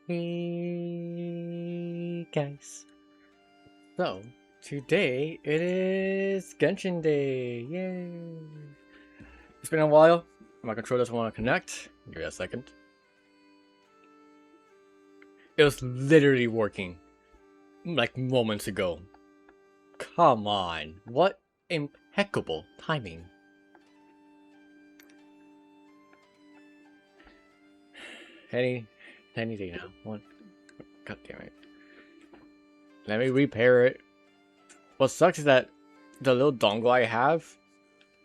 Hey guys. So, today it is Genshin Day. Yay! It's been a while. My controller doesn't want to connect. Give me a second. It was literally working like moments ago. Come on. What impeccable timing. Any day now. What? God damn it. Let me repair it. What sucks is that the little dongle I have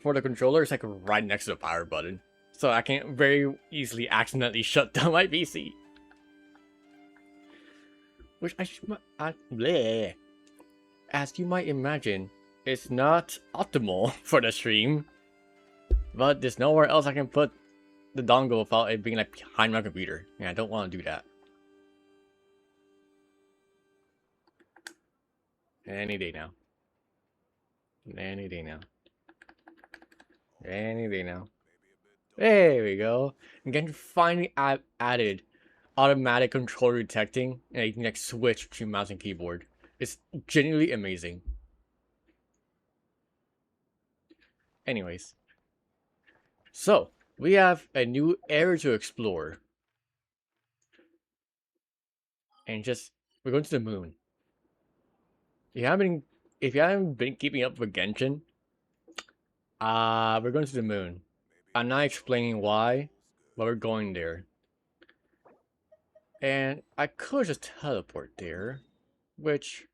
for the controller is like right next to the power button. So I can very easily accidentally shut down my PC. Which bleh. As you might imagine, it's not optimal for the stream. But there's nowhere else I can put the dongle without it being like behind my computer. And I don't want to do that. Any day now. Any day now. Any day now. There we go. Again, finally added automatic controller detecting, and you can like switch between mouse and keyboard. It's genuinely amazing. Anyways, so we have a new area to explore, and we're going to the moon. If you haven't been keeping up with Genshin, we're going to the moon. I'm not explaining why, but we're going there. And I could just teleport there, which,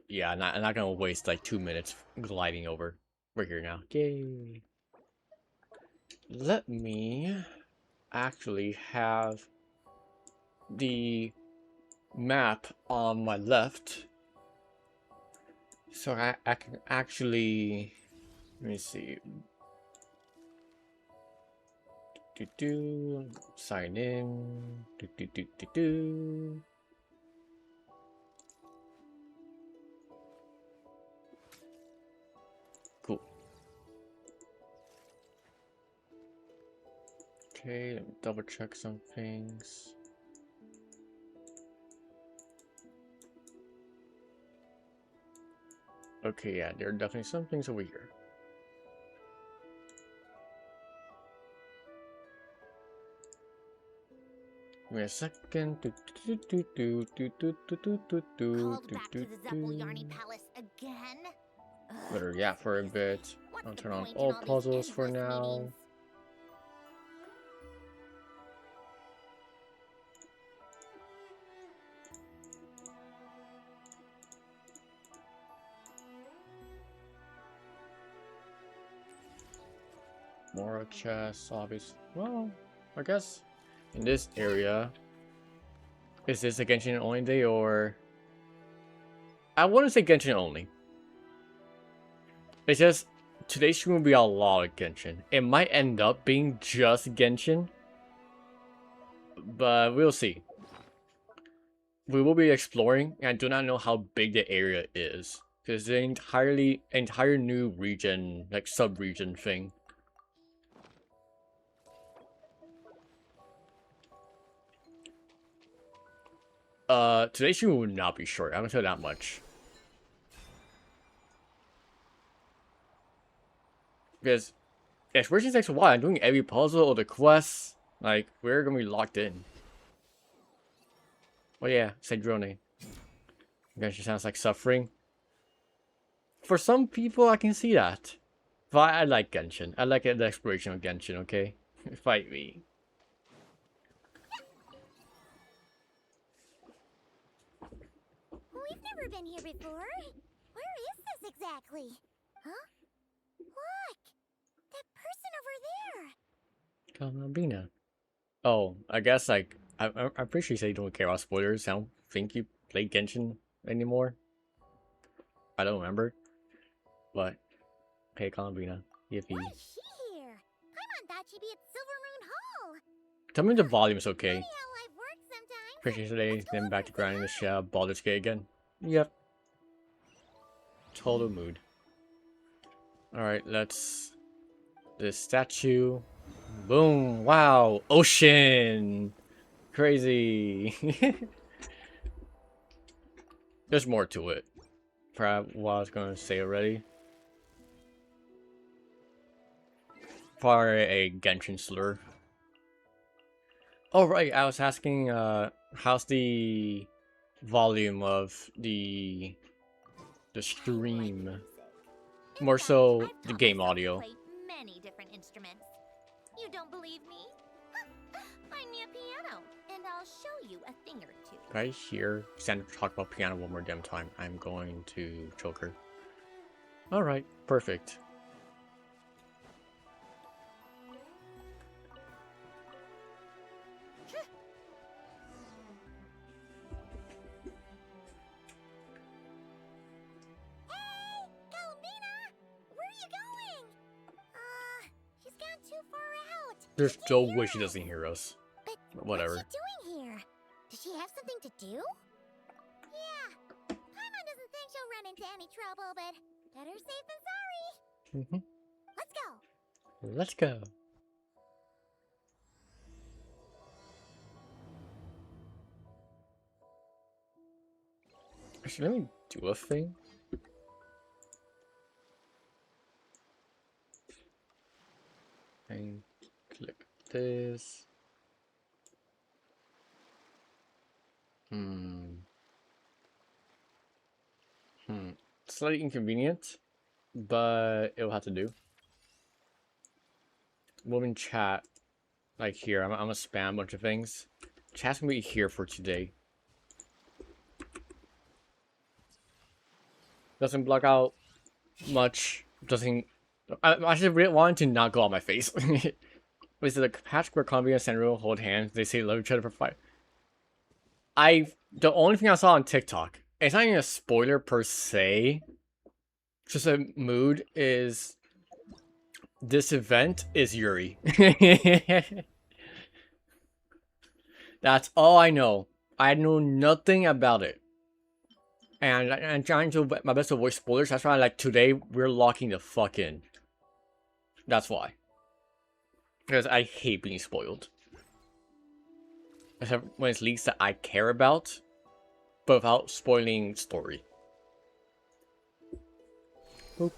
yeah, I'm not gonna waste like 2 minutes gliding over. We're here now. Yay! Let me actually have the map on my left, so I can actually, let me see. Sign in. Cool. Okay, let me double check some things. Okay, yeah, there are definitely some things over here. Give me a second. Called back to the Yarny Palace again? Let her yap for a bit. I'll turn on all puzzles for now. More chests, obvious. Well, I guess in this area, is this a Genshin only day or? I wouldn't say Genshin only. It's just today's stream will be a lot of Genshin. It might end up being just Genshin, but we'll see. We will be exploring, and I do not know how big the area is because it's an entire new region, like sub-region thing. Today's stream will not be short. I'm gonna tell you that much. Because exploration takes a while. I'm doing every puzzle or the quests. Like, we're gonna be locked in. Oh yeah, Cedrone. Genshin sounds like suffering. For some people, I can see that. But I like Genshin. I like the exploration of Genshin, okay? Fight me. We've never been here before. Where is this exactly? Huh? Look! That person over there! Kalambina. Oh, I guess like I'm pretty sure you say you don't care about spoilers. I don't think you play Genshin anymore. I don't remember. But hey, Kalambina, yippee. Why is she here? Paimon thought she'd be at Silver Moon Hall. Tell me the volume is okay. Funny how life works sometimes. Appreciate today, then back to grinding the shell, Baldur's Gate again. Yep. Total mood. Alright, let's... This statue. Boom! Wow! Ocean! Crazy. There's more to it. Perhaps what I was gonna say already. Probably a Genshin slur. Oh right, I was asking how's the volume of the stream? More so the game audio. Many different instruments. You don't believe me? Find me a piano, and I'll show you a thing or two. If I hear Sandra talk about piano one more damn time, I'm going to choke her. Alright, perfect. There's no way she doesn't hear us. But whatever. What's she doing here? Does she have something to do? Yeah. Paimon doesn't think she'll run into any trouble, but better safe than sorry. Let's go. Let's go. Actually, let me do a thing. And click this. Slightly inconvenient, but it'll have to do. Woman chat, like here. I'm gonna spam a bunch of things. Chat's gonna be here for today. Doesn't block out much. Doesn't. I should really wanted to not go on my face. Was it a patch where Columbia and Sanrio hold hands? They say love each other for 5. The only thing I saw on TikTok, it's not even a spoiler per se, just a mood, is this event is Yuri. That's all I know. I know nothing about it. And I'm trying to my best to avoid spoilers. That's why, like, today we're locking the fuck in. That's why. Because I hate being spoiled. Except when it's leaks that I care about, but without spoiling story. Oop.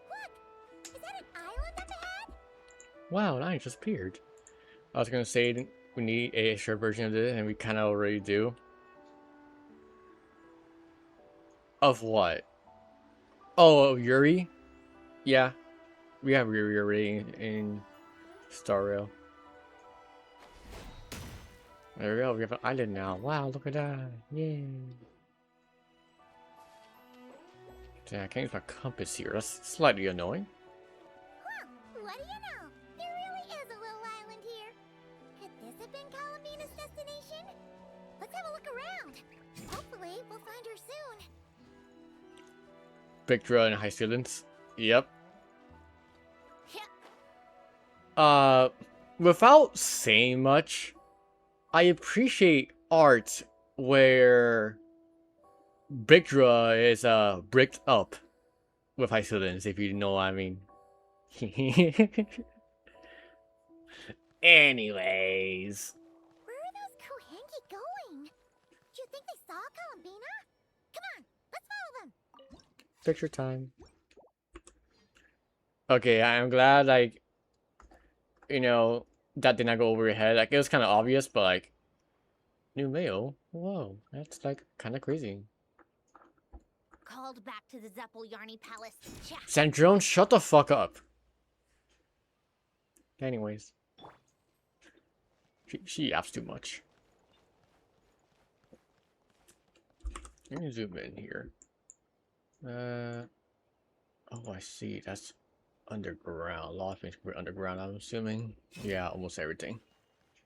Look! Is that an island up ahead? Wow, that just appeared. I was gonna say we need a short version of this, and we kind of already do. Of what? Oh, Yuri? Yeah. We have Yuri already in Star Rail. There we go, we have an island now. Wow, look at that. Yay. Yeah, I can't use my compass here. That's slightly annoying. Huh, what do you know? There really is a little island here. Could this have been Columbina's destination? Let's have a look around. Hopefully, we'll find her soon. Victra and High Students. Yep. Yep. Without saying much, I appreciate art where Victra is bricked up with High Students, if you know what I mean. Anyways. Where are those Kohenki going? Do you think they saw Columbina? Come on, let's follow them. Picture time. Okay, I'm glad, like, you know, that did not go over your head. Like, it was kind of obvious, but, like, new mail? Whoa, that's, like, kind of crazy. Called back to the Zeppeljärni Palace. Sandrone, shut the fuck up. Anyways. She yaps too much. Let me zoom in here. Oh, I see. That's underground. A lot of things were underground, I'm assuming. Yeah, almost everything.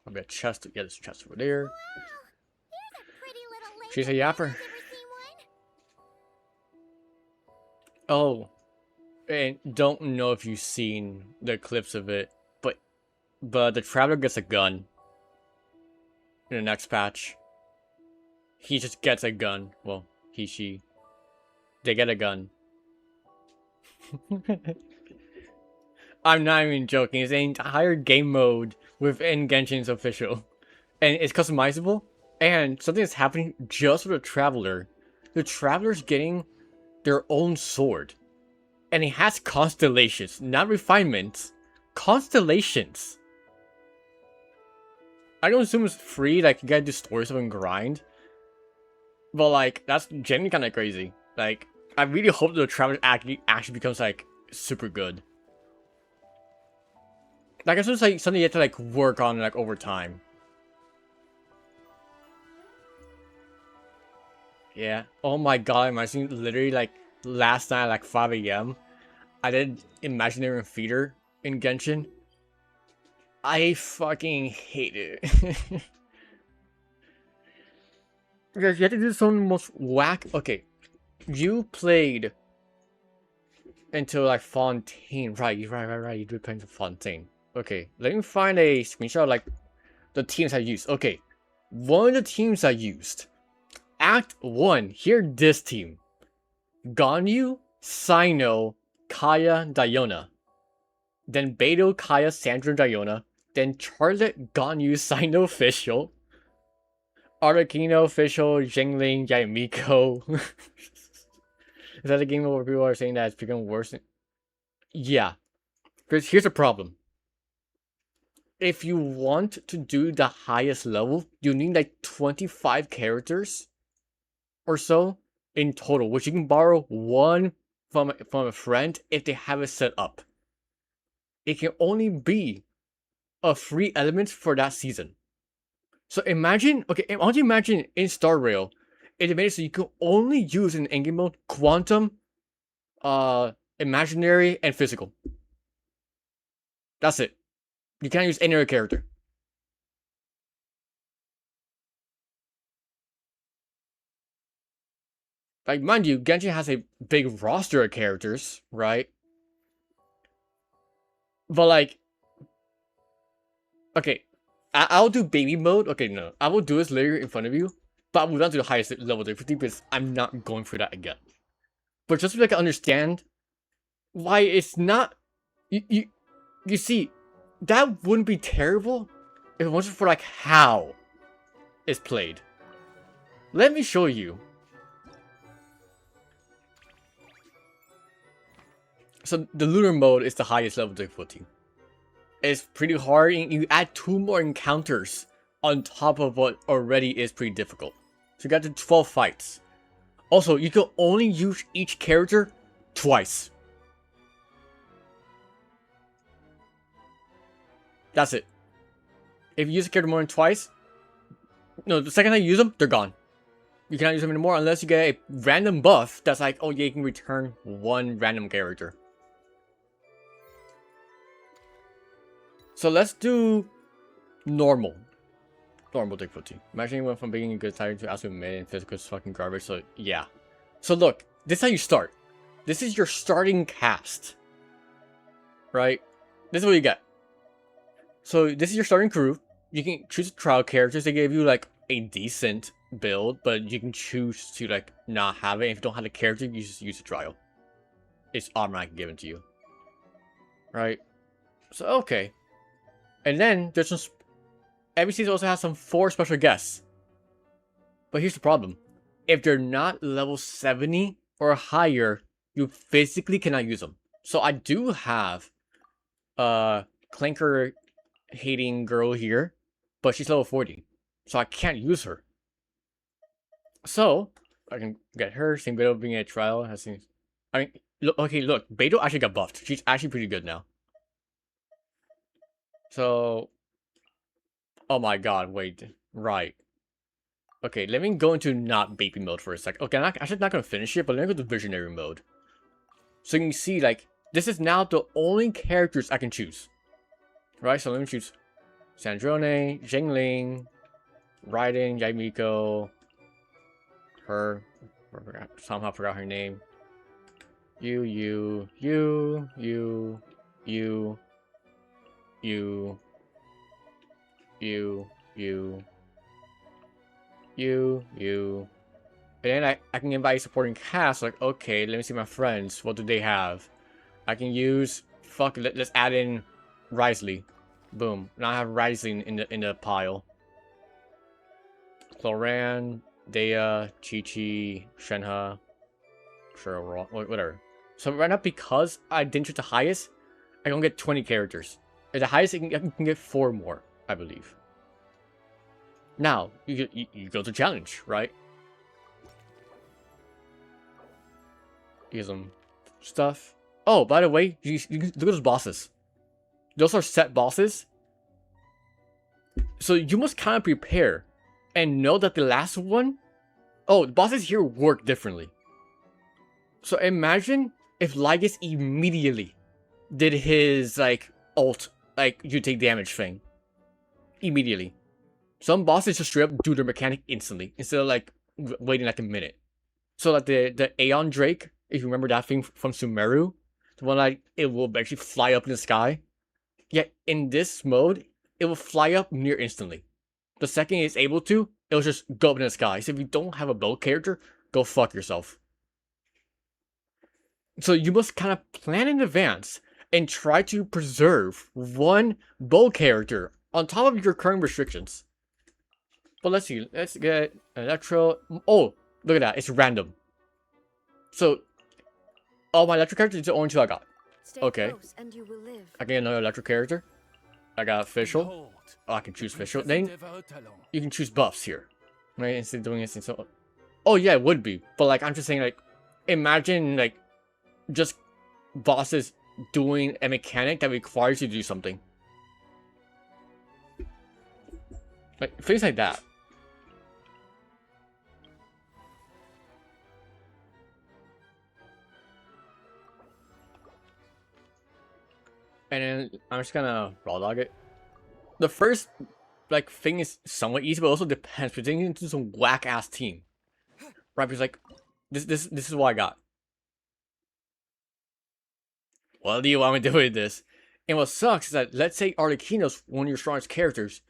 Probably a chest. Yeah, there's a chest over there. Wow, here's a pretty little lake. She's a yapper. Ever seen one? Oh, and don't know if you've seen the clips of it, but the traveler gets a gun in the next patch. He just gets a gun. Well, he, she. They get a gun. I'm not even joking. It's an entire game mode within Genshin's official. And it's customizable. And something that's happening just for the Traveler. The Traveler's getting their own sword. And it has constellations, not refinements. Constellations. I don't assume it's free, like you gotta do story stuff and grind. But like, that's genuinely kinda crazy. Like, I really hope the Traveler actually becomes like super good. Like, it's just like something you have to like work on like over time. Yeah. Oh my god, I'm imagining literally like last night at like 5 a.m. I did Imaginary Feeder in Genshin. I fucking hate it. Because you have to do some most whack. Okay, you played until like Fontaine, right? You did play into Fontaine. Okay, let me find a screenshot of like the teams I used. Okay, one of the teams I used. Act 1, here this team. Ganyu, Sino, Kaya, Diona. Then Beto, Kaya, Sandra, Diona. Then Charlotte, Ganyu, Sino, Official. Arlecchino, Official, Jingling, Yaimiko. Is that a game where people are saying that it's becoming worse? Yeah. Because here's the problem. If you want to do the highest level, you need like 25 characters or so in total, which you can borrow one from a friend if they have it set up. It can only be a free element for that season. So imagine, okay, I want you to imagine in Star Rail, it made it so you can only use in endgame mode quantum, imaginary, and physical. That's it. You can't use any other character. Like, mind you, Genshin has a big roster of characters, right? But like, okay, I'll do baby mode. Okay, no, I will do this later in front of you, but I will not do the highest level difficulty because I'm not going for that again. But just so I can understand why it's not, you see, that wouldn't be terrible if it wasn't for like how it's played. Let me show you. So the lunar mode is the highest level difficulty. It's pretty hard, and you add 2 more encounters on top of what already is pretty difficult. So you got to 12 fights. Also, you can only use each character twice. That's it. If you use a character more than twice, no, the second time you use them, they're gone. You cannot use them anymore unless you get a random buff that's like, oh yeah, you can return one random character. So let's do normal. Normal difficulty. Imagine you went from being a good tiger to absolute mid and physical is fucking garbage, so yeah. So look, this is how you start. This is your starting cast. Right? This is what you get. So this is your starting crew. You can choose trial characters. They gave you like a decent build, but you can choose to like not have it. If you don't have the character, you just use a trial. It's automatically given to you. Right? So okay. And then there's some every season also has some 4 special guests. But here's the problem. If they're not level 70 or higher, you physically cannot use them. So I do have Clanker hating girl here, but she's level 40. So I can't use her. So I can get her. Same Beto being a trial has seen. I mean, look, okay, look, Beto actually got buffed. She's actually pretty good now. So, oh my god, wait, right. Okay, let me go into not baby mode for a sec. Okay, I'm actually not gonna finish it, but let me go to visionary mode. So you can see, like, this is now the only characters I can choose. Right, so let me choose Sandrone, Jingling, Raiden, Yaimiko, her, somehow forgot her name. You, you, you, you, you, you, you, you, you, you, And then I can invite supporting cast. Like, okay, let me see my friends. What do they have? I can use let's add in Risley. Boom. Now I have Risley in the pile. Cloran, Dea, Chi-Chi, Shenhe. Sure, whatever. So right now, because I didn't choose the highest, I can get 20 characters. At the highest, I can get 4 more, I believe. Now, you go to challenge, right? Get some stuff. Oh, by the way, you look at those bosses. Those are set bosses. So you must kind of prepare and know that the last one... Oh, the bosses here work differently. So imagine if Lygus immediately did his, like, ult, like, you take damage thing. Immediately. Some bosses just straight up do their mechanic instantly, instead of, like, waiting like a minute. So, like, the Aeon Drake, if you remember that thing from Sumeru, the one, like, it will actually fly up in the sky. Yet, in this mode, it will fly up near instantly. The second it's able to, it'll just go up in the sky. So if you don't have a bow character, go fuck yourself. So you must kind of plan in advance and try to preserve one bow character on top of your current restrictions. But let's see. Let's get Electro. Oh, look at that. It's random. So, all my electric characters is the only 2 I got. Stay Okay. close and you will live. I get another electric character. I got official. Oh, I can choose official. Then you can choose buffs here. Right? Instead of doing this. So, oh, yeah, it would be. But, like, I'm just saying, like, imagine, like, just bosses doing a mechanic that requires you to do something. Like, things like that. And then I'm just gonna raw dog it. The first, like, thing is somewhat easy, but also depends. We're getting into some whack ass team, right? Because like, this is what I got. What do you want me to do with this? And what sucks is that, let's say Arlecchino's one of your strongest characters,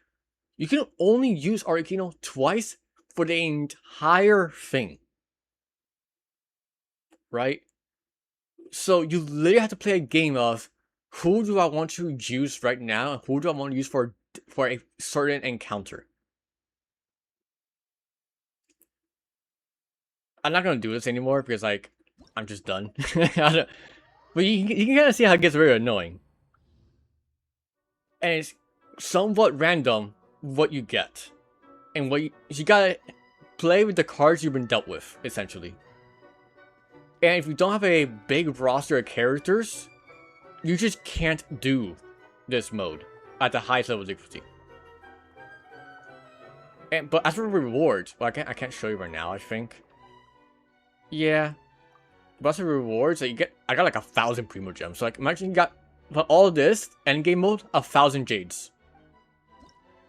you can only use Arlecchino twice for the entire thing, right? So you literally have to play a game of, who do I want to use right now, and who do I want to use for a certain encounter. I'm not gonna do this anymore because, like, I'm just done. But you can kind of see how it gets very annoying. And it's somewhat random what you get. And what you gotta play with the cards you've been dealt with, essentially. And if you don't have a big roster of characters, you just can't do this mode at the highest level of difficulty. But as for rewards, well, I can't show you right now, I think. Yeah. But as for rewards, like, I got like 1,000 Primo Gems. So, like, imagine you got, for all this, endgame mode, 1,000 Jades.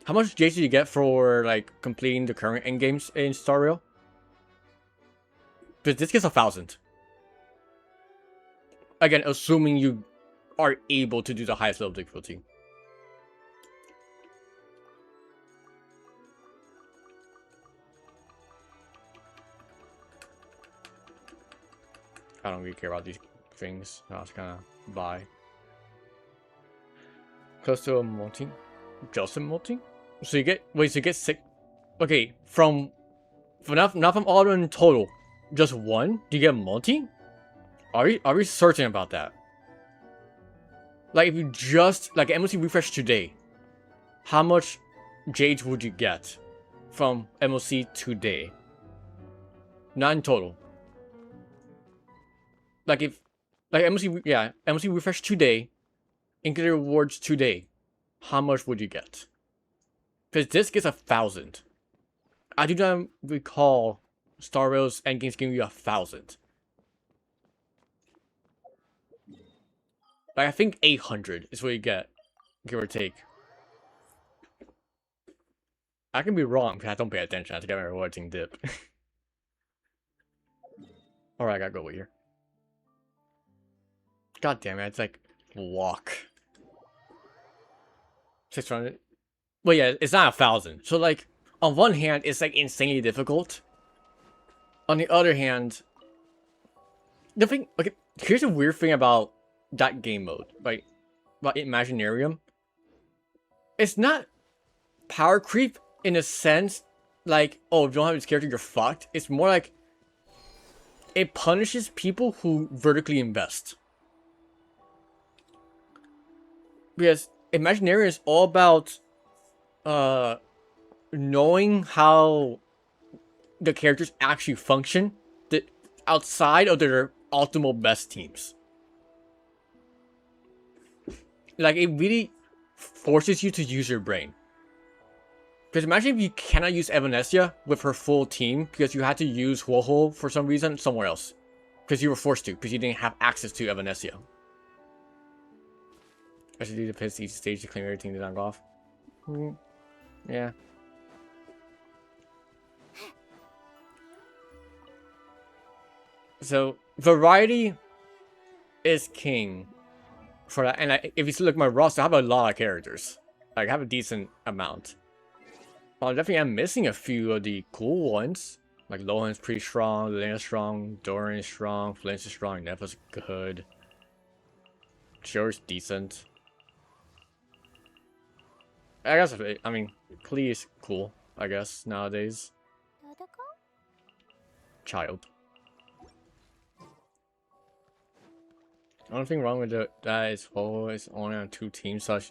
How much Jades do you get for, like, completing the current endgames in Star Rail? But this gets 1,000. Again, assuming you are able to do the highest level difficulty. I don't really care about these things. I was gonna buy. Close to a multi? Just a multi? So you get, wait, so you get 6. Okay, not from all in total, just 1? Do you get multi? Are we certain about that? Like, if you just, like, MLC refresh today, how much Jades would you get from MLC today? Not in total. Like, if, like, MLC refresh today, and get the rewards today, how much would you get? Because this gets 1,000. I do not recall Star Rail's endgames giving you 1,000. Like, I think 800 is what you get, give or take. I can be wrong because I don't pay attention. I have to get my rewards and dip. Alright, I gotta go over here. God damn it, it's like walk. 600. Well, yeah, it's not 1,000. So, like, on one hand, it's like insanely difficult. On the other hand, the thing, okay, here's a weird thing about that game mode, right? About Imaginarium. It's not power creep in a sense, like, oh, if you don't have this character, you're fucked. It's more like it punishes people who vertically invest. Because Imaginarium is all about knowing how the characters actually function outside of their optimal best teams. Like, it really forces you to use your brain. Because imagine if you cannot use Evanescia with her full team because you had to use Woho for some reason somewhere else. Because you were forced to, because you didn't have access to Evanescia. I should do the piss each stage to claim everything to knock off. Yeah. So, variety is king for that. And if you look at my roster, I have a lot of characters. Like, I have a decent amount. Well, definitely I'm missing a few of the cool ones. Like, Lohan's pretty strong, Lena's strong, Doran's strong, Flint's is strong, Nefa's good. Jore's decent. I guess, I mean, Klee is cool, I guess, nowadays. Child. Only thing wrong with that is Ho is only on 2 teams, such.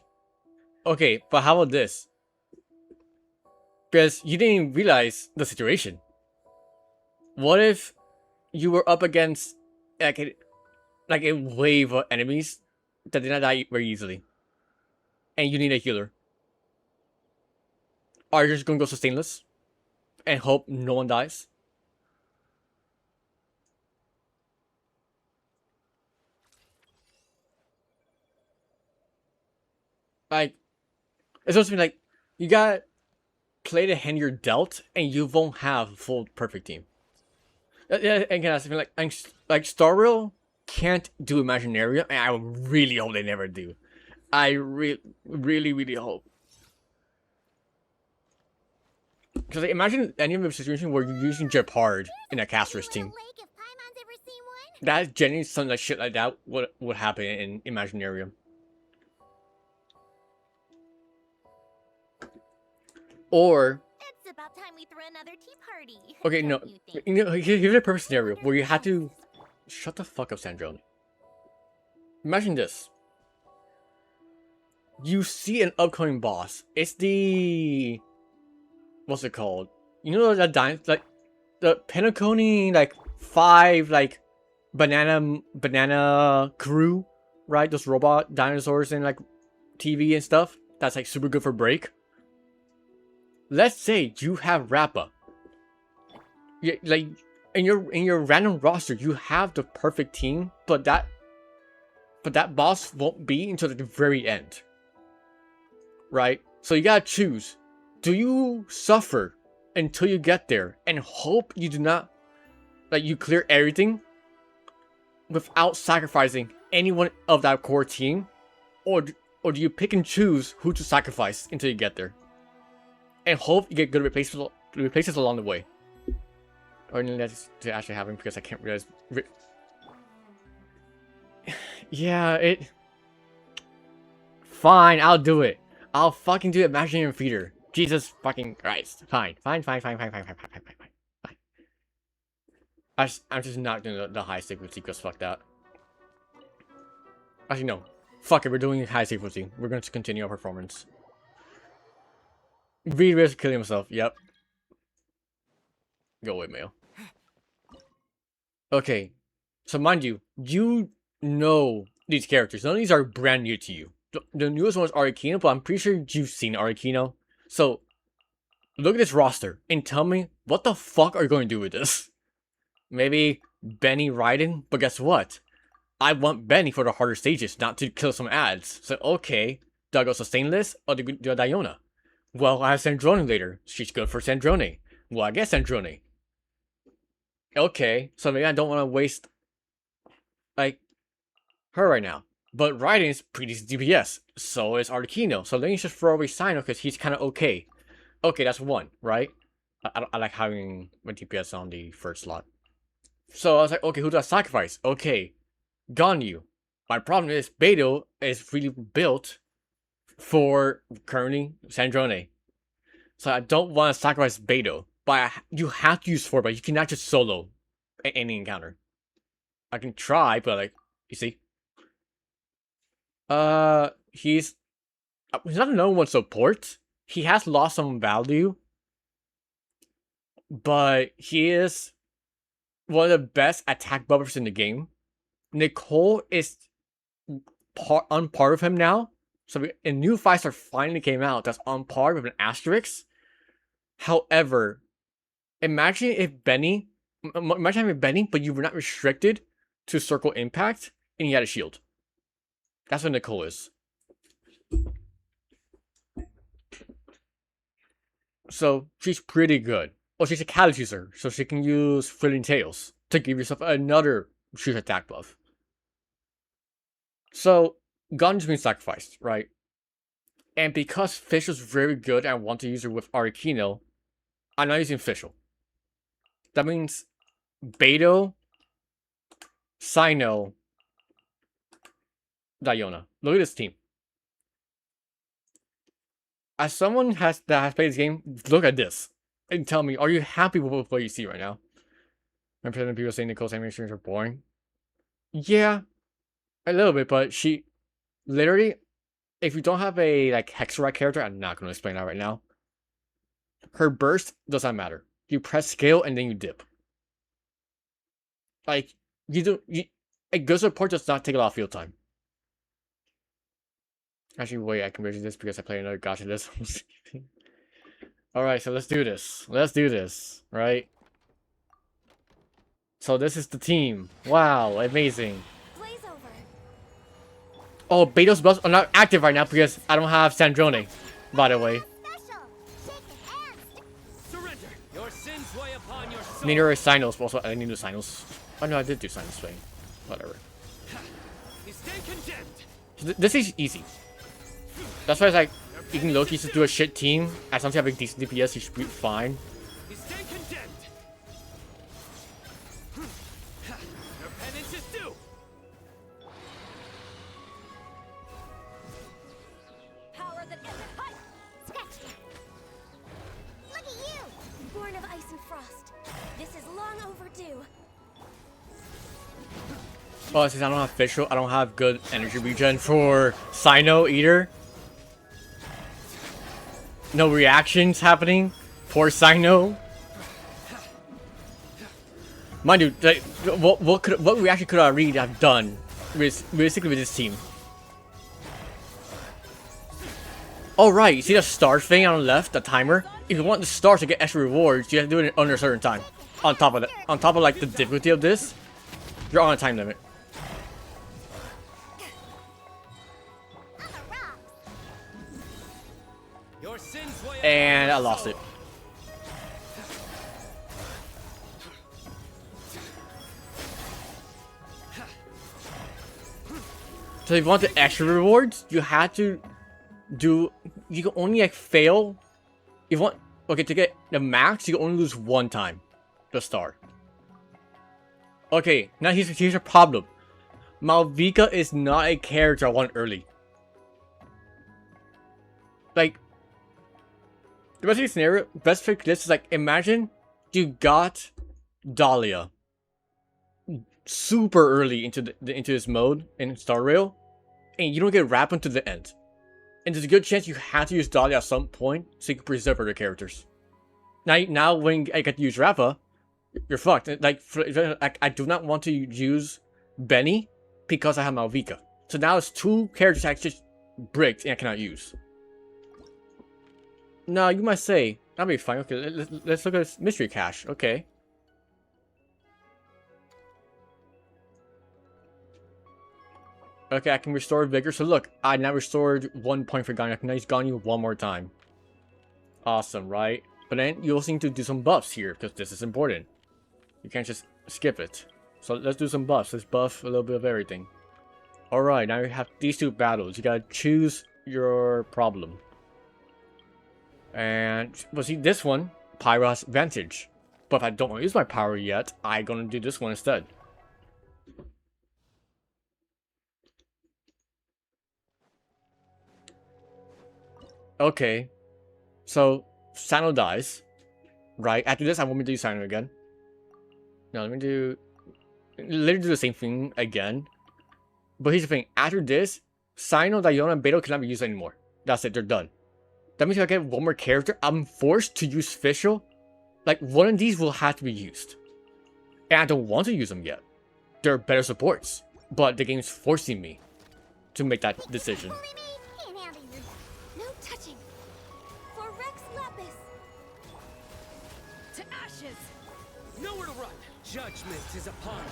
Okay, but how about this? Because you didn't even realize the situation. What if you were up against like a wave of enemies that did not die very easily, and you need a healer? Are you just gonna go sustainless and hope no one dies? Like, it's supposed to be like, you gotta play the hand you're dealt, and you won't have a full perfect team. Yeah, again, I feel like Star Rail can't do Imaginarium, and I really hope they never do. I really hope. Because like, imagine any of the situation where you're using Jeopard in a caster's team. That genuinely something like shit like that would happen in Imaginarium. Or it's about time we throw another tea party. Okay, no. You know, here's a perfect scenario where you had to shut the fuck up, Sandrone. Imagine this. You see an upcoming boss. It's the what's it called? You know that like the Penacony like 5 like banana crew, right? Those robot dinosaurs and like TV and stuff. That's like super good for break. Let's say you have Rappa. Yeah, like in your random roster, you have the perfect team, but that boss won't be until the very end. Right? So you gotta choose. Do you suffer until you get there and hope you do not, like, you clear everything without sacrificing anyone of that core team? Or do you pick and choose who to sacrifice until you get there? And hope you get good replacements along the way. Or that's actually happen because I can't realize. Yeah, it. Fine, I'll do it. I'll fucking do it. Imaginary Feeder. Jesus fucking Christ. Fine. I'm just not doing the high frequency because fuck that. Actually, no. Fuck it, we're doing high frequency. We're going to continue our performance. Reed risk killing himself. Yep. Go away, Mayo. Okay. So mind you, you know these characters. None of these are brand new to you. The newest one is Arikino, but I'm pretty sure you've seen Arikino. So, look at this roster and tell me what the fuck are you going to do with this? Maybe Benny Raiden? But guess what? I want Benny for the harder stages, not to kill some ads. So, okay. Do I go Sustainless or do I Diona? Well, I have Sandrone later. She's good for Sandrone. Well, I guess Sandrone. Okay, so maybe I don't want to waste, like, her right now. But Raiden is pretty DPS. So is Artikino. So let me just throw away Sino because he's kind of okay. Okay, that's one, right? I like having my DPS on the first slot. So I was like, okay, who do I sacrifice? Okay, Ganyu. My problem is Beidou is really built for currently Sandrone. So I don't want to sacrifice Beidou. But you have to use 4, but you cannot just solo any encounter. I can try, but like, you see? He's not a number 1 support. He has lost some value. But he is one of the best attack buffers in the game. Nicole is on par with him now. So a new 5-star finally came out that's on par with an asterisk. However, imagine having Benny, but you were not restricted to circle impact, and you had a shield. That's what Nicole is. So she's pretty good. Well, she's a catalyst user, so she can use Flitting Tails to give yourself another shoot attack buff. So Gun's been sacrificed, right? And because Fischl's very good and I want to use her with Arikino, I'm not using Fischl. That means Beidou, Sino, Diona. Look at this team. As someone that has played this game, look at this and tell me, are you happy with what you see right now? I'm pretending people saying Nicole's animations are boring. Yeah, a little bit, but she literally, if you don't have a like Hexarite character, I'm not going to explain that right now. Her burst does not matter. You press scale and then you dip. Like a good support does not take a lot of field time. Actually, wait, I can measure this because I play another gacha this. Alright, so let's do this. Let's do this, right? So this is the team. Wow, amazing. Oh, Beidou's buffs are not active right now because I don't have Sandrone, by the way. Neither is Sinos, but also I need to do Sinos. Oh no, I did do Sinos thing. Whatever. This is easy. That's why it's like, you can low-key just do a shit team. As long as you have a decent DPS, you should be fine. Oh, since I don't have Fischl, I don't have good energy regen for Sino either. No reactions happening for Sino. Mind you, like, what reaction could I really have done realistically with this team? Oh right, you see the star thing on the left, the timer? If you want the stars to get extra rewards, you have to do it under a certain time. On top of like the difficulty of this, you're on a time limit. And I lost it. So if you want the extra rewards, you had to do. You can only like fail. If you want, okay, to get the max, you can only lose 1 time the star. Okay, now here's a problem. Malvika is not a character I want early. Like, the best case scenario, best fit this is like, imagine you got Dahlia super early into this mode in Star Rail, and you don't get wrapped until the end. And there's a good chance you have to use Dahlia at some point so you can preserve other characters. Now when I get to use Rappa, you're fucked. Like, I do not want to use Benny because I have Malvika. So now it's 2 characters I just bricked and I cannot use. No, you might say, that'll be fine. Okay, let's look at this mystery cache. Okay. Okay, I can restore vigor. So look, I now restored 1 point for Ganyu. I can now use Ganyu 1 more time. Awesome, right? But then you also need to do some buffs here because this is important. You can't just skip it. So let's do some buffs. Let's buff a little bit of everything. Alright, now you have these 2 battles. You gotta choose your problem. And, well, see, this one, Pyro's Vantage. But if I don't want to use my power yet, I'm gonna do this one instead. Okay. So, Sano dies. Right? After this, I want me to do Sano again. No, let me do... Literally do the same thing again. But here's the thing. After this, Sino, Diona, and Beto cannot be used anymore. That's it. They're done. That means if I get one more character, I'm forced to use Fischl. Like, one of these will have to be used. And I don't want to use them yet. They're better supports. But the game's forcing me to make that decision. No touching. For Rex Lapis. To ashes! Nowhere to run! Judgment is upon us.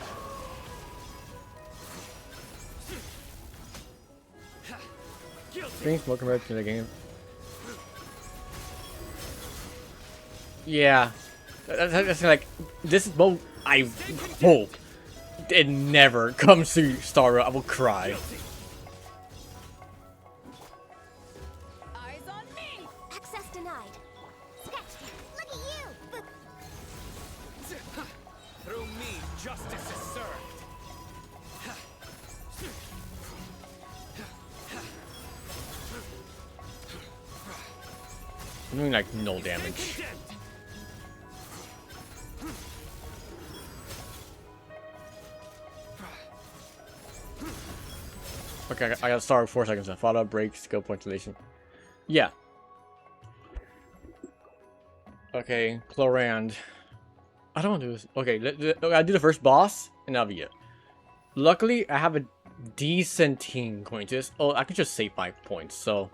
Brings more compared to the game. Yeah. That's like, this is what I hope it never comes to Star. I will cry. Eyes on me! Access denied. Sketch, look at you! Through me, justice is served. I'm doing like no damage. Okay, I gotta start with 4 seconds then. Follow up, break, skill point deletion. Yeah. Okay, Clorand. I don't want to do this. Okay, I'll do the first boss, and that'll be it. Luckily, I have a decent team going to this. Oh, I could just save my points, so...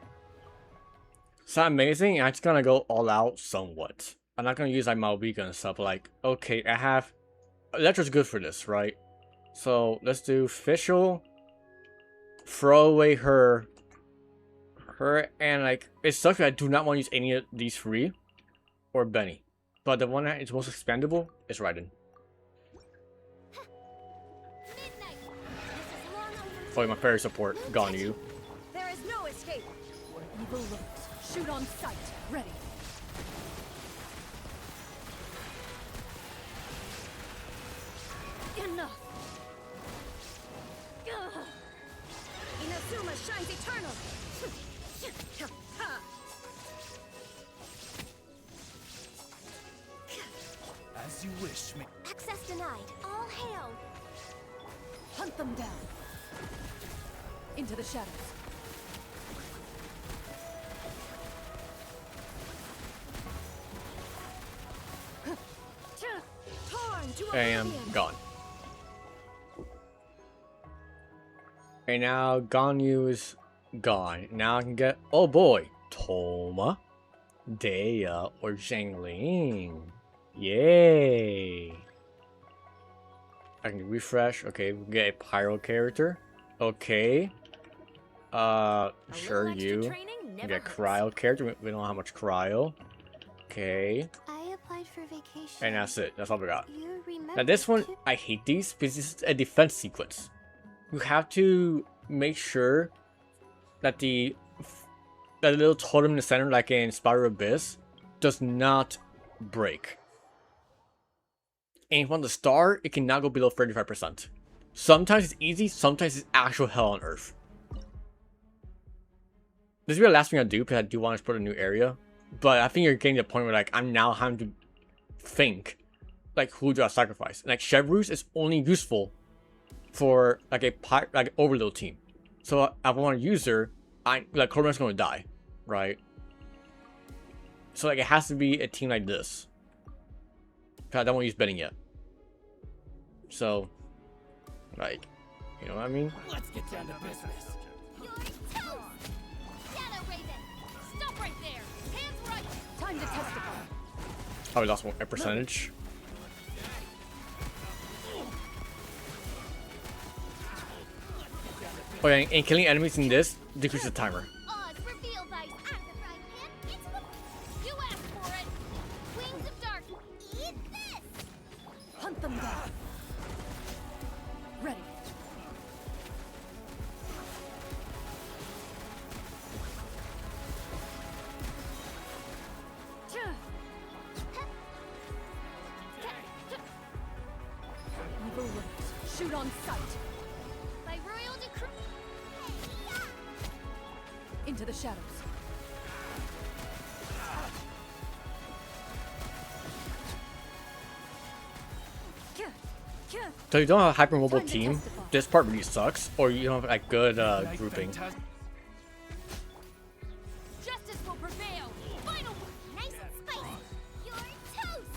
It's not amazing, and I'm just gonna go all out somewhat. I'm not gonna use like Malvika and stuff, but like, okay, I have... Electra's good for this, right? So, let's do Fischl. Throw away her, and like, it sucks that I do not want to use any of these three, or Benny, but the one that is most expendable is Raiden. Oh, my fairy support, gone you. There is no escape. Where evil lurks, shoot on sight. Ready. Enough. Ugh. Inazuma shines eternal. As you wish, me. Access denied. All hail. Hunt them down. Into the shadows. Torn to I am oblivion. gone. Okay, now Ganyu is gone. Now I can get, oh boy, Toma, Dea, or Zhangling. Yay! I can refresh. Okay, we get a Pyro character. Okay. Sure you. We get Cryo character. We don't know how much Cryo. Okay. I applied for vacation. And that's it. That's all we got. You remember Now this one, to- I hate these because this is a defense sequence. You have to make sure that the little totem in the center, like in Spiral Abyss, does not break. And from the start, it cannot go below 35%. Sometimes it's easy, sometimes it's actual hell on earth. This will be the last thing I do because I do want to explore a new area. But I think you're getting to the point where like I'm now having to think like who do I sacrifice? Like Chevreuse is only useful for like a overload team. So if I want to use her, Corman's gonna die, right? So like it has to be a team like this. I don't want to use Benny yet. So like, you know what I mean? Let's get down to business. You're toast! Shadow Raven! Stop right there! Hands right! Time to testify. Oh, we lost a percentage. Oh yeah, and killing enemies in this decreases the timer. Oz, reveal thy out of the frying pan into the... You asked for it! Wings of dark, eat this! Hunt them down. Ready. Shoot on sight. By royal decree. Into the shadows. So you don't have a hyper mobile Time to team. testify. This part really sucks, or you don't have like good grouping. Justice will prevail. Final one. Nice and spicy. You're toast.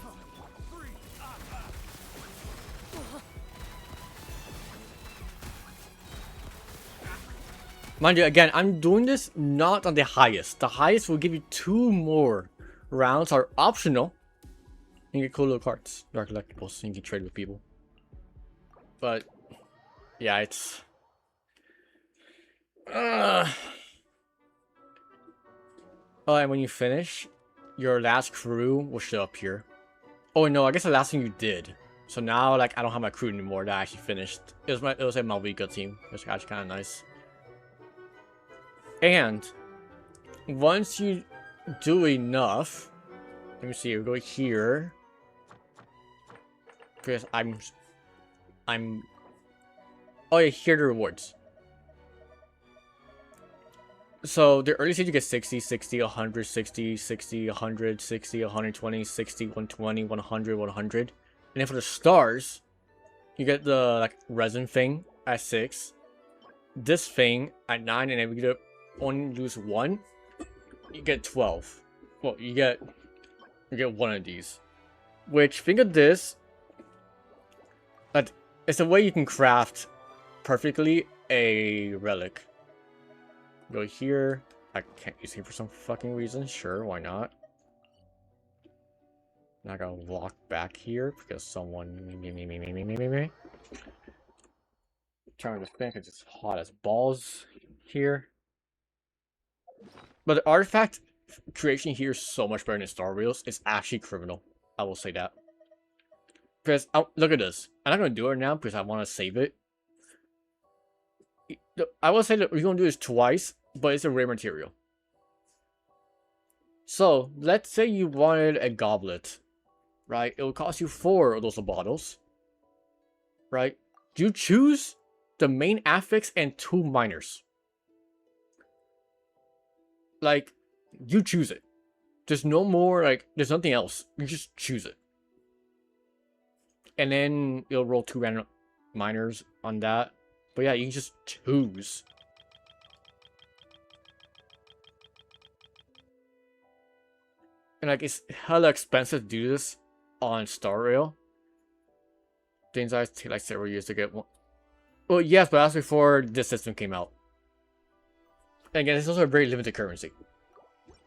Mind you, again, I'm doing this not on the highest. The highest will give you 2 more rounds, are optional. You get cool little cards, dark collectibles, so you can trade with people. But yeah, it's oh, and when you finish, your last crew will show up here. Oh no, I guess the last thing you did. So now, like, I don't have my crew anymore that I actually finished. It was a Malvika team. It was actually kind of nice. And once you do enough, let me see. We go here because I'm. Oh yeah, here are the rewards. So the early stage you get 60, 60, 100, 60, 60, 100, 60, 120, 60, 120, 100, 100. And then for the stars, you get the like resin thing at 6. This thing at 9, and then we get only lose 1. You get 12. Well, you get one of these. Which, think of this, that it's a way you can craft perfectly a relic. Go here. I can't use it for some fucking reason. Sure, why not? Now I gotta walk back here because someone trying to spin because it's hot as balls here. But the artifact creation here is so much better than Star Wars. It's actually criminal. I will say that. Because look at this. I'm not gonna do it now because I want to save it. I will say that we're gonna do this twice, but it's a rare material. So let's say you wanted a goblet, right? It will cost you 4 of those bottles, right? You choose the main affix and 2 minors. Like, you choose it. There's no more, like, there's nothing else. You just choose it. And then it'll roll 2 random minors on that. But yeah, you can just choose. And like, it's hella expensive to do this on Star Rail. Things I take like several years to get one. Well, yes, but that's before this system came out. And again, it's also a very limited currency.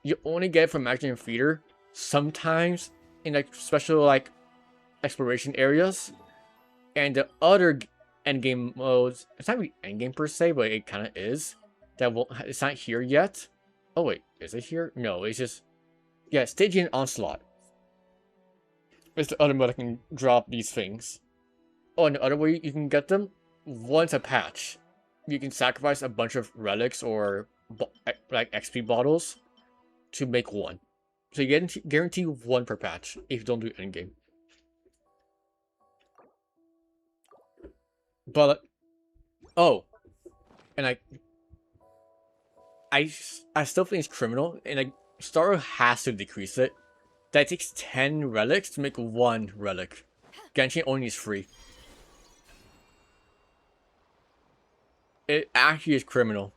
You only get it from Magician Feeder sometimes in like special like exploration areas. And the other endgame modes, it's not really endgame per se, but it kind of is. That won't, it's not here yet. Oh wait, is it here? No, it's just, yeah, Stygian Onslaught. It's the other mode that can drop these things. Oh, and the other way you can get them, once a patch. You can sacrifice a bunch of relics or like XP bottles to make one. So you guarantee 1 per patch if you don't do endgame. But oh, and I still think it's criminal, and like Star Wars has to decrease it. That takes 10 relics to make 1 relic. Genshin only is free. It actually is criminal.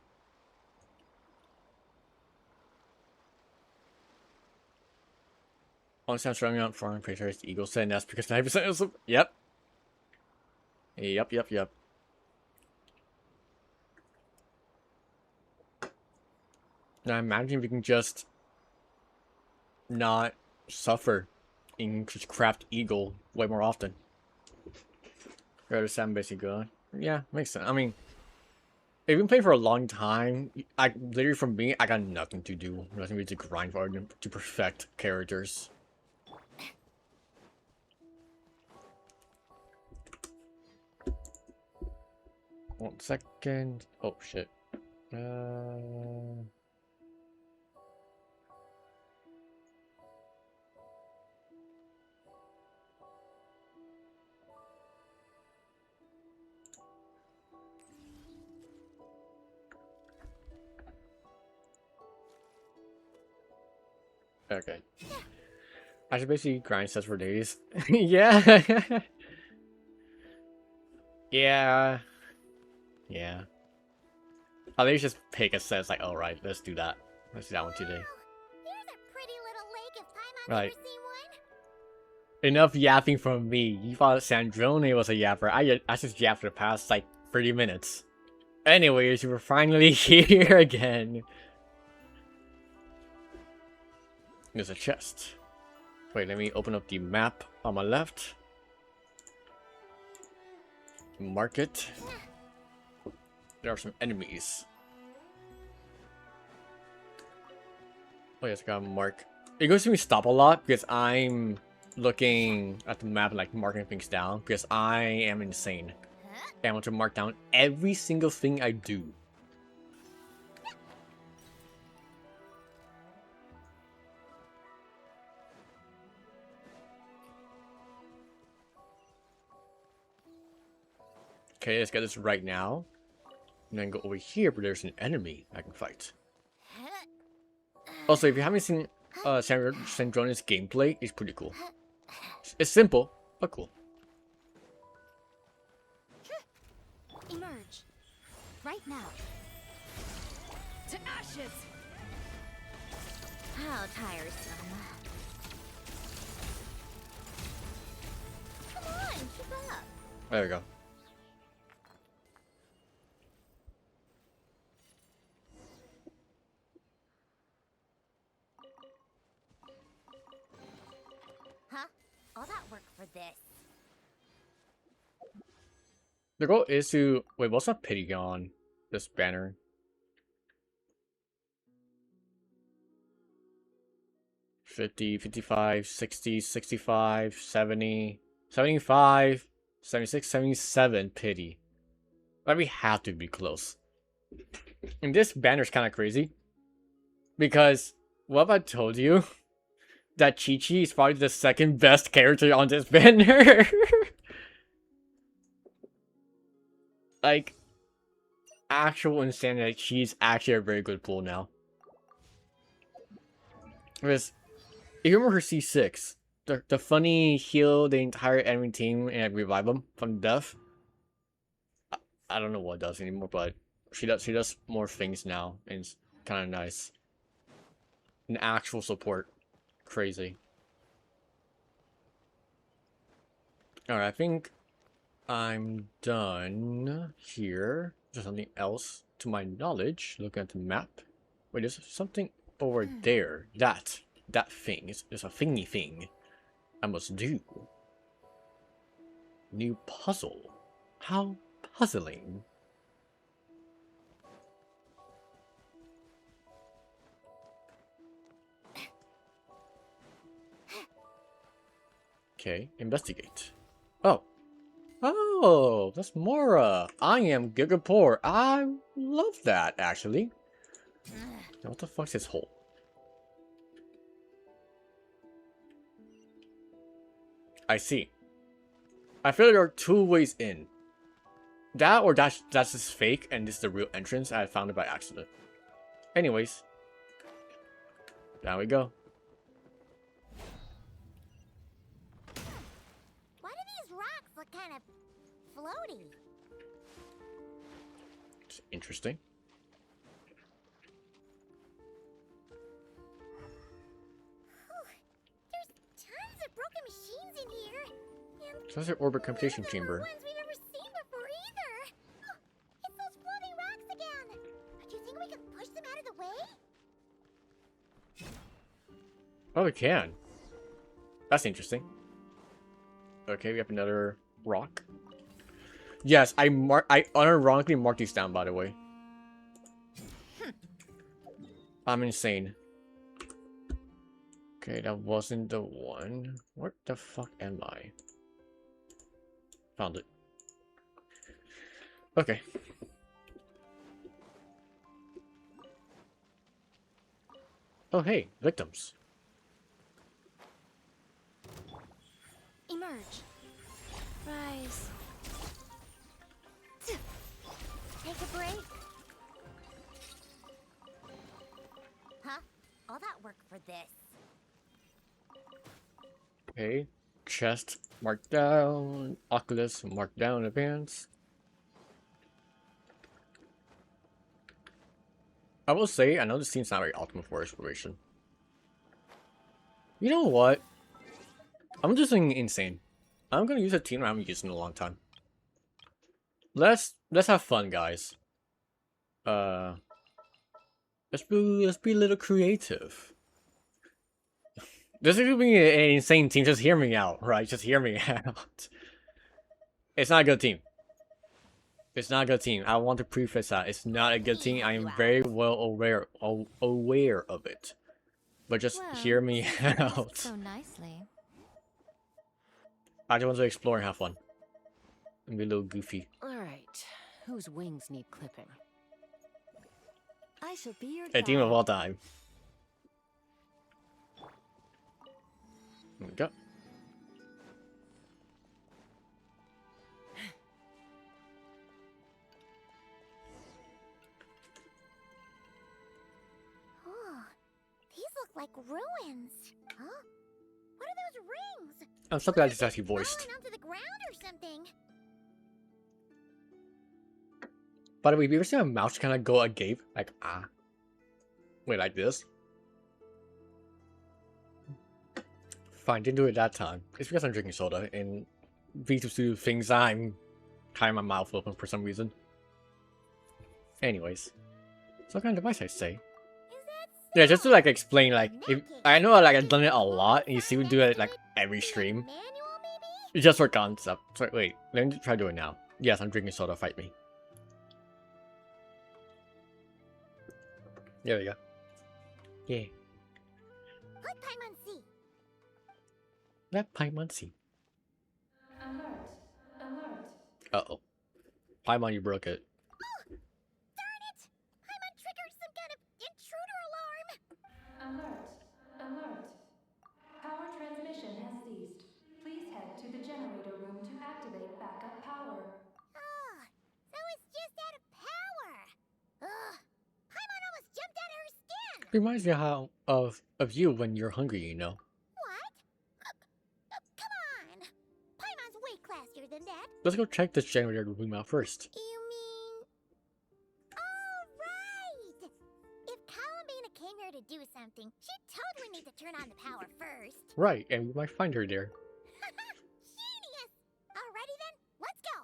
Honestly, I'm struggling out farming Patriots the Eagle said, and that's because 90% is. Yep. Yep. Now imagine if we can just not suffer and just craft Eagle way more often. Rather than basically good. Yeah, makes sense. I mean, if you've been playing for a long time, I literally from me, I got nothing to do. Nothing really to grind for to perfect characters. One second. Oh shit. Okay. I should basically grind sets for days. Yeah. Yeah. Yeah. I'll least just pick a set. It's like, alright, let's do that. Let's do that one today. Here's a pretty little lake if Paimon's Right. ever seen one. Enough yapping from me. You thought Sandrone was a yapper. I just yapped for the past, like, 30 minutes. Anyways, we're finally here again. There's a chest. Wait, let me open up the map on my left. Mark it. There are some enemies. Oh yes, I gotta mark. It goes to me stop a lot because I'm looking at the map and like marking things down because I am insane. And I want to mark down every single thing I do. Okay, let's get this right now. And then go over here, but there's an enemy I can fight. Also, if you haven't seen Sandrone's gameplay, it's pretty cool. It's simple, but cool. Emerge. Right now. To ashes! How tiresome. Come on, keep up. There we go. Huh? All that work for this. The goal is to... Wait, what's that pity on this banner? $50, $55, $60, $65, $70, $75, $76, $77 pity. But we have to be close. And this banner's kind of crazy. Because, what if I told you that Chi-Chi is probably the second best character on this banner? Like, actual insanity. She's actually a very good pull now. Because, if you remember her C6, the funny heal the entire enemy team and revive them from death. I don't know what it does anymore, but she does more things now, and it's kind of nice. An actual support, crazy. All right, I think I'm done here. There's something else to my knowledge. Looking at the map. Wait, there's something over there. That thing is a thingy thing I must do. New puzzle. How puzzling. Okay, investigate. Oh, that's Mora. I am Giga Poor. I love that, actually. Now, what the fuck's this hole? I see. I feel like there are two ways in. That or that's just fake and this is the real entrance. I found it by accident. Anyways. Down we go. Why do these rocks look kind of floaty? It's interesting. There's tons of broken machines in here. And So that's your orbit computation chamber. ones we've ever seen before either. Oh, it's those floating rocks again. Do you think we can push them out of the way? Oh, we can. That's interesting. Okay, we have another rock. Yes, I unironically marked these down, by the way. I'm insane. Okay, that wasn't the one. What the fuck am I? Found it. Okay. Oh, hey, victims. Emerge. Rise. Take a break. Huh? All that work for this. Okay. Chest marked down. Oculus marked down. Advance. I will say, I know this team's not very optimal for exploration. You know what? I'm just doing insane. I'm gonna use a team I haven't used in a long time. Let's have fun, guys. Let's be a little creative. This is gonna be an insane team. Just hear me out, right? Just hear me out. It's not a good team. It's not a good team. I want to preface that it's not a good team. I am very well aware of it. But just hear me out. So nicely. I just want to explore and have fun. And be a little goofy. Alright. Whose wings need clipping? I shall be your A team of guide. all time. There we go. Oh, these look like ruins. Huh? What are those rings? I'm so glad it's actually voiced. Falling onto the ground or something. By the way, have you ever seen a mouse kind of go agape? Like, ah. Wait, like this? Fine, didn't do it that time. It's because I'm drinking soda, and these two things I'm tying my mouth open for some reason. Anyways. So what kind of device I say? Is that Yeah, just to like explain, like, if, I know like I've done it a lot, and you see me do it like every stream. manual, maybe? Just for concept. Sorry, wait, let me try doing it now. Yes, I'm drinking soda, fight me. There we go. Yeah. Put Paimon C. That Paimon C. Alert! Alert! Uh-oh. Paimon, you broke it. Darn it! Paimon triggered some kind of intruder alarm. Alert! Alert! Power transmission has ceased. Please head to the generator room to activate backup power. Oh, so it's just out of power. Ugh. Paimon almost jumped out of her skin. Reminds me how of you when you're hungry, you know. What? Come on. Paimon's way classier than that. Let's go check this generator room out first. You mean... Oh, right! If Columbina came here to do something, she'd totally need to turn on the power first. Right, and we might find her there. Genius! Alrighty then, let's go!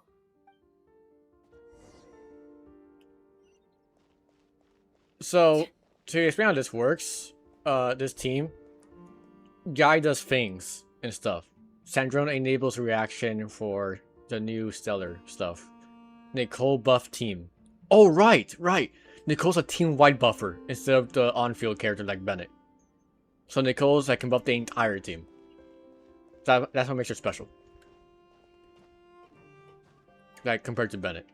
So, to explain how this works, this team, Guy does things and stuff. Sandrone enables reaction for the new Stellar stuff. Nicole buff team. Oh, right, right. Nicole's a team-wide buffer instead of the on-field character like Bennett. So Nicole's like can buff the entire team. That's what makes her special. Like compared to Bennett.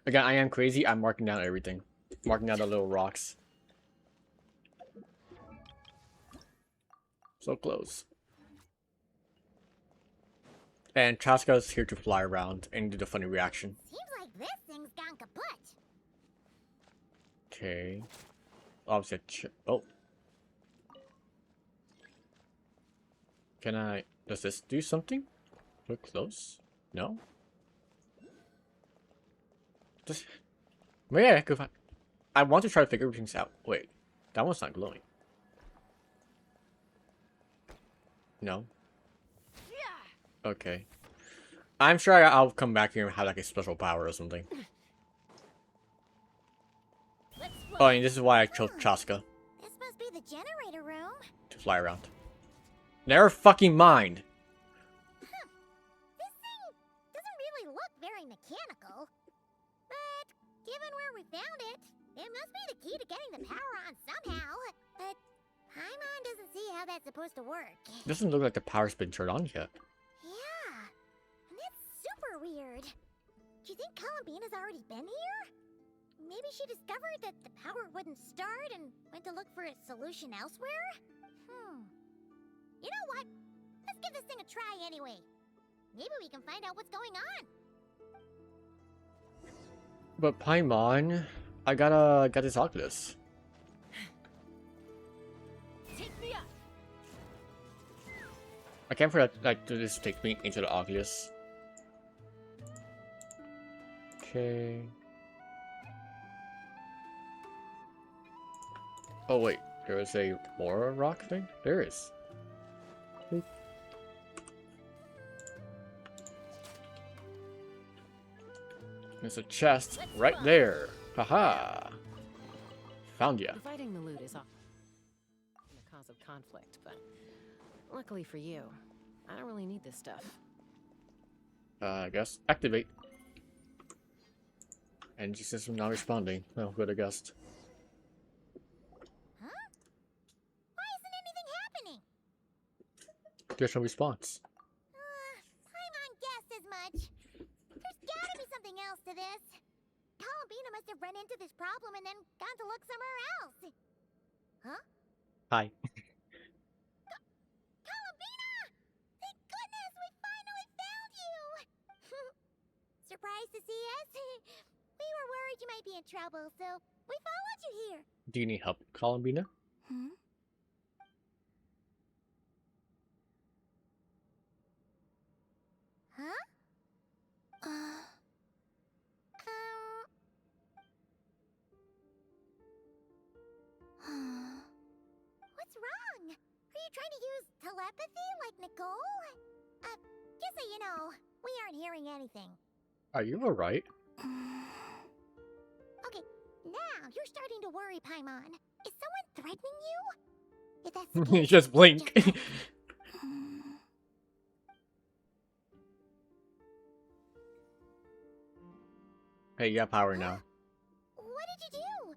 Again, I am crazy. I'm marking down everything. Marking down the little rocks. So close. And Chaska's here to fly around and do the funny reaction. Seems like this thing's gone kaput. Okay. Obviously, oh. Can I... Does this do something? Look close? No? Just... Yeah, go find... I want to try to figure things out. Wait. That one's not glowing. No? Okay. I'm sure I'll come back here and have like a special power or something. Let's Oh, and this is why I chose Chaska. This must be the generator room. To fly around. Never fucking mind. This thing doesn't really look very mechanical. But given where we found it, it must be the key to getting the power on somehow. But Paimon doesn't see how that's supposed to work. Doesn't look like the power's been turned on yet. Yeah, and that's super weird. Do you think Columbina's already been here? Maybe she discovered that the power wouldn't start and went to look for a solution elsewhere? You know what? Let's give this thing a try anyway. Maybe we can find out what's going on. But Paimon, I got this Oculus. I can't forget like to this take me into the Oculus. Okay. Oh wait, there is a more rock thing? There is. There's a chest right there. Haha. Found ya. Dividing the loot is often a cause of conflict, but luckily for you, I don't really need this stuff. I guess activate. Energy system not responding. Oh, good, I guessed. Huh? Why isn't anything happening? There's no response. Paimon guessed as much. There's gotta be something else to this. Columbina must have run into this problem and then gone to look somewhere else. Huh? Hi. Columbina! Thank goodness we finally found you! Surprised to see us? We were worried you might be in trouble, so we followed you here. Do you need help, Columbina? Hmm? Huh? What's wrong? Are you trying to use telepathy like Nicole? Just so you know, we aren't hearing anything. Are you alright? Okay, now you're starting to worry, Paimon. Is someone threatening you? If that's the case, Just blink. just- Hey, you got power now. What did you do?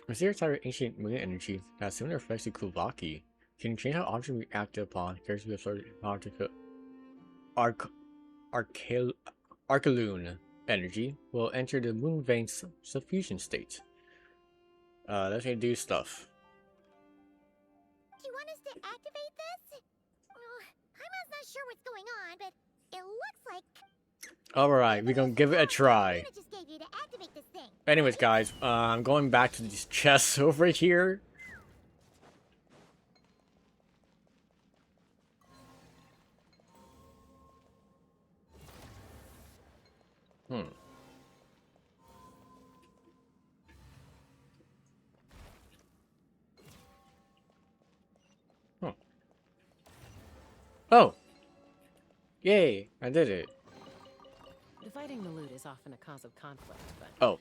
Mysterious type of ancient moon energy that has similar effects to Kulvaki. Can change how objects react upon characters who absorb Arcaloon energy will enter the moon vein suffusion state. Let's say do stuff. Do you want us to activate this? Paimon's not sure what's going on, but it looks like Alright, we're gonna give it a try. Paimon just gave you to activate this thing. Anyways, guys, I'm going back to these chests over here. Hmm. Huh. Oh! Yay! I did it. Dividing the loot is often a cause of conflict, but Oh.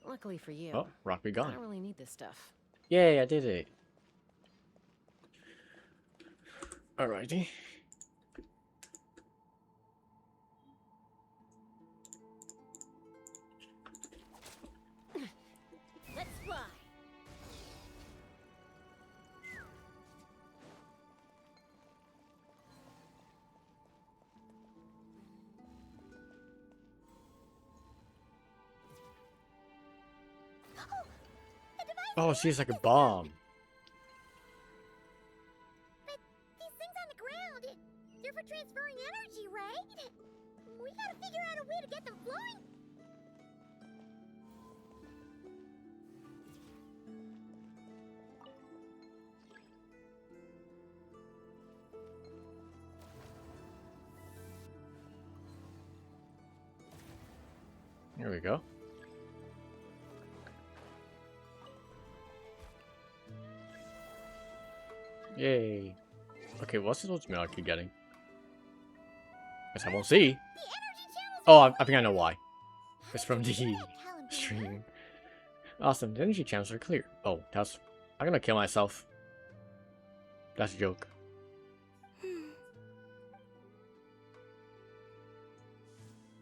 luckily for you, Oh, rock be I gone. don't really need this stuff. Yay, I did it. Alrighty. Let's fly. Oh, she's like a bomb. But these things on the ground, they're for transferring energy, right? We gotta figure out a way to get them flowing. Here we go. Yay. Okay, what's this ultimate I keep getting? Guess I won't see. The energy channels. Oh, I think I know why. It's from the Columbina. stream. Awesome, the energy channels are clear. Oh, that's... I'm gonna kill myself. That's a joke.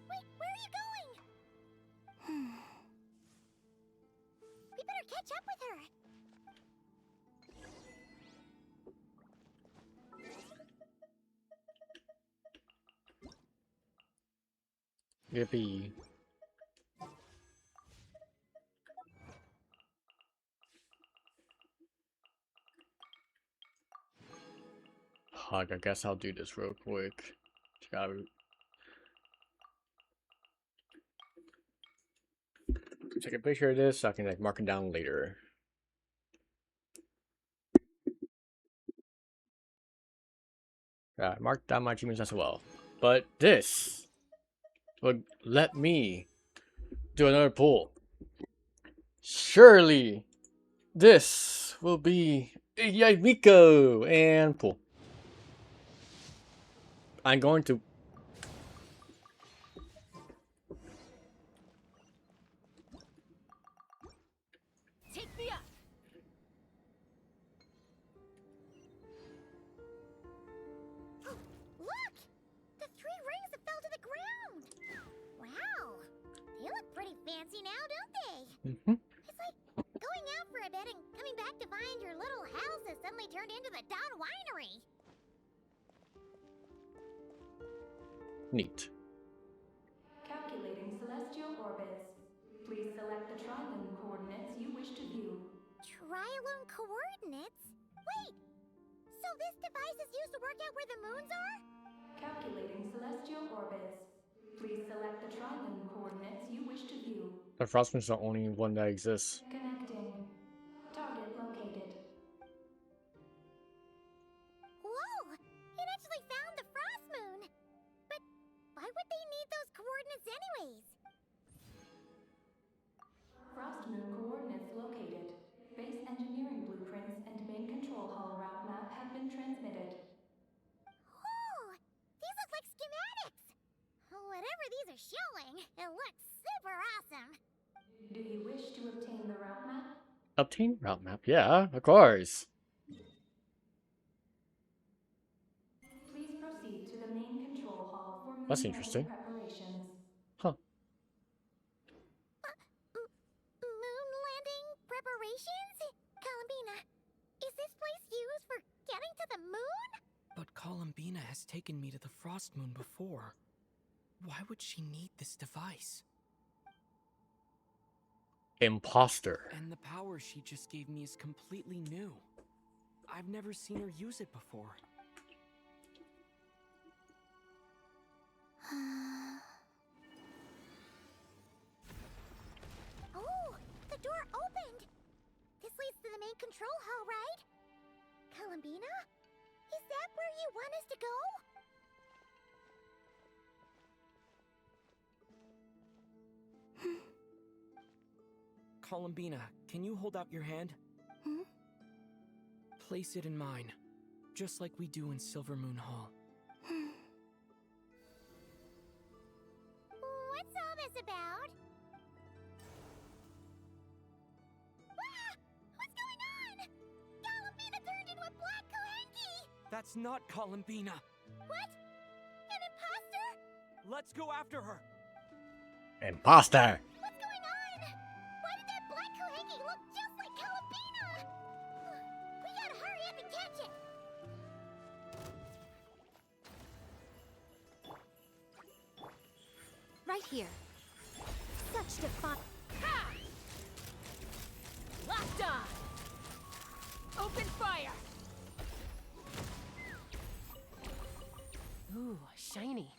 Wait, where are you going? We better catch up with her. Yippee. Hug, I guess I'll do this real quick. Gotta take a picture of this so I can like mark it down later. Mark down my achievements as well. But this would let me do another pull. Surely this will be Yaimiko and pull. I'm going to Take me up. Look! The 3 rings that fell to the ground! Wow! They look pretty fancy now, don't they? It's like going out for a bit and coming back to find your little house has suddenly turned into the Don Winery. neat. Calculating celestial orbits. Please select the trilane coordinates you wish to view. Trilone coordinates? Wait! So this device is used to work out where the moons are? Calculating celestial orbits. Please select the trilane coordinates you wish to view. The Frostman's the only one that exists. Connecting. Target located. Whoa! It actually found the frost moon! But why would they need those coordinates anyways? Frost moon coordinates located. Base engineering blueprints and main control hall route map have been transmitted. Oh! These look like schematics! Whatever these are showing, it looks super awesome! Do you wish to obtain the route map? Obtain route map. Yeah, of course. Please proceed to the main control hall for moon That's landing interesting. preparations. Huh. Moon landing preparations? Columbina, is this place used for getting to the moon? But Columbina has taken me to the Frost Moon before. Why would she need this device? Imposter. And the power she just gave me is completely new. I've never seen her use it before. Oh, the door opened! This leads to the main control hall, right? Columbina? Is that where you want us to go? Columbina, can you hold out your hand? Place it in mine, just like we do in Silver Moon Hall. What's all this about? Ah! What's going on? Columbina turned into a black Kohenki! That's not Columbina! What? An imposter? Let's go after her! Imposter. What's going on? Why did that black Kohenki look just like Columbina? We gotta hurry up and catch it! Right here. Such defiant. Ha! Locked on. Open fire. Ooh, shiny.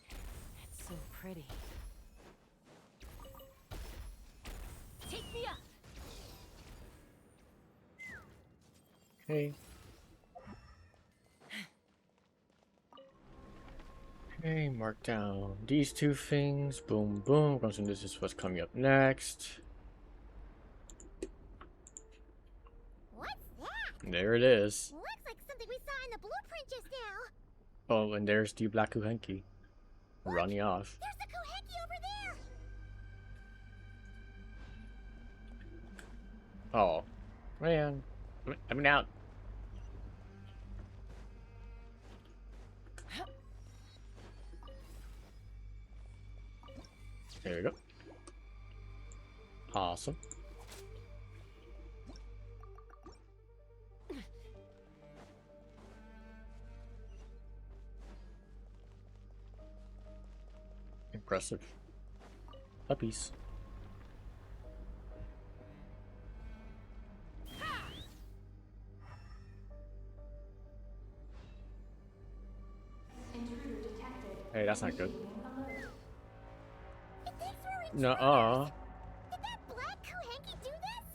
It's so pretty. Take me up. Okay. Okay, mark down these 2 things. Boom, boom. Because this is what's coming up next. What's that? There it is. Looks like something we saw in the blueprint just now. Oh, and there's the black Kuhenki running off. There's the Kohenki over there! Oh, man. I mean, out. There we go. Awesome. Impressive. Puppies. Intruder detected. Hey, that's not good. Alert. It thinks we're in Nuh-uh. Did that black Kohenki do this?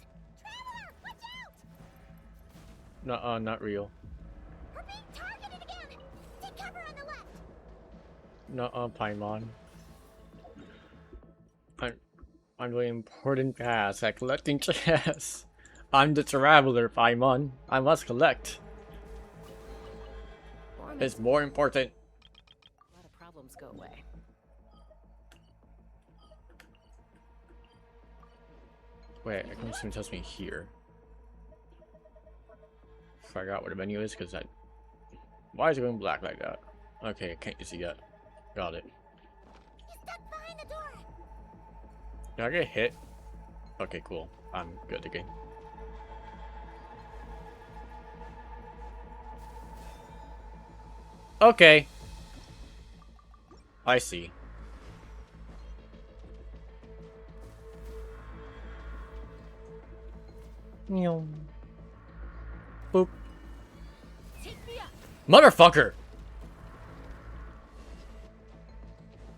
Traveler, watch out! Nuh-uh, not real. We're being targeted again! Take cover on the No, Paimon. I'm doing important tasks like collecting chests. I'm the traveler, Paimon. I must collect. Or It's more important. a lot of problems go away. Wait, I can someone tells me here. Forgot what the menu is because that. Why is it going black like that? Okay, I can't see yet. Got it. You're stuck behind the door. Did I get hit? Okay, cool. I'm good again. Okay. I see. Meow. Boop. Take me up. Motherfucker!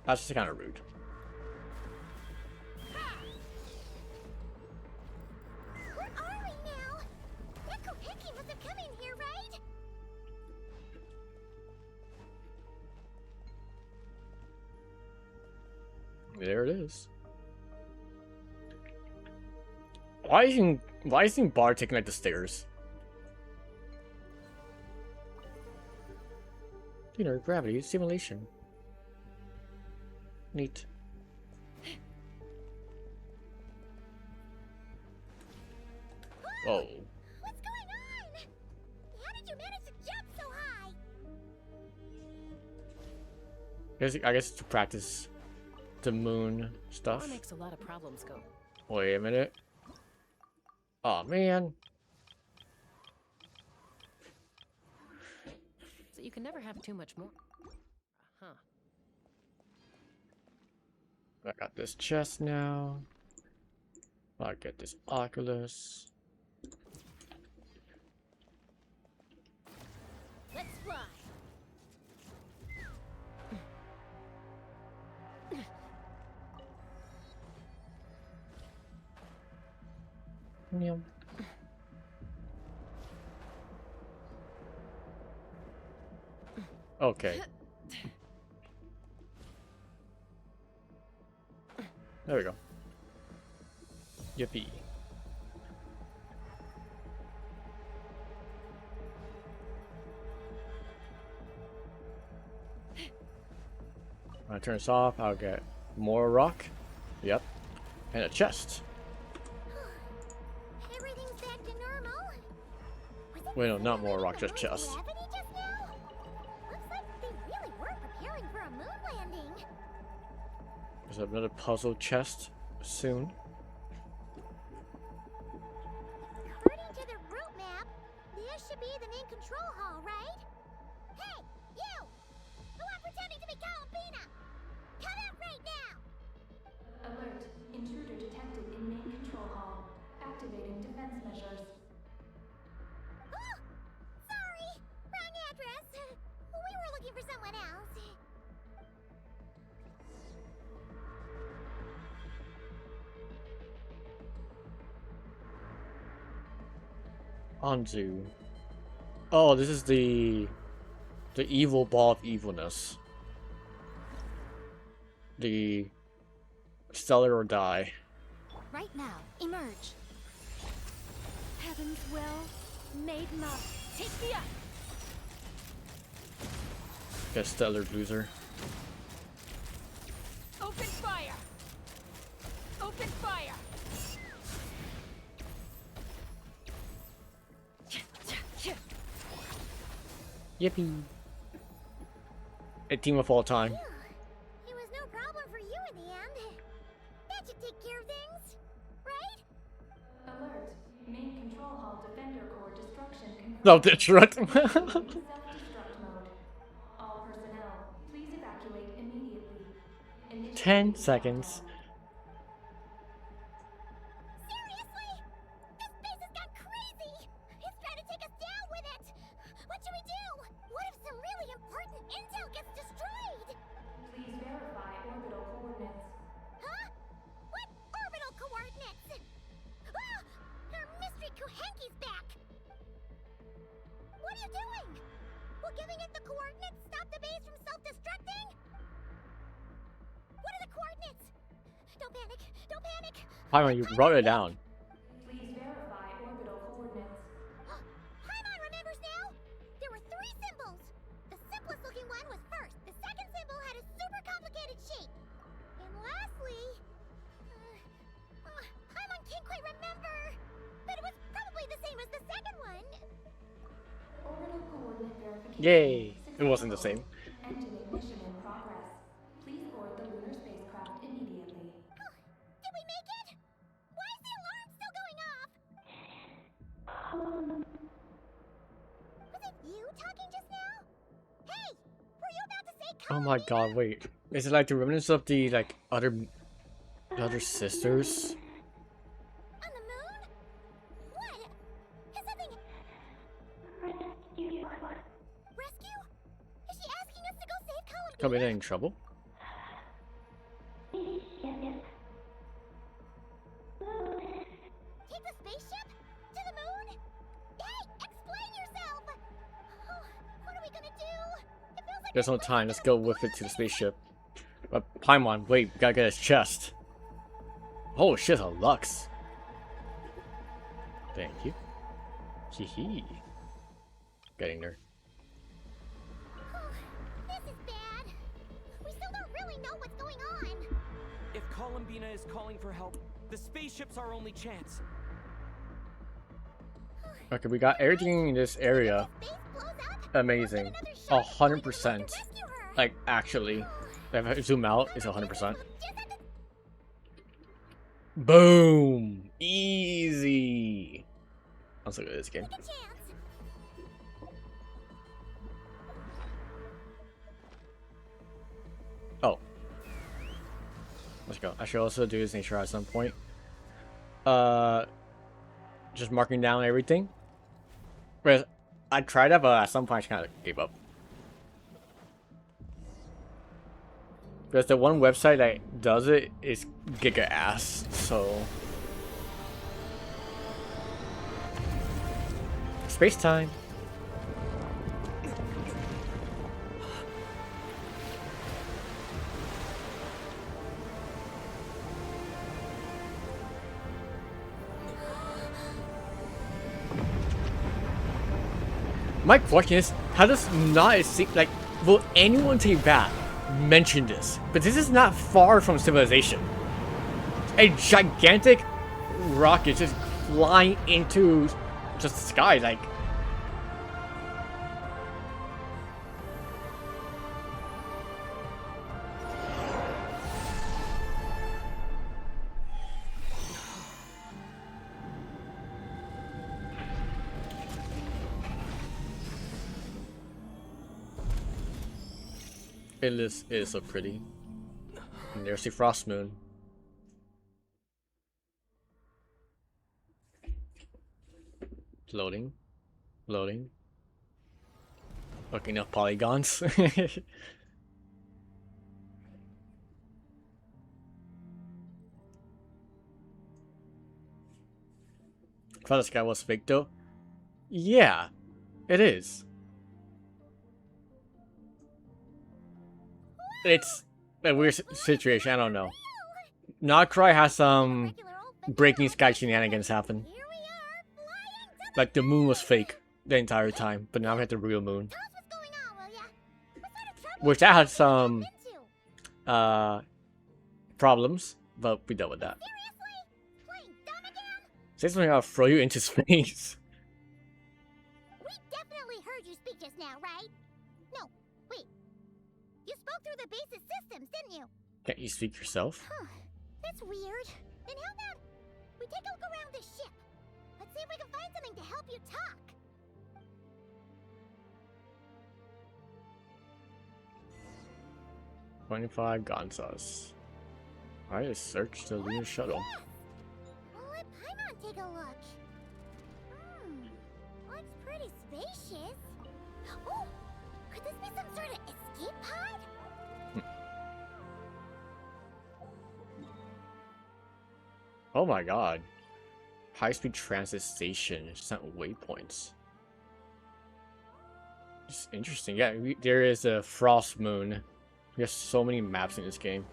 That's just kind of rude. Where are we now? That Koheki must have come in here, right? There it is. Why isn't Bard taking like the stairs? You know, gravity simulation. Neat. Whoa. What's going on? How did you manage to jump so high? I guess to practice the moon stuff. War makes a lot of problems go. Wait a minute. Oh man. So you can never have too much more. Huh. I got this chest now. I'll get this Oculus. Let's fly. Meow. Okay. There we go. Yippee. When I turn this off, I'll get more rock. Yep. And a chest. Everything's back to normal. Was it Wait, no, not really more rock, the just Moon's chest. gravity just now? Looks like they really were preparing for a moon landing. There's another puzzle chest soon. According to the route map, this should be the main control hall, right? Hey, you! Who are pretending to be Columbina? Come out right now! Alert. Intruder detected in main control hall. Activating defense measures. Oh, sorry, wrong address. We were looking for someone else. Anzu. Oh, this is the evil ball of evilness. The stellar or die. Right now, emerge. Heaven's will, made love. Take me up. Get stellar loser. Open fire. Open fire. Yippee. A team of all time. Phew. It was no problem for you in the end. That should take care of things, right? Alert. Main control hall defender core destruction confirmed. No, Detroit. Self-destruct mode. All personnel, please evacuate immediately. 10 seconds. Seriously? This base has gone crazy! It's trying to take us down with it! What should we do? What if some really important intel gets destroyed? Please verify orbital coordinates. Huh? What orbital coordinates? Ah! Our mystery Kuhenki's back! What are you doing? Will giving it the coordinates stop the base from self-destructing? Don't panic. Paimon, you wrote it down. Please verify orbital coordinates. Paimon remembers now. There were 3 symbols. The simplest looking one was first. The second symbol had a super complicated shape. And lastly, Paimon can't quite remember. But it was probably the same as the second one. Orbital coordinate verification. Yay! It wasn't the same. Engine ignition in progress. Please board the lunar spacecraft immediately. Did we make it? Why is the alarm still going off? Was it you talking just now? Hey, were you about to say Oh my god, wait. Is it like the remnants of the like other sisters? On the moon? What? Has something... Rescue? Is she asking us to go save Columbine? Come in trouble? Take the spaceship? To the moon? Hey, explain yourself! Oh, what are we gonna do? It feels like There's no time, let's go with it to the spaceship. But Paimon, wait, we gotta get his chest. Oh shit, a Lux. Thank you. Hee hee. Getting there. This is bad. We still don't really know what's going on. If Columbina is calling for help, the spaceship's our only chance. Okay, we got everything in this area. If space blows up, Amazing. we'll have another shot 100%. to rescue her. Like, actually. If I zoom out, it's 100%. Just have to... Boom! Easy! Let's look at this game. Take a chance. Oh. Let's go. I should also do this nature at some point. Just marking down everything. Whereas I tried that, but at some point I kind of gave up. Because the one website that does it is giga ass, so... Space time! My question is, how does not seem like, will anyone take back mention this? But this is not far from civilization. A gigantic rocket just flying into just the sky, like. It is so pretty. And there's the frost moon. Loading. Loading. Looking up polygons. I thought this guy was fake though. Yeah, it is. It's a weird situation, I don't know. Notcry has some breaking sky shenanigans happen. Here we are, flying to the Like the moon was fake the entire time, but now we have the real moon. Tell us what's going on, will ya? What sort of trouble Which that had did we some get into? problems, but we dealt with that. Seriously? Playing dumb again? Say something, I'll throw you into space. We definitely heard you speak just now, right? No, wait. You spoke through the base's systems, didn't you? Can't you speak yourself? Huh. That's weird. Then how about we take a look around the ship? Let's see if we can find something to help you talk. 25 Gonzas. Alright, let's search the lunar shuttle. Yes! Well, let Paimon take a look. Looks pretty spacious. Oh, could this be some sort of escape pod? Oh my god. High-speed transit station. It's not waypoints. It's interesting. Yeah, there is a frost moon. We have so many maps in this game.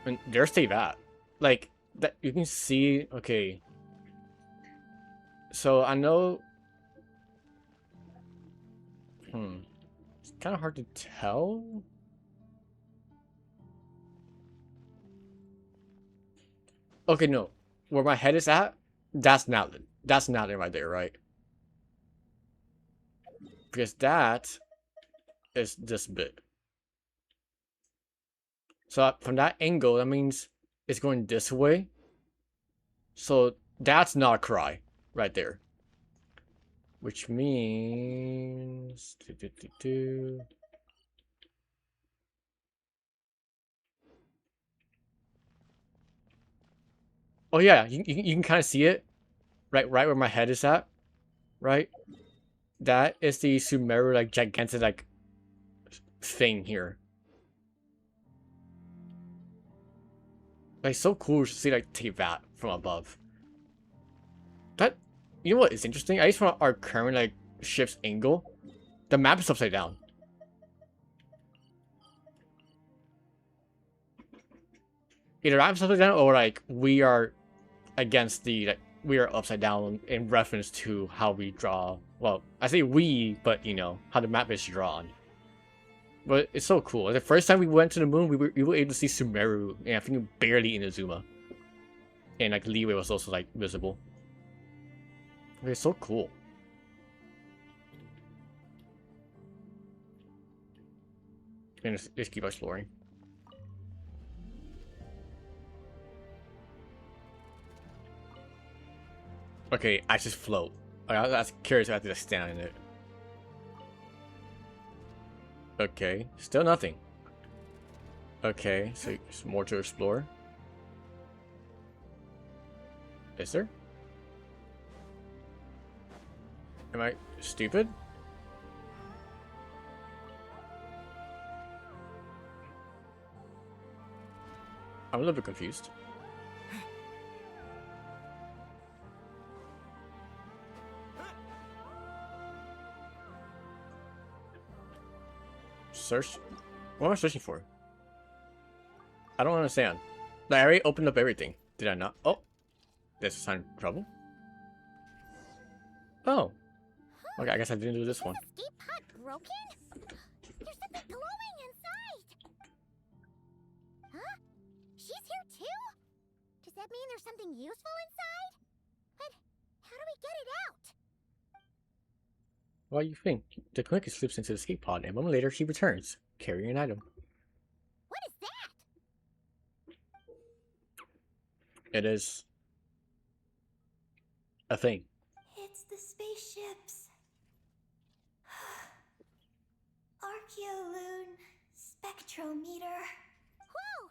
And there's that. Like, that you can see, okay. So I know... It's kind of hard to tell. Okay, no. Where my head is at, that's not it. That's not it right there, right? Because that is this bit. So from that angle, that means it's going this way. So that's not a cry right there. Which means... Oh yeah, you can kind of see it. Right where my head is at. Right? That is the Sumeru, like, gigantic, like, thing here. Like, so cool to see, like, take that from above. That, you know what is interesting? At least from our current, like, ship's angle, the map is upside down. Either I'm upside down or, like, we are against the, like, we are upside down in reference to how we draw. Well, I say we, but, you know, how the map is drawn. But it's so cool. The first time we went to the moon, we were able to see Sumeru, and I think barely Inazuma. And, like, Leeway was also, like, visible. It's so cool. And just keep exploring. Okay, I just float. I was curious if I have to stand in it. Okay, still nothing. Okay, so there's more to explore. Is there? Am I stupid? I'm a little bit confused. Search? What am I searching for? I don't understand. Like, I already opened up everything. Did I not? Oh! There's a sign of trouble? Oh. Okay, I guess I didn't do this one. Is the escape pod broken? There's something glowing inside. Huh? She's here too? Does that mean there's something useful inside? But how do we get it out? What do you think? The clinic slips into the escape pod, and a moment later she returns, carrying an item. What is that? It is a thing. It's the spaceships. Archeoloon spectrometer. Whoa!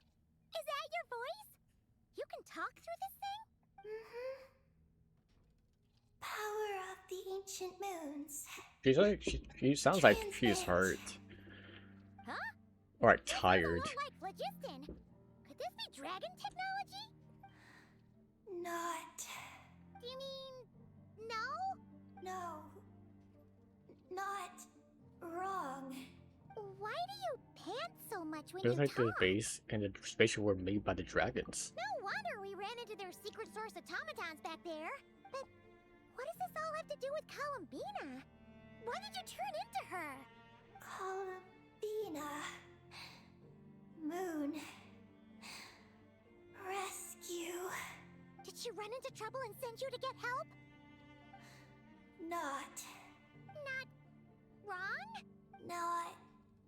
Is that your voice? You can talk through this thing? Mm-hmm. Power of the ancient moons. She's like, she sounds like she's hurt. Huh? Or like, This sounds a tired. lot like phlogiston. Could this be dragon technology? Not. Do you mean no? No. Not wrong. Why do you pant so much when Feels you like the talk? base and the spaceship were made by the dragons. No wonder we ran into their secret source automatons back there. But what does this all have to do with Columbina? Why did you turn into her? Columbina. Moon. Rescue. Did she run into trouble and send you to get help? Not. Not wrong? Not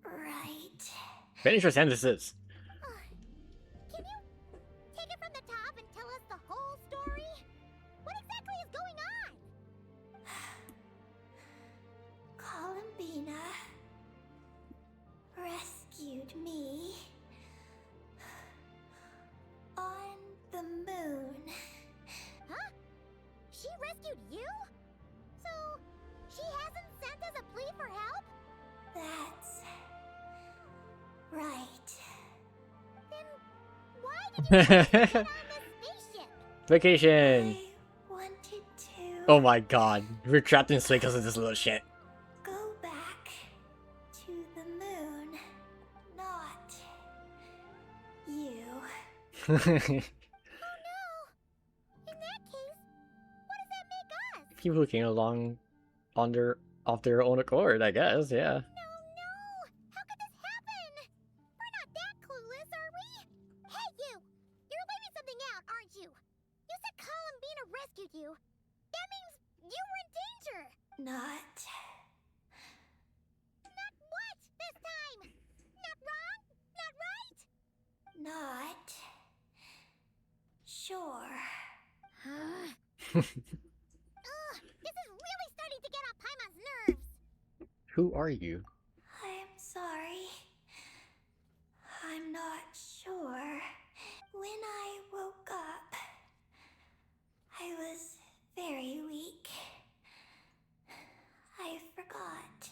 right. Finish your sentences. Can you take it from the top and tell us the whole story? What exactly is going on? Columbina rescued me on the moon. Huh? She rescued you? So, she hasn't sent us a plea for help? That's right. Then why did you get on this spaceship? Vacation. I wanted to Oh my god. We're trapped in space because of this little shit. go back to the moon. Not you. Oh no! In that case, what does that make us? People who came along on their off their own accord, I guess. Yeah. No, no! How could this happen? We're not that clueless, are we? Hey, you! You're leaving something out, aren't you? You said Columbina rescued you. That means you were in danger. Not. Not what this time? Not wrong? Not right? Not. Sure. Ugh, this is really starting to get on Paimon's nerves. Who are you? I'm sorry. I'm not sure. When I woke up, I was very weak. I forgot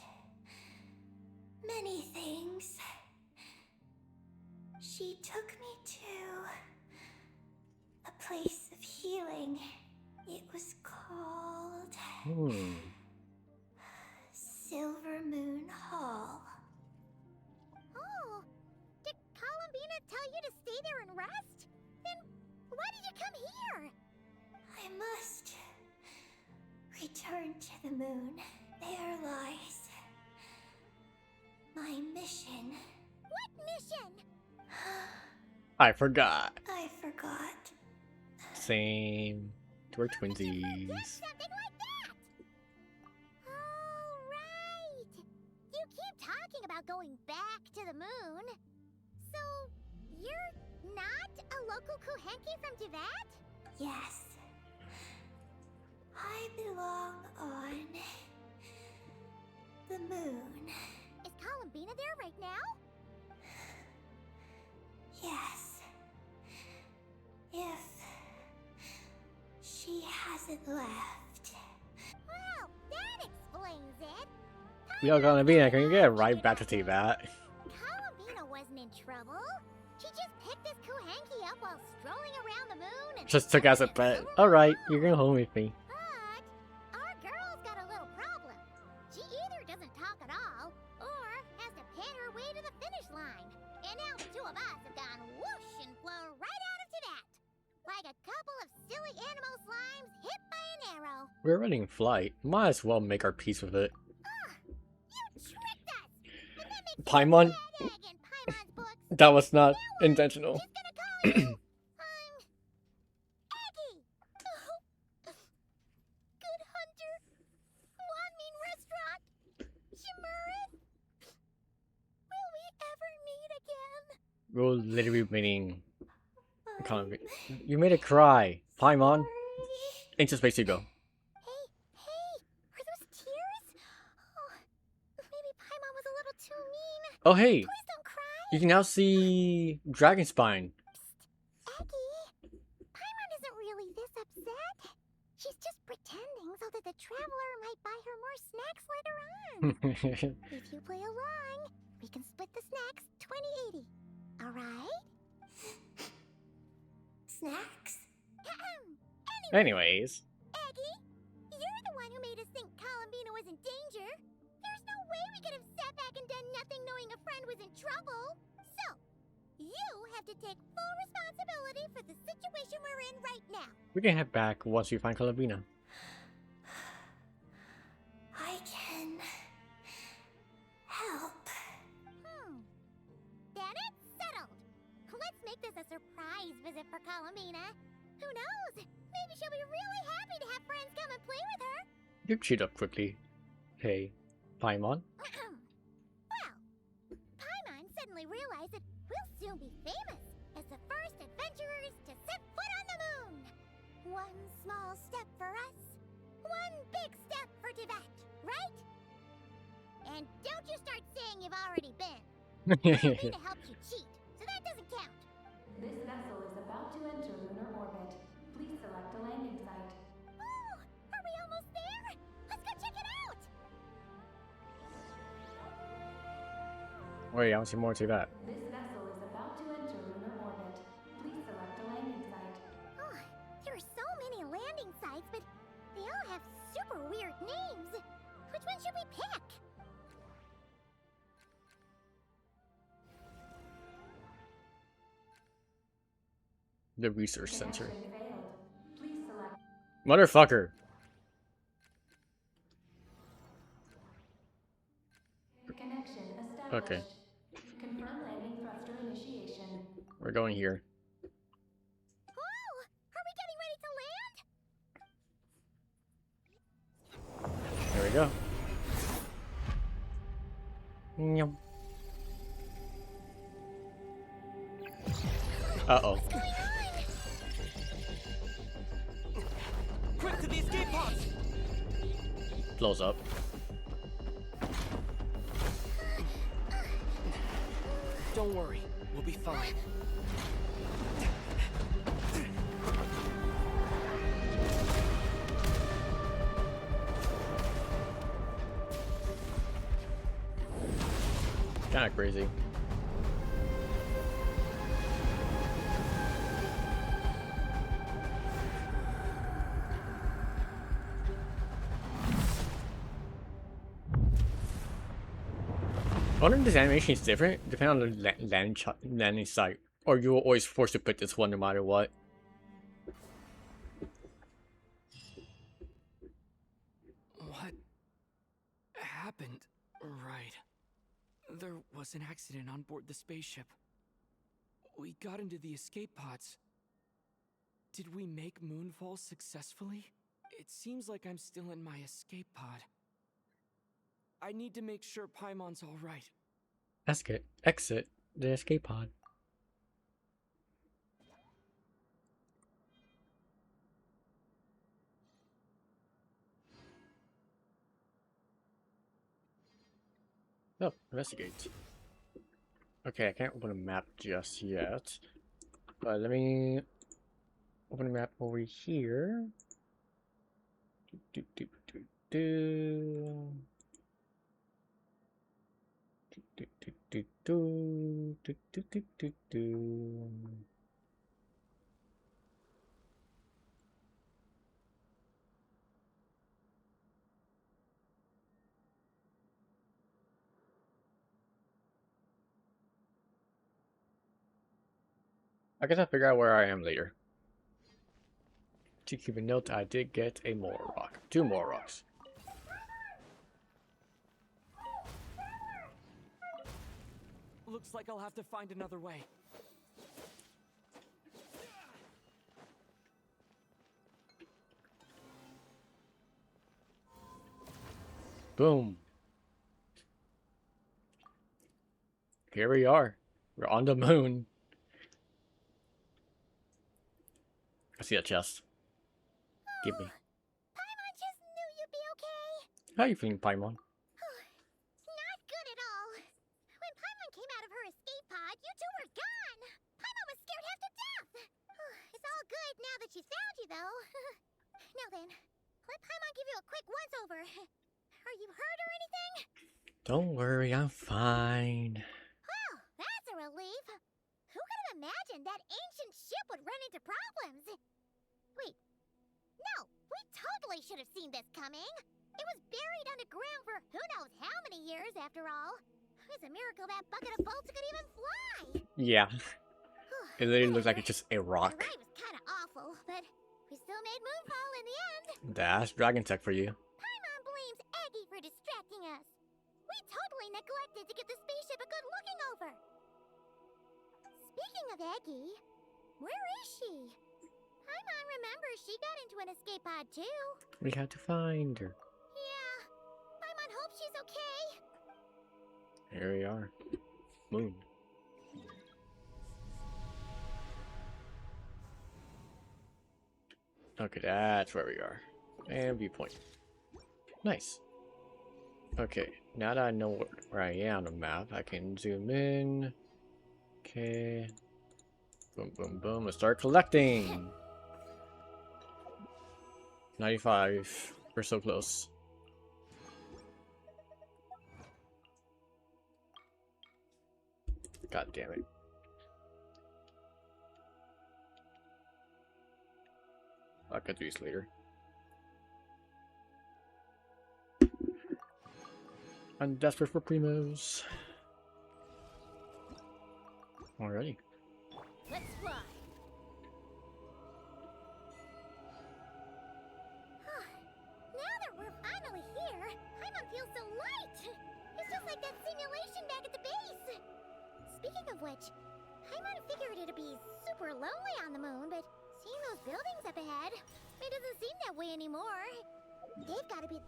many things. She took me to a place of healing. It was called Silver Moon Hall. Oh, did Columbina tell you to stay there and rest? Then why did you come here? I must return to the moon. There lies my mission. What mission? I forgot. I forgot. Same. We're Yes, twinsies. something like that. Oh, right. You keep talking about going back to the moon. So, you're not a local Kuhenki from Tivat? Yes. I belong on the moon. Is Columbina there right now? Yes. If she hasn't left. Well, that explains it. We all gonna be. Can you get right back to Tibat? Columbina wasn't in trouble. She just picked this Kuhenki up while strolling around the moon and Just took as a pet. Alright, you're gonna home with me. But our girl's got a little problem. She either doesn't talk at all, or has to pin her way to the finish line. And now the two of us have gone whoosh and flown right out of Tibet. Like a couple of silly animal slimes hit by an arrow. We're already in flight. Might as well make our peace with it. You tricked us! And that makes Paimon? you a bad egg in Paimon's books. That was not intentional. Just gonna call you, Aggie. Good Hunter. Wanmin Restaurant. Shimurin. Will we ever meet again? We're literally meaning. You made it cry. Paimon. Into space you go. Hey, are those tears? Oh, maybe Paimon was a little too mean. Oh hey, Please don't cry. you can now see Dragon Spine. Aggie, Paimon isn't really this upset. She's just pretending so that the traveler might buy her more snacks later on. If you play along, we can split the snacks 20-80. Alright? Snacks? Anyways, Aggie, you're the one who made us think Columbina was in danger. There's no way we could have sat back and done nothing knowing a friend was in trouble. So, you have to take full responsibility for the situation we're in right now. we can head back once we find Columbina. I can help. Then it's settled. Let's make this a surprise visit for Columbina. Who knows? Maybe she'll be really happy to have friends come and play with her. You cheat up quickly. Hey, Paimon. Well, Paimon suddenly realized that we'll soon be famous as the first adventurers to set foot on the moon. One small step for us, one big step for Tibet, right? And don't you start saying you've already been. Columbina helped you cheat, so that doesn't count. This vessel is about to enter lunar orbit. Please select a landing site. Oh, are we almost there? Let's go check it out. Wait, I want to see more to that. This vessel is about to enter lunar orbit. Please select a landing site. Oh, there are so many landing sites, but they all have super weird names. Which one should we pick? The research center. Connection failed. Please select. Motherfucker. Connection established. Okay, Confirm landing thruster initiation. we're going here. Oh, are we getting ready to land? There we go. Nyum. Uh-oh. What's going on? Quick to the escape pods! Blows up. Don't worry, we'll be fine. Kinda crazy. I wonder if this animation is different depending on the landing site, or you were always forced to pick this one no matter what. What happened? Right. There was an accident on board the spaceship. We got into the escape pods. Did we make moonfall successfully? It seems like I'm still in my escape pod. I need to make sure Paimon's all right. Exit the escape pod. Oh, investigate. Okay, I can't open a map just yet. But let me open a map over here. Do, do, do, do. Do, do, do, do, do, do, do, do, do. I guess I'll figure out where I am later. To keep a note, I did get a more rock. 2 more rocks. Looks like I'll have to find another way. Boom. Here we are. We're on the moon. I see a chest. Give me. Paimon just knew you'd be okay. How you feeling, Paimon? Not good at all. When Paimon came out of her escape pod, you two were gone. Paimon was scared half to death. It's all good now that she's found you, though. Now then, let Paimon give you a quick once-over. Are you hurt or anything? Don't worry, I'm fine. Well, that's a relief. Who could have imagined that ancient ship would run into problems? Wait. No, we totally should have seen this coming. It was buried underground for who knows how many years, after all. It's a miracle that bucket of bolts could even fly. Yeah. It literally looks like it's just a The rock. ride was kind of awful, but we still made moonfall in the end. That's Dragon Tech for you. Paimon blames Aggie for distracting us. We totally neglected to give the spaceship a good looking over. Speaking of Aggie, where is she? Paimon remembers she got into an escape pod too. We had to find her. Yeah, Paimon hopes she's okay. Here we are. Moon. Okay, that's where we are. And viewpoint. Nice. Okay, now that I know where I am on the map, I can zoom in. Okay. Boom, boom, boom, and start collecting. 95. We're so close. God damn it. I could do this later. I'm desperate for primos. Alrighty. Let's fly. like that simulation back at the base. Speaking of which, Paimon figured it'd be super lonely on the moon, but seeing those buildings up ahead, it doesn't seem that way anymore. They've got to be.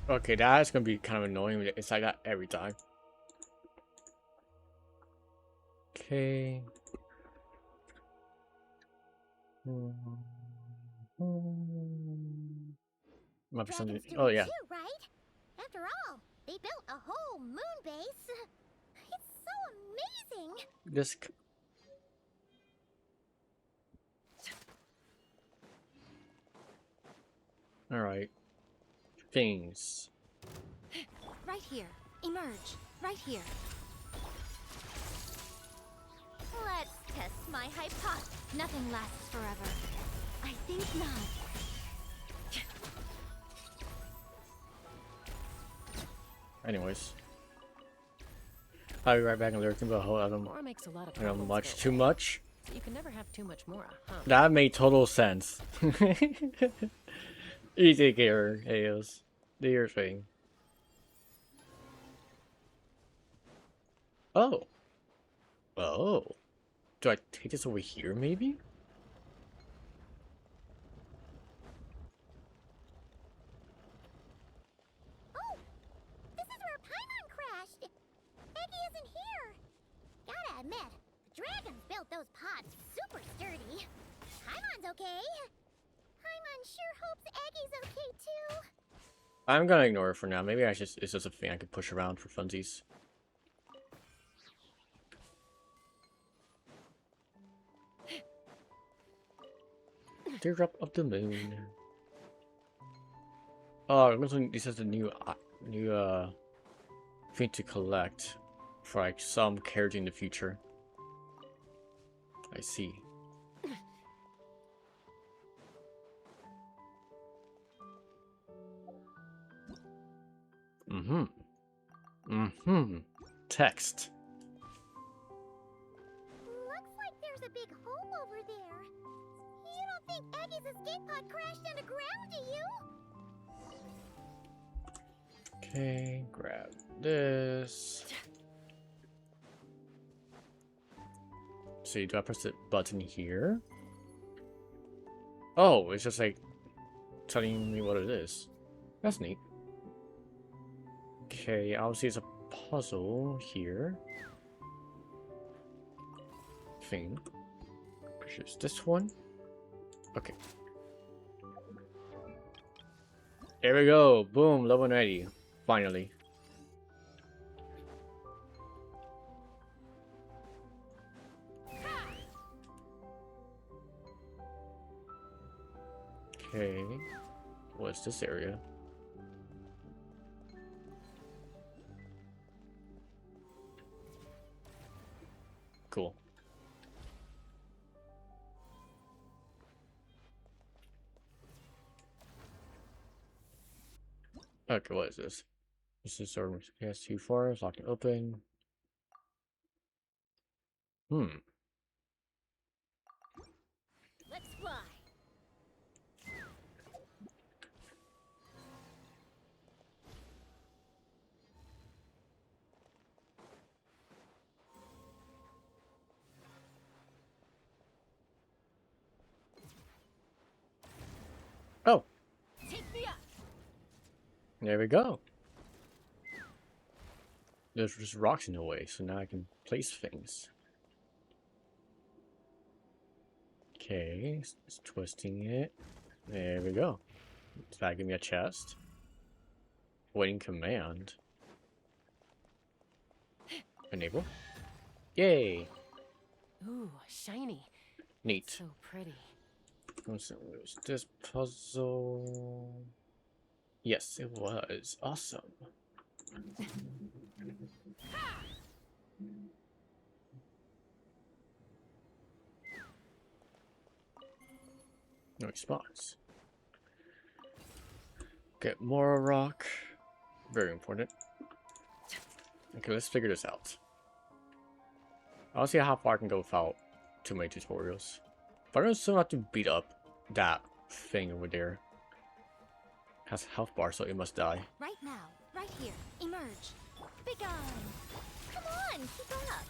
Okay, that's gonna be kind of annoying. It's like that every time. Okay. Might be something. Dragons do Oh it yeah. too, right? After all, they built a whole moon base. It's so amazing. This. All right. Things. Right here. Emerge. Right here. Let's test my hypothesis. Nothing lasts forever. I think not. Anyways. I'll be right back and lurking about how I don't Mora makes a lot of I know problems much go too away. much. So you can never have too much Mora, huh? That made total sense. Easy care, Aos. Do your thing. Oh. Oh. Do I take this over here, maybe? Oh, this is where Paimon crashed. Eggy isn't here. Gotta admit, the dragons built those pods super sturdy. Paimon's okay. Paimon sure hopes Eggy's okay too. I'm gonna ignore it for now. Maybe it's just a thing I could push around for funsies. Teardrop of the moon. Oh, this is the new thing to collect for like some character in the future. I see. Text. Looks like there's a big hole over there. You don't think Eggy's escape pod crashed underground, do you? Okay, grab this. See, do I press the button here? Oh, it's just like telling me what it is. That's neat. Okay, obviously it's a puzzle here. Thing. Pushes this one. Okay. There we go. Boom, level 90. Finally. Okay. What's this area? Cool. Okay, what is this? This is sort of PS2 forest, locked and open. Let's fly. Oh, Take me up. there we go. There's just rocks in the way, so now I can place things. Okay, it's twisting it. There we go. Does that give me a chest? Waiting command. Enable. Yay! Ooh, shiny. Neat. So pretty. Was this puzzle? Yes, it was. Awesome. No response. Get more rock. Very important. Okay, let's figure this out. I'll see how far I can go without too many tutorials. But I don't still have to beat up that thing over there. Has health bar, so it must die. Right now. Right here. Emerge. Begone! Come on, keep up!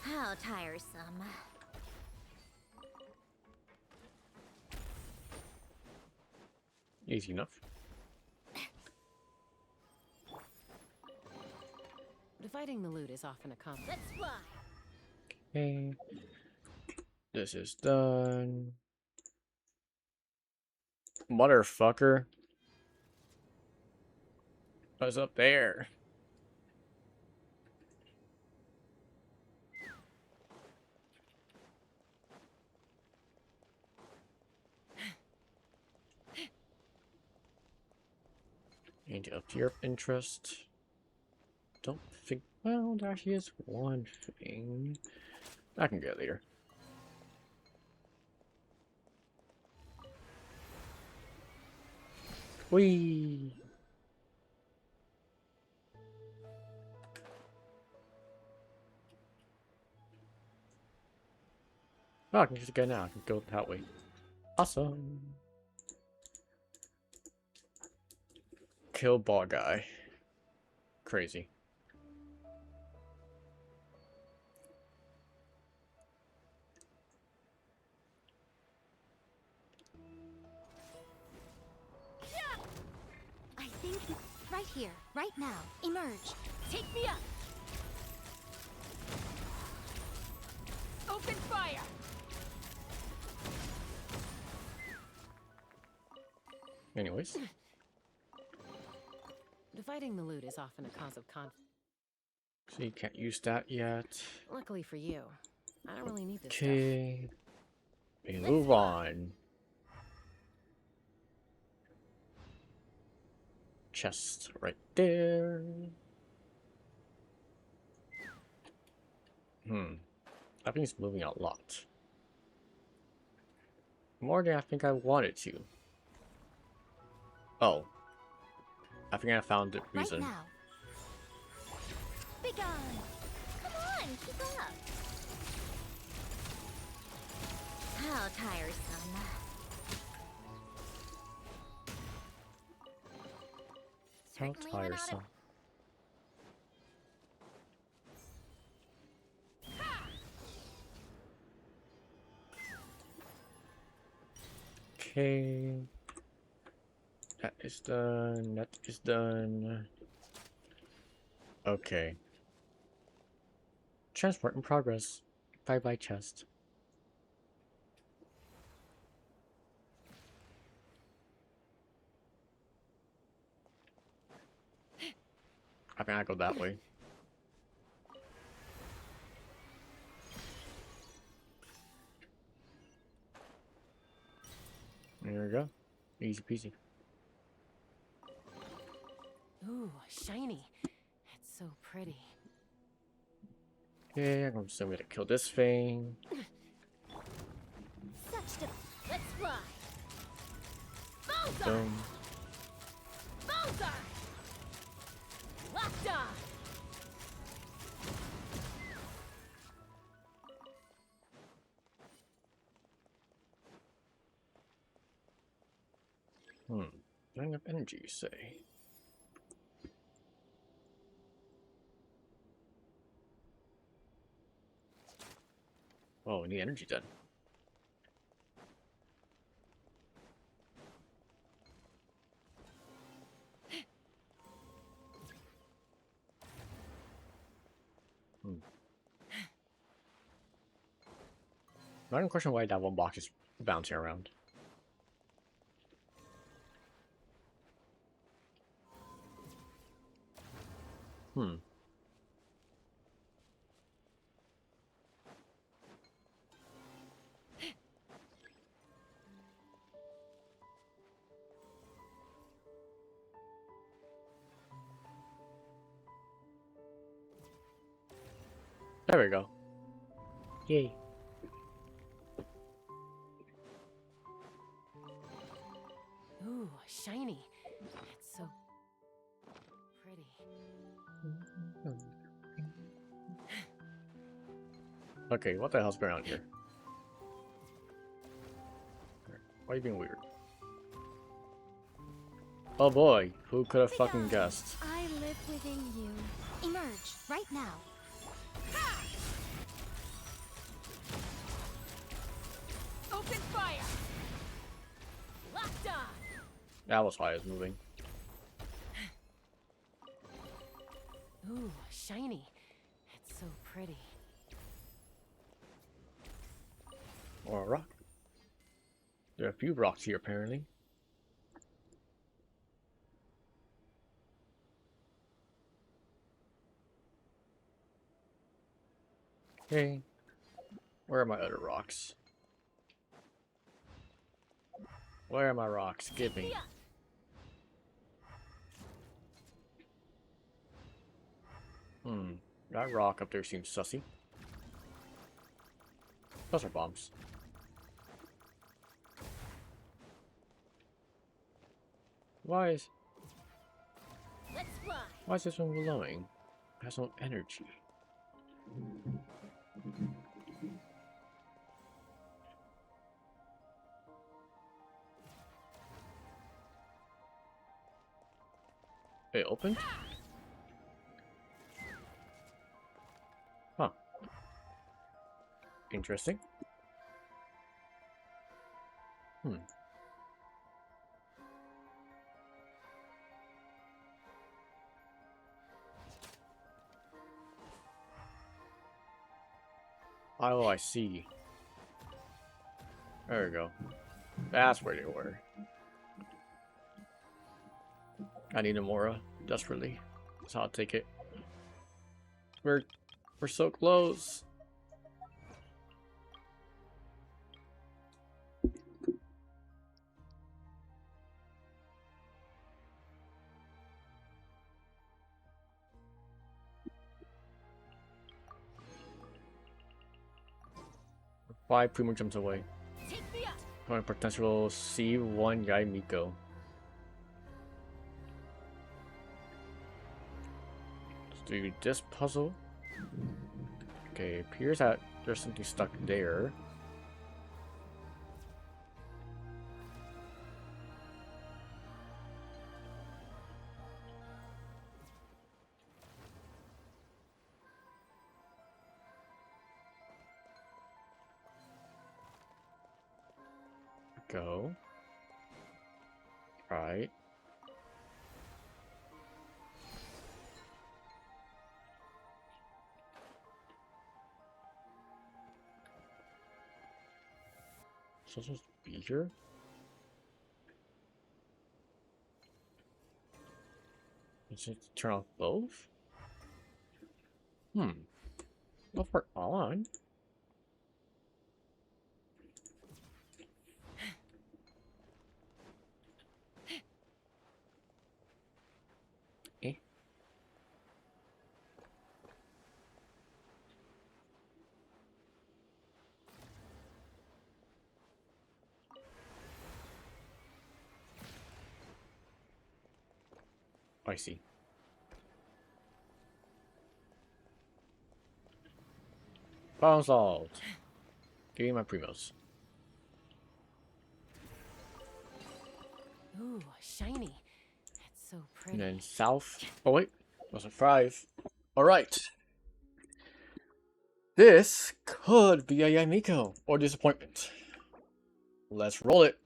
How tiresome. Easy enough. Dividing the loot is often a conflict. Let's fly! Okay. This is done. Motherfucker. What's up there? And up to your interest. Don't think. Well, there actually is one thing. I can get later. Whee! Oh, I can just go now. I can go that way. Awesome. Kill ball guy. Crazy. I think right here, right now. Emerge. Take me up. Open fire! Anyways. Dividing the loot is often a cause of conflict. So you can't use that yet. Luckily for you, I don't really need this stuff. Okay. We move on. Chest right there. I think it's moving a lot. More than I think I wanted to. Oh. I think I found the reason. Right now. Begone! Come on, keep up! How tiresome. How Certainly went out of- tiresome. Okay. That is done. That is done. Okay. Transport in progress. Bye bye chest. I think I go that way. There we go. Easy peasy. Ooh, shiny. It's so pretty. Okay, I'm still gonna kill this thing. Such to... Let's fly! Boom. Bullseye! Locked on! Not enough energy, you say? Oh, we need energy then. I don't question why that one box is bouncing around. There we go. Yay. Ooh, shiny. It's so pretty. Okay, what the hell's going on here? Why are you being weird? Oh boy, who could have fucking guessed? I live within you. Emerge right now. Open fire! Locked on! That was why I was moving. Ooh, shiny. It's so pretty. Or a rock. There are a few rocks here apparently. Okay. Where are my other rocks? Where are my rocks? Give me. That rock up there seems sussy. Those are bombs. Why is Let's fly! this one glowing? It has no energy. It opened? Huh. Interesting. Oh, I see. There we go. That's where they were. I need a Mora desperately. So I'll take it. We're so close. Five Primo jumps away. Take me up! Going potential C1 Yai Miko. Let's do this puzzle. Okay, appears that there's something stuck there. Go. Right. So it's supposed to be here? Is it turn off both? Both are on. Eh? I see. Problem solved. Give me my primos. Ooh, shiny. It's so pretty. And then south. Oh wait, was a 5. Alright. This could be a Yamiko or disappointment. Let's roll it.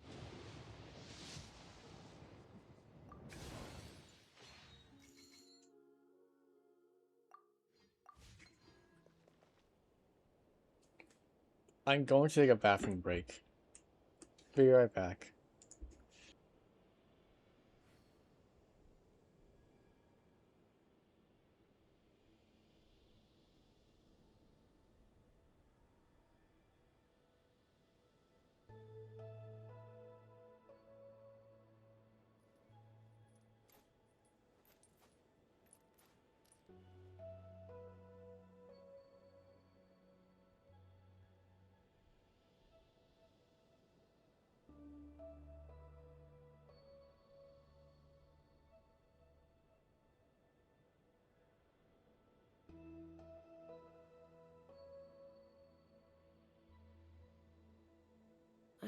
I'm going to take a bathroom break. Be right back.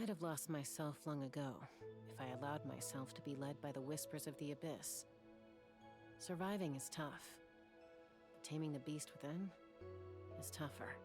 might have lost myself long ago if I allowed myself to be led by the whispers of the abyss. Surviving is tough. But taming the beast within is tougher.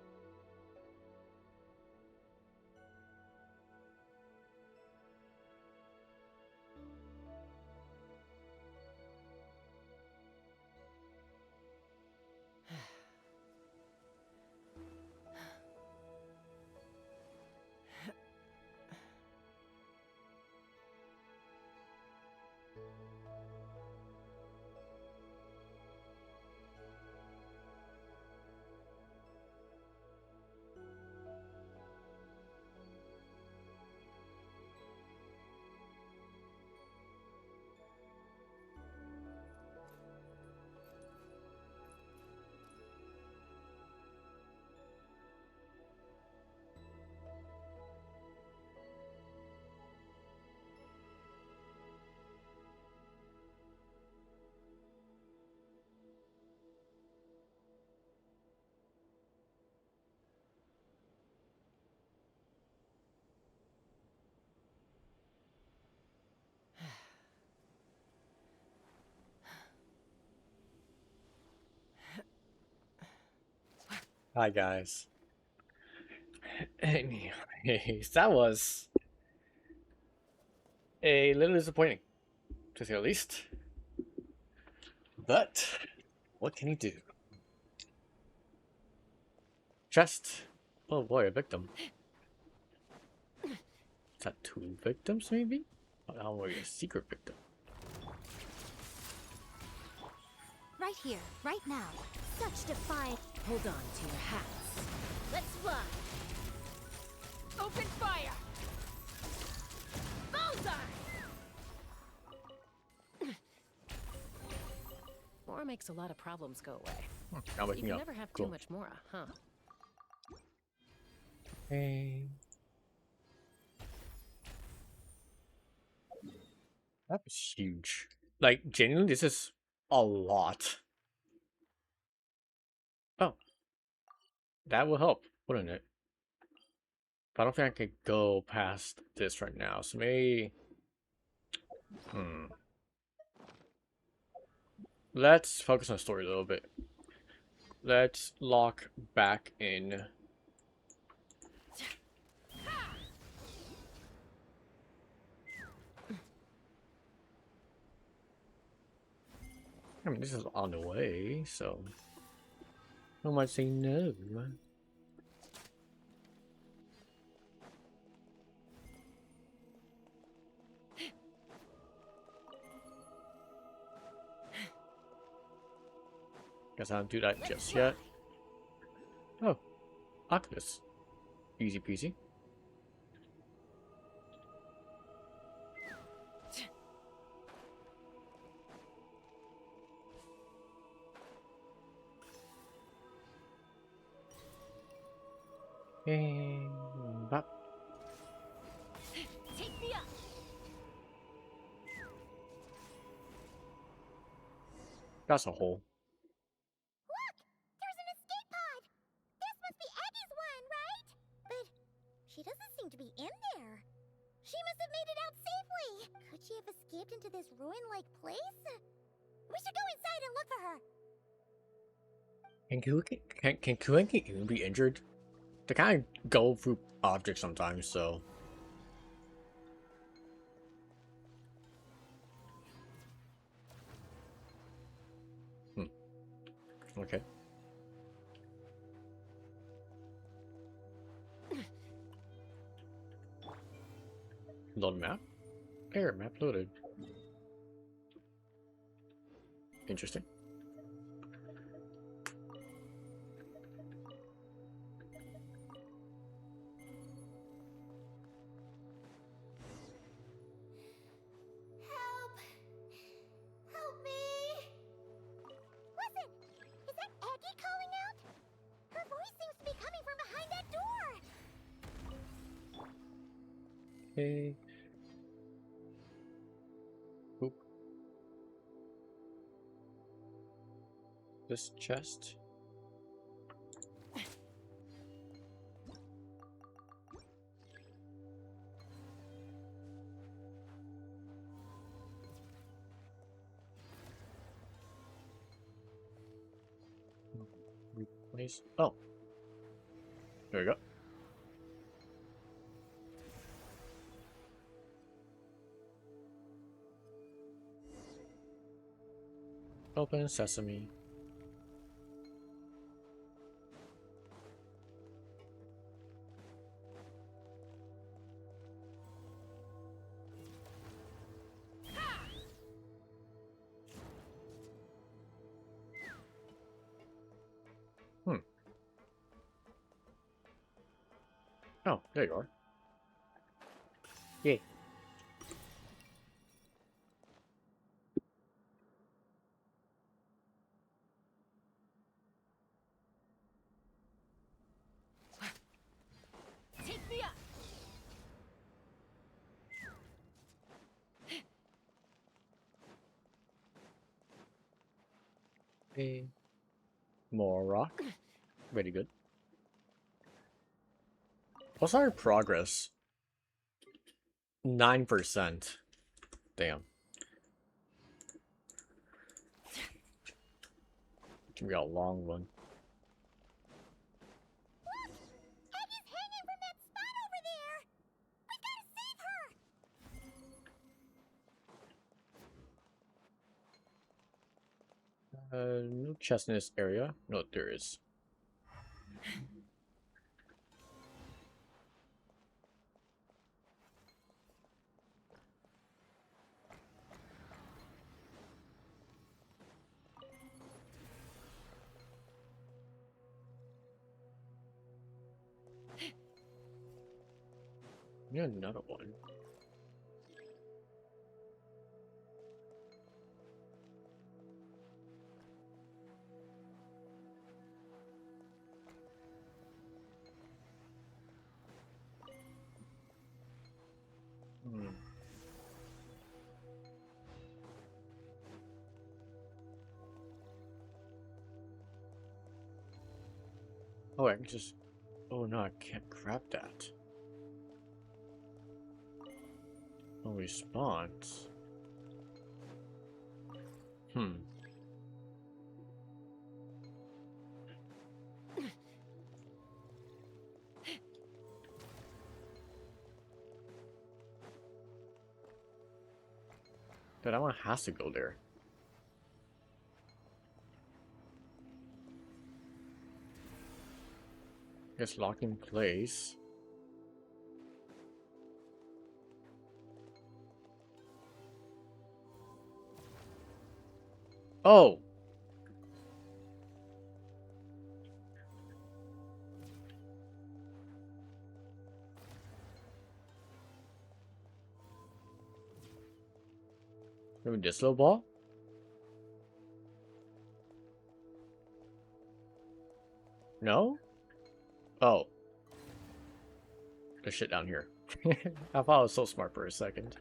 Hi guys. Anyways, that was a little disappointing, to say the least. But what can you do? Just, oh boy, a victim. Is that 2 victims, maybe? I'll worry, a secret victim. Right here, right now. Such defiant. Hold on to your hats. Let's fly! Open fire! Bullseye! Mora makes a lot of problems go away. Now You waking can up. never have Cool. too much Mora, huh? Hey. That was huge. Like, genuinely, this is a lot. Oh. That will help, wouldn't it? But I don't think I could go past this right now, so maybe... Let's focus on the story a little bit. Let's lock back in. I mean, this is on the way, so... Who might say no? Guess I don't do that just yet. Oh, Oculus. Easy peasy. And bop. Take me up! That's a hole. Look! There's an escape pod! This must be Eddie's one, right? But she doesn't seem to be in there. She must have made it out safely. Could she have escaped into this ruin-like place? We should go inside and look for her. Can Kuenki even be injured? They kind of go through objects sometimes, so... Okay. Load map? Error map loaded. Interesting. Help! Help me! Listen! Is that Eddie calling out? Her voice seems to be coming from behind that door! Okay. Oop. This chest. please. Oh. There we go. Open sesame. Oh, there you are. Yay. Take me up! Hey. More rock. Very good. What's our progress? 9%. Damn. We got a long one. Look! Hattie's hanging from that spot over there! We gotta save her! No chest in this area. No, there is. Yeah, another one. Hmm. Oh, I can just... Oh no, I can't grab that. No response. Hmm. That one has to go there. It's locked in place. Oh! Maybe this little ball? No? Oh. There's shit down here. I thought I was so smart for a second.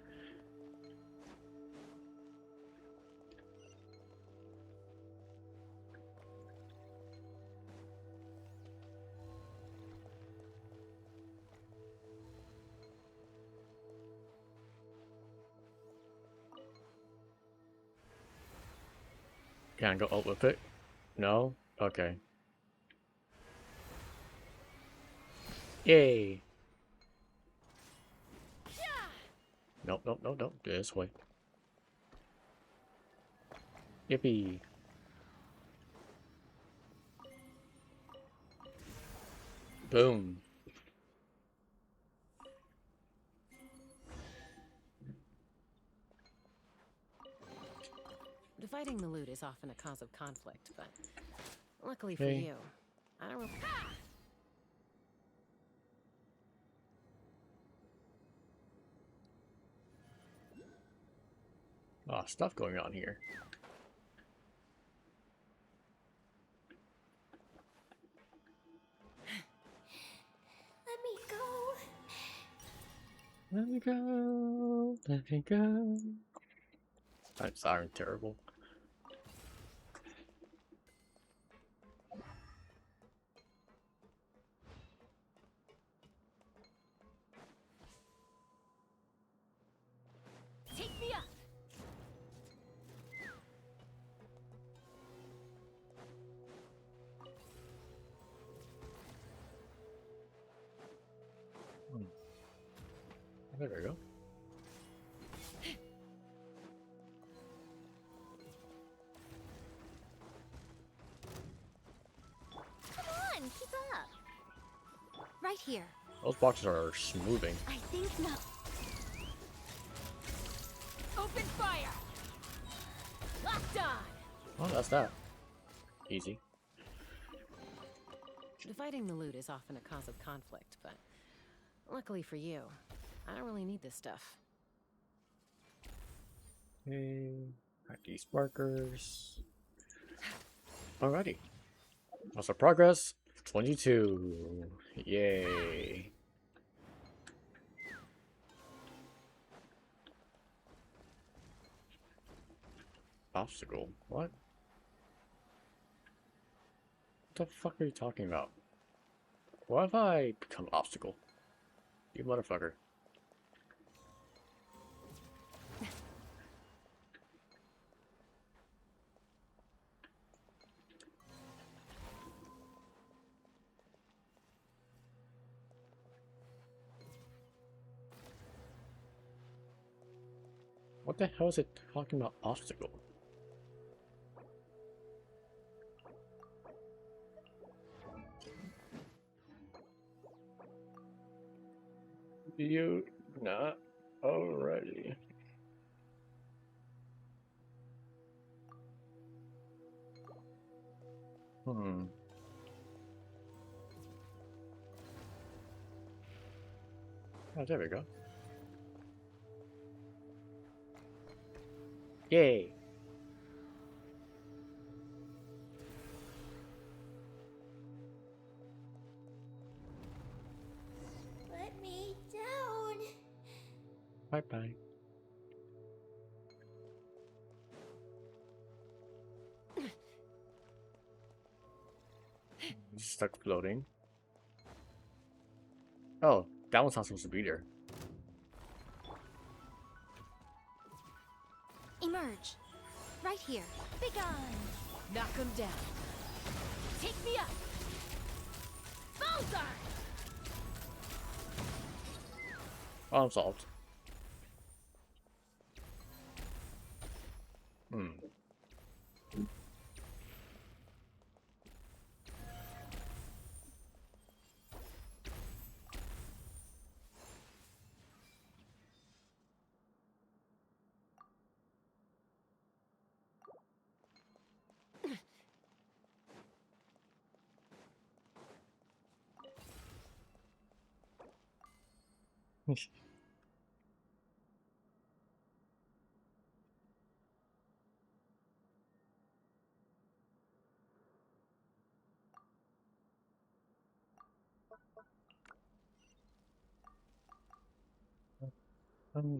Can I go up with it? No? Okay. Yay! Nope, nope, nope, nope. This way. Yippee! Boom. Dividing the loot is often a cause of conflict, but luckily for Hey. you, I don't. Oh, stuff going on here. Let me go. Let me go. Let me go. I'm sorry, terrible. Take me up! There we go. Come on, keep up. Right here. Those boxes are smoothing. I think no. Open fire! Locked on! Oh, that's that. Easy. Dividing the loot is often a cause of conflict, but luckily for you, I don't really need this stuff. Okay. Got these markers. Alrighty. Also progress 22. Yay. Obstacle. What? What the fuck are you talking about? What if I become obstacle? You motherfucker. What the hell is it talking about obstacle? You not already. Hmm. Oh, there we go. Yay. Let me down. Bye bye. Stuck floating. Oh, that one's not supposed to be there. Emerge. Right here. Begone. Knock him down. Take me up! Bullseye! Problem solved. Hmm.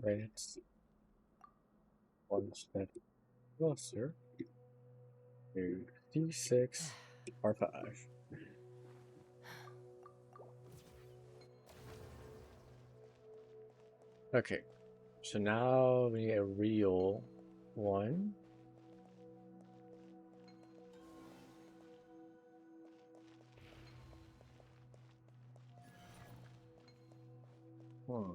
Let's one step closer to D6 R5. Okay, so now we need a real one. Hmm.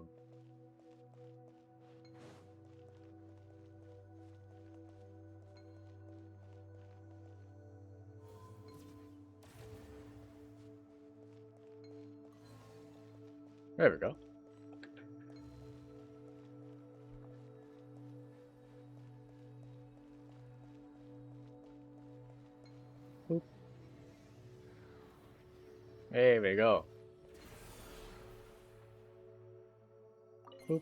There we go. Boop. There we go. Boop.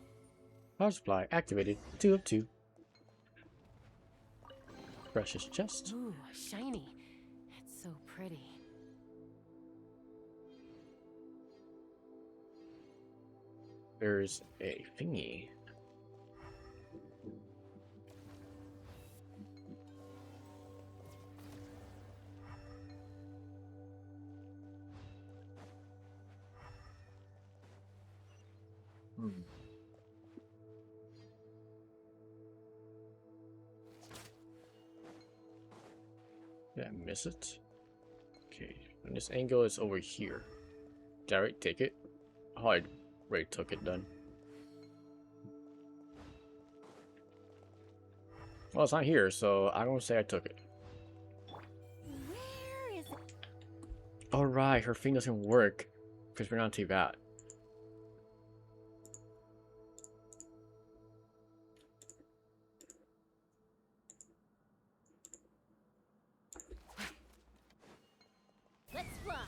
Power supply activated. 2 of 2. Precious chest. Ooh, shiny. It's so pretty. There's a thingy. Hmm. Did I miss it? Okay, and this angle is over here. Did I already take it? Oh, I already took it then. Well, it's not here, so I don't say I took it. Where is it? Alright, her thing doesn't work because we're not too bad. Let's fly.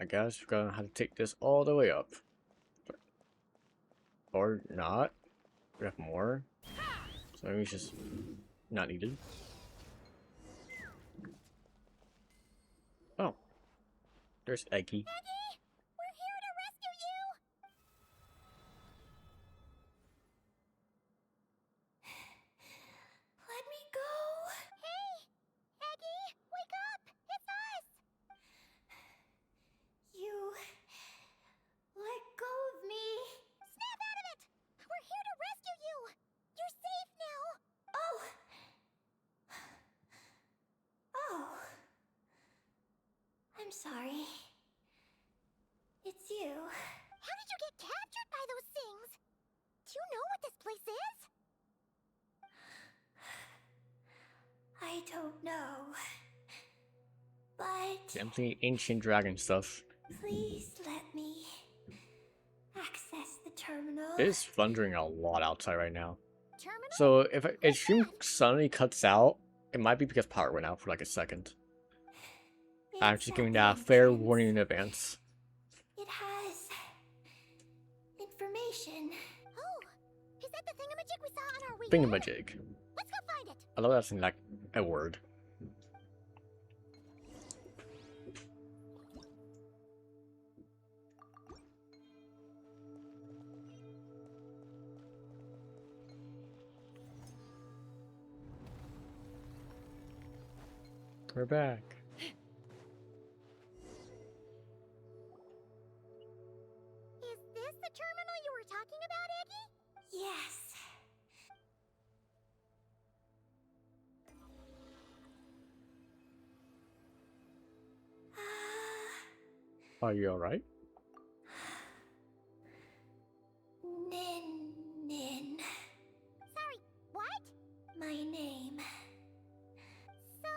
I guess we're gonna have to take this all the way up. Or not. We have more. So maybe it's just not needed. Oh. There's Eggy. Eggy, we're here to rescue you. Let me go. Hey, Eggy, wake up. It's us. You let go of me. Snap out of it. We're here to rescue you. You're safe now. Oh. Oh. I'm sorry. It's you. How did you get captured by those things? Do you know what this place is? I don't know. But Simply ancient dragon stuff. please let me access the terminal. It's thundering a lot outside right now. Terminal? So if a stream suddenly cuts out, it might be because power went out for like a second. I'm It's just at giving the that a fair entrance. warning in advance. It has information. Oh, is that the thingamajig we saw on our way in? Thingamajig. Let's go find it. I love that's in like a word. We're back. Is this the terminal you were talking about, Eggy? Yes. Are you alright? Nin. Sorry, what? My name. So,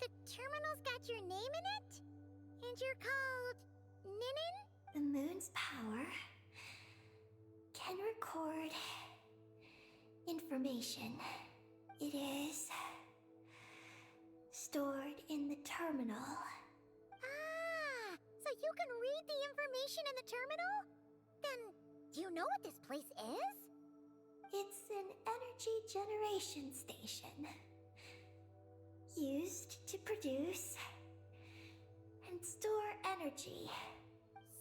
the terminal's got your name in it? And you're called Ninin? The moon's power can record information. It is stored in the terminal. Ah, so you can read the information in the terminal? Then, do you know what this place is? It's an energy generation station used to produce and store energy.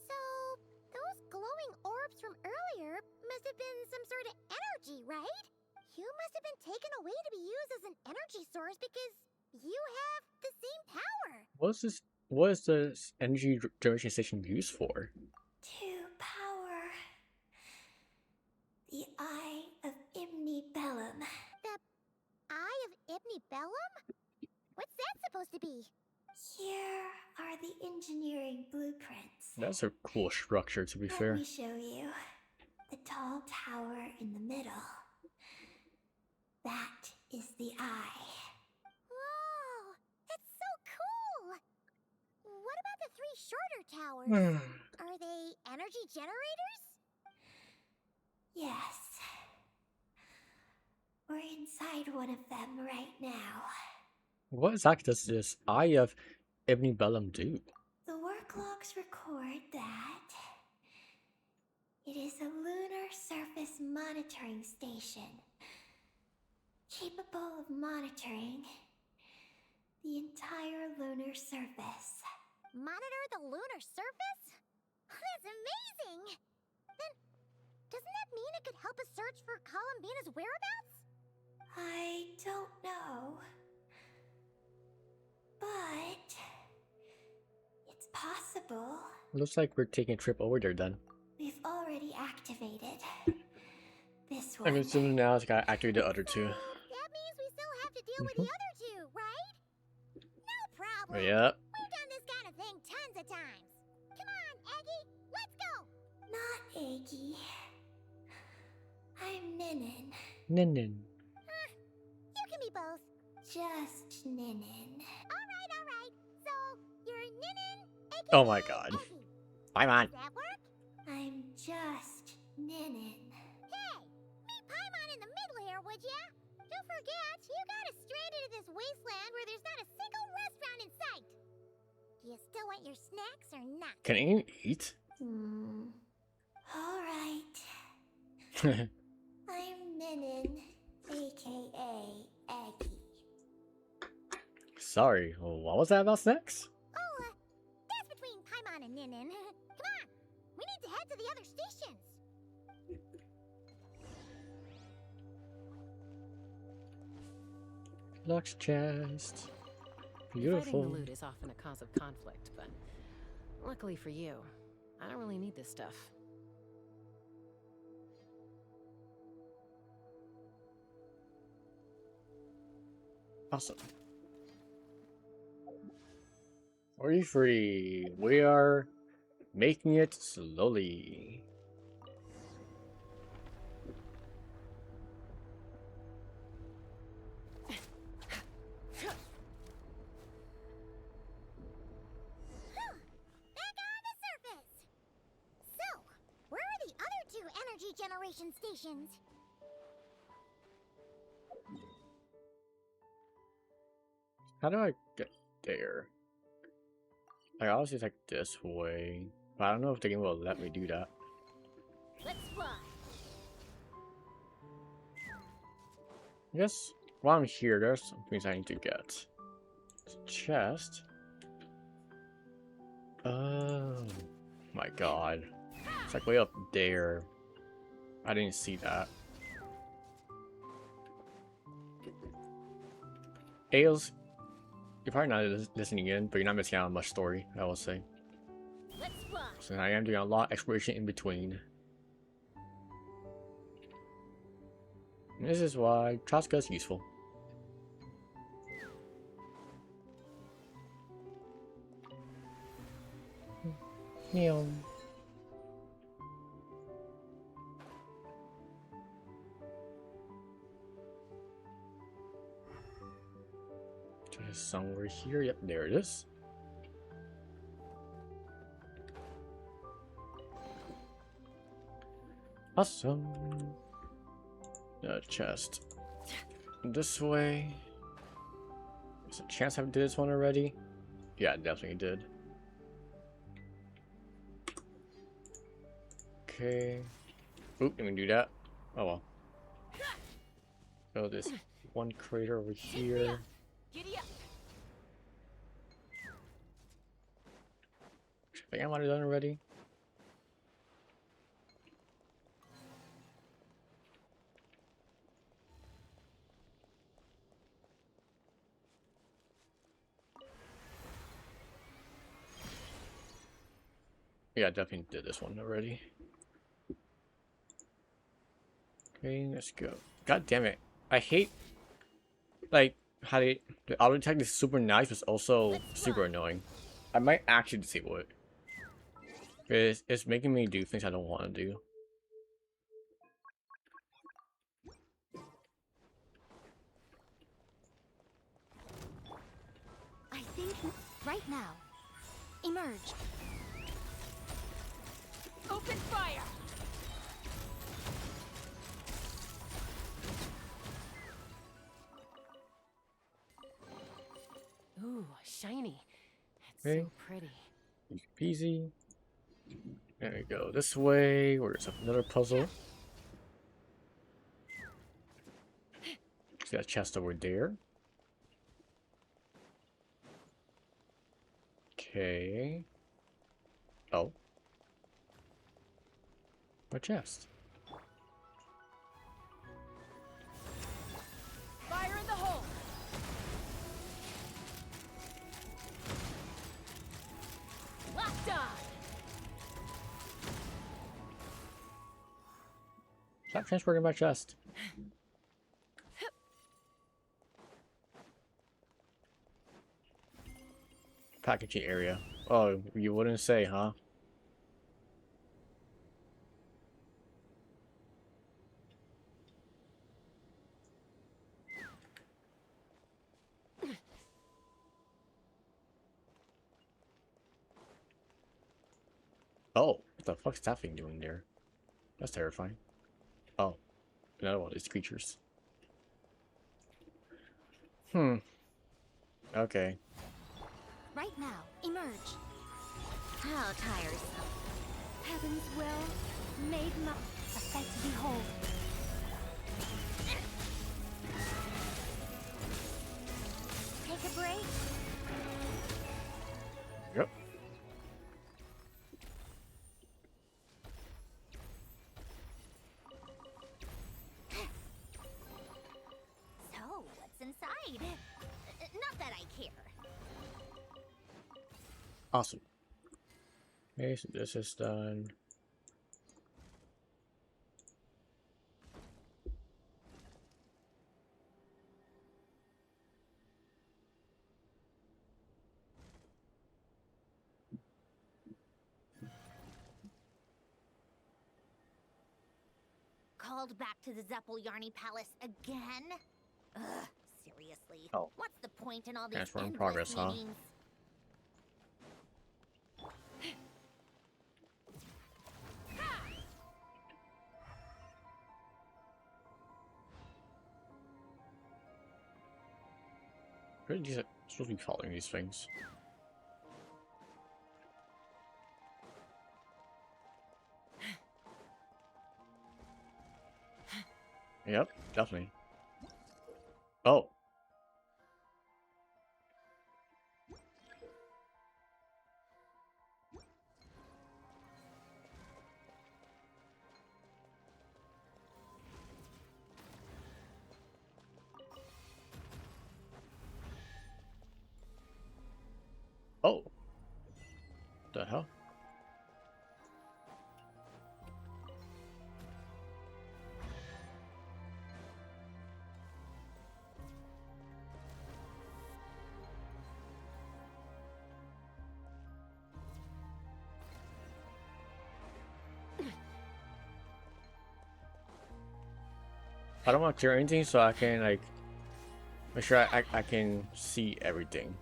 So, those glowing orbs from earlier must have been some sort of energy, right? You must have been taken away to be used as an energy source because you have the same power. What is this energy generation station used for? To power the Eye of Imnibellum. The Eye of Ibnibellum? What's that supposed to be? Here are the engineering blueprints. That's a cool structure, to be Let fair. me show you. The tall tower in the middle. That is the eye. Whoa, that's so cool! What about the three shorter towers? Are they energy generators? Yes. We're inside one of them right now. What exactly does this Eye of Ibnibellum do? The work logs record that it is a lunar surface monitoring station capable of monitoring the entire lunar surface. Monitor the lunar surface? That's amazing! Then, doesn't that mean it could help us search for Columbina's whereabouts? I don't know. But it's possible. Looks like we're taking a trip over there then. We've already activated this I'm one. assuming now it's gotta activate the other two. That means we still have to deal with the other two, right? No problem. Yep. We've done this Ninin. Nin. You can be both. Just Ninin. Alright. So, you're Ninin, aka Oh my god. Eggy. Paimon. Does that work? I'm just Ninin. Hey, meet Paimon in the middle here, would ya? Don't forget, you got us stranded in this wasteland where there's not a single restaurant in sight. Do you still want your snacks or not? Can you eat? Alright. I'm Ninin, aka Aggie. Sorry, what was that about snacks? Oh, that's between Paimon and Ninin. Come on, we need to head to the other stations. Lux chest. Fighting Beautiful. the loot is often a cause of conflict, but luckily for you, I don't really need this stuff. Awesome. Are you free? We are making it slowly. Back on the surface. So, where are the other two energy generation stations? How do I get there? Like, obviously it's like this way. But I don't know if the game will let me do that. Let's fly. I guess while I'm here, there's some things I need to get. Chest. Oh my god. It's like way up there. I didn't see that. Ales, you're probably not listening in, but you're not missing out on much story, I will say. Let's fly. So I am doing a lot of exploration in between. And this is why Traska is useful. Meow. There's somewhere here. Yep, there it is. Awesome. Chest. This way. There's a chance I did this one already. Yeah, I definitely did. Okay. Oop, didn't do that. Oh well. Oh, this one crater over here. Giddy up. I think I might have done already. Yeah, I definitely did this one already. Okay, let's go. God damn it. I hate, like, how the auto attack is super nice, but also super annoying. I might actually disable it. Because it's making me do things I don't want to do. I think right now. Emerge. Open fire. Ooh, shiny. It's Okay. so pretty. Easy peasy. There we go. This way, where there's another puzzle. See that chest over there. Okay. Oh. My chest. Fire in the hole. Locked on. Stop transporting my chest. Packaging area. Oh, you wouldn't say, huh? Oh, what the fuck's that thing doing there? That's terrifying. Oh, another one of these creatures. Hmm. Okay. Right now, emerge. How tiresome. Heaven's will, made a sight to behold. Take a break. Yep. So, what's inside? Not that I care. Awesome. Okay, so this is done. Called back to the Zeppel-Yarny Palace again? Ugh, seriously. Oh. What's the point in all these Transfer in endless progress, huh? meetings? Where are these supposed to be following these things? Yep, definitely. Oh. Oh. The hell? I don't want to clear anything so I can like make sure I can see everything.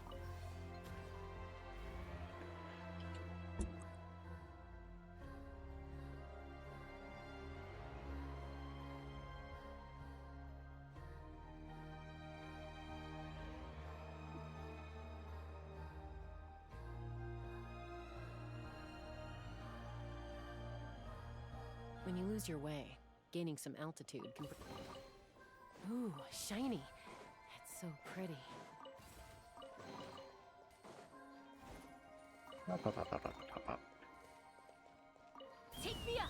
When you lose your way, gaining some altitude can... Ooh, shiny. It's so pretty. Pop, pop, pop, pop, pop, pop, pop. Take me up!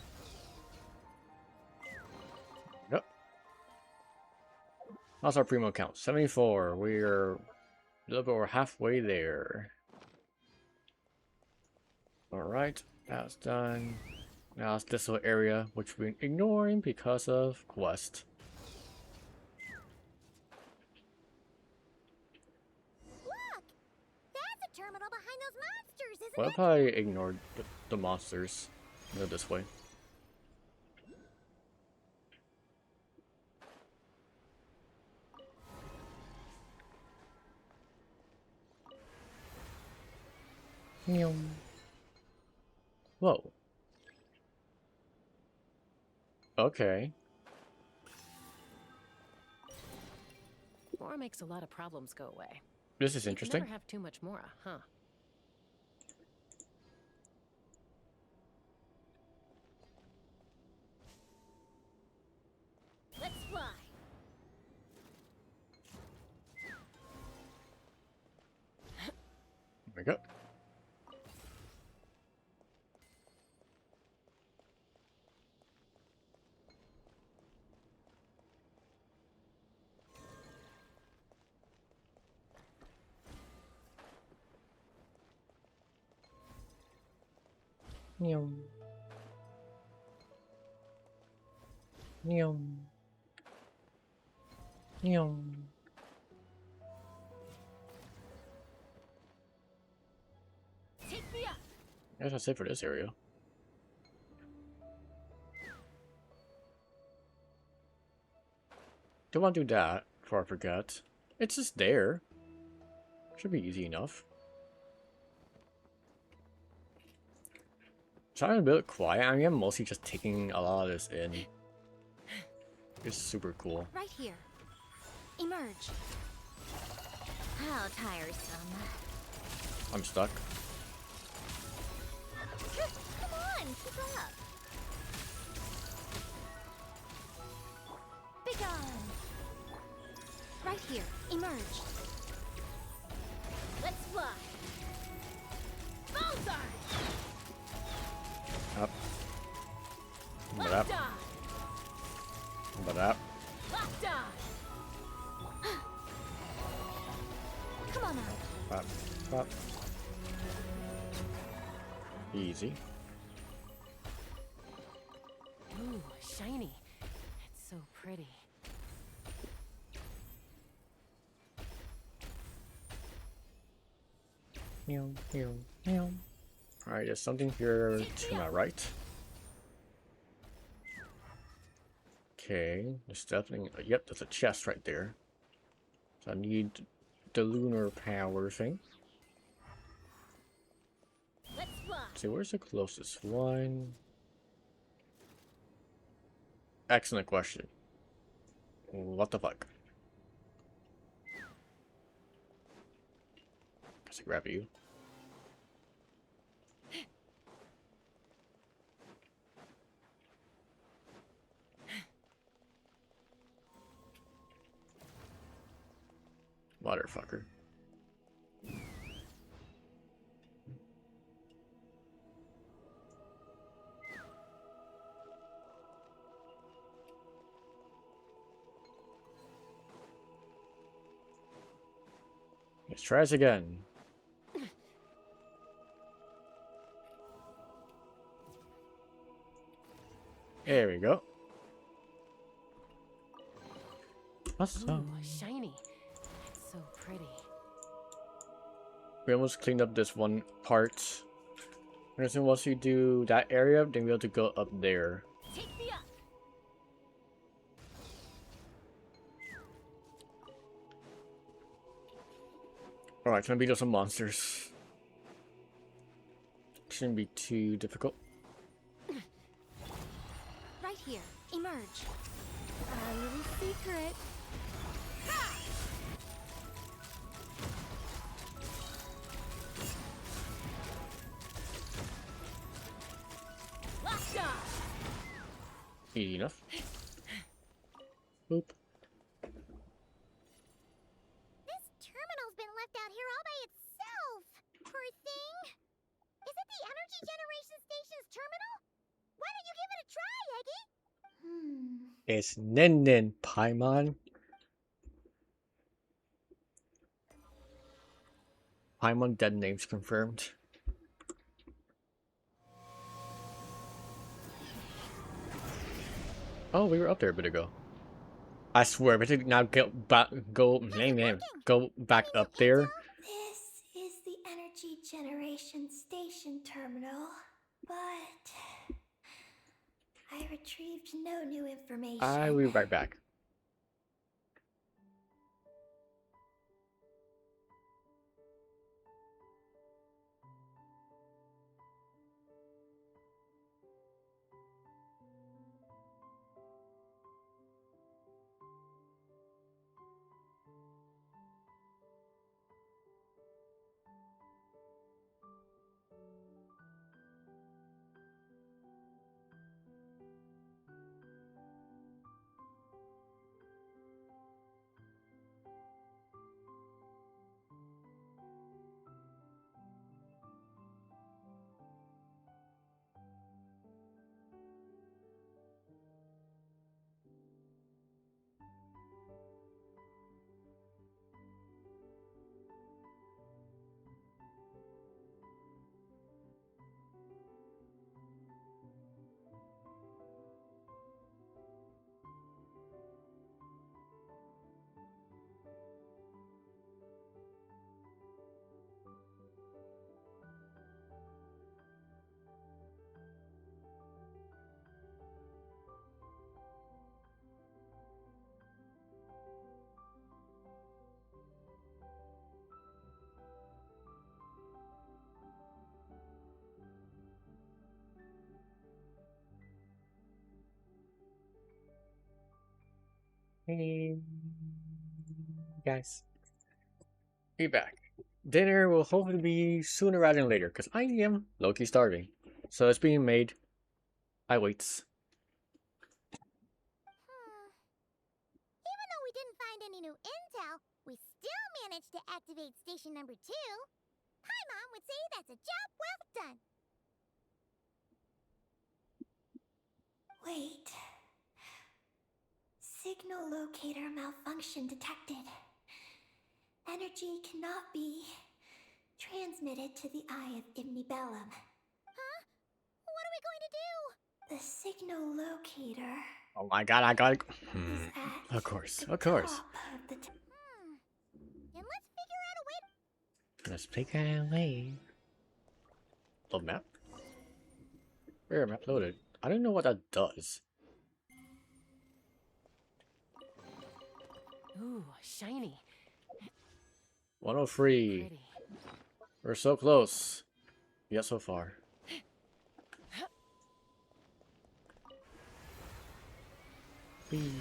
Yep. How's our primo count? 74. We're a little bit over halfway there. Alright, that's done. Now it's this little area, which we're ignoring because of quest. Look! That's a terminal behind those monsters, isn't What it? if I ignored the monsters? Go this way. Meow. Whoa. Okay. Mora makes a lot of problems go away. This is You can interesting. never have too much Mora, huh? Let's fly. There we go. Meow. Meow. Meow. Take me up! I guess that's it for this area. Don't want to do that before I forget. It's just there. Should be easy enough. Trying to be a bit quiet. I mean, I'm mostly just taking a lot of this in. It's super cool. Right here. Emerge. How tiresome. I'm stuck. Come on, keep up. Big on. Right here. Emerge. Let's fly. Bullseye. Up. But Lock up. die. But up. Lock die. Come on now. Up. Up. Easy. Ooh, shiny. It's so pretty. Meow, meow, meow. Alright, there's something here to my right. Okay, there's definitely. Yep, there's a chest right there. So I need the lunar power thing. Let's fly. See, where's the closest one? Excellent question. What the fuck? Guess I grab you. Motherfucker. Let's try this again. There we go. Awesome. Ooh, shiny. It's so pretty. We almost cleaned up this one part. And then once you do that area, then we'll be able to go up there. Take me up. Alright, gonna beat up some monsters. Shouldn't be too difficult. Right here. Emerge. Our little secret. Lock die. Easy enough. Boop. This terminal's been left out here all by itself. Poor thing. Is it the energy generation station's terminal? Why don't you give it a try, Eggy? It's Nin Nin, Paimon. Paimon dead names confirmed. Oh, we were up there a bit ago. I swear, we should now go back up there. This is the energy generation station terminal, but I retrieved no new information. I will be right back. Hey, guys. Be back. Dinner will hopefully be sooner rather than later, because I am low-key starving. So it's being made. I waits. Even though we didn't find any new intel, we still managed to activate station number 2. Paimon would say that's a job well done. Wait. Signal locator malfunction detected. Energy cannot be transmitted to the eye of Ibnibellum. Huh? What are we going to do? The signal locator Oh my god, I got it. is at Of course, the of course. top of the Then let's figure out a way to... Let's take it away. Load map? Where map loaded? I don't know what that does. Ooh, shiny. 103. Pretty. We're so close. Yet so far. Whee.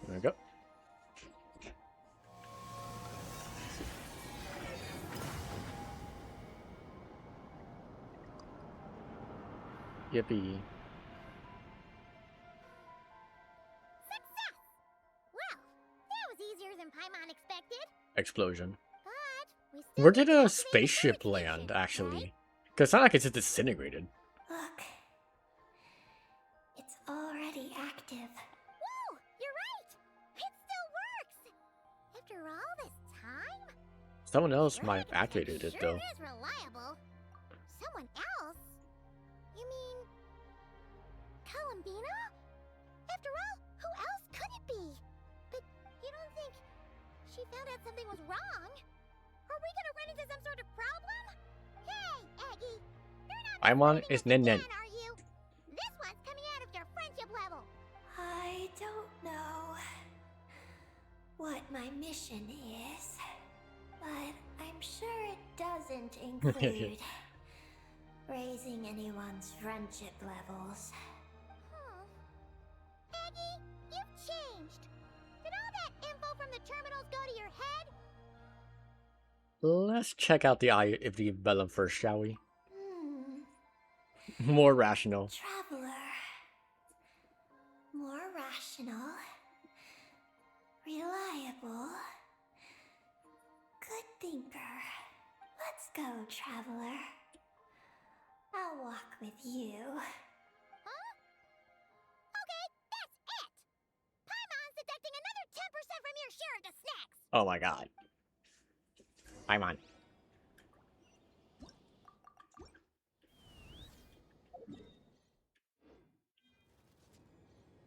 There we go. Yippee. Success! Well, that was easier than Paimon expected. Explosion. But we still Where need did to a activate spaceship the land, station, actually? right? Because it's not like it's just disintegrated. Look. It's already active. Whoa! You're right! It still works! After all this time? Someone else might have Dragon's activated it, sure though. is reliable. Someone else? You mean... Columbina? After all, who else could it be? But you don't think she found out something was wrong? Are we gonna run into some sort of problem? Hey, Aggie! You're not Paimon misunderstanding is us Nen Nen. again, are you? This one's coming out of your friendship level. I don't know what my mission is, but I'm sure it doesn't include raising anyone's friendship levels. Aggie, you've changed. Did all that info from the terminals go to your head? Let's check out the eye of the Bellum first, shall we? Hmm. More rational. Traveler. More rational. Reliable. Good thinker. Let's go, Traveler. I'll walk with you. Huh? Okay, that's it! Paimon's deducting another 10% from your share of the snacks! Oh my god. Paimon.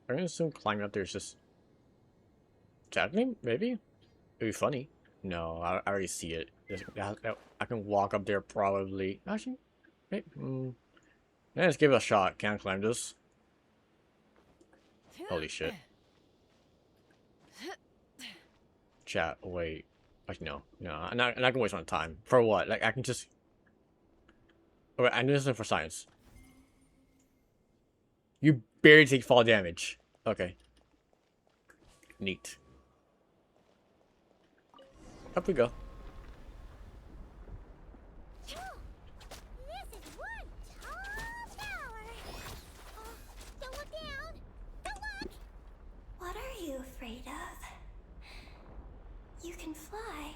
I'm gonna assume climbing up there is just... Technically, maybe? It'd be funny. No, I already see it. I can walk up there probably. Actually, maybe, yeah, let's give it a shot. Can I climb this? Holy shit. Chat, wait. Actually, no. No, I'm not gonna waste my time. For what? Like, I can just... Okay, I'm listening for science. You barely take fall damage. Okay. Neat. Up we go. This is one tall tower! Oh, don't look down! Don't look! What are you afraid of? You can fly.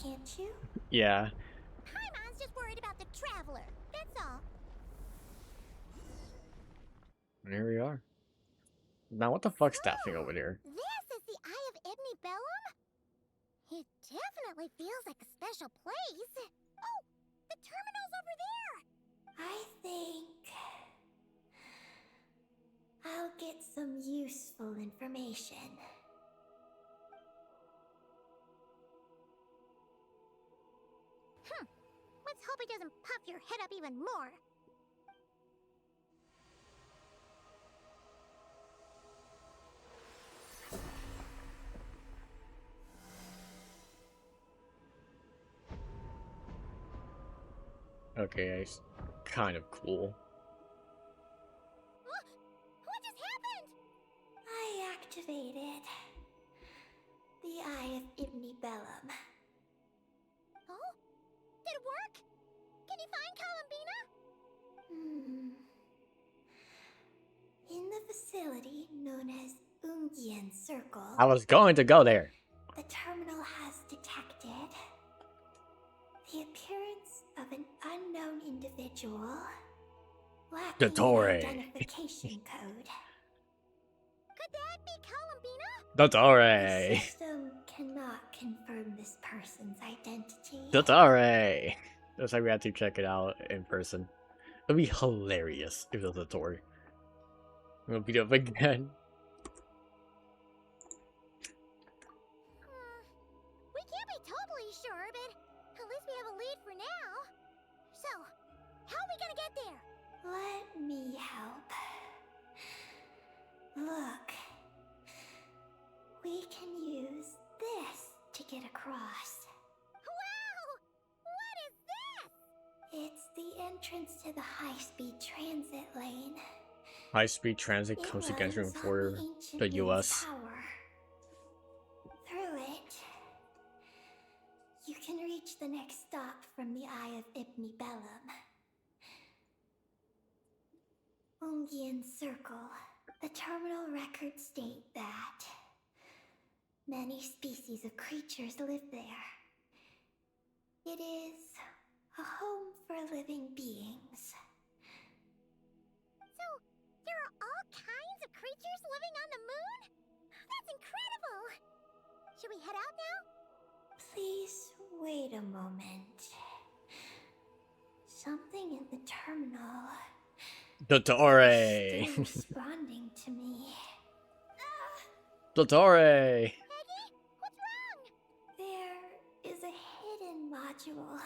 Can't you? Yeah. Paimon's just worried about the traveler, that's all. There we are. Now, what the fuck's that thing over there? This is the Eye of Ibnibellum? It definitely feels like a special place. Oh, the terminal's over there! I think I'll get some useful information. Let's hope it doesn't puff your head up even more. Okay, it's kind of cool. What just happened? I activated the Eye of Ibnibellum. Oh? Did it work? Can you find Columbina? In the facility known as Ungian Circle, I was going to go there. the terminal has detected the appearance of an unknown individual lacking Dottore. an identification code. Could that be Columbina? The Dottore. system cannot confirm this person's identity. Dottore. Looks like we have to check it out in person. It'd be hilarious if it was Dottore. I'm gonna beat up again. We can't be totally sure, but at least we have a lead for now. So, how are we gonna get there? Let me help. Look. We can use this to get across. Wow! What is this? It's the entrance to the high-speed transit lane. High-speed transit It comes to runs Genshin on for ancient the moon's US. tower. Through it, you can reach the next stop from the Eye of Ibnibellum. Ungian Circle. The terminal records state that many species of creatures live there. It is a home for living beings. So, there are all kinds of creatures living on the moon? That's incredible! Should we head out now? Please wait a moment. Something in the terminal Dottore. is still responding to me. Dottore. Peggy? What's wrong? There is a hidden module.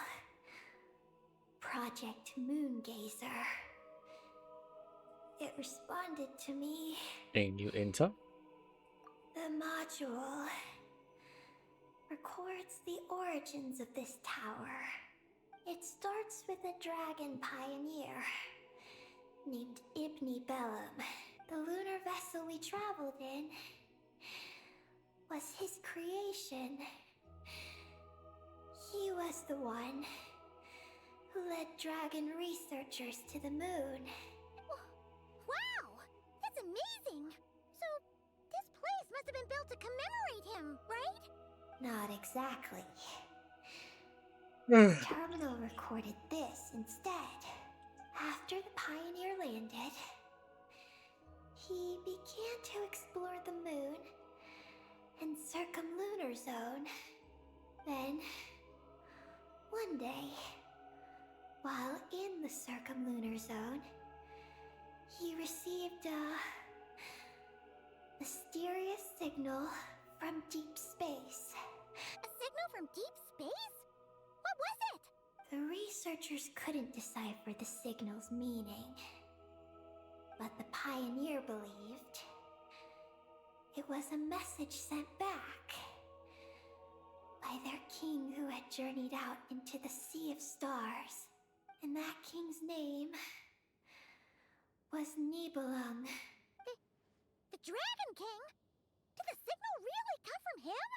Project Moongazer. It responded to me. A new intel? The module records the origins of this tower. It starts with a dragon pioneer named Ibnibellum. The lunar vessel we traveled in was his creation. He was the one who led dragon researchers to the moon. Wow! That's amazing! So, this place must have been built to commemorate him, right? Not exactly. The terminal recorded this instead. After the pioneer landed, he began to explore the moon and circumlunar zone. Then, one day, while in the circumlunar zone, he received a mysterious signal from deep space. A signal from deep space? What was it? The researchers couldn't decipher the signal's meaning, but the pioneer believed it was a message sent back by their king who had journeyed out into the Sea of Stars. And that king's name was Nibelung. The Dragon King? Did the signal really come from him?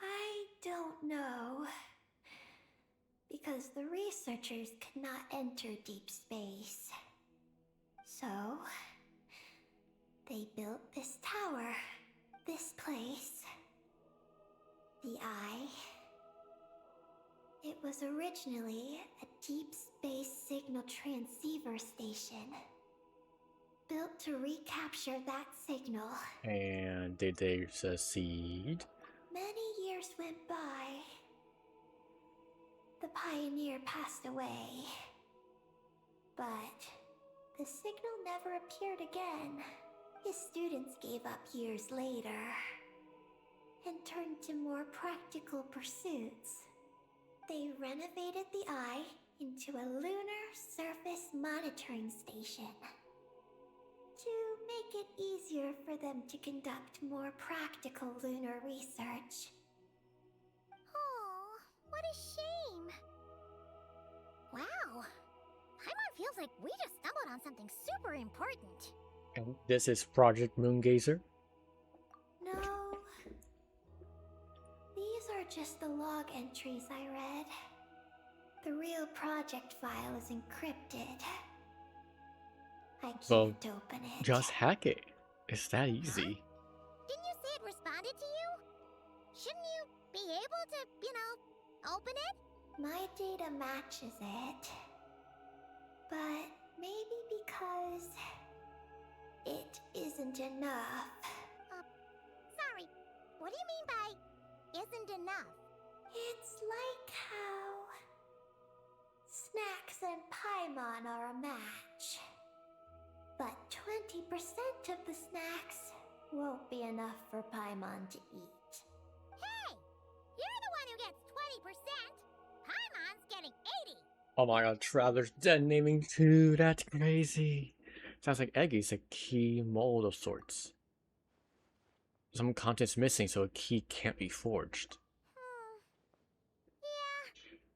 I don't know. Because the researchers could not enter deep space. So, they built this tower, this place, the Eye. It was originally a deep space signal transceiver station, built to recapture that signal. And did they succeed? Many years went by. The pioneer passed away. But the signal never appeared again. His students gave up years later and turned to more practical pursuits. They renovated the Eye into a lunar surface monitoring station to make it easier for them to conduct more practical lunar research. Oh, what a shame. Wow, like we just stumbled on something super important. And this is Project Moongazer. No. These are just the log entries I read. The real project file is encrypted. I can't Well, open it. just hack it. It's that easy. Didn't you say it responded to you? Shouldn't you be able to, open it? My data matches it. But maybe because it isn't enough. Sorry, what do you mean by isn't enough? It's like how snacks and Paimon are a match. But 20% of the snacks won't be enough for Paimon to eat. Hey! You're the one who gets 20%! Paimon's getting 80! Oh my god, Traveler's dead naming too. That's crazy. Sounds like Eggy's a key mold of sorts. Some content's missing, so a key can't be forged. Yeah,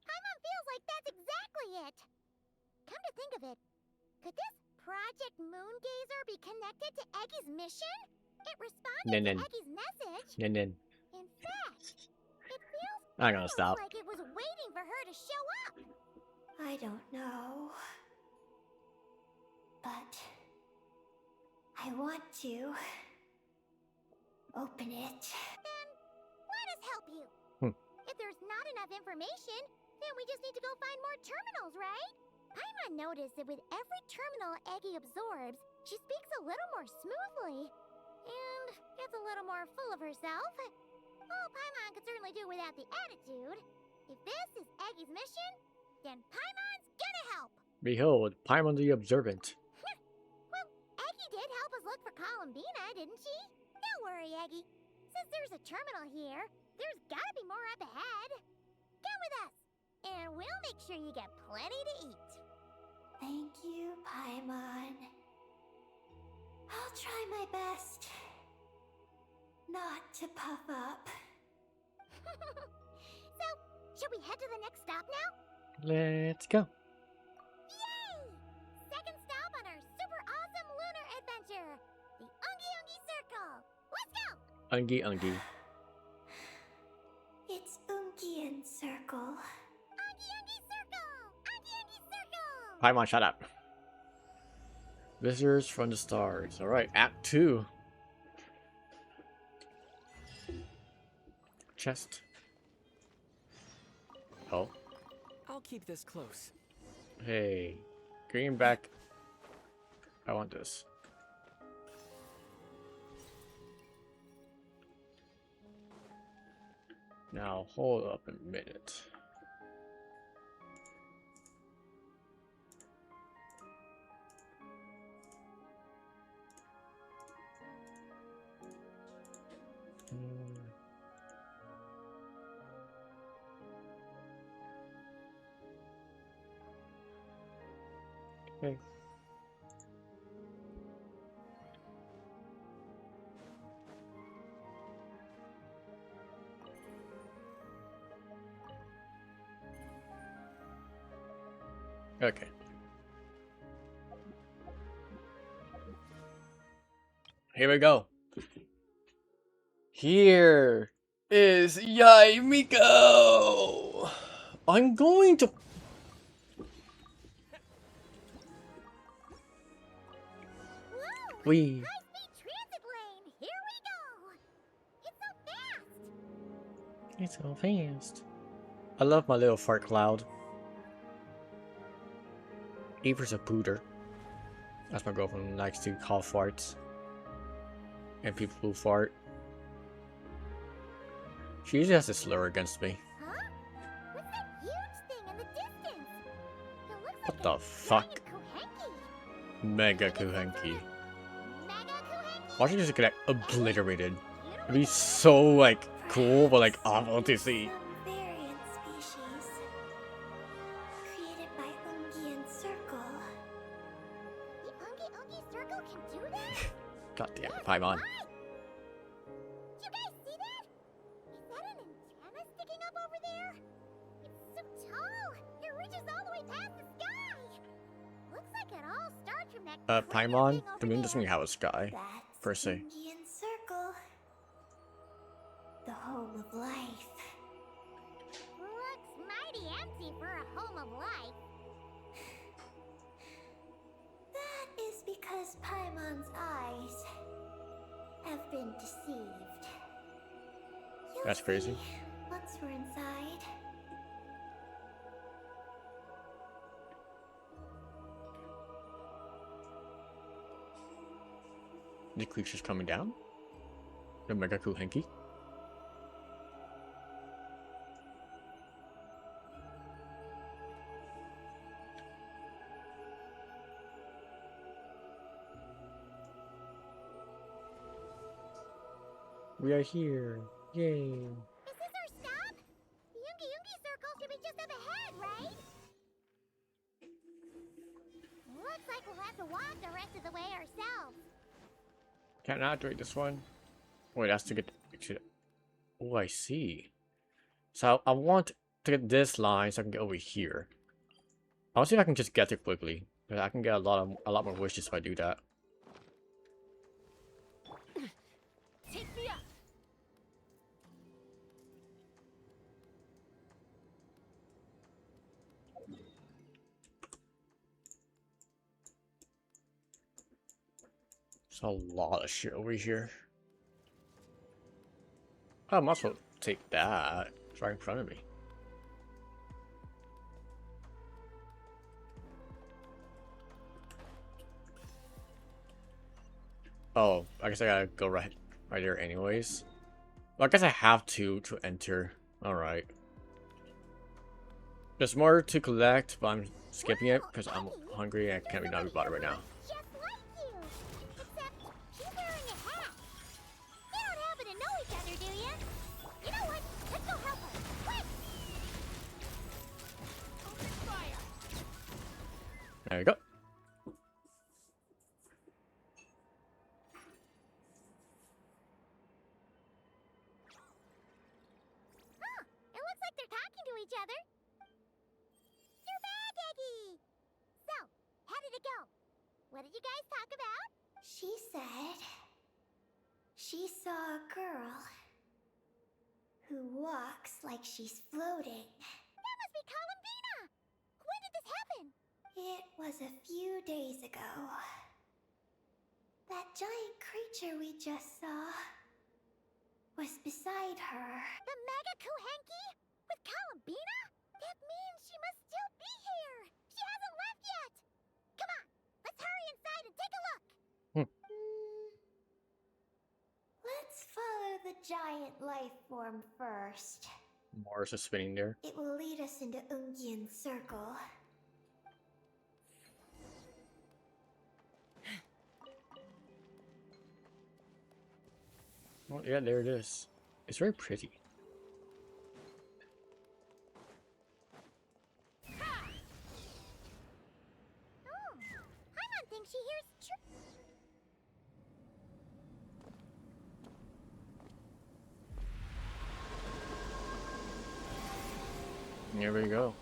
Paimon feels like that's exactly it. Come to think of it, could this Project Moongazer be connected to Eggy's mission? It responded Nen. to Eggy's message. Nen. In fact, it feels I'm gonna stop. like it was waiting for her to show up. I don't know. But I want to open it. Then let us help you. If there's not enough information, then we just need to go find more terminals, right? Paimon noticed that with every terminal Eggy absorbs, she speaks a little more smoothly and gets a little more full of herself. Oh, Paimon could certainly do without the attitude. If this is Eggy's mission, then Paimon's gonna help. Behold, Paimon the Observant. Well, Eggy did help us look for Columbina, didn't she? Don't worry, Eggy. Since there's a terminal here, there's gotta be more up ahead. Come with us, and we'll make sure you get plenty to eat. Thank you, Paimon. I'll try my best not to puff up. So, should we head to the next stop now? Let's go. Yay! Second stop on our super awesome lunar adventure, the Ungi Ungi Circle. Let's go! Ungi. It's Ungian Circle. Ungi Ungi Circle! Ungi Ungi Circle! Paimon, shut up. Visitors from the stars. Alright, Act 2. Chest. Oh. I'll keep this close. Hey. Greenback. I want this. Now, hold up a minute. Okay. Okay. Here we go. Here is Yaimiko. I'm going to. Whoa! We. High-speed transit lane! Here we go! It's so fast! It's so fast. I love my little fart cloud. Avery's a pooter. That's my girlfriend likes to call farts. And people who fart. She usually has a slur against me. Huh? What's that huge thing in the distance? It looks What like the a fuck? giant kuhenki. Mega Kuhenki. Mega kuhenki? Watching this get obliterated. It'd be so like cool but like awful to see. Some variant species created by Ungian Circle. The Ungi Ungi Circle can do that? God damn it, Yes, Paimon. why? You guys see that? Is that an antenna sticking up over there? It's so tall. It reaches all the way past the sky. Looks that crater Paimon, thing the over moon doesn't there. really have a sky, That's per se. Indian Circle. The home of life. Looks mighty empty for a home of life. That is because Paimon's eyes have been deceived. You'll That's crazy. see once we're inside. The creature's coming down? The Mega Kuhenki? We are here. Yay. Is this our stop? The Yoongi Circle should be just up ahead, right? Looks like we'll have to walk the rest of the way ourselves. Can't activate this one. Wait, that's to get to. Oh, I see. So I want to get this line so I can get over here. I'll see if I can just get there quickly. But I can get a lot more wishes if I do that. Take me up. There's a lot of shit over here. I might as well take that. It's right in front of me. Oh, I guess I gotta go right there anyways. Well, I guess I have to enter. Alright. There's more to collect, but I'm skipping it because I'm hungry and I can't be not be bothered right now. Just like you. Except she's wearing a hat. You don't happen to know each other, do you? You know what? Let's go help her. Quick! Open fire. There you go. Huh. It looks like they're talking to each other. You're back, Eggy! So, how did it go? What did you guys talk about? She said she saw a girl who walks like she's floating. That must be Columbina! When did this happen? It was a few days ago. That giant creature we just saw was beside her. The Mega Kuhenki? With Columbina? That means she must still be here! She hasn't left yet! Come on, let's hurry inside and take a look! Let's follow the giant life form first. Mars is spinning there. It will lead us into Ungyan Circle. Oh, yeah, there it is. It's very pretty. Oh, Paimon thinks she hears Here we go.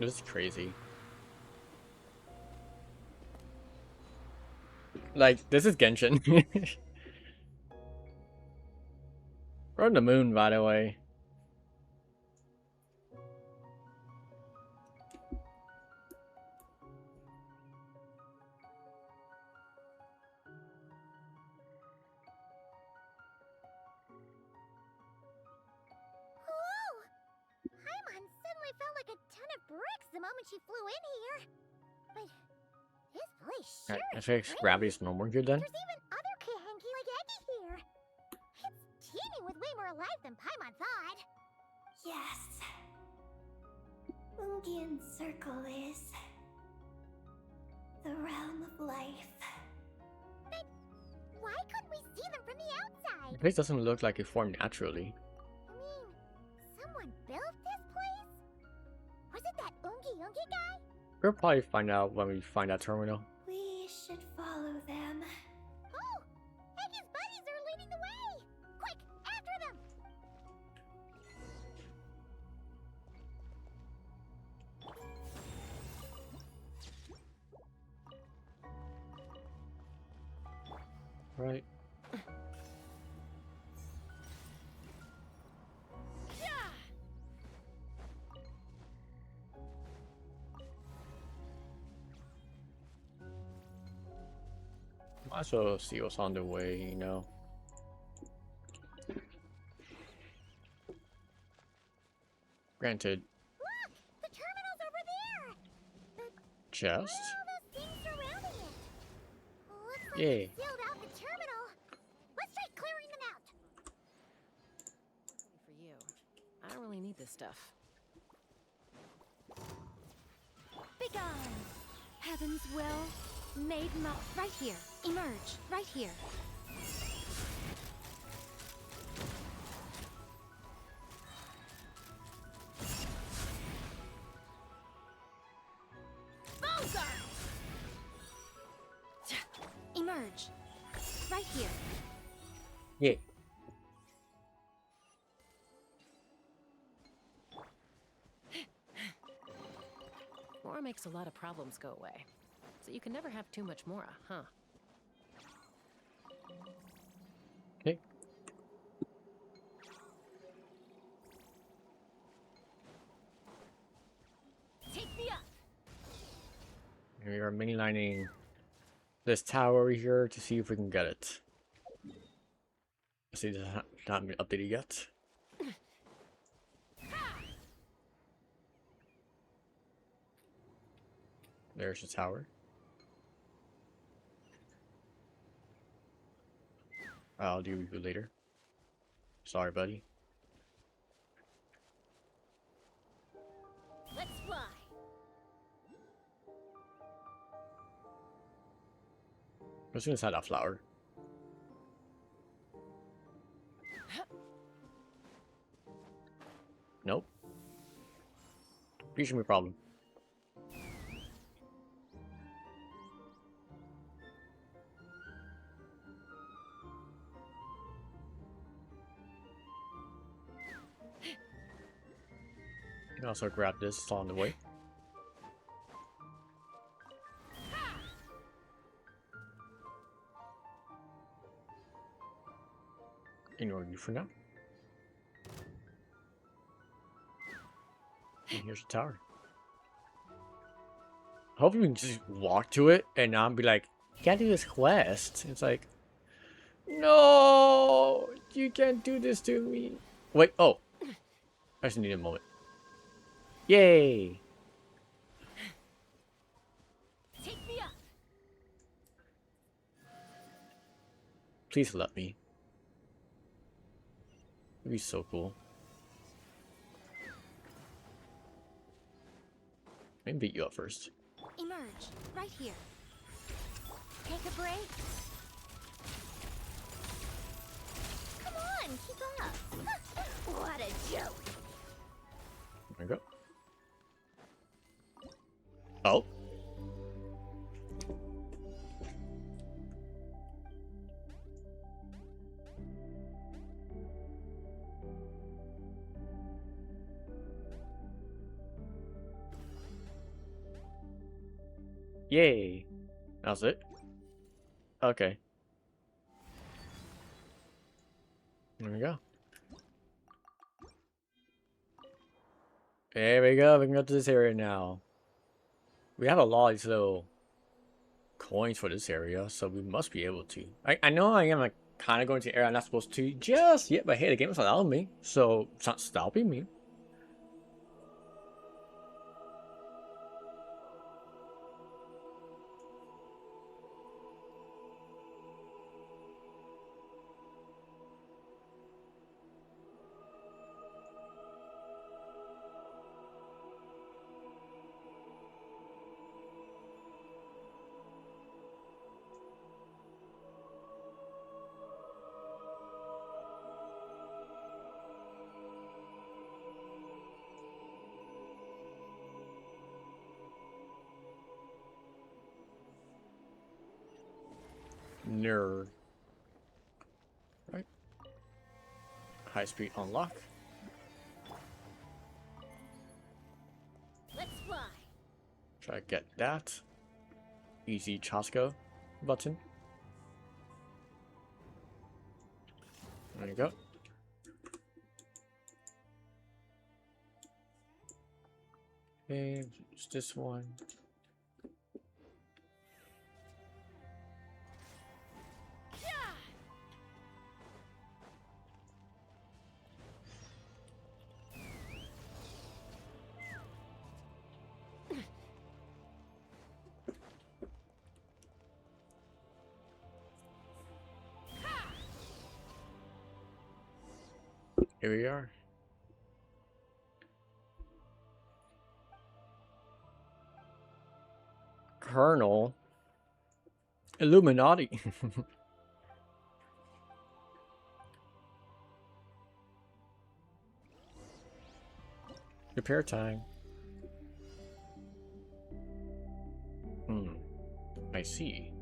This is crazy. Like, this is Genshin. We're on the moon, by the way. Whoa! Paimon suddenly felt like a ton of bricks the moment she flew in here. But this place sure I is think great. gravity's no more good then. There's even other Kuhenki like Eggy here. It's teeming with way more life than Paimon thought. Yes. Ungyan Circle is the realm of life. But why couldn't we see them from the The outside? place doesn't look like it formed naturally. I mean, someone built this place? Was it that Ungi guy? We'll probably find out when we find that terminal. We should follow them. Oh! Eggy's buddies are leading the way! Quick, after them! Might as well see what's on the way, you know. Granted, Look! The terminal's over there! But chest? what are all those things surrounding it? Looks like Yay. it sealed out the terminal. Let's try clearing them out. For you. I don't really need this stuff. Begone! Heaven's will, made right here. Emerge, right here. Bullseye! Emerge, right here. Yeah. Mora makes a lot of problems go away. So you can never have too much Mora, huh? Okay. Take me up! We are mini lining this tower here to see if we can get it. See, this has not been updated yet. There's the tower. I'll do review later. Sorry, buddy. Let's fly! What's inside that flower? Nope. Shouldn't be a problem. You can also grab this, it's on the way. Ignore you for now. And here's the tower. Hopefully we can just walk to it and not be like, you gotta do this quest. It's like, no, you can't do this to me. Wait, oh. I just need a moment. Yay! Take me up! Please let me. It'd be so cool. Let me beat you up first. Emerge, right here. Take a break. Come on, keep up. What a joke. There we go. Oh. Yay. That's it? Okay. There we go. There we go. We can go to this area now. We have a lot of these little coins for this area, so we must be able to. I know I am like kind of going to the area I'm not supposed to just yet, but hey, the game is allowing me, so it's not stopping me. Nerd. Right. High speed unlock. Let's fly! Try to get that. Easy Chasko button. There you go. Okay, it's this one. Here we are. Colonel. Illuminati. Repair time. I see.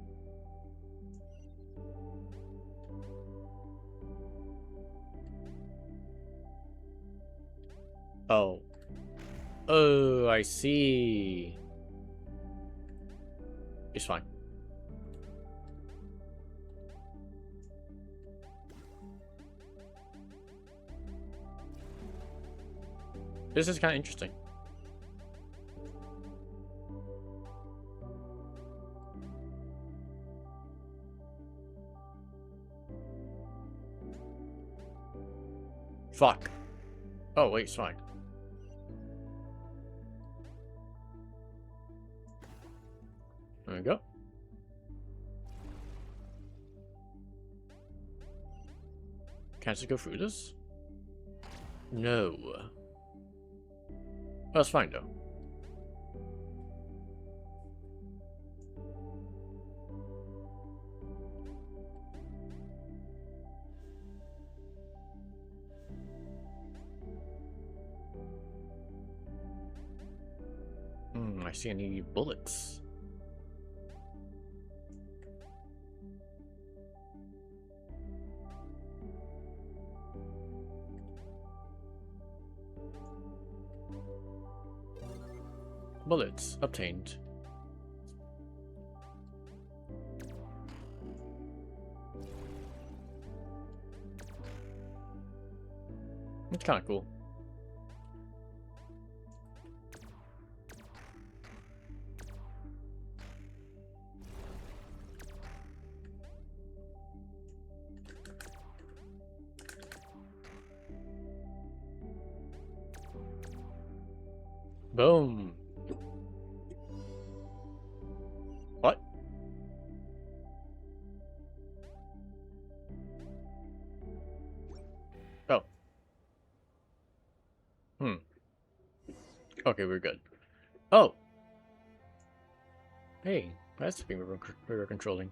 Oh. Oh, I see. It's fine. This is kind of interesting. Fuck. Oh, wait, it's fine. There we go. Can I just go through this? No. That's fine though. I see any bullets. Bullets obtained. It's kind of cool. Boom. What? Oh. Okay, we're good. Oh. Hey, that's the thing we were controlling.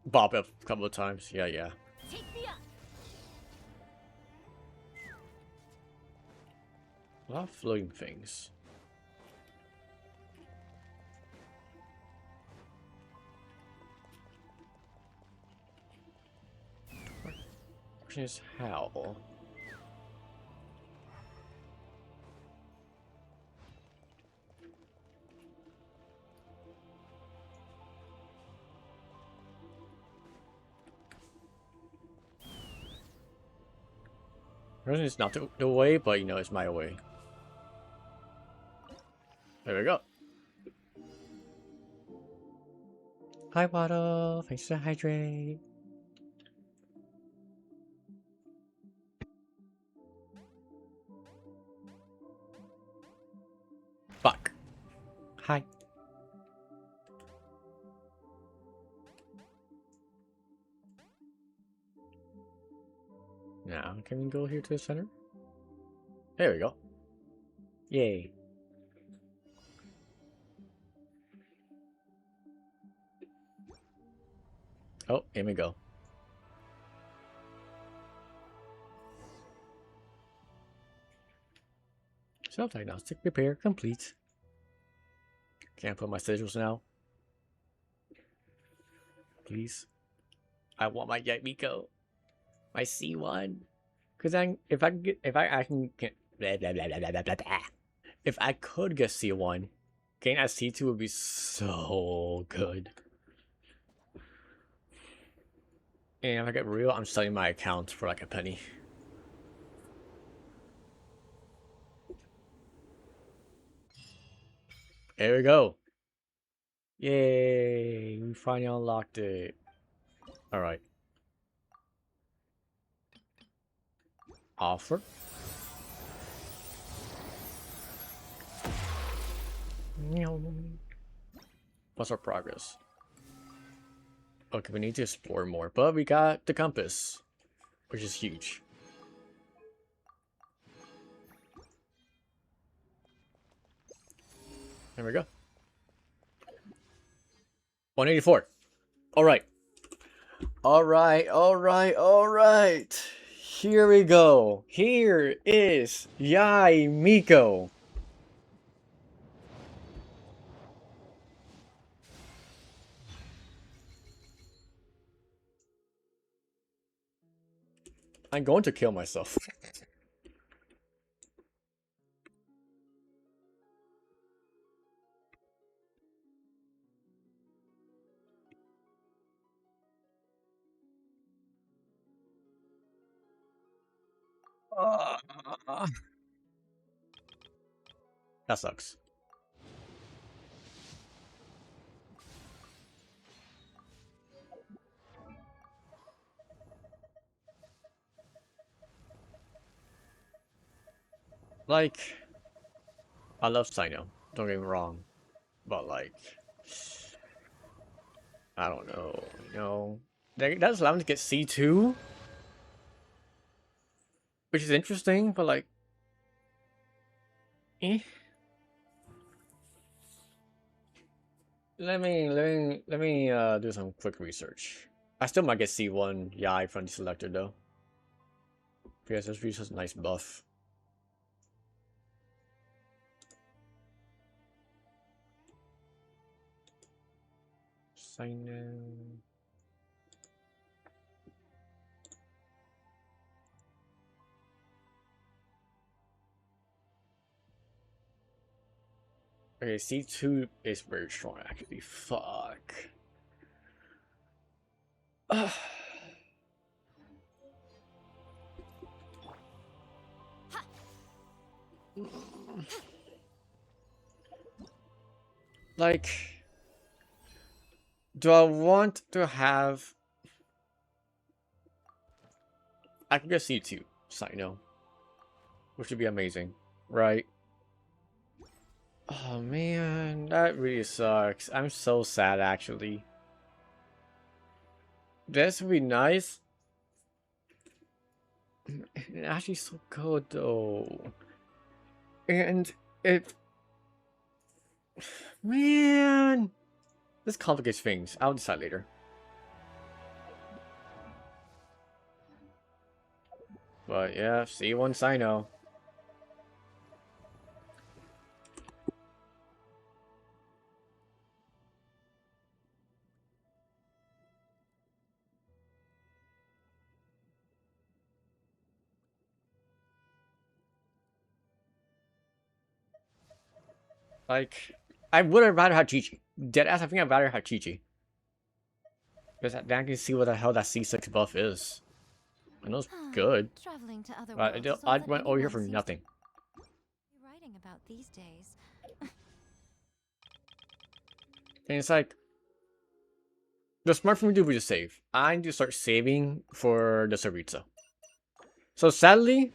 Bop up a couple of times. Yeah. Take me up. A lot of floating things. Question is how? Question is not the way, but you know it's my way. There we go. Hi, Waddle. Thanks for hydrate. Fuck. Hi. Now, can we go here to the center? There we go. Yay. Oh, here we go. Self-diagnostic repair complete. Can't put my sigils now. Please. I want my Yamiko. My C1. Cause then if I can get blah, blah, blah, blah, blah, blah, blah. If I could get C1, getting that C2 would be so good. And if I get real, I'm selling my account for like a penny. There we go. Yay! We finally unlocked it. Alright. Offer. What's our progress? Okay, we need to explore more, but we got the compass. which is huge. There we go. 184. All right. All right, all right, all right. Here we go. Here is Yai Miko. I'm going to kill myself. That sucks. Like, I love Sino, don't get me wrong. But like, I don't know, you know. That's allowed to get C2, which is interesting, but like, eh. Let me do some quick research. I still might get C1 Yai from the selector though. Because this is a nice buff. Sign in. Okay, C2 is very strong actually. Fuck. Like, do I want to have... I could get C2, Sino. Which would be amazing, right? Oh man, that really sucks. I'm so sad actually. This would be nice. It's actually so good though. And it... Man! This complicates things. I'll decide later. But yeah, C1 Sino. Like, I would have rather had Chi-Chi. Deadass, I think I'd rather have Chi-Chi. Because then I can see what the hell that C6 buff is. I know it's good. Traveling to other But worlds is all I that went over here anyone for seems nothing. to be writing about these days. And it's like, the smart thing to do would just save. I need to start saving for the Saritsa. So sadly,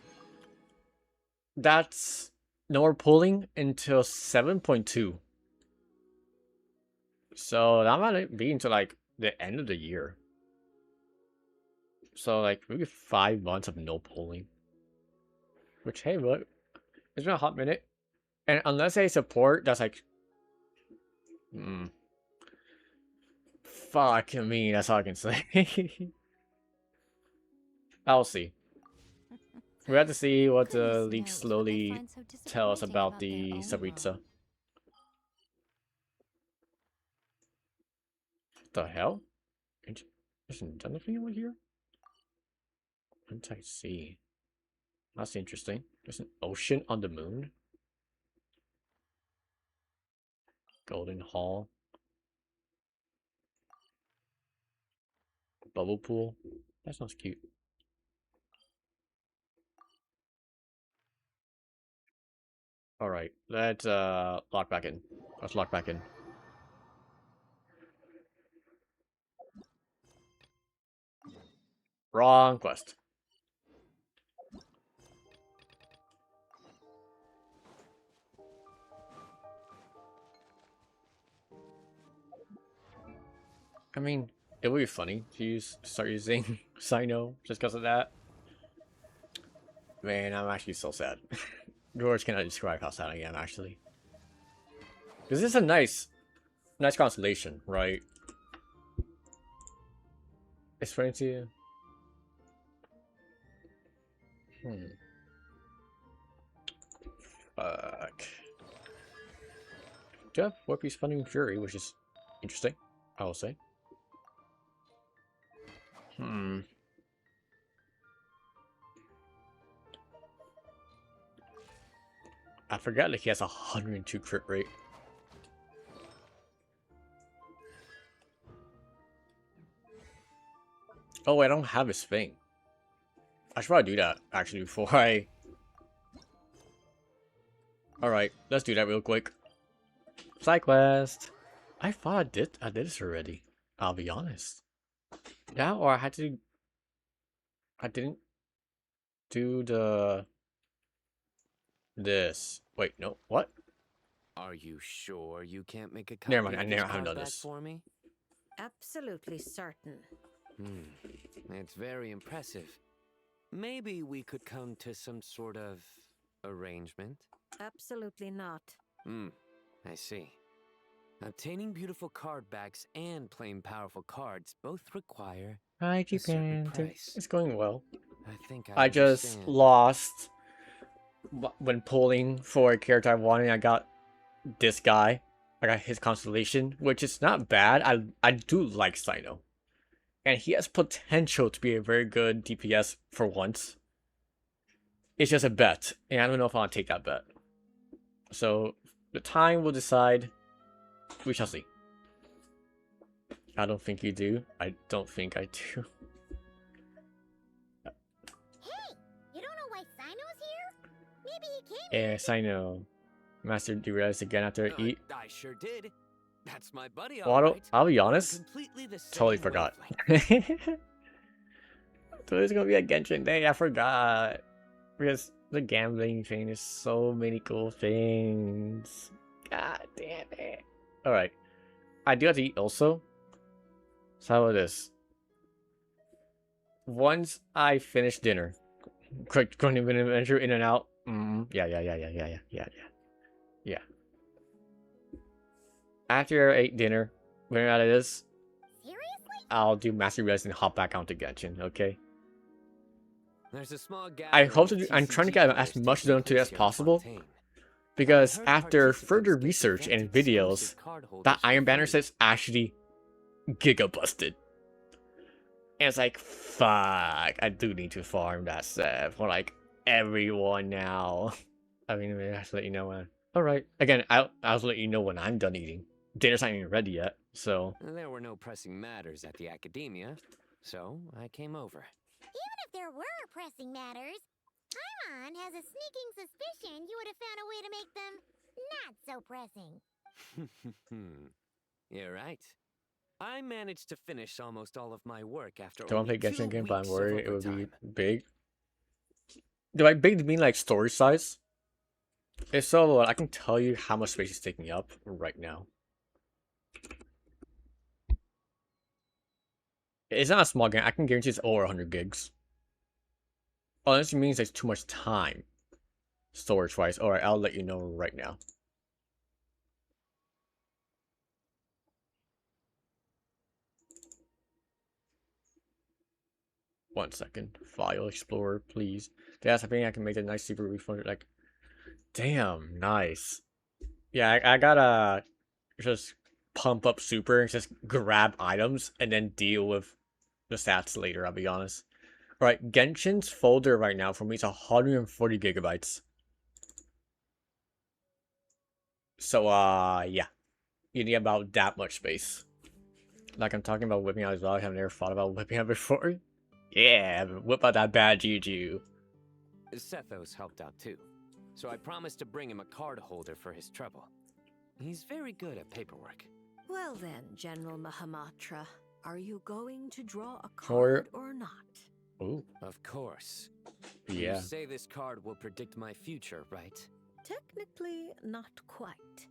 that's no more pulling until 7.2. So that might be until like the end of the year. So like maybe 5 months of no pulling. Which, hey, look, it's been a hot minute. And unless they support, that's like... Fuck me, that's all I can say. I'll see. We have to see what the Goodness leaks knows what they slowly find so tell us disappointing about their the own Saritsa. world. What the hell? There's nothing over here? Anti-sea. That's interesting. There's an ocean on the moon? Golden Hall. Bubble pool. That sounds cute. Alright, let's lock back in. Let's lock back in. Wrong quest. I mean, it would be funny to start using Sino just because of that. Man, I'm actually so sad. Words cannot describe how sad I am, actually. This is a nice constellation, right? It's funny to... Fuck. Do have Warpy's Funding Fury, which is interesting, I will say. I forgot like he has 102 crit rate. Oh, I don't have his thing. I should probably do that actually before I... Alright, let's do that real quick. Side quest. I thought I did this already. I'll be honest. Yeah, or I didn't do this. Wait, no, what? Are you sure you can't make a Never copy mind, of I this haven't done card back this. for me? Absolutely certain. It's very impressive. Maybe we could come to some sort of arrangement? Absolutely not. I see. Obtaining beautiful card backs and playing powerful cards both require Hi, a certain Japan. price. It's going well. I think I just understand. lost when pulling for a character I wanted. I got this guy. I got his constellation, which is not bad. I do like Sino, and he has potential to be a very good DPS for once. It's just a bet, and I don't know if I'll take that bet. So the time will decide. We shall see. I don't think you do. I don't think I do. Hey, you don't know why Sino's here? Maybe he came Yeah, Sino. Master derails again after eat. I sure did. That's my buddy, Well, alright. I'll be We're honest. completely the same Totally forgot. wavelength. Today's gonna be a Genshin day. I forgot. Because the gambling thing is so many cool things. God damn it. Alright. I do have to eat also. So how about this? Once I finish dinner. Quick, going to venture in and out. Yeah. After I ate dinner, when we're out of this, Seriously? I'll do Master Res and hop back onto Genshin, okay? There's a small I hope to gathering do, of I'm trying to TCG get players as much taking done today place as here in possible. Fontaine. Because I heard after participants further get research and event videos, exclusive card holders that for Iron Banner free. says actually giga busted. And it's like, fuck, I do need to farm that set for like everyone now. I mean, I have to let you know when. Alright, again, I'll let you know when I'm done eating. Dinner's not even ready yet, so. There were no pressing matters at the academia, so I came over. Even if there were pressing matters, Paimon has a sneaking suspicion you would have found a way to make them not so pressing. You're right. I managed to finish almost all of my work after Do I want only to play 2 Genshin again, but I'm weeks of worried it would be overtime. big. Do I big mean like storage size? If so, I can tell you how much space it's taking up right now. It's not a small game. I can guarantee it's over 100 gigs. Unless it means there's too much time. Storage-wise. Alright, I'll let you know right now. One second. File Explorer, please. That's something I can make a nice super refund. Like, damn, nice. Yeah, I gotta just pump up super and just grab items and then deal with the stats later, I'll be honest. Alright, Genshin's folder right now for me is 140 gigabytes. So, yeah. You need about that much space. Like I'm talking about whipping out as well. I have never thought about whipping out before. Yeah, whip out that bad juju. Sethos helped out too, so I promised to bring him a card holder for his trouble. He's very good at paperwork. Well then, General Mahamatra, are you going to draw a Or- card or not? Ooh, Of course. yeah. You say this card will predict my future, right? Technically, not quite.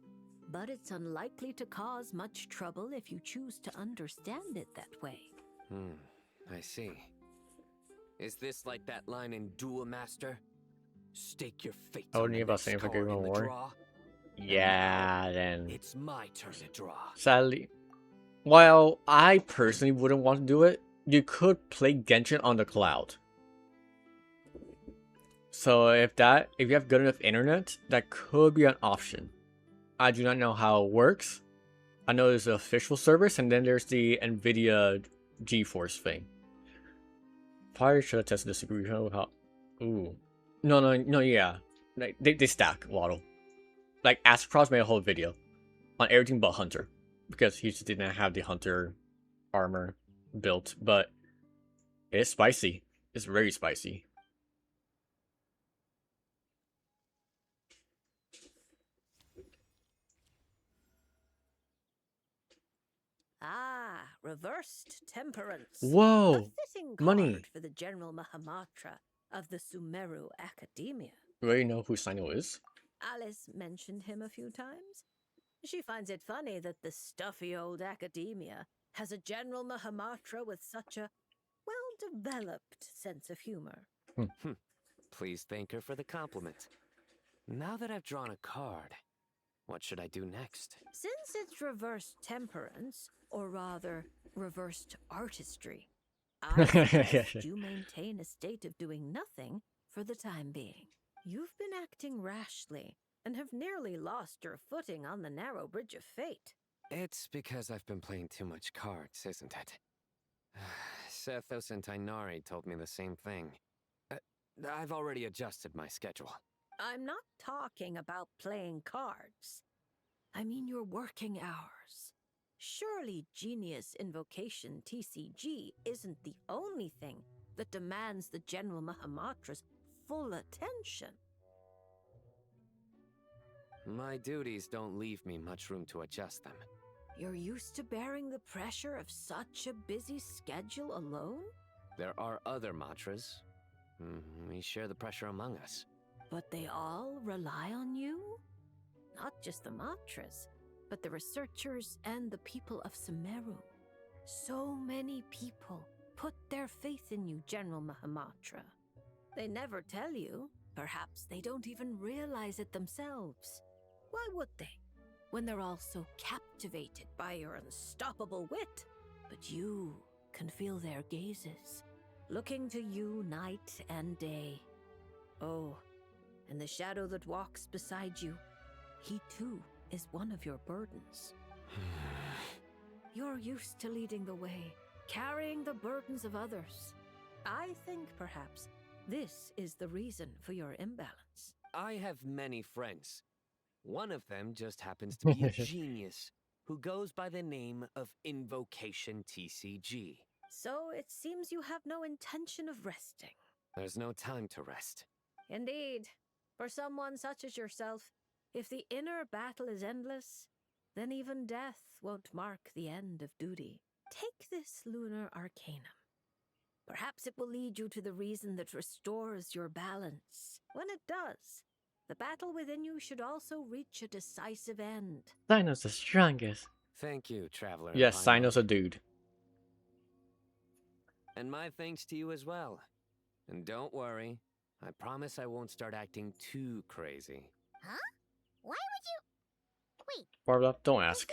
But it's unlikely to cause much trouble if you choose to understand it that way. I see. Is this like that line in Duel Master? Stake your fate Oh, on the you about next saying for card Game in the War? draw. Yeah, then. It's my turn to draw. Sadly, while I personally wouldn't want to do it, you could play Genshin on the cloud. So if you have good enough internet, that could be an option. I do not know how it works. I know there's the official service, and then there's the NVIDIA GeForce thing. Probably should have tested this. How? Ooh, no, yeah. Like they stack Waddle. Like Astrocross made a whole video on everything but Hunter, because he just didn't have the Hunter armor built. But it's spicy. It's very spicy. Ah, reversed temperance. Whoa! A fitting Money. card for the General Mahamatra of the Sumeru Academia. You already know who Sino is? Alice mentioned him a few times. She finds it funny that the stuffy old academia has a General Mahamatra with such a well-developed sense of humor. Please thank her for the compliment. Now that I've drawn a card, what should I do next? Since it's reversed temperance, or rather, reversed artistry, I suggest you maintain a state of doing nothing for the time being. You've been acting rashly, and have nearly lost your footing on the narrow bridge of fate. It's because I've been playing too much cards, isn't it? Sethos and Tainari told me the same thing. I've already adjusted my schedule. I'm not talking about playing cards. I mean your working hours. Surely Genius Invocation TCG isn't the only thing that demands the General Mahamatra's full attention. My duties don't leave me much room to adjust them. You're used to bearing the pressure of such a busy schedule alone? There are other mantras. We share the pressure among us. But they all rely on you? Not just the mantras, but the researchers and the people of Sumeru. So many people put their faith in you, General Mahamatra. They never tell you. Perhaps they don't even realize it themselves. Why would they, when they're all so captivated by your unstoppable wit? But you can feel their gazes, looking to you night and day. Oh, and the shadow that walks beside you, he too is one of your burdens. You're used to leading the way, carrying the burdens of others. I think perhaps this is the reason for your imbalance. I have many friends. One of them just happens to be a genius who goes by the name of Invocation TCG. So it seems you have no intention of resting. There's no time to rest. Indeed. For someone such as yourself, if the inner battle is endless, then even death won't mark the end of duty. Take this lunar arcanum. Perhaps it will lead you to the reason that restores your balance. When it does, the battle within you should also reach a decisive end. Sino's the strongest. Thank you, Traveler. Yes, Sino's a dude. And my thanks to you as well. And don't worry, I promise I won't start acting too crazy. Huh? Why would you... Wait, Barbara, don't ask.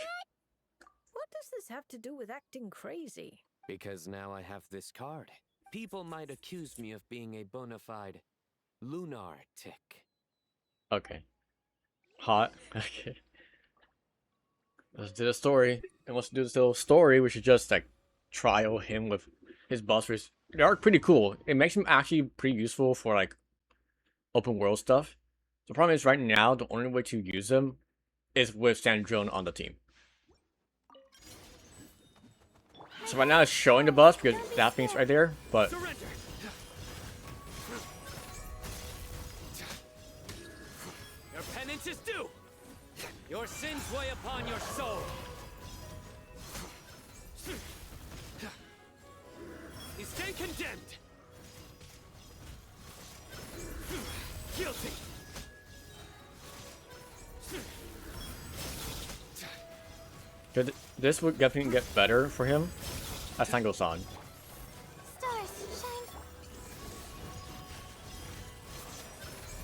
What does this have to do with acting crazy? Because now I have this card. People might accuse me of being a bona fide lunatic. Okay. Hot. Okay. Let's do the story. And let's do this little story, we should just like trial him with his busters. They are pretty cool. It makes him actually pretty useful for like open world stuff. The problem is right now the only way to use them is with Sandrone on the team. So right now it's showing the bus because that thing's right there, but Surrender. Your penance is due. Your sins weigh upon your soul. You stand condemned. Guilty. this would definitely get better for him as time goes on. stars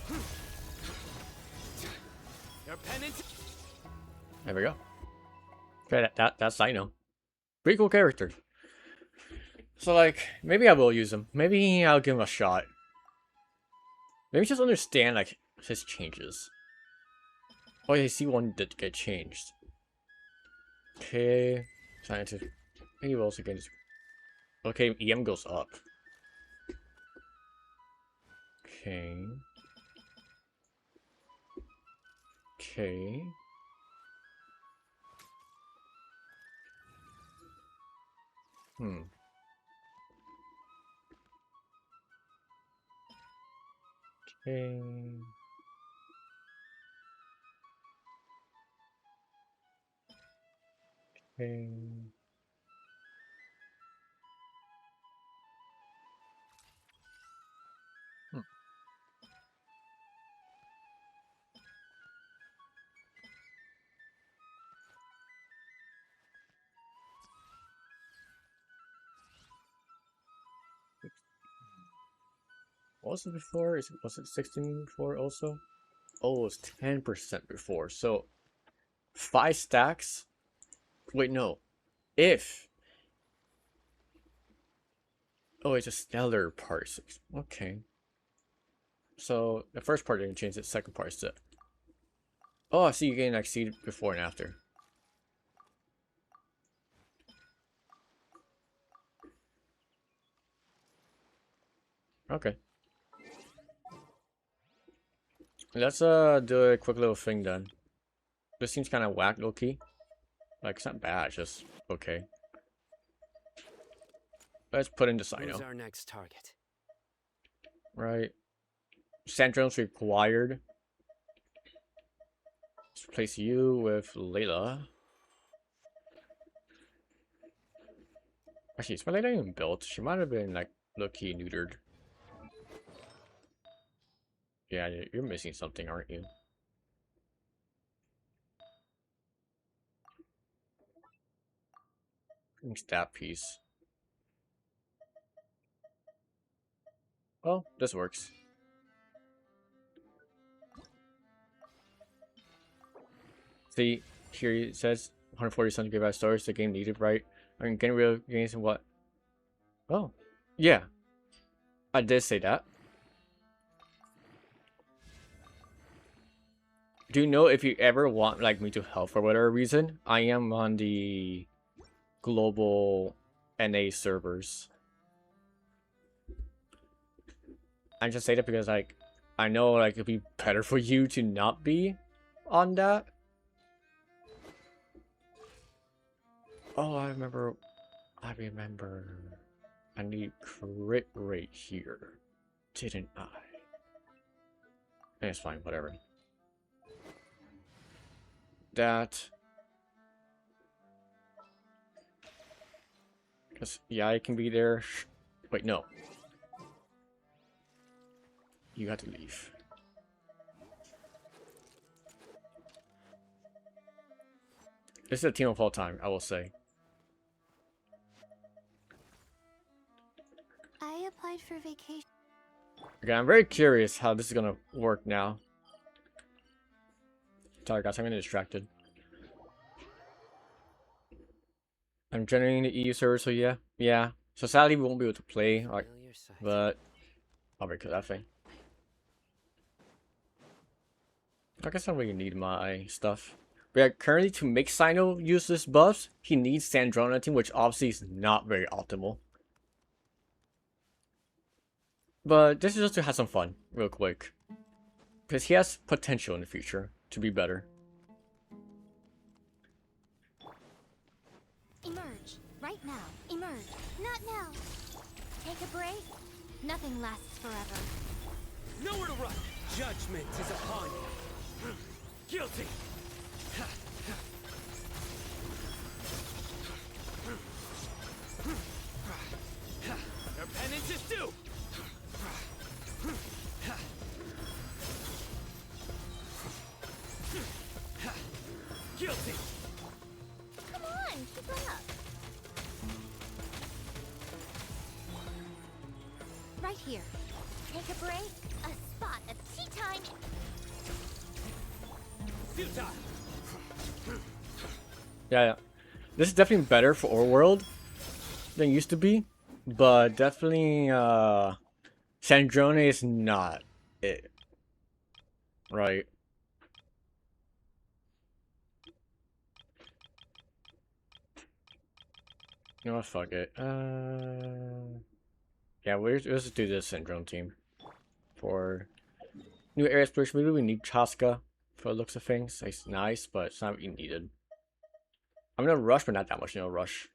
shine... There we go. Okay, that's I know. Pretty cool character. So like, maybe I will use him. Maybe I'll give him a shot. Maybe just understand like his changes. Oh yeah, C1 did get changed. Okay, scientific. He will also get. Okay, EM goes up. Okay. Okay. Hmm. Okay. Okay. Hmm. What was it before? Was it 16 before also? Oh, it was 10% before. So 5 stacks? Wait, no. If. Oh, it's a stellar part. Okay. So the first part didn't change, the second part is it. Oh, I see you getting like seed before and after. Okay. Let's do a quick little thing then. This seems kind of whack, low key. Like it's not bad, it's just okay. Let's put in the Sino. Who's our next target? Right. Sandrone's required. Let's replace you with Layla. Actually, is my Layla even built? She might have been like low-key neutered. Yeah, you're missing something, aren't you? It's that piece. Well, this works. See, here it says 140 something gigabyte storage the game needed, right? I mean, getting rid of games and what? Oh, yeah. I did say that. Do you know if you ever want like me to help for whatever reason? I am on the global NA servers. I just say that because like I know like it'd be better for you to not be on that. Oh, I remember. I need crit rate here, didn't I? It's fine, whatever. That. Because, yeah, I can be there. Wait, no. You have to leave. This is a team of all time, I will say. I applied for vacation. Okay, I'm very curious how this is gonna work now. Sorry guys, I'm getting distracted. I'm generating the EU server, so yeah. Yeah. So sadly we won't be able to play, like, but I'll break that thing. I guess I don't really need my stuff. But yeah, currently to make Sino use this buffs, he needs Sandrone on the team, which obviously is not very optimal. But this is just to have some fun, real quick. Because he has potential in the future to be better. Emerge. Right now. Emerge. Not now. Take a break. Nothing lasts forever. Nowhere to run. Judgment is upon you. Guilty. Your penance is due. Guilty. Come on, keep up. Right here. Take a break. A spot of tea time. Futile. Yeah. This is definitely better for Overworld than it used to be, but definitely Sandrone is not it. Right. You know what, fuck it. Yeah, let's just do this Syndrome team. For new area exploration, maybe we need Chaska for the looks of things. It's nice, but it's not really needed. I'm gonna rush, but not that much, rush.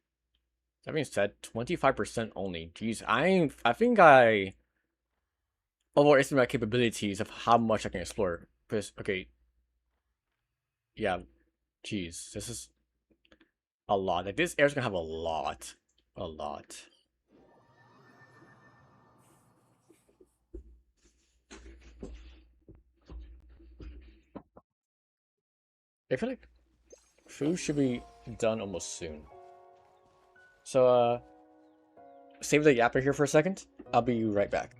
That being said, 25% only. Jeez, I think I overestimate my capabilities of how much I can explore. Because, okay, yeah, jeez, this is a lot. Like, this area's gonna have a lot. A lot. I feel like food should be done almost soon. So, save the yapper here for a second. I'll be right back.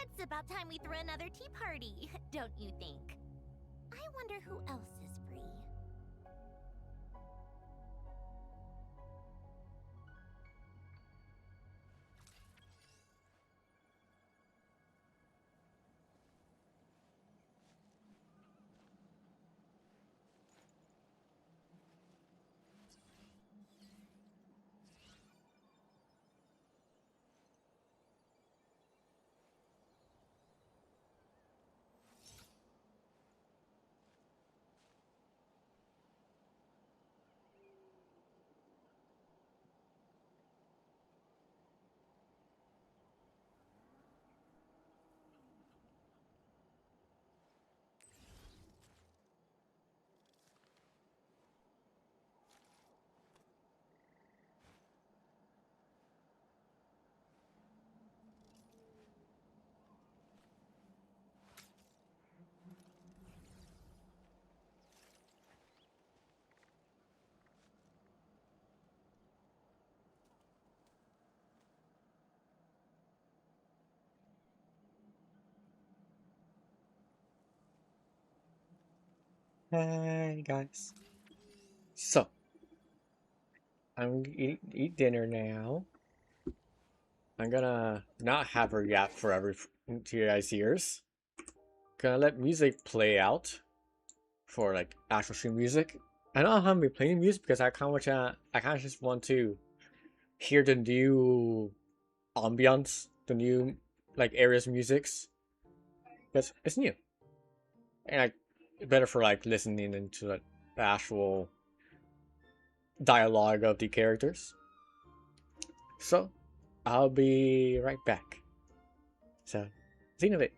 It's about time we threw another tea party, don't you think? I wonder who else is free. Hi, guys. So, I'm gonna eat dinner now. I'm gonna not have her yap forever to your guys' ears. Gonna let music play out for like actual stream music. I don't have me playing music because I kind of just want to hear the new ambiance, the new like areas musics. Because it's new. And like better for like listening into like, the actual dialogue of the characters. So I'll be right back. So see you in a bit.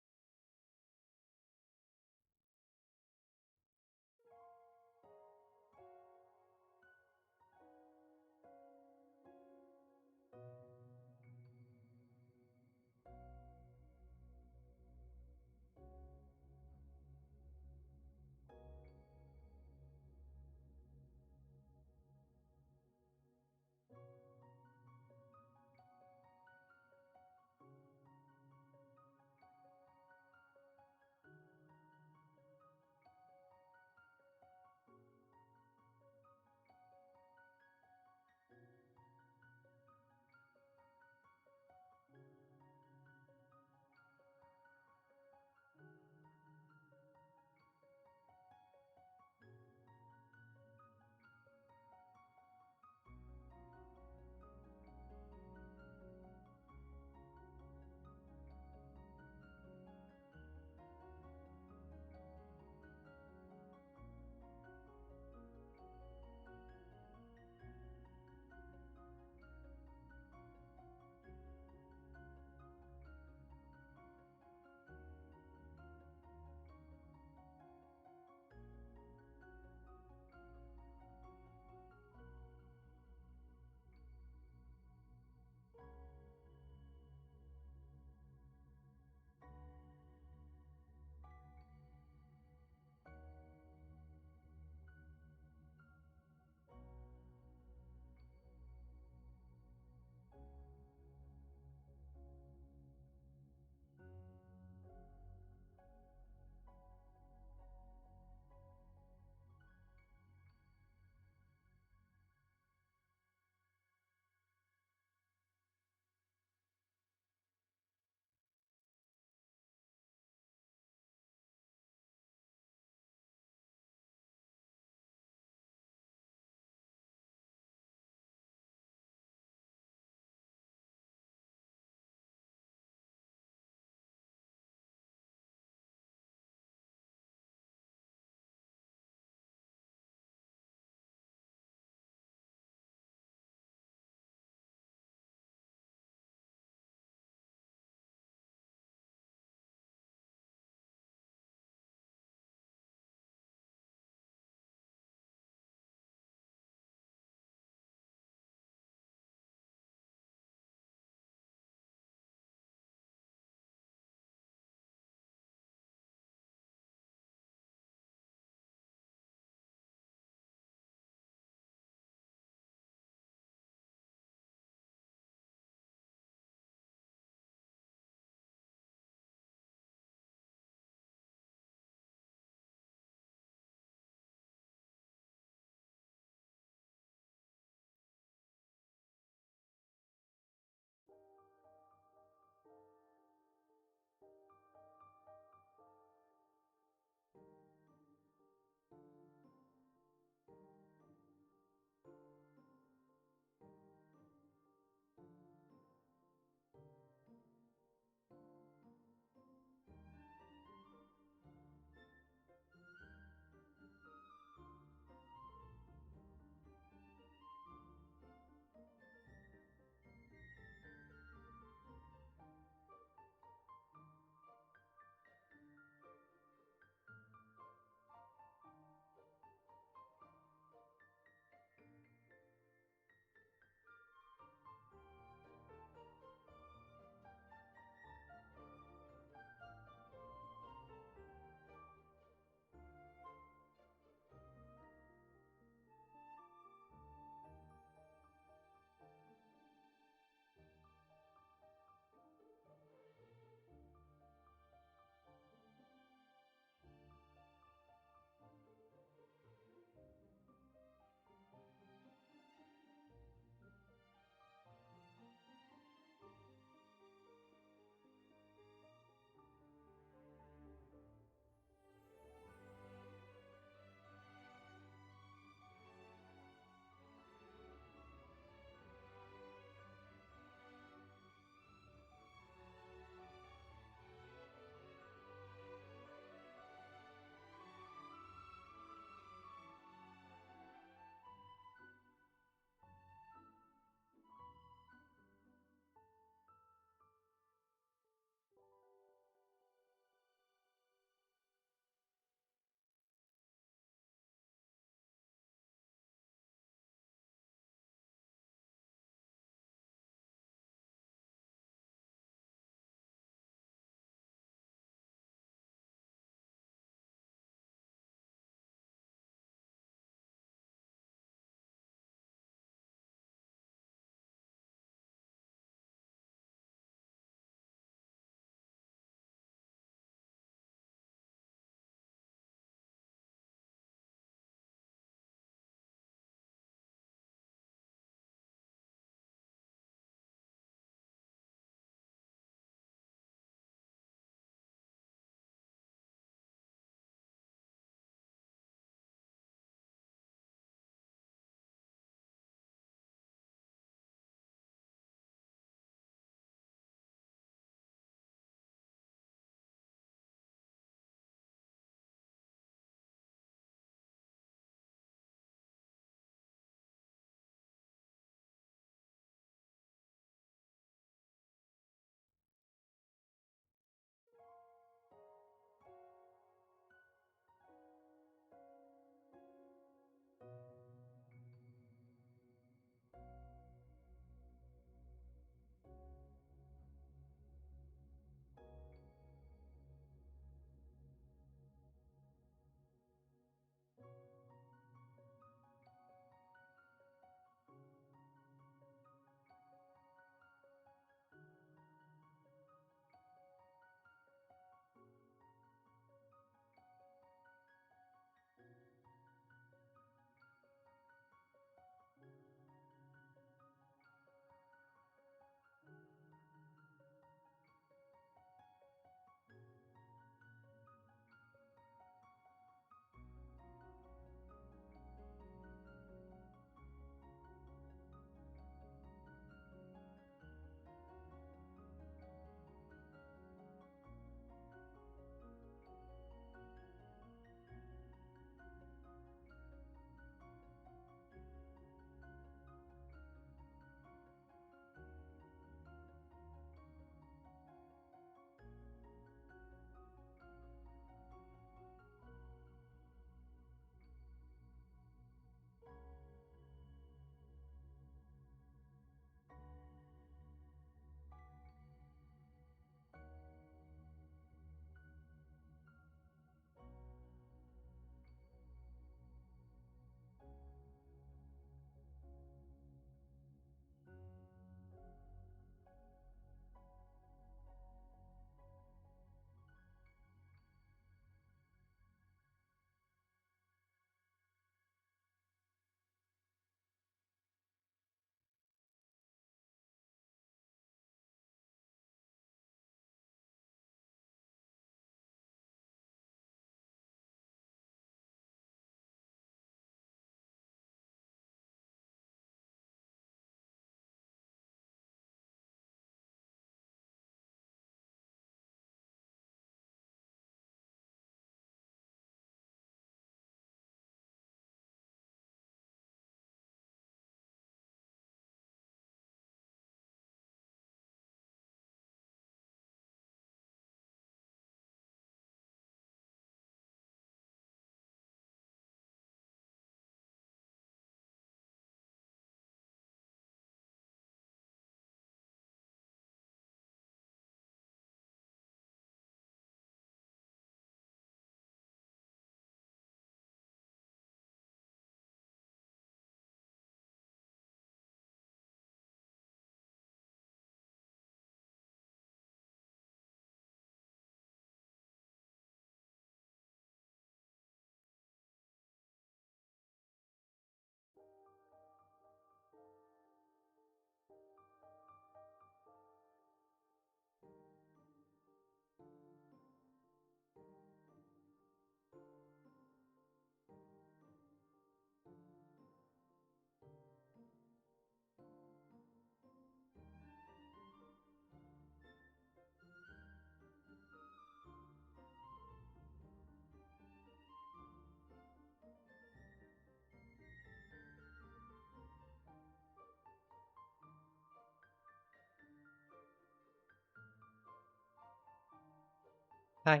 Hi.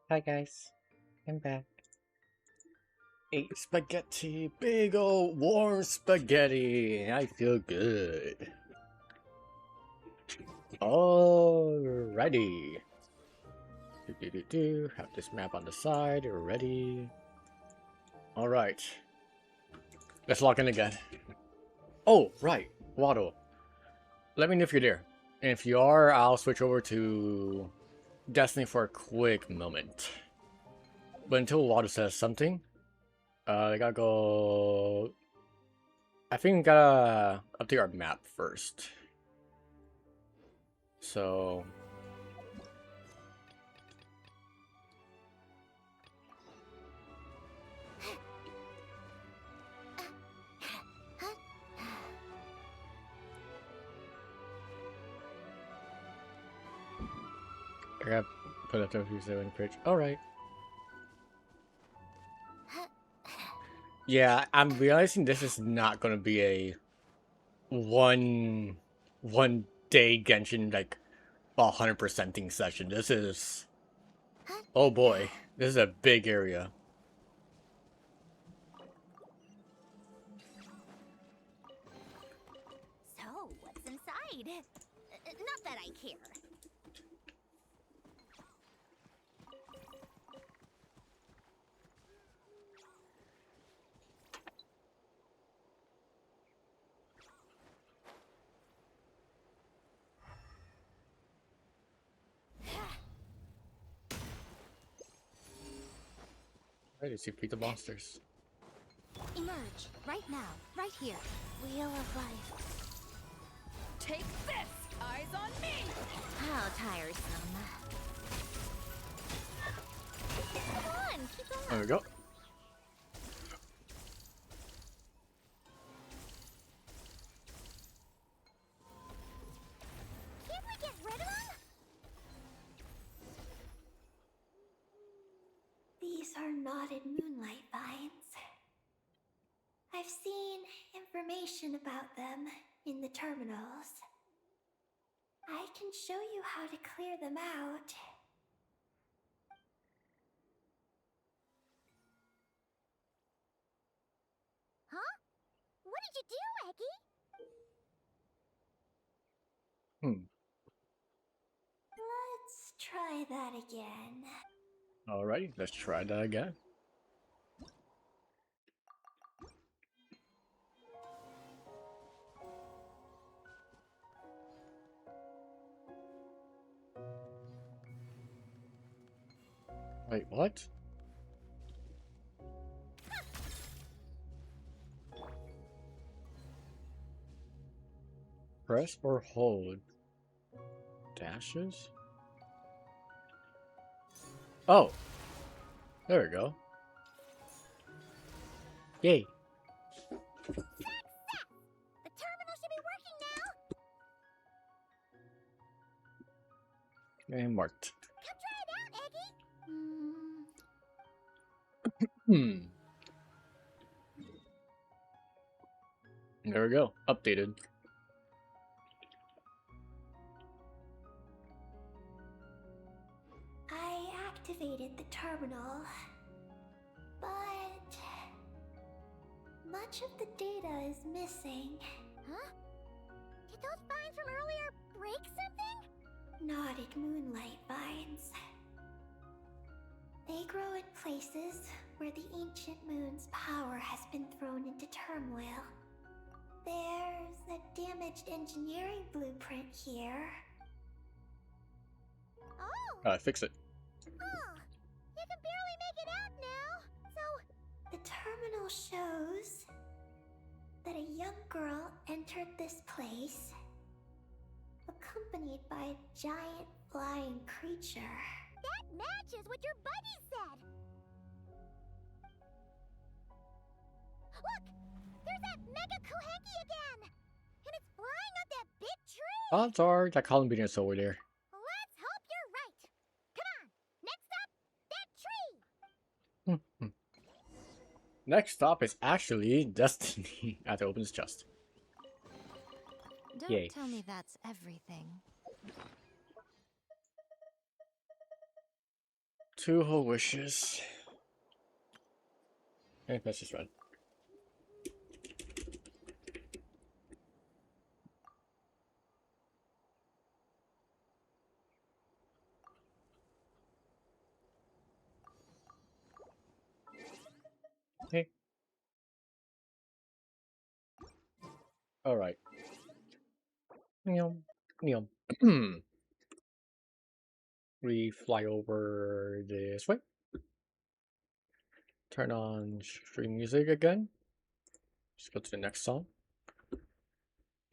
Hi, guys. I'm back. Ate spaghetti. Big old warm spaghetti. I feel good. Alrighty. Have this map on the side. Ready. Alright. Let's lock in again. Oh, right. Waddle. Let me know if you're there. And if you are, I'll switch over to Destiny for a quick moment. But until Waddle says something, I gotta go... I think we gotta update our map first. So... I gotta put up to in the fridge. Alright. Yeah, I'm realizing this is not gonna be a one day Genshin like 100%ing session. This is, oh boy, this is a big area. So, what's inside? Not that I care. Ready to defeat the monsters. Emerge, right now, right here. Wheel of life. Take this! Eyes on me! How tiresome. Come on, keep going. There we go. Can't we get rid of them? These are knotted moonlight vines. I've seen information about them in the terminals. I can show you how to clear them out. Huh? What did you do, Eggy? Hmm. Let's try that again. Alrighty, let's try that again. Wait, what? Press or hold dashes? Oh, there we go. Yay. Success! The terminal should be working now. And marked. Come try it out, Eggy. There we go. Updated. I activated the terminal, but much of the data is missing. Huh? Did those vines from earlier break something? Knotted moonlight vines. They grow in places where the ancient moon's power has been thrown into turmoil. There's a damaged engineering blueprint here. Oh! Fix it. Oh! You can barely make it out now. So, The terminal shows that a young girl entered this place, accompanied by a giant flying creature. that matches what your buddy said. Look! There's that Mega Kohenki again! And it's flying on that big tree! Odds are that column beating is over there. Let's hope you're right. Come on! Next up, that tree! Next stop is actually Destiny. I have to open this chest. Don't Yay. tell me that's everything. Two whole wishes. Okay, let's just run. Hey. Alright. Neom. Neom. We fly over this way. Turn on stream music again. Just go to the next song.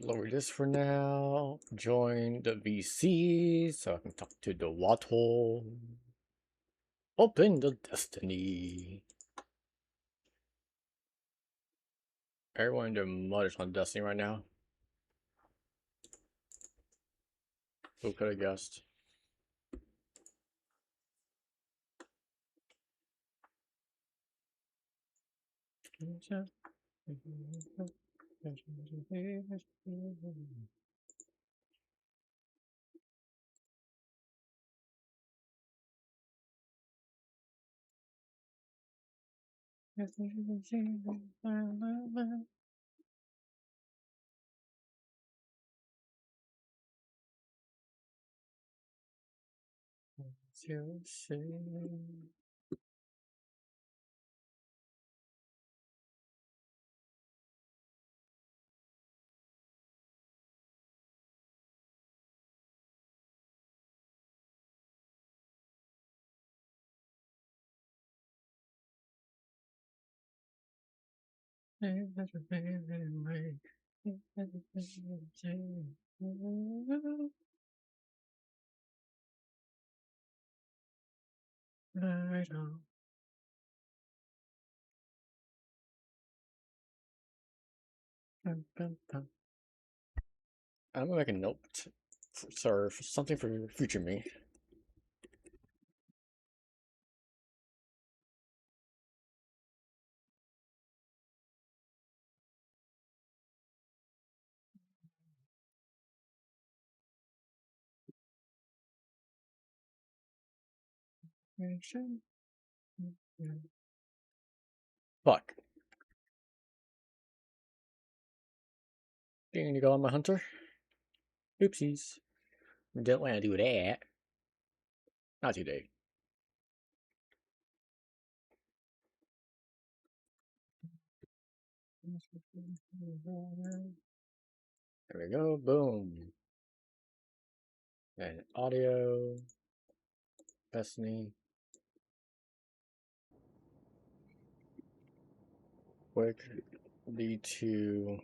Lower this for now. Join the VC so I can talk to the Wathole. Open the Destiny. Everyone and their mother's on Destiny right now. Who could have guessed? I'm gonna make a note for something for future me. Fuck. Didn't you go on my hunter? Oopsies. Don't want to do that. Not today. There we go. Boom. And audio. Destiny. Quick. D2.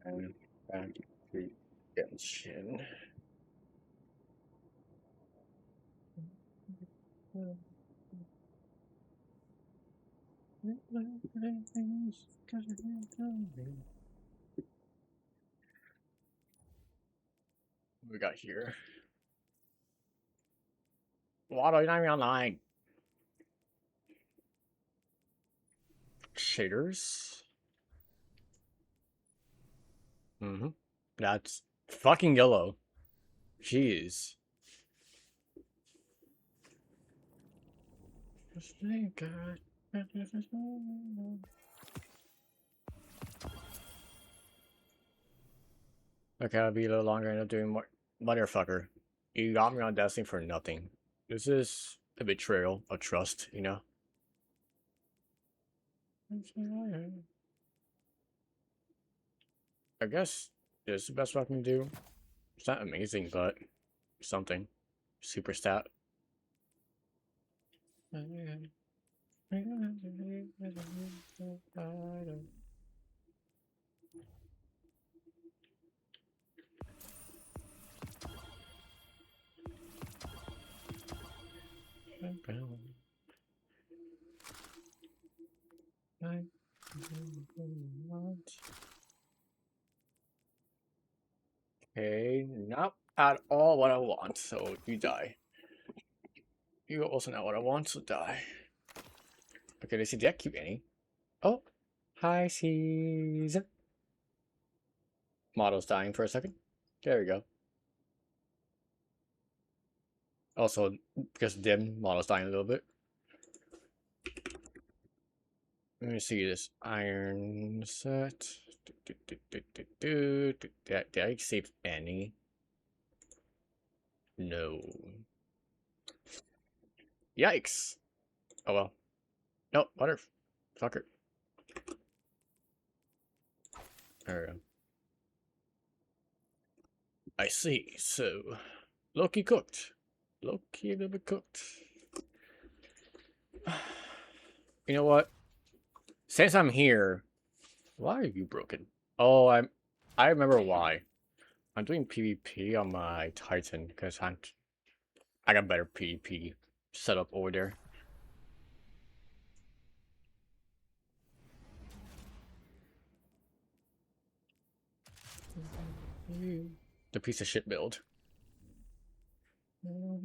And back to Genshin. What we got here? Why are you not even online? Shaders. Mm-hmm. That's fucking yellow. Jeez. Okay, I'll be a little longer and I'm doing more. Motherfucker. You got me on Destiny for nothing. This is a betrayal of trust, you know? I guess this is the best I can do. It's not amazing, but something. Super stat. Okay, not at all what I want, so you die. You also not what I want, so die. Okay, let's see that cute Annie. Oh, hi, Caesar. Model's dying for a second. There we go. Also, because dim model's dying a little bit. Let me see this iron set. Did I save any? No. Yikes. Oh well. No, whatever. Fucker. There we go. I see. So, Loki cooked. Loki a little bit cooked. You know what? Since I'm here, why are you broken? Oh, I remember why. I'm doing PvP on my Titan because I got better PvP setup over there. The piece of shit build. Oh,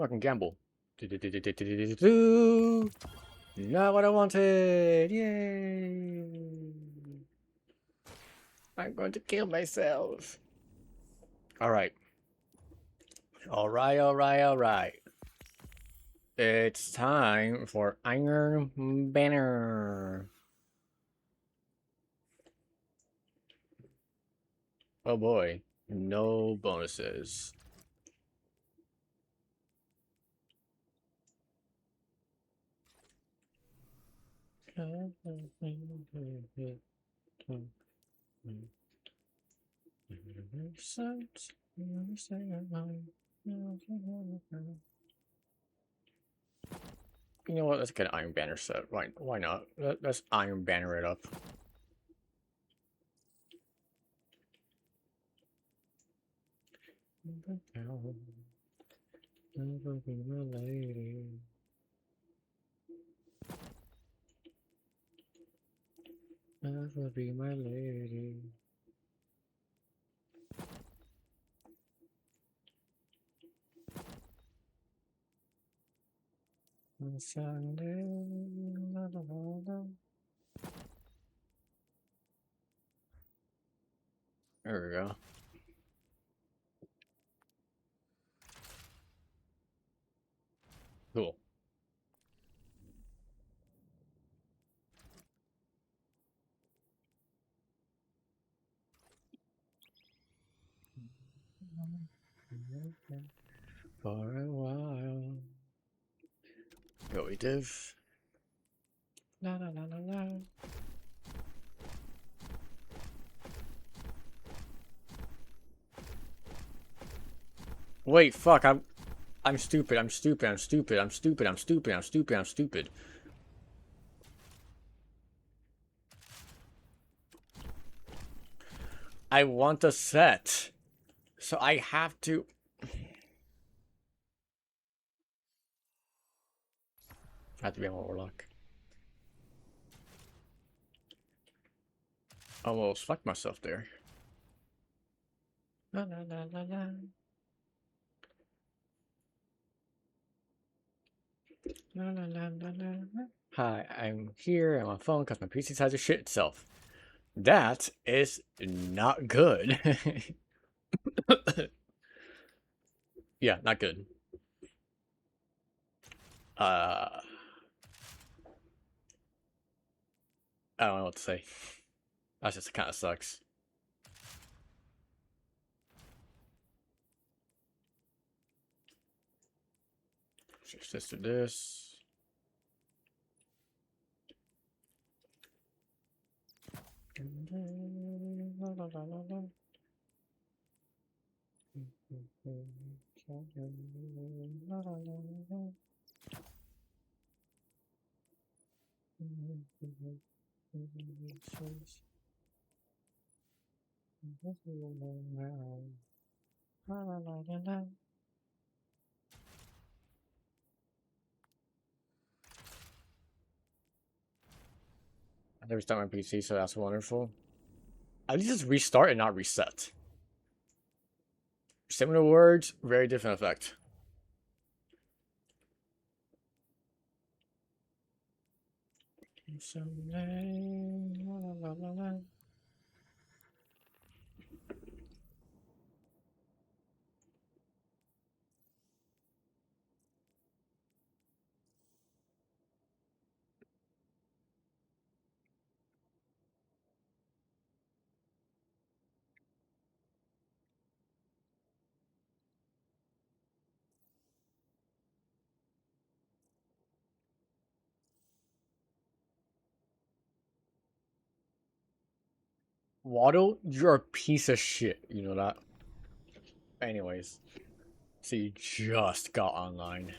I can gamble. Not what I wanted! Yay! I'm going to kill myself. Alright. Alright. It's time for Iron Banner. Oh boy. No bonuses. You know what? Let's get an Iron Banner set. Why not? Let's Iron Banner it up. Never be my lady. Never be my lady. On Sunday, la, la, la, la. There we go. Cool. For a while. Go div. La la la la la. Wait, fuck, I'm stupid. I want the set. So I have to. I have to be a warlock. I almost fucked myself there. La la la la la. La la la la la. Hi, I'm here on my phone because my PC decides to shit itself. That is not good. Yeah, not good. I don't know what to say. That just kind of sucks. Just do this. La, la, la, la, la. La, la, la, la. I never start my PC, so that's wonderful. At least just restart and not reset. Similar words, very different effect. Someday, la, la, la, la. Waddle, you're a piece of shit. You know that? Anyways. So you just got online.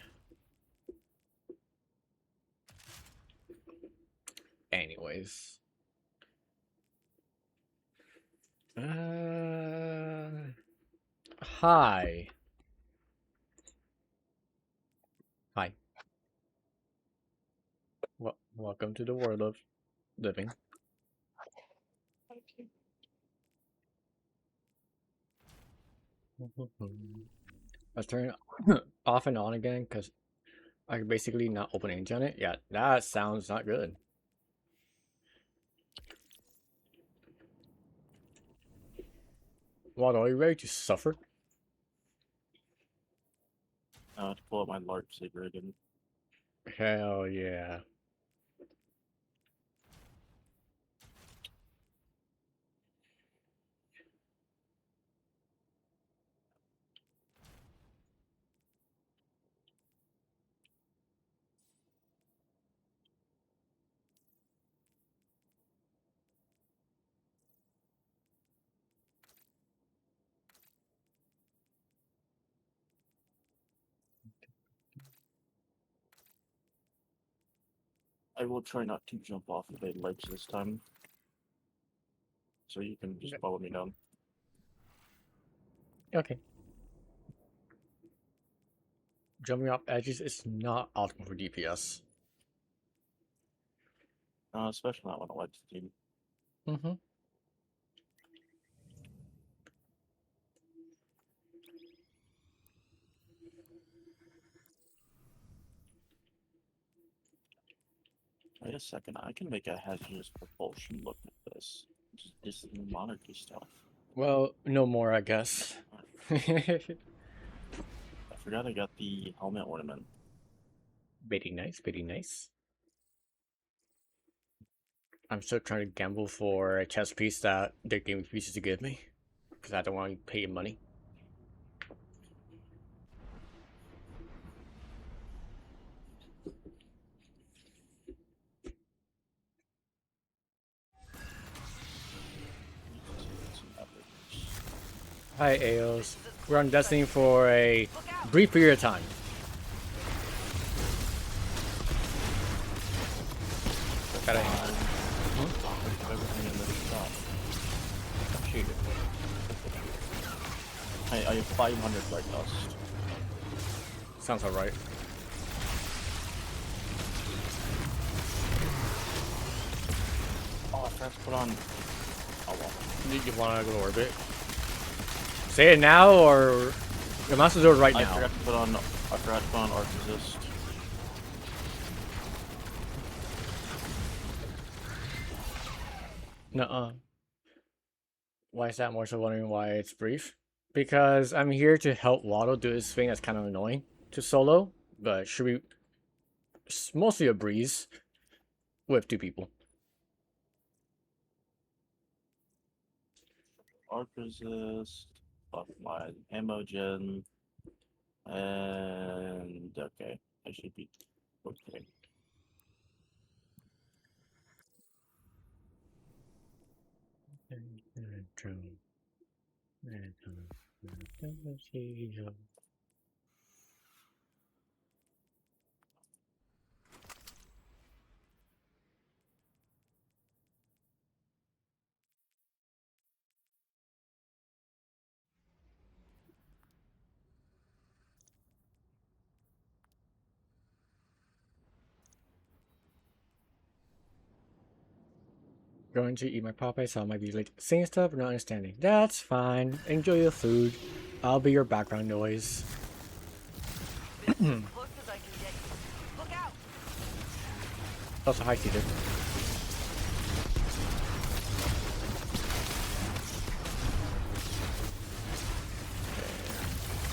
Anyways. Hi. Hi. Welcome to the world of living. Let's turn it off and on again because I can basically not open Age on it. Yeah, that sounds not good. Waddle, are you ready to suffer? To pull up my LARP saber again. Hell yeah. I will try not to jump off of a ledge this time. So you can just follow me down. Okay. Jumping off edges is not optimal for DPS. Especially not on a ledge team. Mm-hmm. Wait a second, I can make a hazardous propulsion look at this. Just monarchy stuff. Well, no more, I guess. I forgot I got the helmet ornament. Very nice, very nice. I'm still trying to gamble for a chess piece that the game refuses to give me. Because I don't want to pay money. Hi, Aos. We're on Destiny for a brief period of time. Gotta Everything in this shop. Shoot it. I have 500 light dust. Sounds alright. Oh, I forgot to put on. Oh well. You wanna go to orbit? Say it now, or you must do it right now. I forgot to put on arc resist. Nuh-uh. Why is that? More so wondering why it's brief. Because I'm here to help Waddle do this thing that's kind of annoying to solo, but should be mostly a breeze with 2 people. Arc resist, buff my ammo gen, and okay, I should be okay. Going to eat my Popeye, so I might be late saying stuff but not understanding. That's fine. Enjoy your food. I'll be your background noise. Also, hi, Cedar.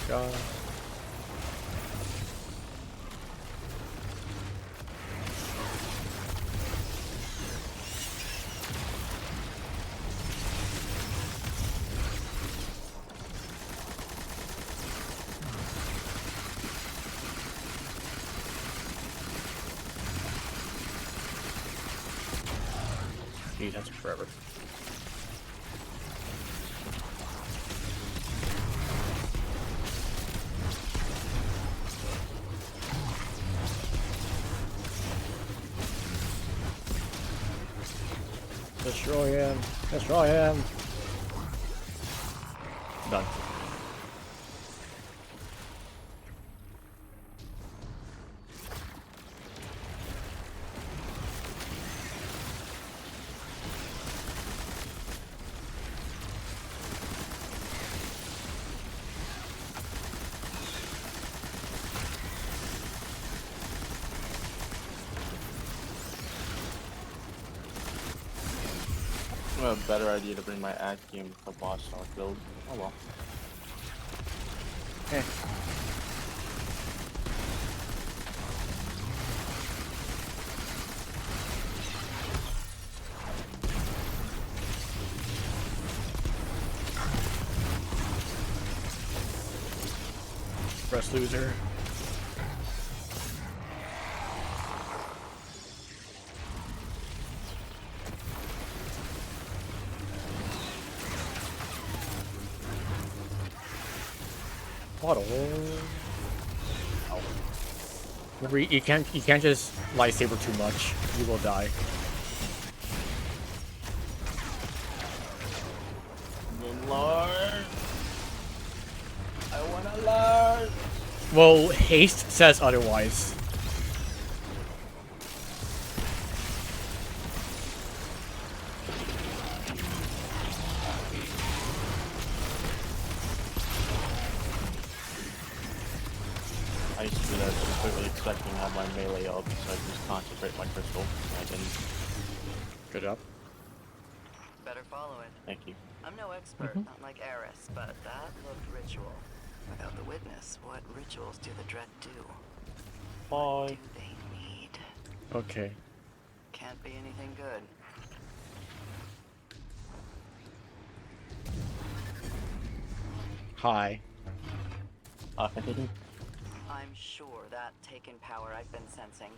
Go. Dude, that's forever. Destroy him. Destroy him. Done. I have a better idea to bring my ad game to boss stock build. Oh well. Eh. Press loser. Bottle. Remember, you can't just lightsaber too much. You will die. Lord, I wanna learn. Well, haste says otherwise. I used to do that completely expecting to have my melee up, so I just concentrate my crystal. And I didn't. Good job. Better follow it. Thank you. I'm no expert, not like Eris, but that looked ritual. Without the witness, what rituals do the Dread do? What Bye. do they need? Okay. Can't be anything good. Hi. Continue. I'm sure that Taken power I've been sensing,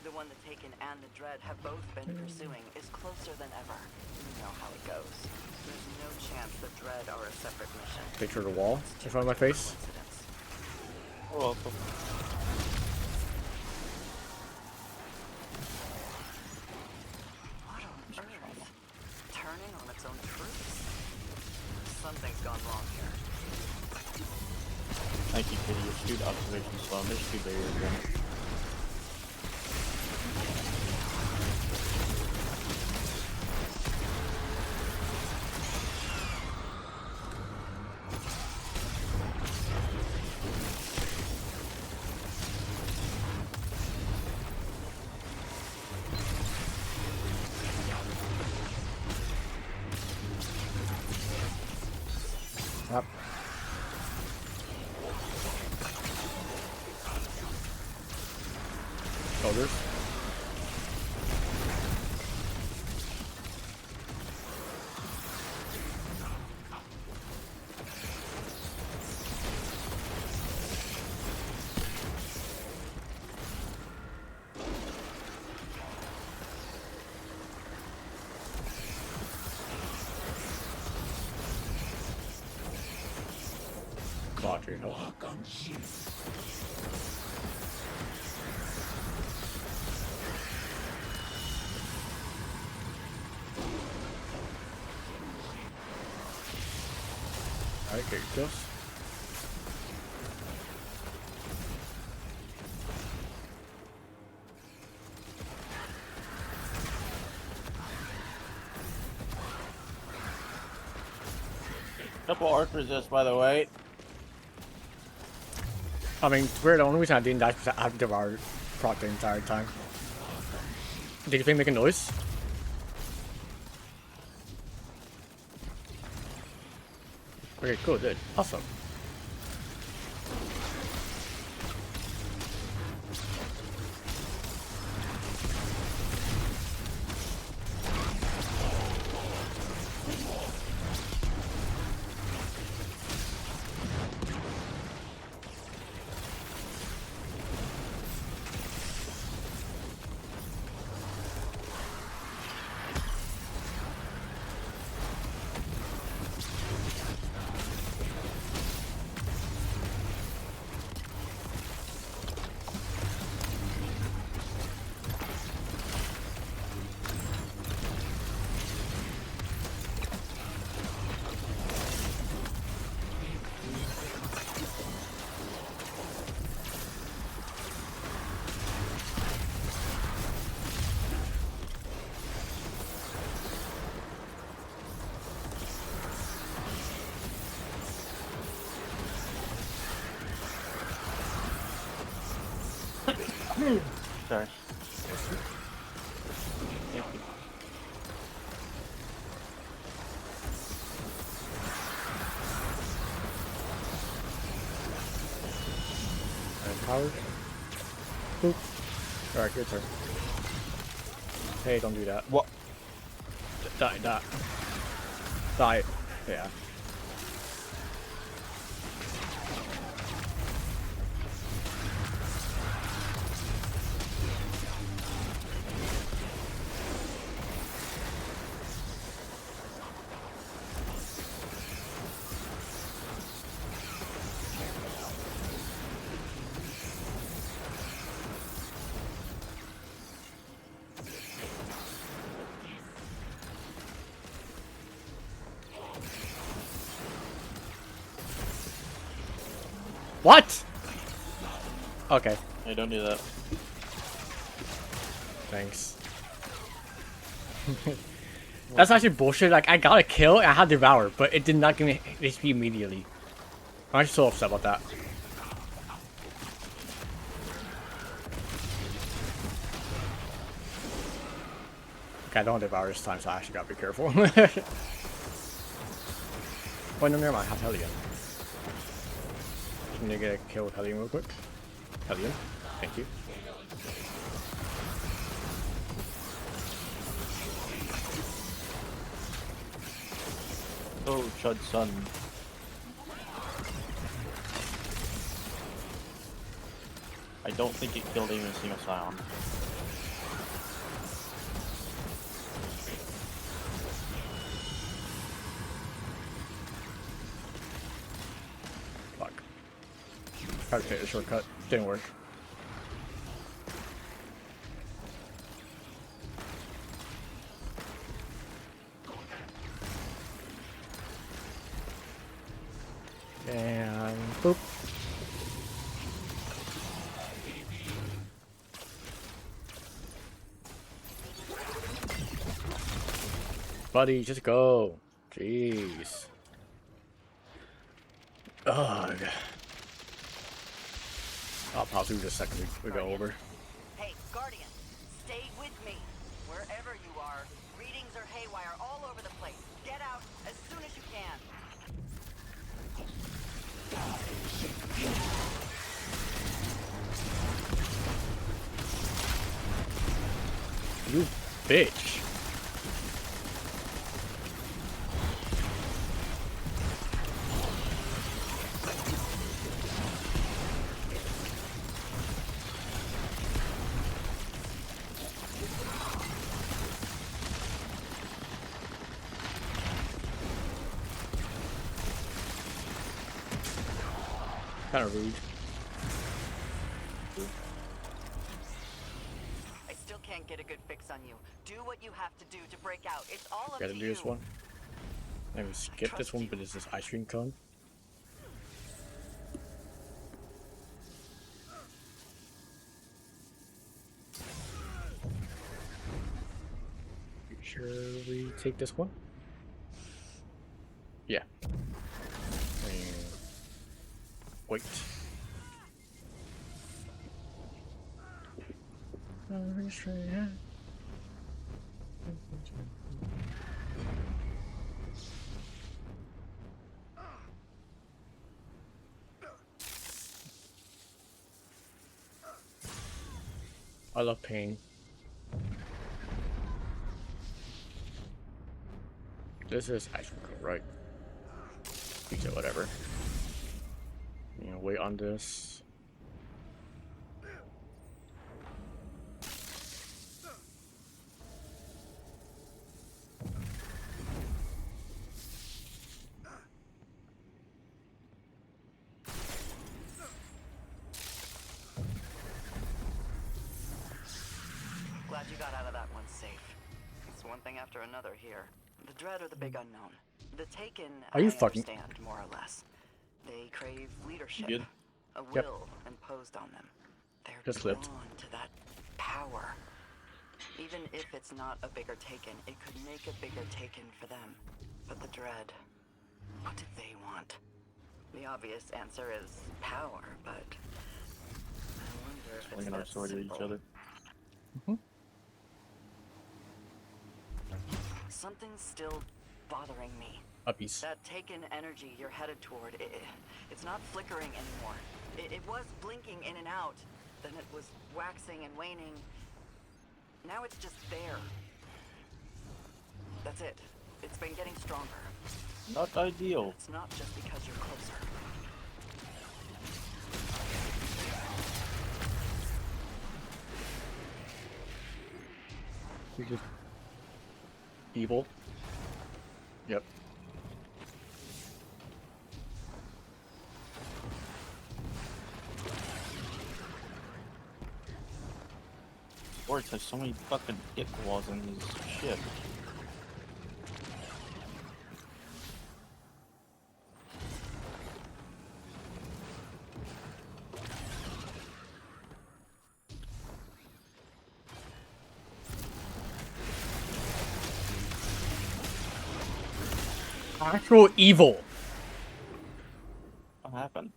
the one the Taken and the Dread have both been pursuing, is closer than ever. You know how it goes. There's no chance the Dread are a separate mission. Picture the wall in front of my face. Coincidence. You're welcome. What on earth? Turning on its own truths? Something's gone wrong here. Thank you for your astute observation, Sloan. There's two barriers there. Up. Shoulders. Quadri health. Alright, get your kills. Couple arc resist, by the way. I mean, weird, the only reason I didn't die is because I had devoured proc the entire time. Did you think make a noise? Okay, cool, good. Awesome. Sorry. Thank you. Powered. Boop. Alright, your turn. Hey, don't do that. What? Die, die. Die. Yeah. What? Okay. Hey, don't do that. Thanks. That's actually bullshit. Like, I got a kill and I had Devour, but it did not give me HP immediately. I'm actually so upset about that. Okay, I don't Devour this time, so I actually gotta be careful. Oh, no, never mind. I have Hellion. Can you get a kill with Hellion real quick? Hellion. Thank you. Oh, Chud's son. I don't think it killed even a single Scion. Fuck. Tried to take the shortcut. Didn't work. And boop. Buddy, just go. Jeez. Ugh. I'll pause you just a second. We go over. Hey, Guardian, stay with me. Wherever you are, readings are haywire all over the place. Get out as soon as you can. You bitch. Kind of rude. I still can't get a good fix on you. Do what you have to do to break out. It's all up Gotta to do you. this one. Maybe skip this one, but is this ice cream cone? You sure we take this one? Yeah. Wait. I love pain. This is actually right. Pizza, whatever. You know, wait on this. Glad you got out of that one safe. It's one thing after another here. The Dread are the big unknown. The Taken, Are you I fucking- understand, more or less. They crave leadership, Good. a will imposed on them. They're Just flipped. drawn to that power. Even if it's not a bigger Taken, it could make a bigger Taken for them. But the Dread, what did they want? The obvious answer is power, but I wonder if it's Swinging our that sword at each simple. other. Something's still bothering me. Puppies. That taken energy you're headed toward, it's not flickering anymore. It was blinking in and out, then it was waxing and waning. Now it's just there. That's it. It's been getting stronger. Not ideal. It's not just because you're closer. You're just evil. Yep. Boris has so many fucking dick claws in his ship. Actual evil. What happened?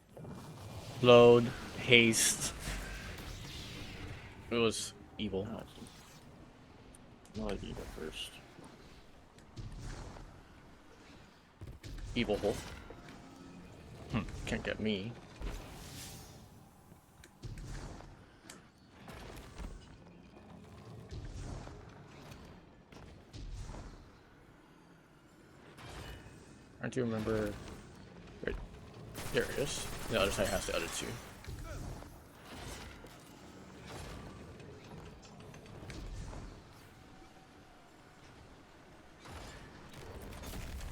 Load, haste. It was evil. Oh, no idea first. Evil hole. Can't get me. Aren't you remember? Wait, there it is. The other side has the other two.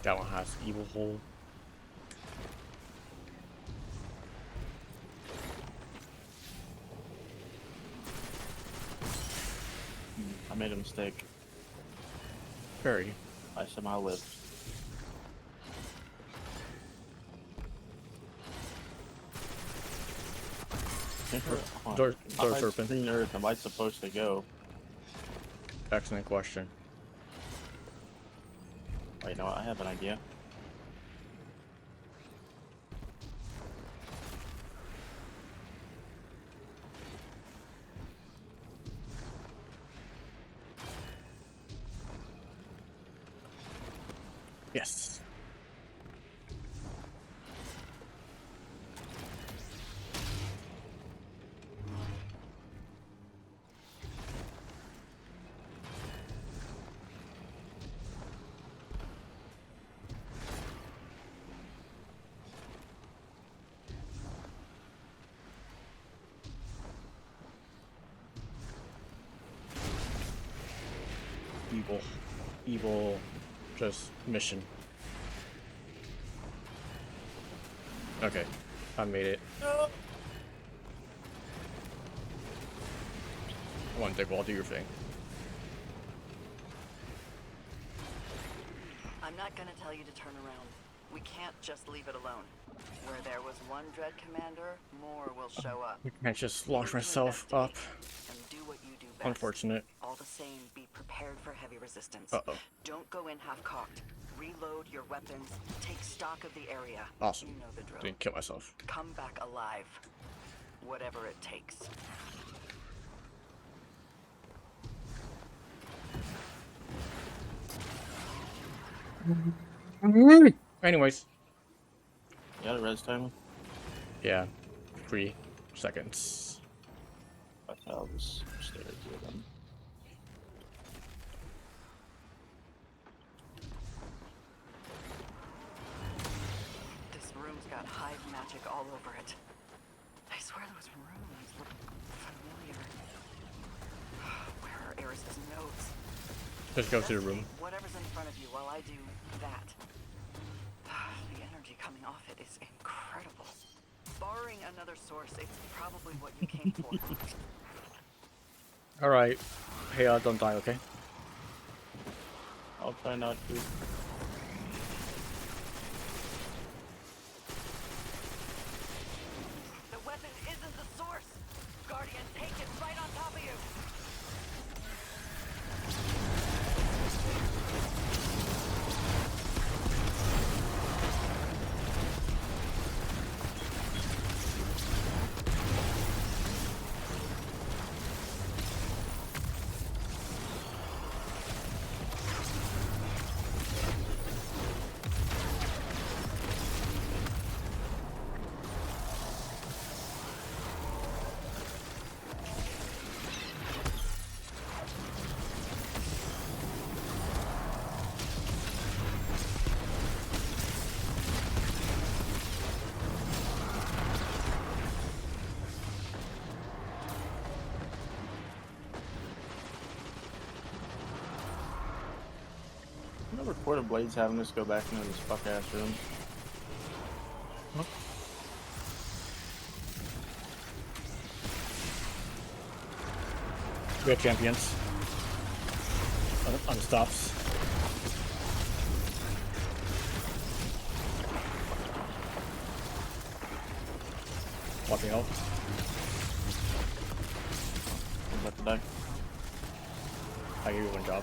That one has evil hole. I made a mistake. Very. I somehow lived. Door's open. Green Earth, am I supposed to go? Excellent question. Oh, you know what? I have an idea. Yes. Evil, just mission. Okay, I made it. Come on, Dick, do your thing. I'm not gonna tell you to turn around. We can't just leave it alone. Where there was one Dread Commander, more will show up. I can't just launch myself up. And do what you do best. Unfortunate. All the same, be prepared for heavy resistance. Uh-oh. Don't go in half-cocked. Reload your weapons. Take stock of the area. Awesome. You know the drill. Didn't kill myself. Come back alive. Whatever it takes. Anyways. You got a res timer? Yeah. 3 seconds. Okay, I'll just stay right here then. This room's got hive magic all over it. I swear those rooms look familiar. Where are Eris's notes? Just go to the room. Whatever's in front of you while I do that. The energy coming off it is incredible. Barring another source, it's probably what you came for. Alright. Hey, don't die, okay? I'll try not to. The weapon isn't the source! Guardian, take it right on top of you! Court of Blades having us go back into this fuck ass room. We have champions. Unstops. Watching out. I'm about to die. I gave you one job.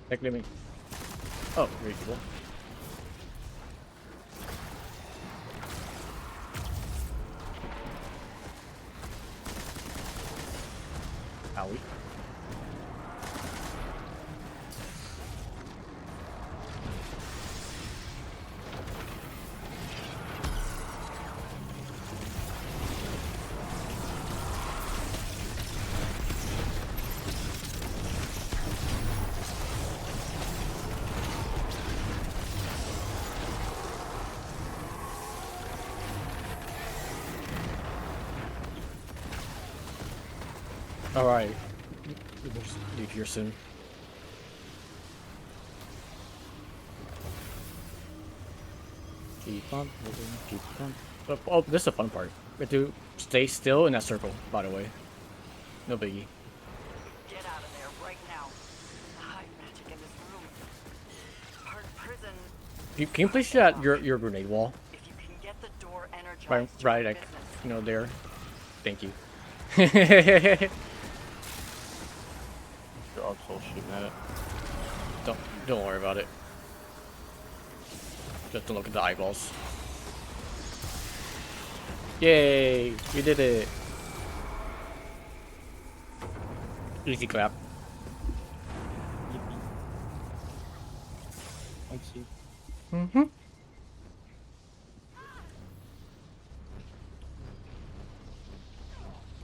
Technically me. Oh, very cool. Owie. Alright. Leave here soon. Keep on moving, keep on. Oh, this is the fun part. We have to stay still in that circle, by the way. No biggie. Get out of there right now. Hide magic in this room. Part of prison. Can you place that your grenade wall? If you can get the door energized. Right, like, you know, there. Thank you. Your also shooting at it. Don't worry about it. Just don't look at the eyeballs. Yay! We did it! Easy clap. Let's see. Mm-hmm.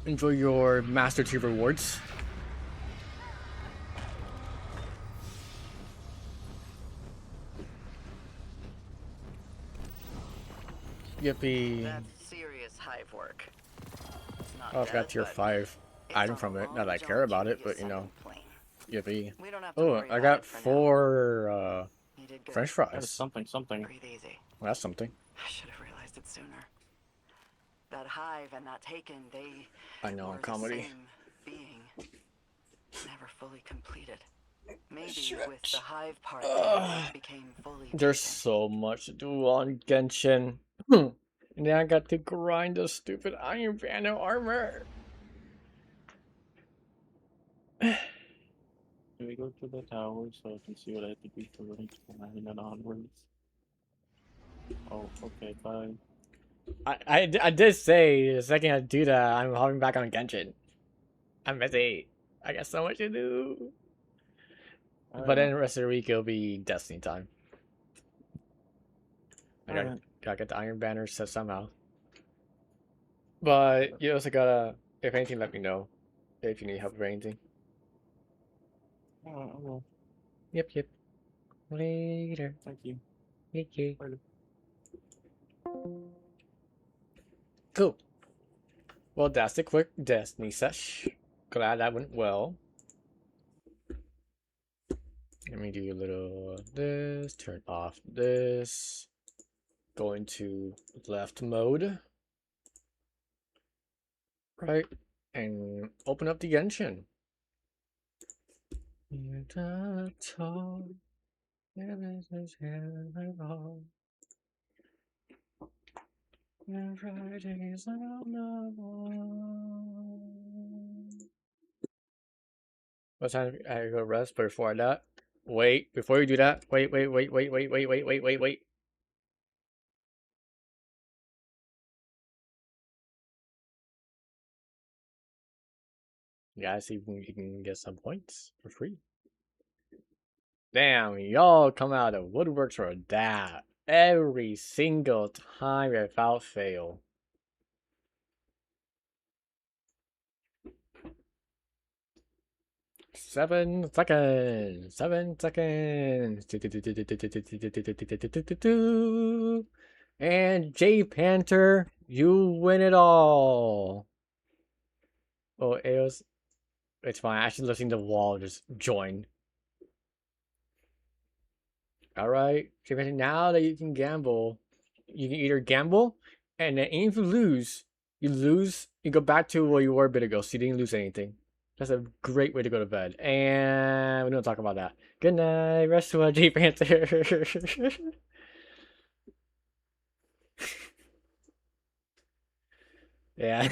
Enjoy your Master Chief rewards. Yippee. That's serious hive work. It's not Oh, I forgot dead, tier but 5 it's item on from a it. long Not that I jump care about to it, the but you know. second plane. Yippee. We don't have to Oh, worry I about got it for now. 4 You did good. French That is fries. something. Breathe easy. Well, that's something. I should have realized it sooner. That hive and that taken, they I know, were comedy. the same being. Never fully completed. Maybe with the hive part, they became fully There's taken. so much to do on Genshin. And then I got to grind the stupid Iron Banner armor. Can we go to the tower so I can see what I have to do for rank 9 and onwards? Oh, okay, bye. I did say the second I do that, I'm hopping back on Genshin. I'm busy. I got so much to do. But then the rest of the week it'll be Destiny time. I gotta get the Iron Banner set somehow. But you also gotta, if anything, let me know if you need help with anything. I will. Yep. Later. Thank you. Thank you. Later. Cool. Well, that's a quick Destiny sesh. Glad that went well. Let me do a little of this, turn off this, go into left mode, right, and open up the Genshin. What time I go rest before that? Wait, before you do that, wait. Yeah, see if you can get some points for free. Damn, y'all come out of woodworks for that every single time without fail. Seven seconds. And J Panther, you win it all. Oh, it's fine. Actually, listening to the wall just join. All right, J Panther. Now that you can gamble, you can either gamble, and then if you lose, you go back to where you were a bit ago, so you didn't lose anything. That's a great way to go to bed. And we don't talk about that. Good night. Rest well, J Panther. Yeah.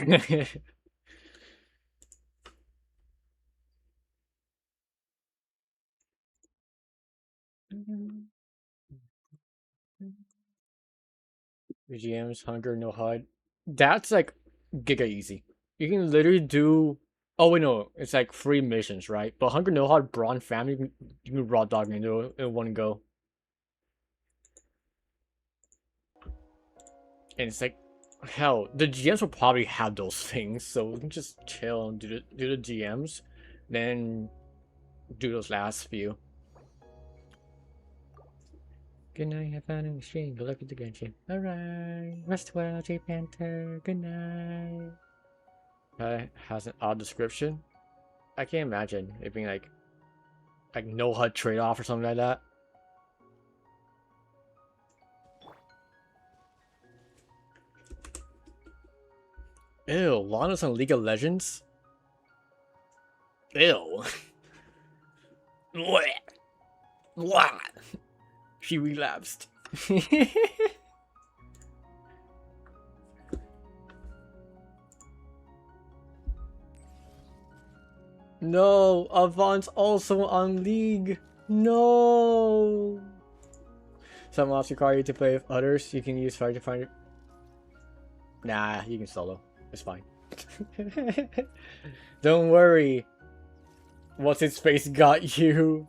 GM's Hunger No HUD. That's like giga easy. You can literally do. Oh wait, no, it's like 3 missions, right? But Hunger No HUD, Brawn Family, you can raw dog into it in one go. And it's like, hell, the GMs will probably have those things, so we can just chill and do the GMs, then do those last few. Good night, have fun in the stream. Good luck with the Genshin. Alright, rest well, J Panther. Good night. Has an odd description. I can't imagine it being like no HUD trade off or something like that. Ew, Lana's on League of Legends? Ew. What? She relapsed. No, Avant's also on League. No. Some mods require you to play with others. You can use Fire to find it. Nah, you can solo. It's fine. Don't worry. What's his face got you?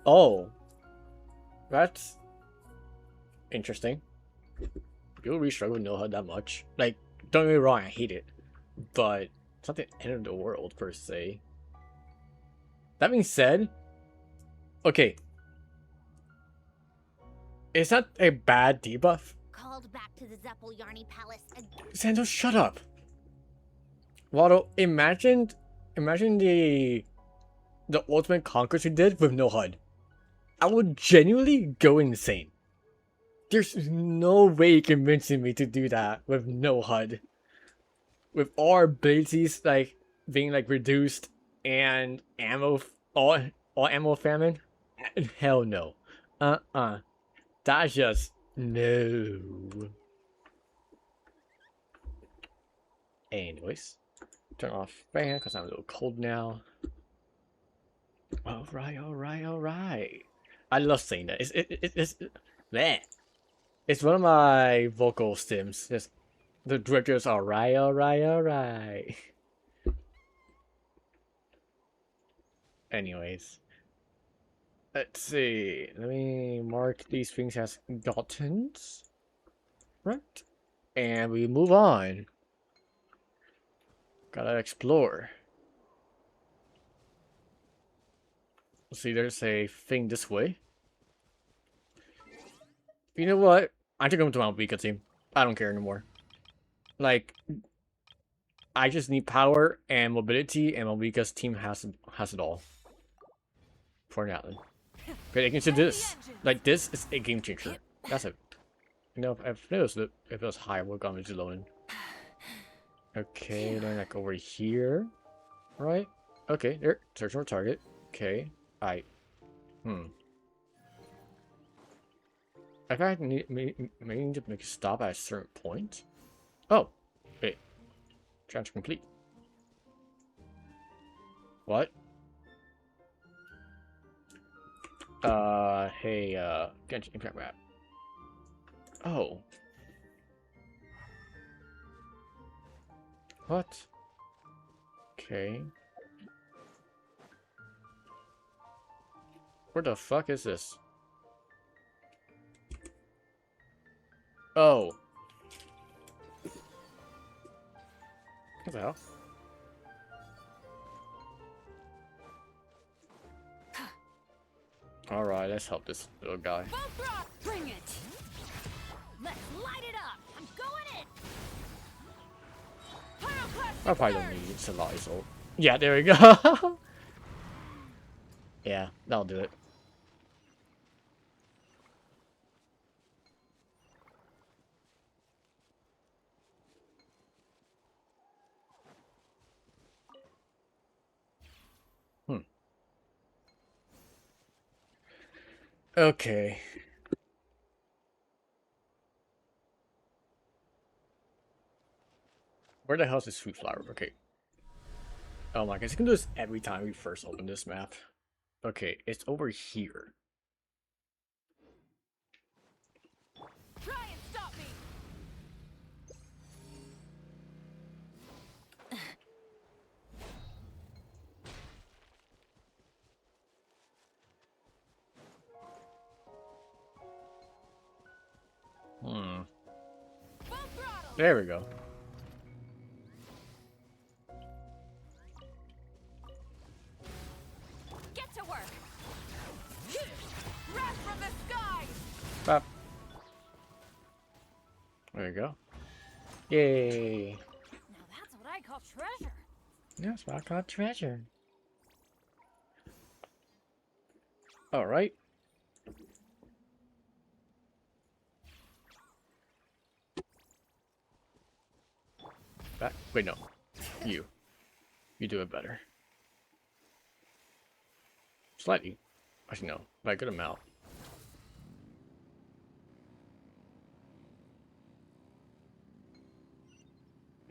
Oh. That's interesting. People really struggle with no HUD that much. Like, don't get me wrong, I hate it. But it's not the end of the world, per se. That being said, okay. Is that a bad debuff? Called back to the Zeppel Yarny Palace again. Sando, shut up. Waddle, imagine the Ultimate Conquest we did with no HUD. I would genuinely go insane. There's no way you're convincing me to do that with no HUD. With all our abilities like being like reduced and ammo, all ammo famine. Hell no. That's just no. Anyways, turn off fan because I'm a little cold now. All right. I love saying that. It's bleh. It's one of my vocal stims. Just the director's all right. Anyways, let's see. Let me mark these things as gottens, right? And we move on. Gotta explore. See, there's a thing this way. You know what? I'm gonna go to my Pika team. I don't care anymore. Like, I just need power and mobility, and Malvika's team has it all. For now, then. But I can see this. Like, this is a game changer. That's it. You know, if it was high, we're gonna be loading. Okay, then like over here, right? Okay, there. Search for target. Okay, I think I may need to make a stop at a certain point. Oh, wait. Transfer complete. What? Hey, Genshin Impact Map. Oh. What? Okay. Where the fuck is this? Oh. What the hell? Alright, let's help this little guy. Bring it! Let's light it up! I'm going in! I probably don't need Salai's ult. Yeah, there we go. Yeah, that'll do it. Okay. Where the hell is this food flower? Okay. Oh my god, it's gonna do this every time we first open this map. Okay, it's over here. Try and stop me! There we go. Get to work! Wrath from the skies! Bop. There you go. Yay. Now that's what I call treasure. That's what I call treasure. Alright. Back. Wait, no. You. You do it better. Slightly. Actually, no. By a good amount.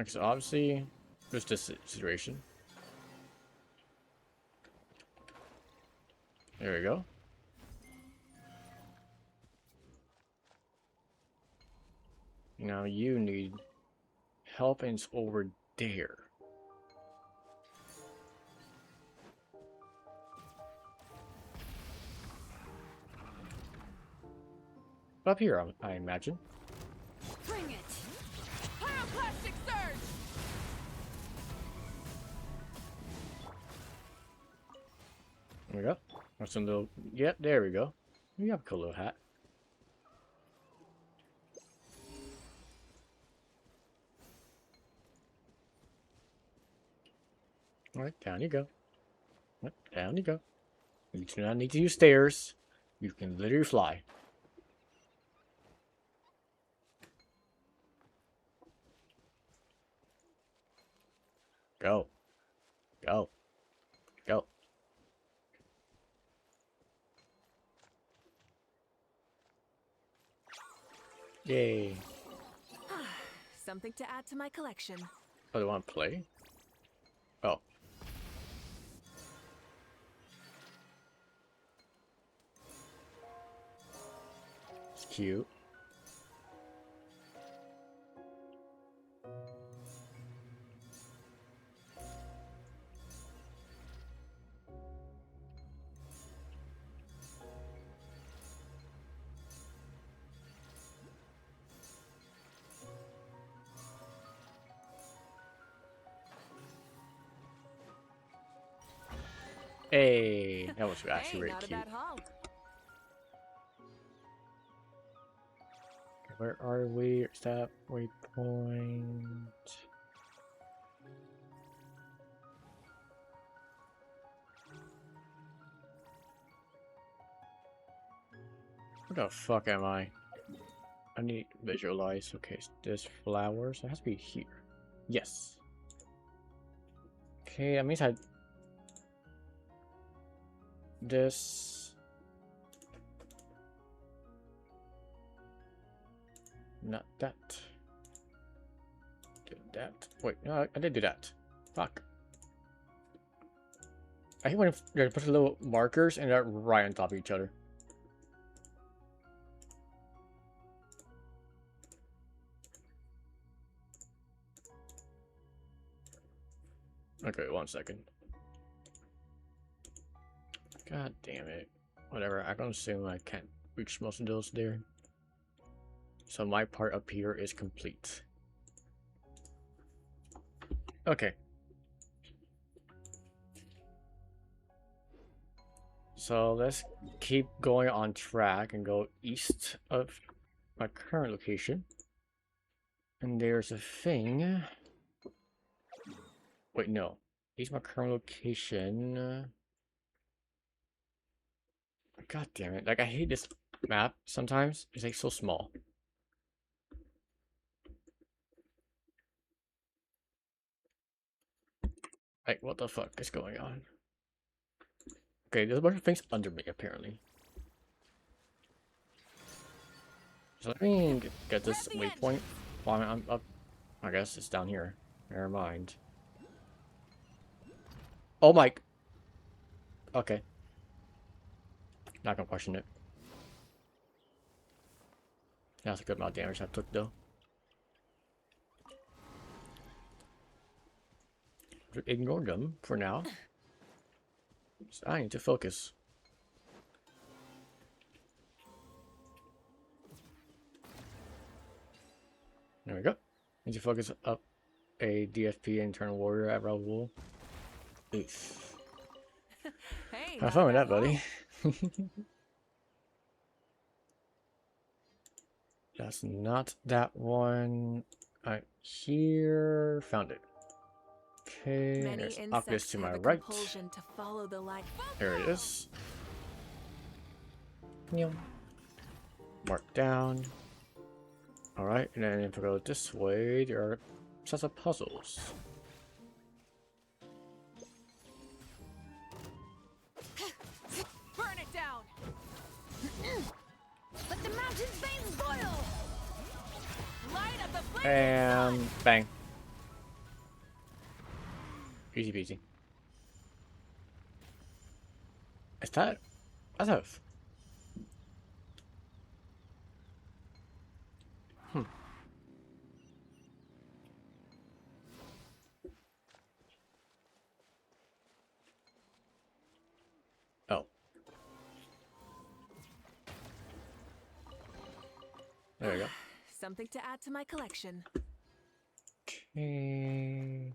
Okay, so obviously, there's this situation. There we go. Now you need help, and it's over there. Up here, I imagine. Bring it! Pyroclastic surge! There we go. That's a little. Yep, there we go. You have a cool little hat. Alright, down you go. Yep, down you go. You do not need to use stairs. You can literally fly. Go. Go. Go. Yay. Something to add to my collection. Oh, they want to play? Oh. It's cute. Hey, that was actually really cute. Where are we? Stop. Waypoint. Where the fuck am I? I need to visualize. Okay, so this flower, so it has to be here. Yes. Okay, that means I... This... Not that. Do that. Wait, no, I did do that. Fuck. I hate when they put little markers and they're right on top of each other. Okay, 1 second. God damn it. Whatever, I can assume I can't reach most of those there. So my part up here is complete. Okay. So let's keep going on track and go east of my current location. And there's a thing. Wait, no. East of my current location. God damn it. Like, I hate this map sometimes. It's like so small. Like, what the fuck is going on? Okay, there's a bunch of things under me, apparently. So let me get this waypoint while I'm up. I guess it's down here. Never mind. Oh my... Okay. Not gonna question it. That's a good amount of damage I took, though. Ignore them for now. So I need to focus. There we go. Need to focus up a DFP internal warrior at Raoul. Oof. Hey, have fun with that, buddy. That's not that one. Right here. Found it. Okay, there's Oculus to my right. To follow the light. There it is. Yep. Mark down. Alright, and then if I go this way, there are sets of puzzles. Burn it down. Let the mountain's veins boil. Light up the flame. And bang. Easy peasy. Is that... That's a... Oh. There we go. Something to add to my collection. Okay.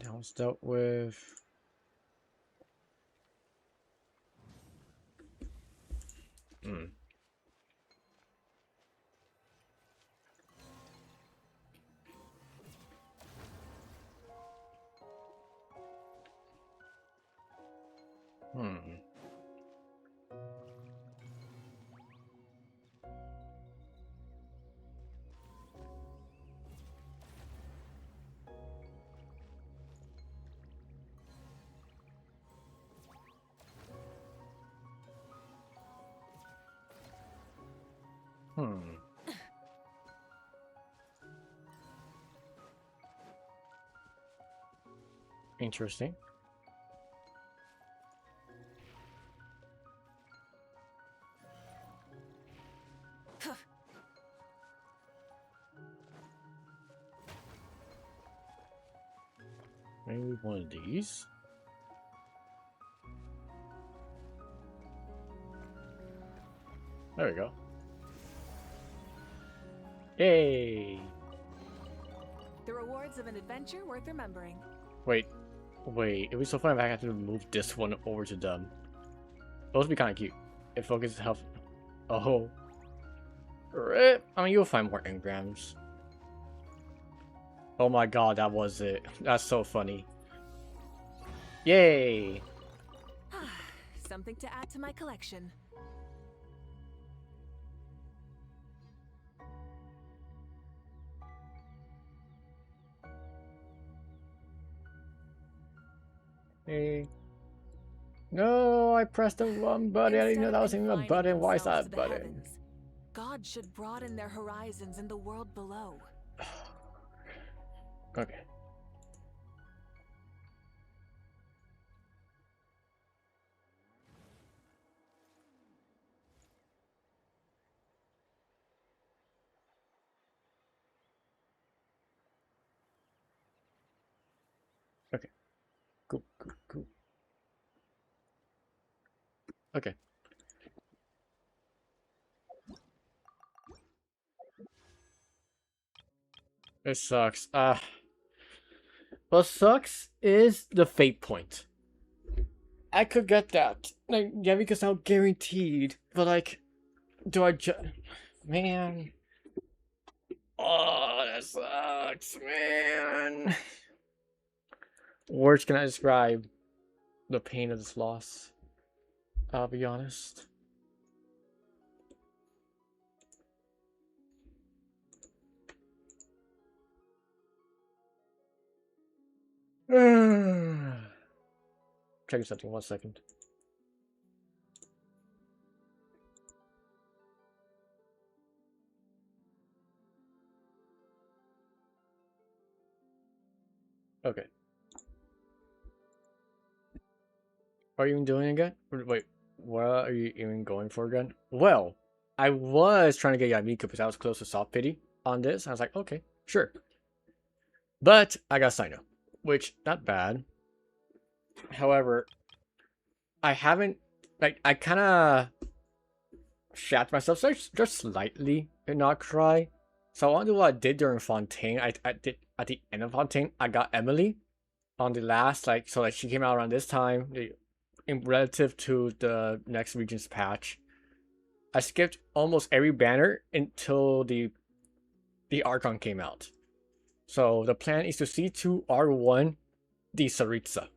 That was dealt with. Hmm. Interesting. Maybe one of these. There we go. Yay! The rewards of an adventure worth remembering. Wait. It would be so fun if I had to move this one over to them. Those would be kind of cute. It focuses health. Oh. Rip. I mean, you'll find more engrams. Oh my god, that was it. That's so funny. Yay! Something to add to my collection. Hey. No, I pressed the wrong button. I didn't know that was even a button. Why is that a button? God should broaden their horizons in the world below. Okay. Okay. Cool, cool, cool. Okay. It sucks. What sucks is the fate point. I could get that. Like, yeah, because I'm guaranteed. But like, do I just... Man. Oh, that sucks, man. Words can I describe the pain of this loss? I'll be honest. Checking something, 1 second. Okay. What are you even doing again? Wait, what are you even going for again? Well, I was trying to get Yamika because I was close to soft pity on this. I was like, okay, sure. But I got Sino, which not bad. However, I haven't like I kind of shat myself just slightly and not cry. So I want to do what I did during Fontaine. I did at the end of Fontaine. I got Emily on the last so she came out around this time in relative to the next region's patch. I skipped almost every banner until the Archon came out. So the plan is to C2 R1 the Saritsa.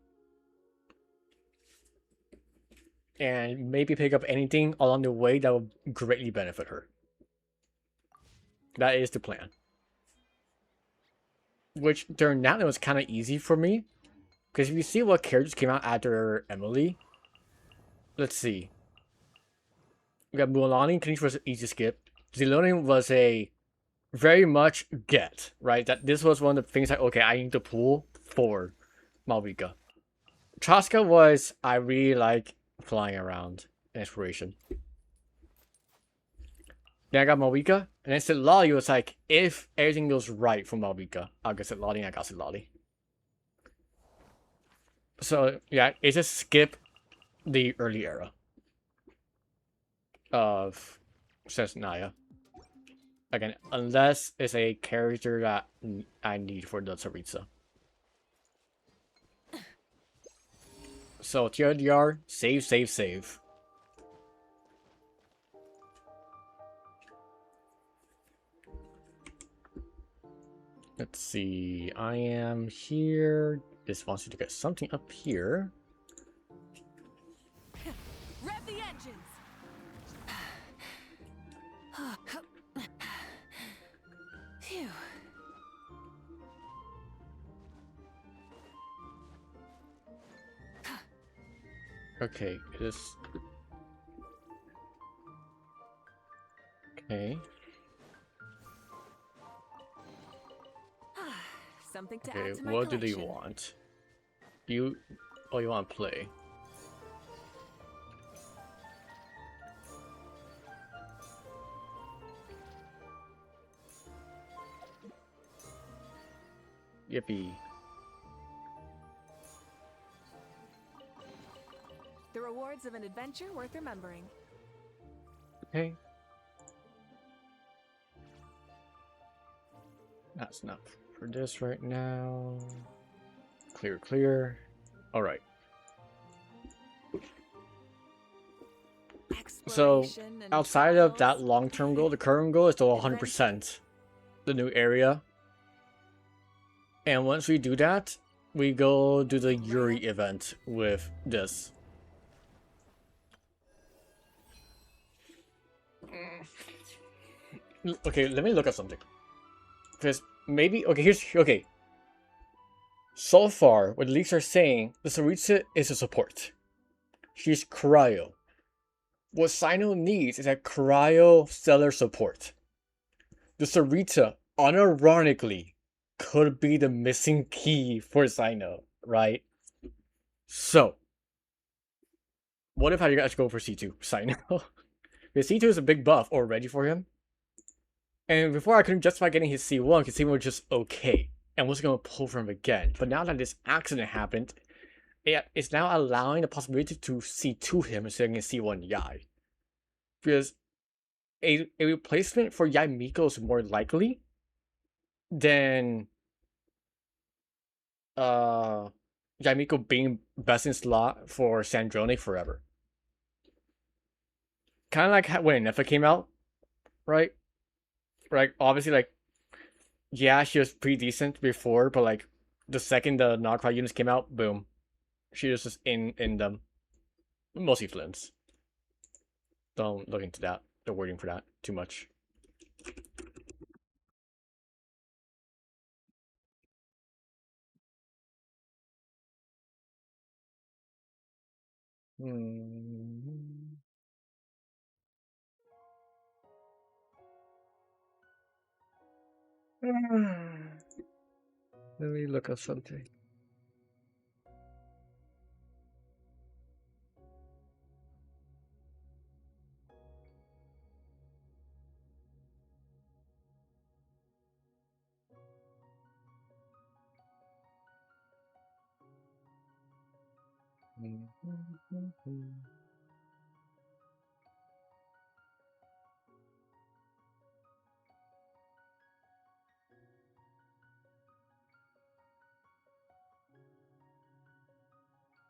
And maybe pick up anything along the way that will greatly benefit her. That is the plan. Which during that it was kind of easy for me. Because if you see what characters came out after Emily, let's see. We got Mualani, Kanish was an easy skip. Zilonin was a very much get, right? That this was one of the things like, okay, I need to pull for Malvika. Traska was, I really like flying around and exploration. Then I got Malvika, and then Sitlali was like, if everything goes right for Malvika, I'll get Sitlali and I got Sitlali. So yeah, it's just skip the early era of Sesnaya. Again, unless it's a character that I need for the Saritsa. So TLDR, save, save, save. Let's see, I am here. This wants you to get something up here. Rev the engines. Phew. Okay, this. Okay. Something to Okay, add to my what do collection. they want? You want to play? Yippee. The rewards of an adventure worth remembering. Okay. That's enough for this right now. Clear, clear. Alright. So outside of that long-term goal, the current goal is to 100% the new area. And once we do that, we go do the Yuri event with this. Okay, let me look at something. Because maybe, okay. So far, what the leaks are saying, the Saritsa is a support. She's cryo. What Sino needs is a cryo stellar support. The Saritsa, unironically, could be the missing key for Sino, right? So, what if I actually go for C2, Sino? Because C2 is a big buff already for him. And before I couldn't justify getting his C1 because C1 was just okay. And was going to pull from him again. But now that this accident happened, it's now allowing the possibility to C2 him instead of getting C1 Yai. Because a replacement for Yai Miko is more likely than Yai Miko being best in slot for Sandrone forever. Kind of like when Nefa came out, right? Right, obviously, like, yeah, she was pretty decent before, but like the second the knockout units came out, boom, she was just in them. Mostly Flynn's. Don't look into that. The wording for that too much. Let me look at something.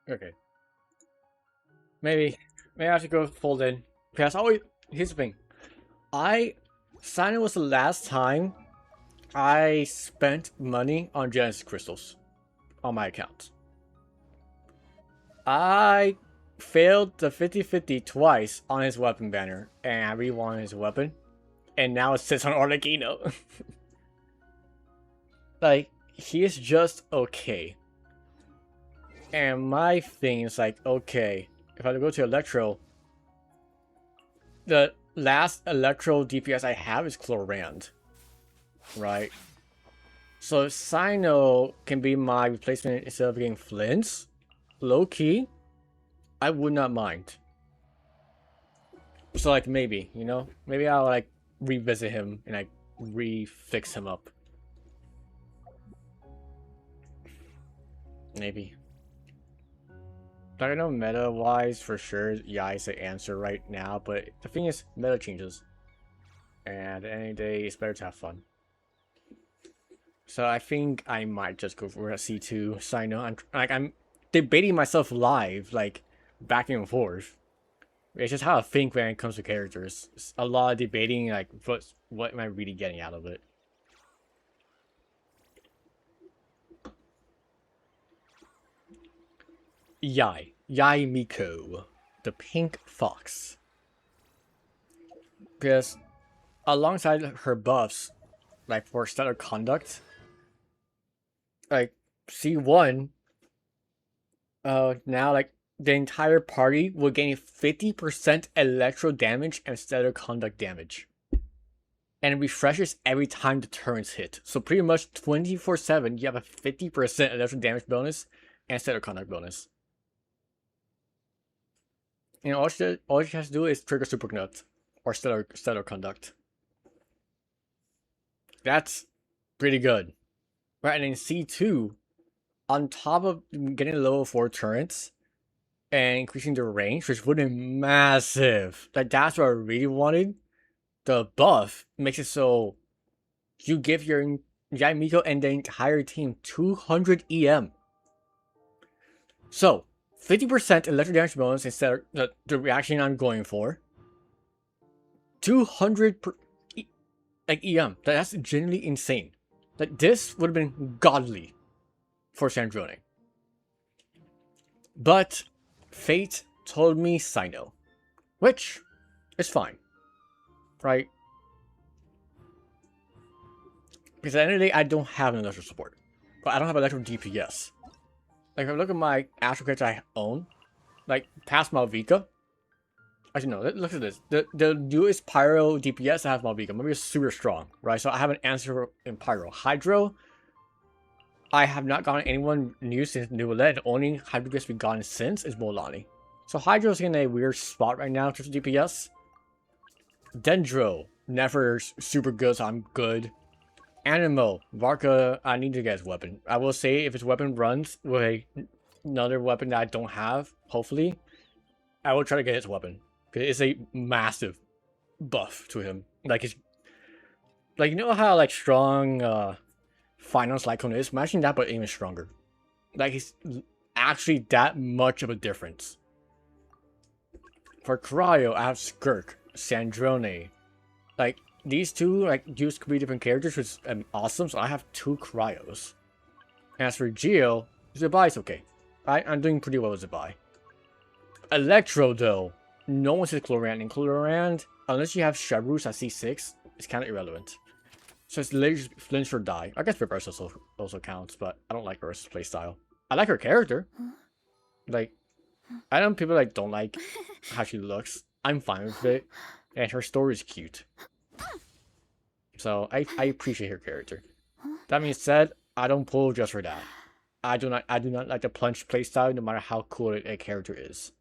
Okay. Maybe I should go fold in. Because here's the thing. Signing was the last time I spent money on Genesis crystals on my account. I failed the 50-50 twice on his weapon banner, and I really wanted his weapon, and now it sits on Arlecchino. Like, he is just okay. And my thing is like, okay, if I go to Electro, the last Electro DPS I have is Chlorand, right? So if Sino can be my replacement instead of getting Flynn's, low-key, I would not mind. So like maybe, you know? Maybe I'll like revisit him and like refix him up. Maybe. Like, I know meta-wise for sure, yeah, is the answer right now, but the thing is, meta changes. And any day, it's better to have fun. So I think I might just go for a C2 Sino. I'm debating myself live, like, back and forth. It's just how I think when it comes to characters. It's a lot of debating, like, what am I really getting out of it? Yai Miko, the pink fox. Because alongside her buffs, like for stellar conduct, like C1, now like the entire party will gain 50% electro damage and stellar conduct damage. And it refreshes every time the turns hit. So pretty much 24/7, you have a 50% electro damage bonus and stellar conduct bonus. And all she has to do is trigger Super Nut or stellar conduct. That's pretty good. Right, and then C2, on top of getting level 4 turrets and increasing the range, which would be massive. Like, that's what I really wanted. The buff makes it so you give your Yai Miko and the entire team 200 EM. So, 50% electric damage bonus instead of the reaction I'm going for. 200 per like EM. That's genuinely insane. Like this would have been godly for Sandrone. But fate told me Sino, which is fine, right? Because at the end of the day, I don't have an electrical support, but I don't have electrical DPS. Like if I look at my actual character I own, like past Malvika. Actually, no. Look at this. The newest Pyro DPS I have Malvika. Maybe it's super strong, right? So I have an answer in Pyro. Hydro. I have not gotten anyone new since New Led. The only Hydro DPS we've gotten since is Molani. So Hydro's in a weird spot right now in terms of DPS. Dendro. Never super good, so I'm good. Animo. Varka, I need to get his weapon. I will say if his weapon runs with another weapon that I don't have, hopefully, I will try to get his weapon. Because it's a massive buff to him. Like, it's... Like, you know how, like, strong, Finance Lycon is? Imagine that, but even stronger. Like, he's actually that much of a difference. For Cryo, I have Skirk, Sandrone. Like, these two, like, use completely different characters, which is awesome, so I have 2 Cryos. As for Geo, Zabai's okay. I'm doing pretty well with Zabai. Electro, though, no one says Chlorand, and Chlorand, unless you have Shabrus at C6, it's kind of irrelevant. So it's literally just flinch or die. I guess Reverse also counts, but I don't like Reverse's playstyle. I like her character. Like, I know people like don't like how she looks. I'm fine with it. And her story is cute. So I appreciate her character. That being said, I don't pull just for that. I do not like the plunge playstyle no matter how cool a character is.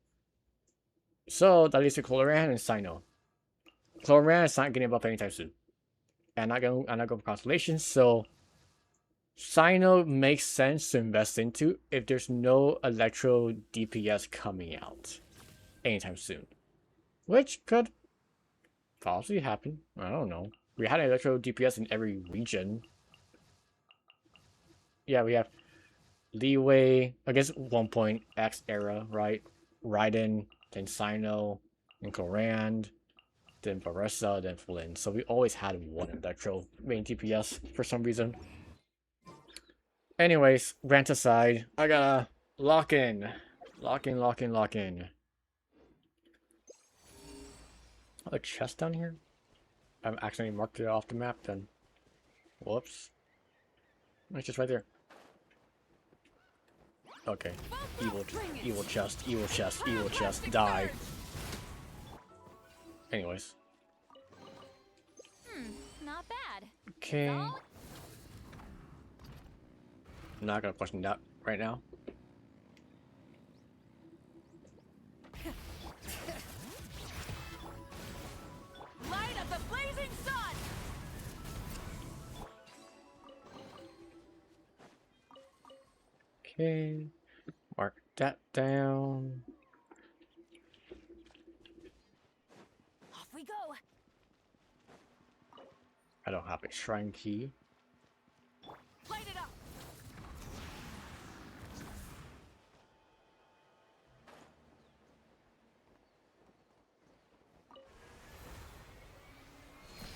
So that leads to Coloran and Sino. Coloran is not getting buff anytime soon. And I'm not going for constellations, so Sino makes sense to invest into if there's no Electro DPS coming out anytime soon. Which could possibly happen. I don't know. We had Electro DPS in every region. Yeah, we have Leeway, I guess 1.x era, right? Raiden, then Sino, then Korand, then Baressa, then Flynn. So we always had one Electro main DPS for some reason. Anyways, rant aside, I gotta lock in. Lock in. A chest down here? I've accidentally marked it off the map then. Whoops. It's just right there. Okay. Evil chest, die. Anyways. Not bad. Okay. I'm not gonna question that right now. Light of the blazing sun! Okay. Mark that down. Off we go! I don't have a shrine key. Light it up!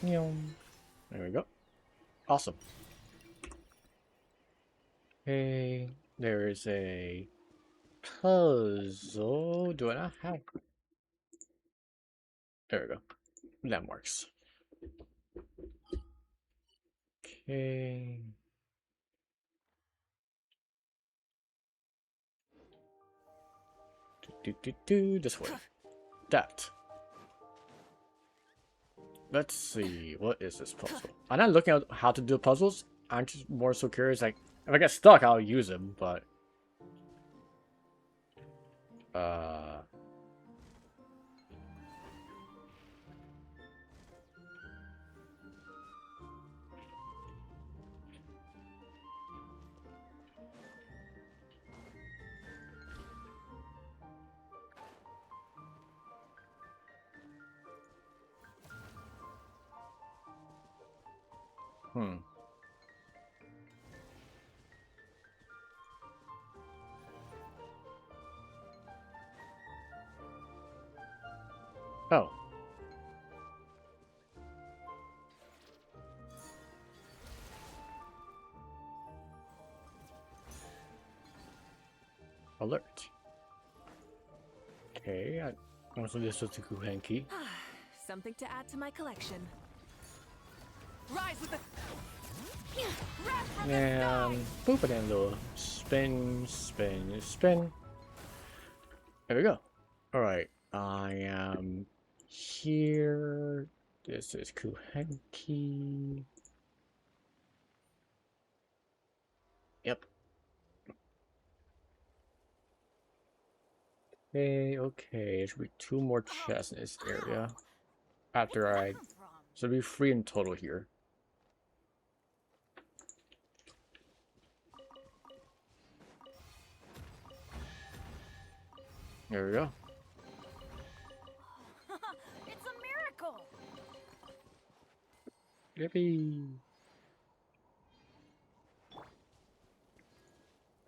There we go. Awesome. Okay, there is a puzzle. Do I not have? There we go. Landmarks. Okay. This way. That. Let's see. What is this puzzle? I'm not looking at how to do puzzles. I'm just more so curious. Like, if I get stuck, I'll use them. But Oh. Alert. Okay, also this was the Kuhenki. Something to add to my collection. Rise with the And boop it in, little spin, spin, spin. There we go. Alright, I am here. This is Kuhenki. Yep. Okay, there should be 2 more chests in this area. After I... So it'll be 3 in total here. There we go. It's a miracle. Yippee!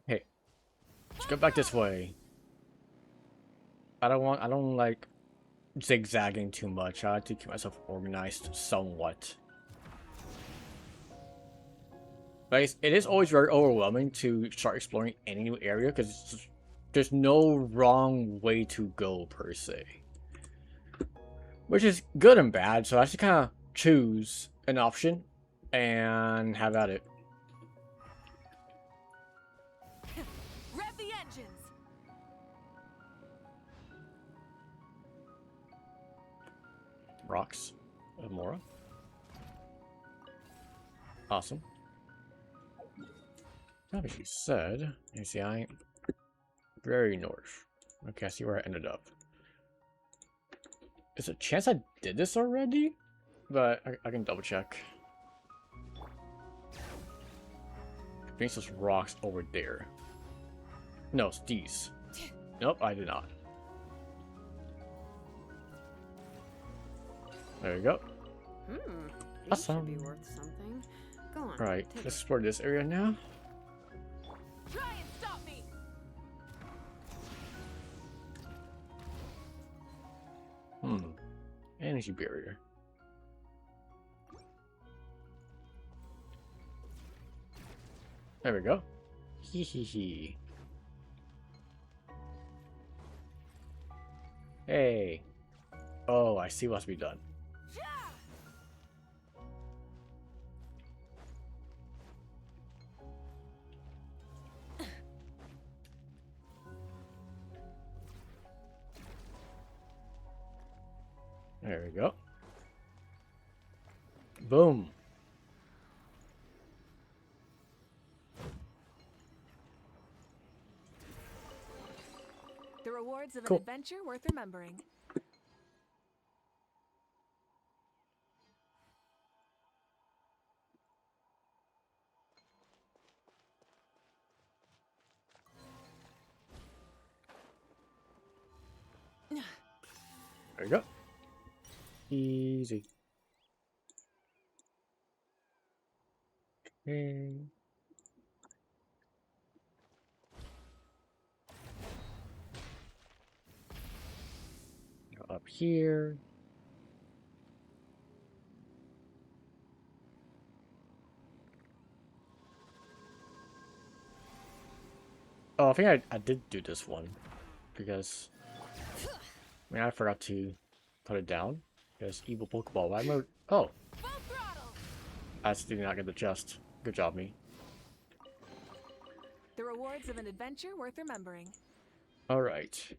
Hey, let's go back this way. I don't like zigzagging too much. I like to keep myself organized somewhat. But it is always very overwhelming to start exploring any new area because there's no wrong way to go per se. Which is good and bad, so I should kind of choose an option and have at it. Rev the engines. Rocks. Mora. Awesome. Now that you said, you see, I ain't very north. Okay, I see where I ended up. There's a chance I did this already, but I can double check. I think those rocks over there. No, it's these. Nope, I did not. There we go. These should be worth something. Go on. Right, let's explore this area now. Try and stop me. Energy barrier. There we go. Hee hee hee. Hey. Oh, I see what's to be done. There we go. Boom. The rewards of Cool. an adventure worth remembering. There we go. Easy. Okay. Go up here. Oh, I think I did do this one because I mean I forgot to put it down. Because evil Pokeball. Why am I? Oh, I still did not get the chest. Good job, me. The rewards of an adventure worth remembering. All right.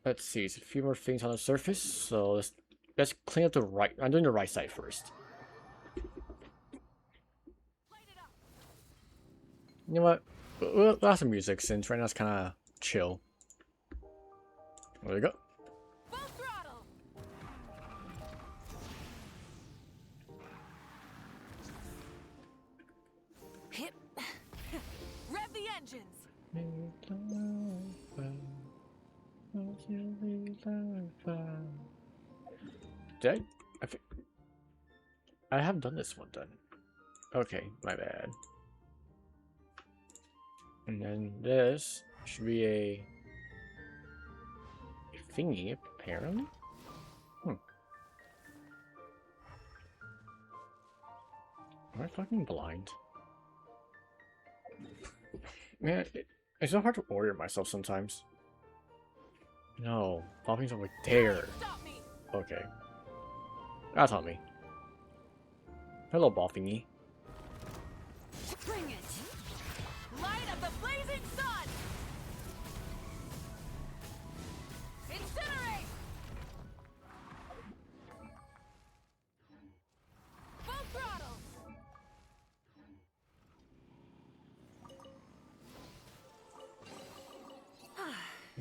Let's see. There's a few more things on the surface, so let's clean up the right. I'm doing the right side first. You know what? We'll have some music since right now it's kind of chill. There we go. Hip. Rev the engines. Did I have done this one then. Okay, my bad. And then this should be a thingy, apparently. Am I fucking blind? Man, It's so hard to order myself sometimes. No, Boffing's over there. Okay. That's on me. Hello, Boffingy. Bring it! Light up the blazing sun! Incinerate! Full throttle!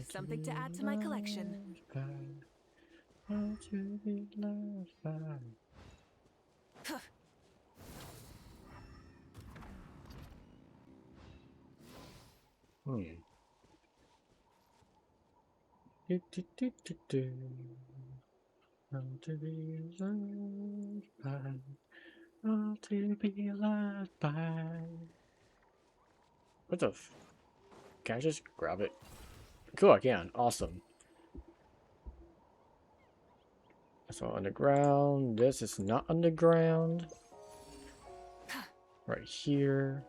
Something to add to my collection. How to be loved by, how to be loved by. What the f? Can I just grab it? Cool, I can. Awesome. So underground. This is not underground. Right here.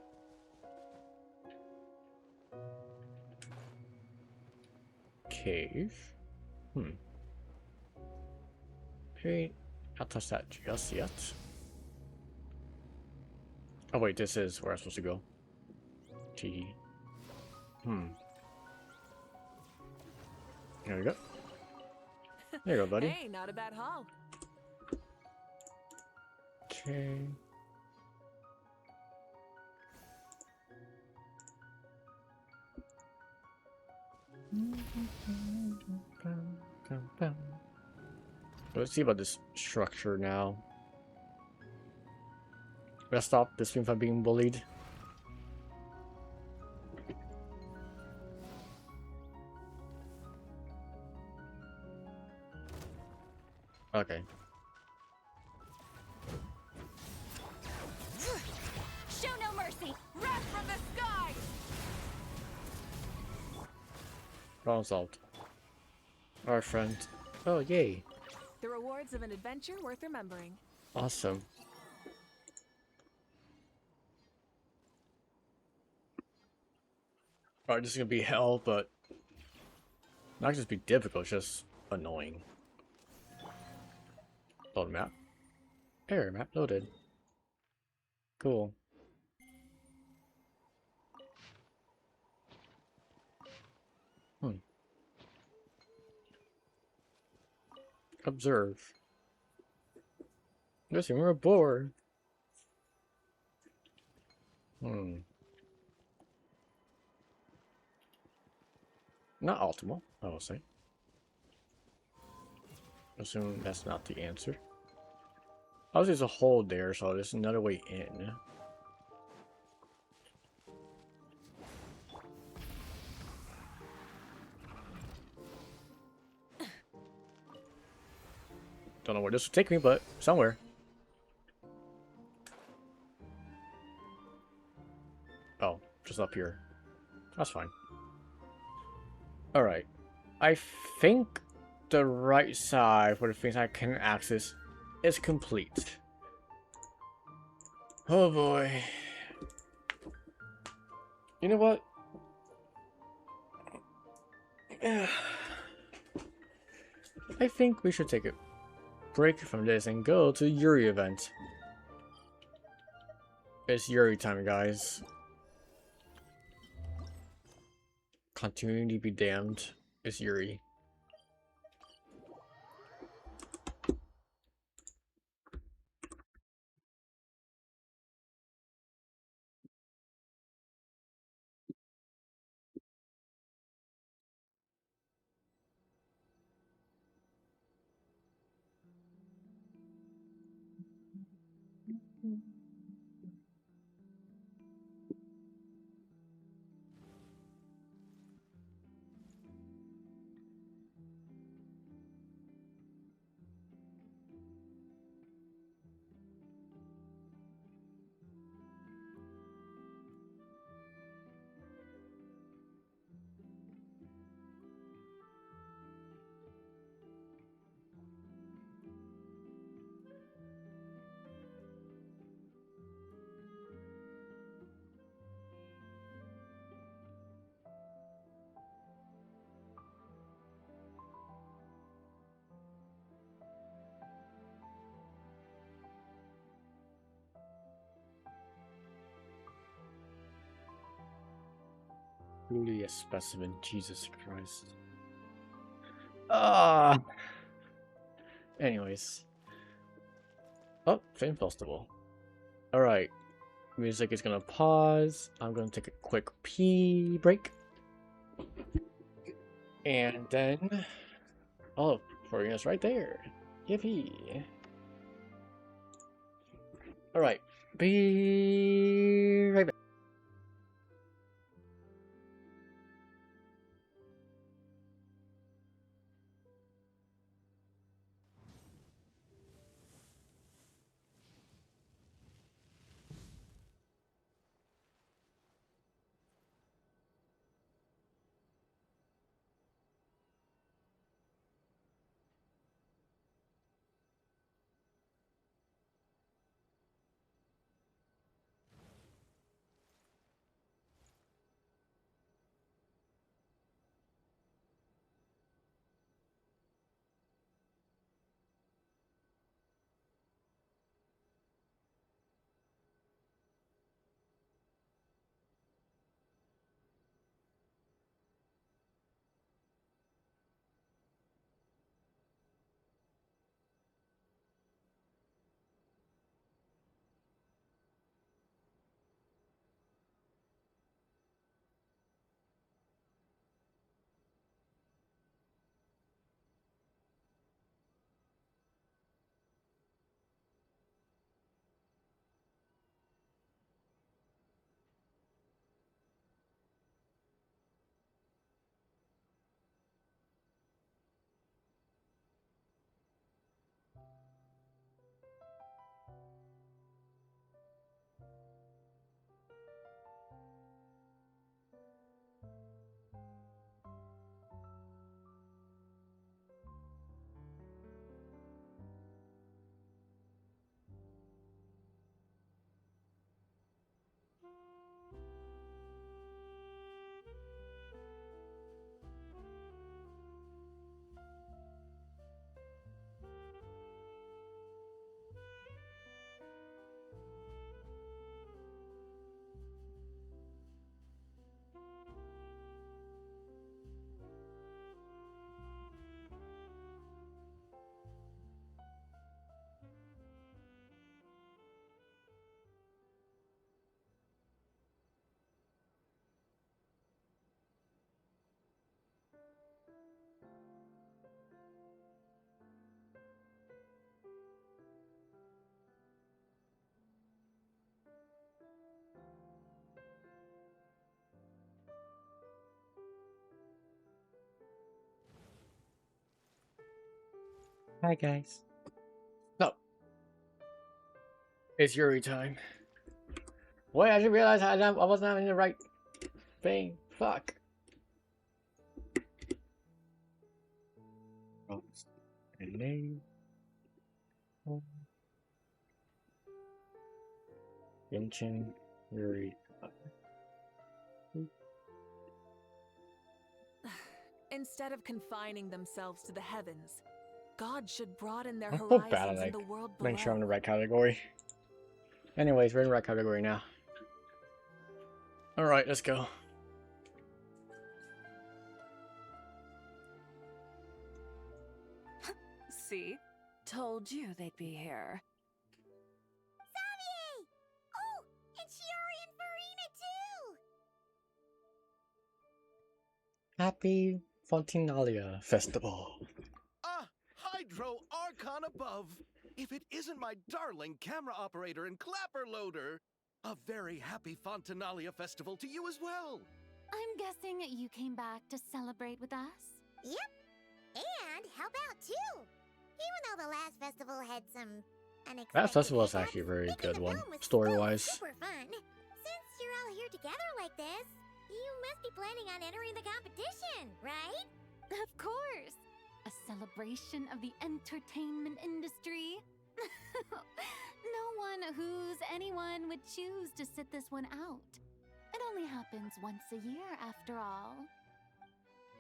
Cave. Hey, I'll touch that just yet. Oh wait, this is where I'm supposed to go. T. There we go. There you go, buddy. Hey, not a bad haul. Okay. Let's see about this structure now. Let's stop this stream from being bullied. Okay. Show no mercy! Wrath from the skies! Problem solved. Our friend. Oh, yay. The rewards of an adventure worth remembering. Awesome. Alright, this is gonna be hell, but not just be difficult, it's just annoying. Load map. Area map loaded. Cool. Observe. Listen, we're bored. Not optimal, I will say. Assume that's not the answer. Obviously, there's a hole there, so there's another way in. Don't know where this will take me, but somewhere. Oh, just up here. That's fine. Alright. I think the right side for the things I can access is complete. Oh boy. You know what? I think we should take a break from this and go to Yuri event. It's Yuri time, guys. Continuity be damned. It's Yuri. Truly a specimen, Jesus Christ. Ah. Anyways. Oh, Film Festival. Alright. Music is gonna pause. I'm gonna take a quick pee break. And then... Oh, Florina's right there. Yippee. Alright. Be right back. Hi guys. No. It's Yuri time. Wait, I didn't realize I wasn't having the right thing. Fuck. Genshin, Yuri. Instead of confining themselves to the heavens, God should broaden their I feel bad horizons at in the world below. making sure I'm in the right category. Anyways, we're in the right category now. Alright, let's go. See? Told you they'd be here. Xavier! Oh, and Shiori and Farina too! Happy Fontinalia Festival. Ah, Hydro Archon above! If it isn't my darling camera operator and clapper loader! A very happy Fontinalia festival to you as well! I'm guessing you came back to celebrate with us? Yep, and help out too! Even though the last festival had some unexpected That festival is hiccups, actually a very making good the one, film was story-wise. still super fun. Since you're all here together like this, you must be planning on entering the competition, right? Of course! A celebration of the entertainment industry. No one who's anyone would choose to sit this one out. It only happens once a year, after all.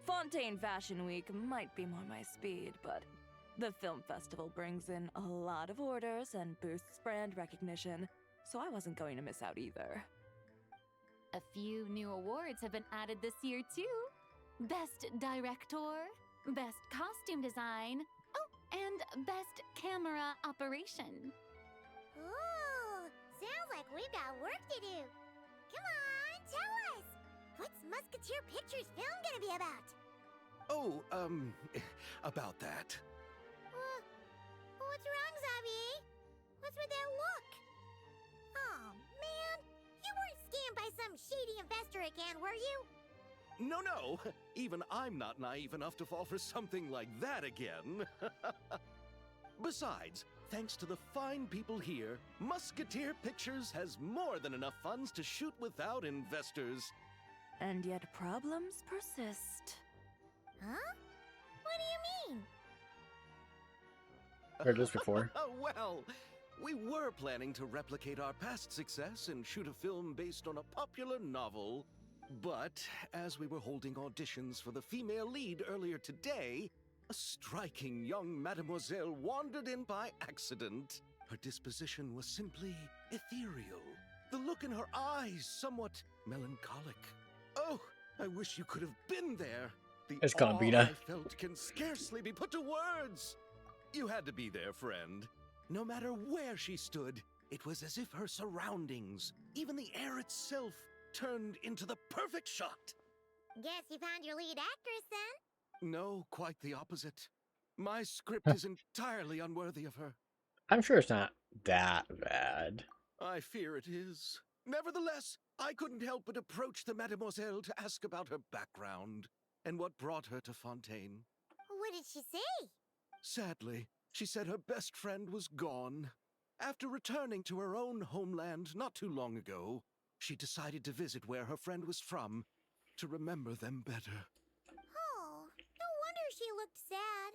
Fontaine Fashion Week might be more my speed, but the film festival brings in a lot of orders and boosts brand recognition, so I wasn't going to miss out either. A few new awards have been added this year, too. Best Director, Best Costume Design, oh, and Best Camera Operation. Ooh, sounds like we've got work to do. Come on, tell us. What's Musketeer Pictures film gonna be about? Oh, about that. What's wrong, Xavier? What's with that look? Oh, man. You weren't scammed by some shady investor again, were you? No. Even I'm not naive enough to fall for something like that again. Besides, thanks to the fine people here, Musketeer Pictures has more than enough funds to shoot without investors. And yet problems persist. Huh? What do you mean? Heard this before. Well, we were planning to replicate our past success and shoot a film based on a popular novel. But as we were holding auditions for the female lead earlier today, a striking young mademoiselle wandered in by accident. Her disposition was simply ethereal. The look in her eyes somewhat melancholic. Oh, I wish you could have been there. The It's awe Gambina. I felt can scarcely be put to words. You had to be there, friend. No matter where she stood, it was as if her surroundings, even the air itself, turned into the perfect shot. Guess you found your lead actress then? No, quite the opposite. My script is entirely unworthy of her. I'm sure it's not that bad. I fear it is. Nevertheless, I couldn't help but approach the mademoiselle to ask about her background and what brought her to Fontaine. What did she say? Sadly, she said her best friend was gone. After returning to her own homeland not too long ago, she decided to visit where her friend was from to remember them better. Oh, no wonder she looked sad.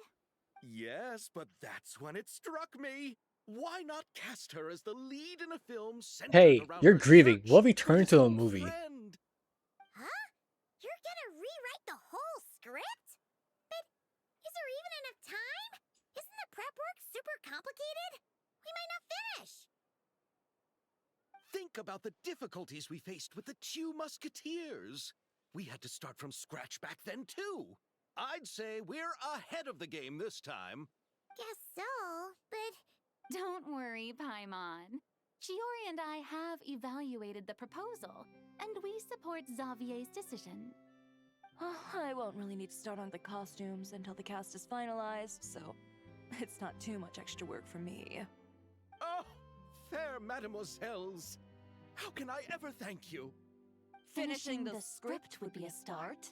Yes, but that's when it struck me. Why not cast her as the lead in a film centered Hey, around you're her grieving. search What if we for turn this into a old movie? friend? Huh? You're gonna rewrite the whole script? But is there even enough time? Isn't the prep work super complicated? We might not finish. Think about the difficulties we faced with the two musketeers. We had to start from scratch back then, too. I'd say we're ahead of the game this time. Guess so, but... Don't worry, Paimon. Shiori and I have evaluated the proposal, and we support Xavier's decision. I won't really need to start on the costumes until the cast is finalized, so it's not too much extra work for me. Oh, fair mademoiselles. How can I ever thank you? Finishing the script would be a start.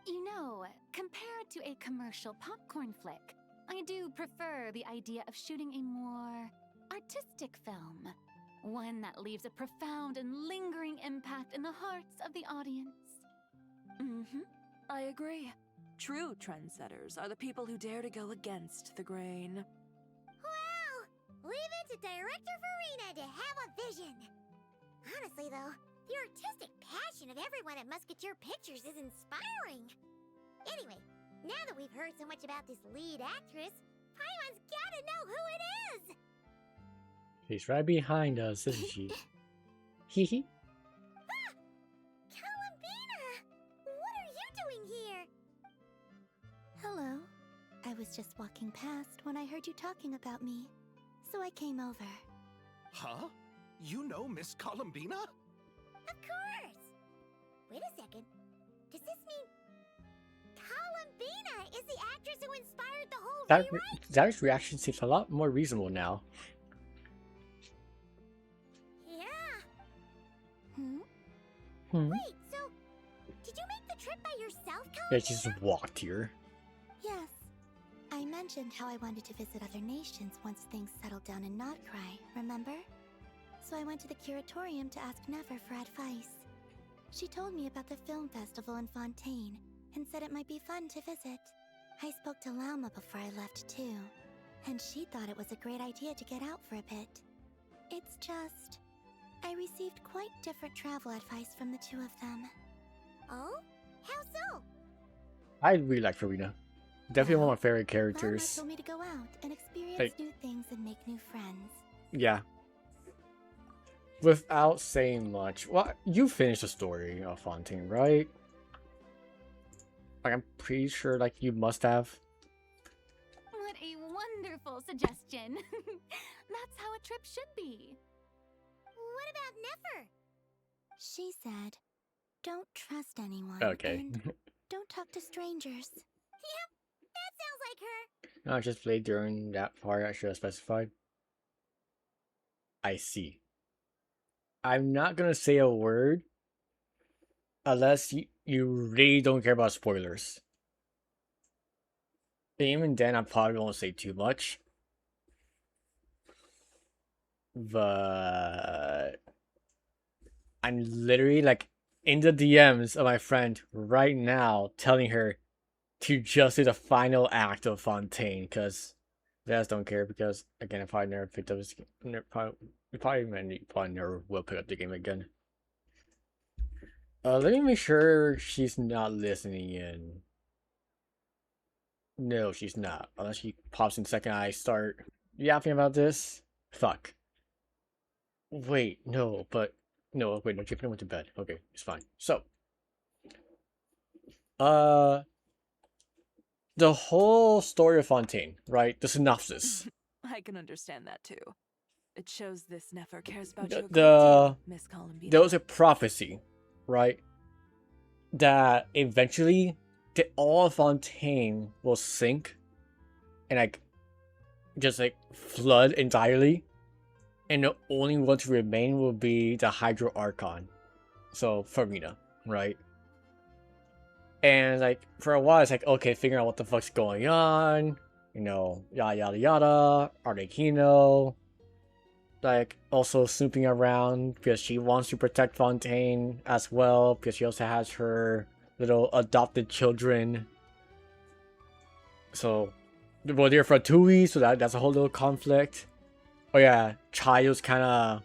You know, compared to a commercial popcorn flick, I do prefer the idea of shooting a more artistic film. One that leaves a profound and lingering impact in the hearts of the audience. I agree. True trendsetters are the people who dare to go against the grain. Well, leave it to Director Farina to have a vision. Honestly, though, the artistic passion of everyone at Musketeer Pictures is inspiring. Anyway, now that we've heard so much about this lead actress, Paimon's gotta know who it is! She's right behind us, isn't she? Hee hee. Ah! Columbina! What are you doing here? Hello. I was just walking past when I heard you talking about me, so I came over. Huh? You know Miss Columbina? Of course! Wait a second. Does this mean... Columbina is the actress who inspired the whole rewrite? That reaction seems a lot more reasonable now. Yeah. Hmm? Wait, so... Did you make the trip by yourself, Columbina? Yeah, she just walked here. Yes. I mentioned how I wanted to visit other nations once things settled down in Notcry, remember? So I went to the curatorium to ask Never for advice. She told me about the film festival in Fontaine and said it might be fun to visit. I spoke to Lauma before I left too, and she thought it was a great idea to get out for a bit. It's just... I received quite different travel advice from the two of them. Oh? How so? I really like Farina. Definitely one of my favorite Lauma characters. told me to go out and experience Like- new things and make new friends. Yeah. without saying much, well, you finished the story of Fontaine, right? Like, I'm pretty sure, like, you must have. What a wonderful suggestion. That's how a trip should be. What about Nefer? She said, don't trust anyone. Okay. And don't talk to strangers. Yep, that sounds like her. No, I just played during that part I should have specified. I see. I'm not gonna say a word unless you really don't care about spoilers. Even then, I probably won't say too much. But I'm literally like in the DMs of my friend right now telling her to just do the final act of Fontaine because they just don't care because again I probably never picked up this game. Probably never will pick up the game again. Let me make sure she's not listening in. No, she's not. Unless she pops in the second I start yapping about this. Fuck. Wait, no, but... No, wait, no, Chicken went to bed. Okay, it's fine. So... The whole story of Fontaine, right? The synopsis. I can understand that too. It shows this Nefer cares about you a great The... deal, Miss Columbina. There was a prophecy, right? That eventually... all of Fontaine will sink and like just like flood entirely, and the only one to remain will be the Hydro Archon, so Farina, right? And like for a while it's like okay, figuring out what the fuck's going on, you know, yada yada yada. Arlecchino like also snooping around because she wants to protect Fontaine as well because she also has her little adopted children. So we're there for 2 weeks, so that's a whole little conflict. Oh yeah, Chayo's kinda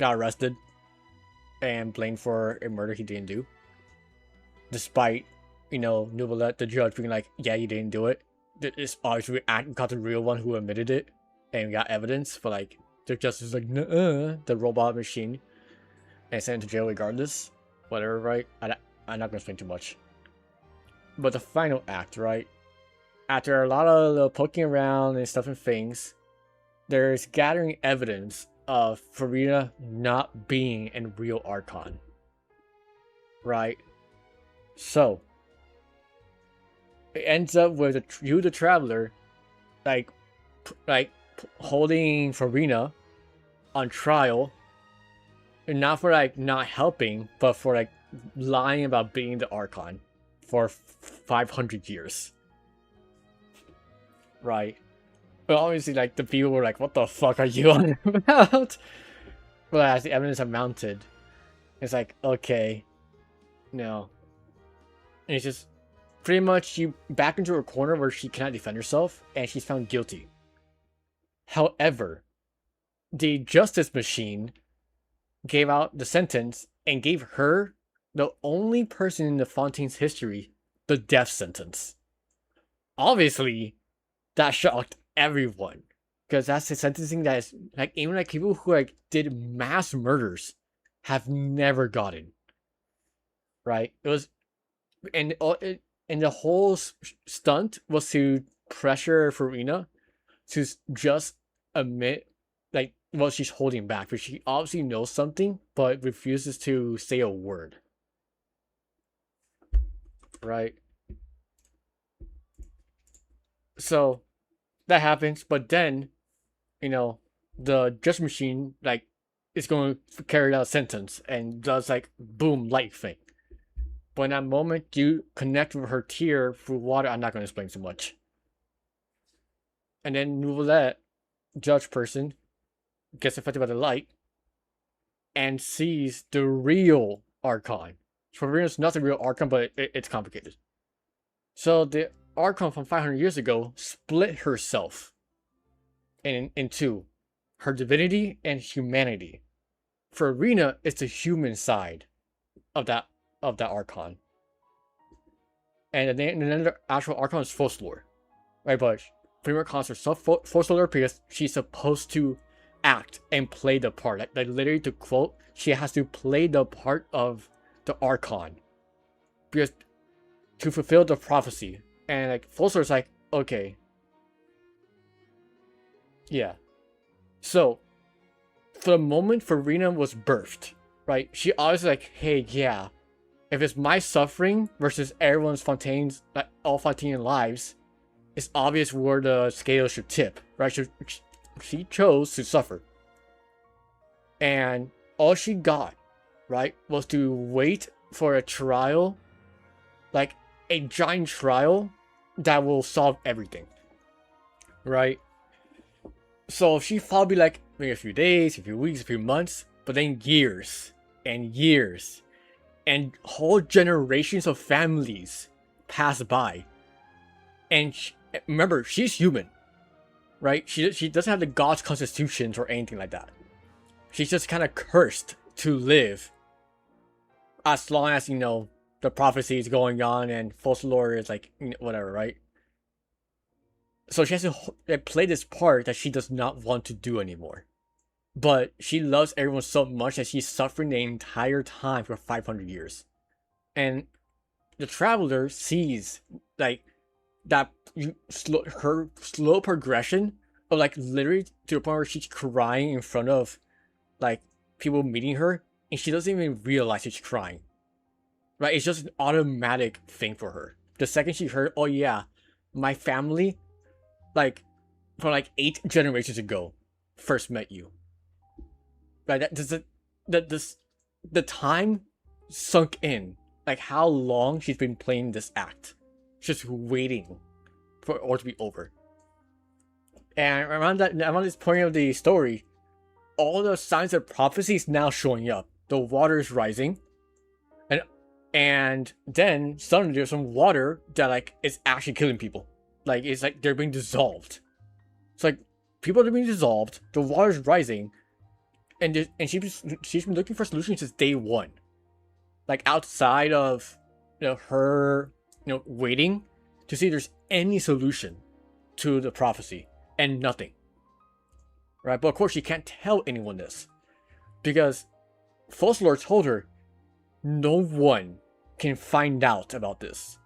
got arrested and blamed for a murder he didn't do. Despite, you know, Nouvellette, the judge, being like, yeah, you didn't do it. It's obviously got the real one who admitted it and got evidence, but like the justice is like, nuh-uh, the robot machine, and sent him to jail regardless. Whatever, right? I'm not gonna explain too much. But the final act, right? After a lot of poking around and stuff and things, there's gathering evidence of Farina not being a real Archon. Right? So, it ends up with you, the Traveler, like holding Farina on trial. And not for like not helping, but for like lying about being the Archon for 500 years. Right. But obviously, like, the people were like, what the fuck are you on about? But as the evidence have mounted, it's like, okay, no. And it's just pretty much you back into a corner where she cannot defend herself, and she's found guilty. However, the justice machine gave out the sentence and gave her, the only person in the Fontaine's history, the death sentence. Obviously, that shocked everyone. Because that's the sentencing that is, like, even like people who like did mass murders have never gotten. Right? It was, and the whole stunt was to pressure Farina to just admit, like, well, she's holding back, but she obviously knows something, but refuses to say a word. Right? So, that happens, but then, you know, the justice machine, like, is going to carry out a sentence, and does, like, boom, light thing. But in that moment, you connect with her tear through water. I'm not going to explain too much. And then Nouvellette, judge person, gets affected by the light and sees the real Archon. Farina's not the real Archon, but it's complicated. So the Archon from 500 years ago split herself in two. Her divinity and humanity. Farina is the human side of that Archon. And then the actual Archon is Fosslor. Right, but Farina calls herself Fosslor because she's supposed to act and play the part. Like literally, to quote, she has to play the part of the Archon because to fulfill the prophecy. And like Folsor's like, okay, yeah. So for the moment Farina was birthed, right? She always like, hey, yeah, if it's my suffering versus everyone's Fontaine's, like all Fontaine lives, it's obvious where the scale should tip, right? She chose to suffer. And all she got, right, was to wait for a trial, like a giant trial that will solve everything, right? So she probably like maybe a few days, a few weeks, a few months, but then years and years and whole generations of families pass by. And remember, she's human, right? She doesn't have the god's constitutions or anything like that. She's just kind of cursed to live as long as, you know, the prophecy is going on and Folklore is like, whatever, right? So she has to play this part that she does not want to do anymore. But she loves everyone so much that she's suffering the entire time for 500 years. And the Traveler sees, like, that her slow progression of, like, literally to the point where she's crying in front of, like, people meeting her, and she doesn't even realize she's crying. Right? It's just an automatic thing for her. The second she heard, oh yeah, my family, like, from like 8 generations ago, first met you. Right? The time sunk in, like how long she's been playing this act, just waiting for it to be over. And around this point of the story, all the signs of prophecy is now showing up. The water is rising, and then suddenly there's some water that like is actually killing people. Like it's like they're being dissolved. It's like people are being dissolved. The water's rising, and she's been looking for solutions since day one. Like outside of her waiting to see if there's any solution to the prophecy, and nothing. Right, but of course she can't tell anyone this because Folklore told her no one can find out about this.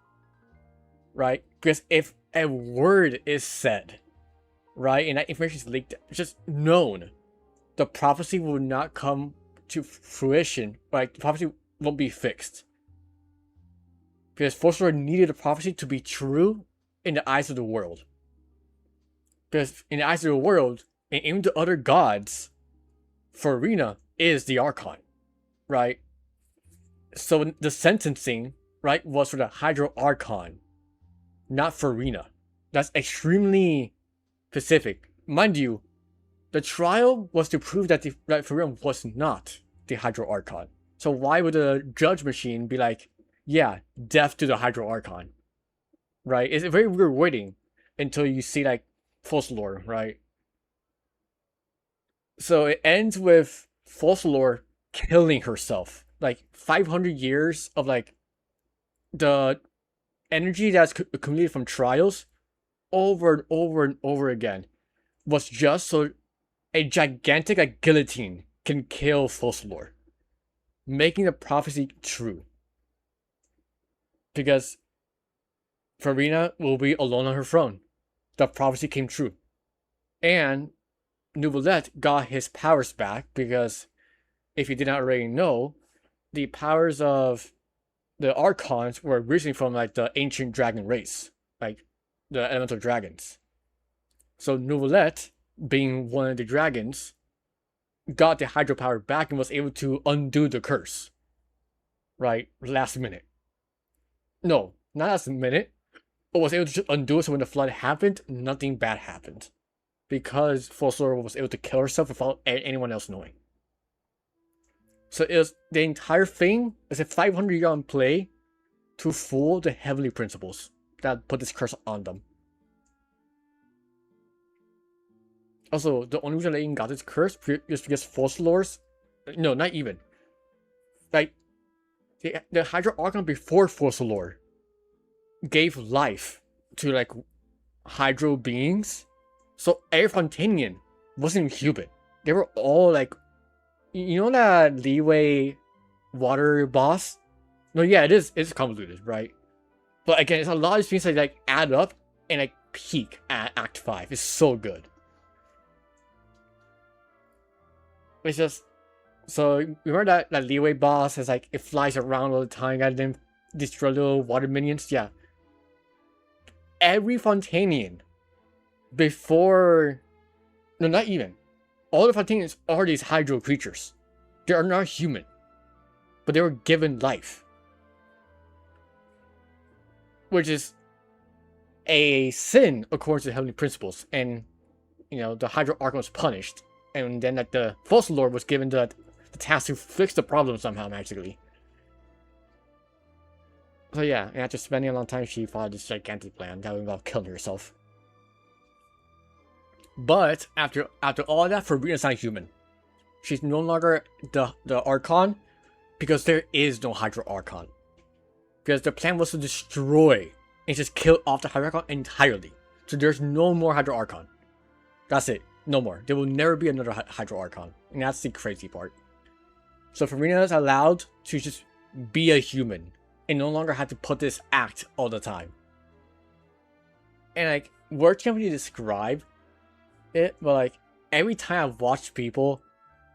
Right? Because if a word is said, right, and that information is leaked, it's just known, the prophecy will not come to fruition. Like, the prophecy won't be fixed. Because Folklore needed the prophecy to be true in the eyes of the world. Because in the eyes of the world, and even the other gods, Farina is the Archon, right? So the sentencing, right, was for the Hydro Archon, not Farina. That's extremely specific. Mind you, the trial was to prove that Farina was not the Hydro Archon. So why would the judge machine be like, yeah, death to the Hydro Archon? Right? It's a very weird waiting until you see like Folklore, right? So it ends with Folklore killing herself. Like 500 years of like the energy that's accumulated from trials over and over and over again was just so a gigantic like guillotine can kill Folklore, making the prophecy true. Because Farina will be alone on her throne. The prophecy came true. And Neuvillette got his powers back because, if you did not already know, the powers of the Archons were originally from like the ancient dragon race, like the elemental dragons. So Neuvillette, being one of the dragons, got the hydro power back and was able to undo the curse. Right? Last minute. No, not last minute. But was able to undo it so when the flood happened, nothing bad happened. Because Folklore was able to kill herself without anyone else knowing. So it was, the entire thing is a 500-year on play to fool the heavenly principles that put this curse on them. Also, the only reason they even got this curse is because Folklore's... No, not even. Like, the Hydro Archon before Folklore gave life to, like, Hydro beings. So every Fontanian wasn't human. they were all like, you know that leeway water boss? No, yeah, it's convoluted, right? But again, it's a lot of things that like add up and like peak at Act 5. It's so good. It's just so remember that leeway boss has like it flies around all the time and then destroy little water minions? Yeah. Every Fontanian before no, not even. All the Fontanians are these hydro creatures. They are not human. But they were given life. Which is a sin according to the heavenly principles. And, you know, the Hydro Archon was punished. And then like, the False Lord was given the task to fix the problem somehow magically. So yeah, and after spending a long time, she fought this gigantic plan that would involve killing herself. But after all that, Farina's not human. She's no longer the Archon because there is no Hydro Archon. Because the plan was to destroy and just kill off the Hydro Archon entirely. So there's no more Hydro Archon. That's it. No more. There will never be another Hydro Archon. And that's the crazy part. So Farina is allowed to just be a human and no longer have to put this act all the time. And like, words can't really describe it, but like, every time I've watched people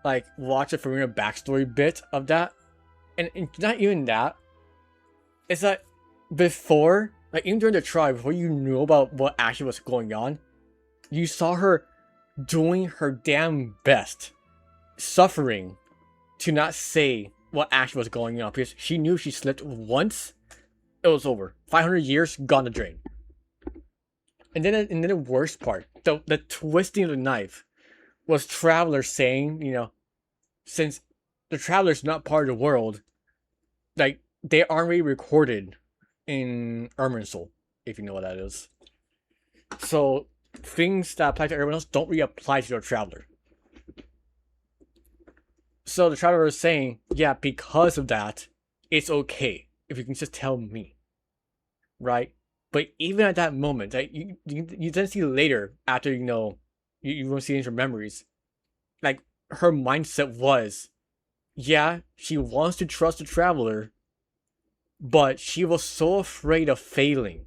like watch a Farina backstory bit of that, and not even that, it's like before, like even during the trial, before you knew about what actually was going on, you saw her doing her damn best, suffering to not say what actually was going on because she knew she slipped once, it was over. 500 years gone the drain. And then the worst part, the twisting of the knife, was Traveler saying, you know, since the Traveler's not part of the world, like they aren't really recorded in Irminsul, if you know what that is. So things that apply to everyone else don't really apply to the Traveler. So the Traveler is saying, yeah, because of that, it's okay if you can just tell me, right? But even at that moment, like, you then see later, after, you know, you won't see in her memories, like, her mindset was, yeah, she wants to trust the Traveler, but she was so afraid of failing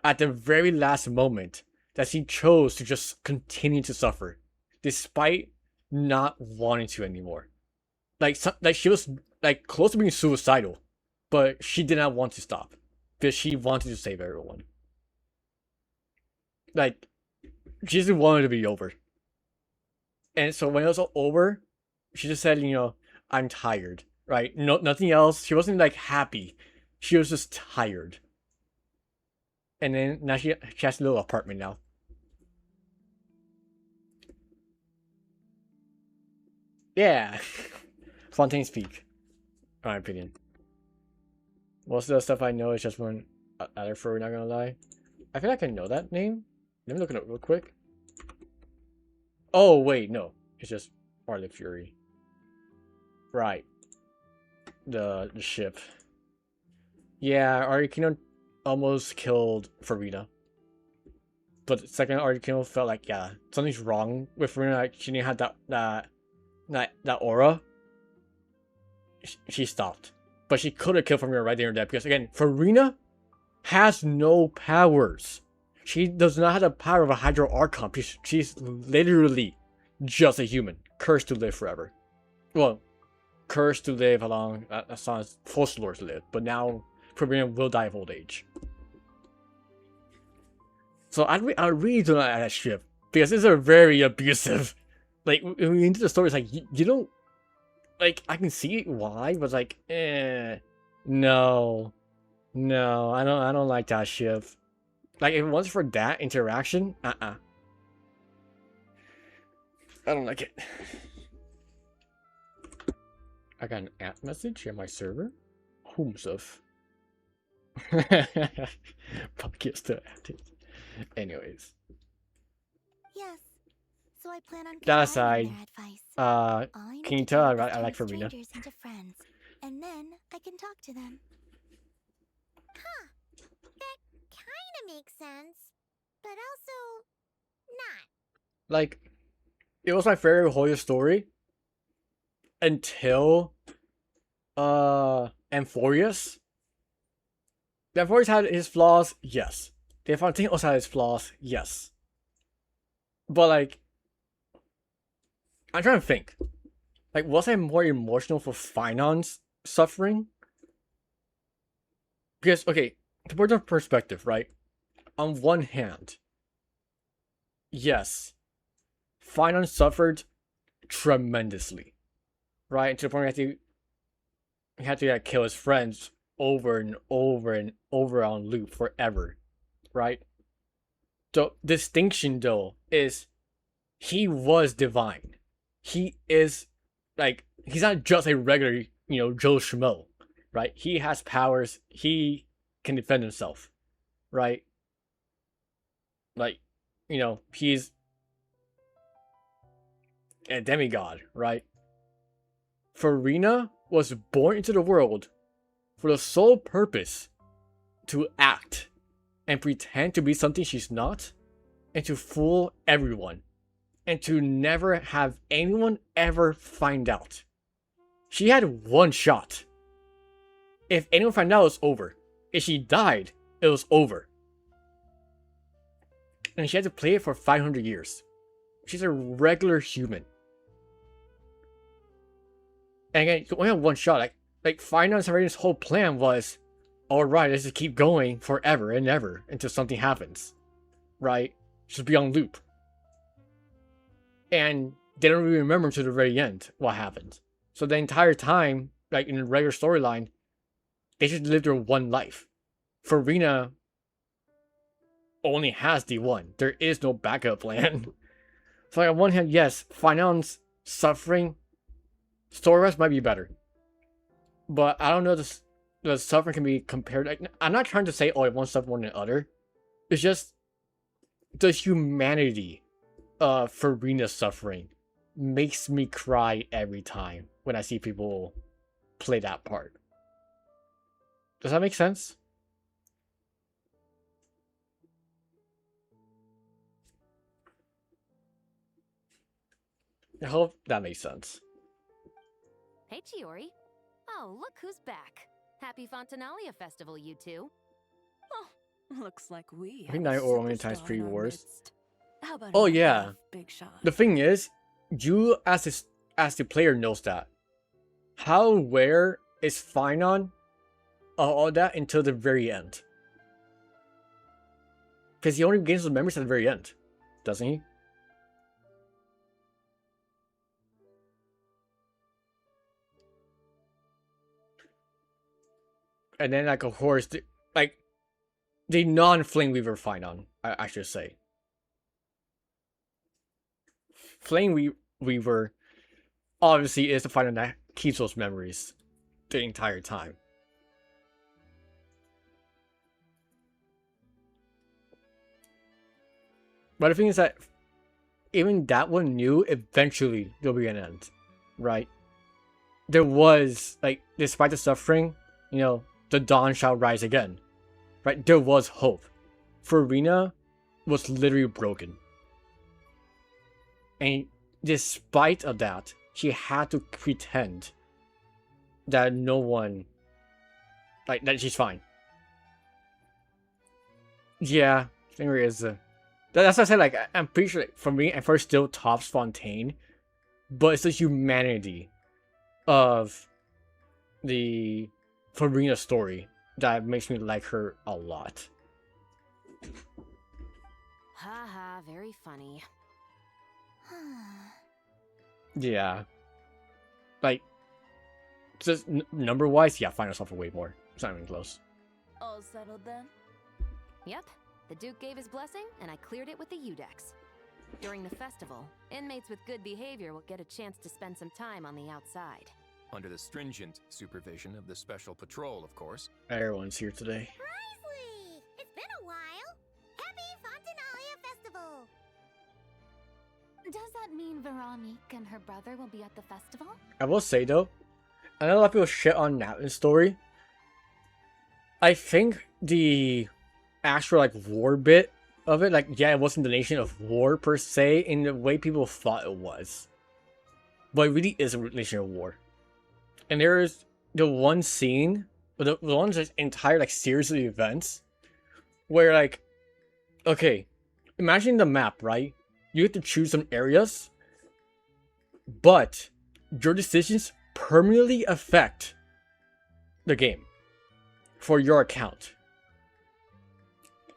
at the very last moment that she chose to just continue to suffer, despite not wanting to anymore. Like she was like close to being suicidal, but she did not want to stop because she wanted to save everyone. Like, she just wanted to be over. And so when it was all over, she just said, you know, I'm tired, right? No, nothing else. She wasn't like happy. She was just tired. And then now she has a little apartment now. Yeah. Fontaine's Peak, in my opinion. Most of the stuff I know is just one other furry, not gonna lie. I feel like I know that name. Let me look it up real quick. Oh, wait, no. It's just Marley Fury. Right. The ship. Yeah, Arikino almost killed Farina. But the second Arikino felt like, yeah, something's wrong with Farina. Like, she didn't have that aura. She stopped. But she could have killed Farina right there and there. Because, again, Farina has no powers. She does not have the power of a Hydro Archon. She's literally just a human. Cursed to live forever. Well, cursed to live along as long as False Lords live. But now, Farina will die of old age. So I really do not like that ship. Because it's a very abusive. Like, when you into the story, it's like, you don't... Like, I can see why, but like, no. No, I don't like that ship. Like, if it wasn't for that interaction, I don't like it. I got an app message on my server. Whomstuff. Podcast still active. Anyways. Yes. So I plan on That aside, their advice. can you tell I like Farina? Strangers into friends, and then I can talk to them. Huh. That kinda makes sense. But also not. Like, it was my favorite Hoya story until Amphorius. The Amphorius had his flaws, yes. The Fontaine also had his flaws, yes. But like, I'm trying to think. Like, was I more emotional for Finon's suffering? Because, okay, to put it in perspective, right? On one hand, yes, Finon suffered tremendously, right? To the point where he had to like, kill his friends over and over and over on loop forever, right? The distinction, though, is he was divine. He is, like, he's not just a regular, Joe Schmo, right? He has powers. He can defend himself, right? Like, he's a demigod, right? Farina was born into the world for the sole purpose to act and pretend to be something she's not, and to fool everyone, and to never have anyone ever find out. She had one shot. If anyone found out, it was over. If she died, it was over. And she had to play it for 500 years. She's a regular human. And again, you only have one shot. Like Final Fantasy's whole plan was, alright, let's just keep going forever and ever until something happens. Right? Just be on loop. And they don't really remember to the very end what happened. So the entire time, like in the regular storyline, they just lived their one life. Farina only has the one. There is no backup plan. So like on one hand, yes, Finon's suffering, story-wise might be better. But I don't know if the suffering can be compared. Like, I'm not trying to say, oh, one suffered more than the other. It's just the humanity of Farina's suffering makes me cry every time when I see people play that part. Does that make sense? I hope that makes sense. Hey, Chiori. Oh, look who's back. Happy Fontanalia Festival, you two. Oh, looks like we I think have a Night or many superstar times in pretty our worse. midst. How about Oh a yeah. round of Big Shot? The thing is, you as the player knows that. How aware is Finon of all that until the very end? Because he only gains those memories at the very end, doesn't he? And then, like, of course, the non-Flame Weaver Finon, I should say. Flame Weaver obviously is the Finon that keeps those memories the entire time. But the thing is that even that one knew eventually there'll be an end, right? There was, like, despite the suffering, the dawn shall rise again, right? There was hope. Farina was literally broken. And despite of that, she had to pretend that no one, like, that she's fine. Yeah, I think there is that's what I said, like, I'm pretty sure, like, for me, at first still tops Fontaine, but it's the humanity of the Farina story that makes me like her a lot. Haha, very funny. Yeah. Like, just number-wise, yeah, Final Suffer way more. It's not even close. All settled then? Yep. The Duke gave his blessing, and I cleared it with the Udex. During the festival, inmates with good behavior will get a chance to spend some time on the outside. Under the stringent supervision of the Special Patrol, of course. Everyone's here today. Risley! It's been a while! Happy Fontanalia Festival! Does that mean Veronique and her brother will be at the festival? I will say, though, I know a lot of people shit on Natlin's story. I think the actual, like, war bit of it, like, yeah, it wasn't the nation of war per se in the way people thought it was. But it really is a nation of war. And there's the one scene, the one just entire like series of events where like, okay, imagine the map, right? You have to choose some areas, but your decisions permanently affect the game for your account.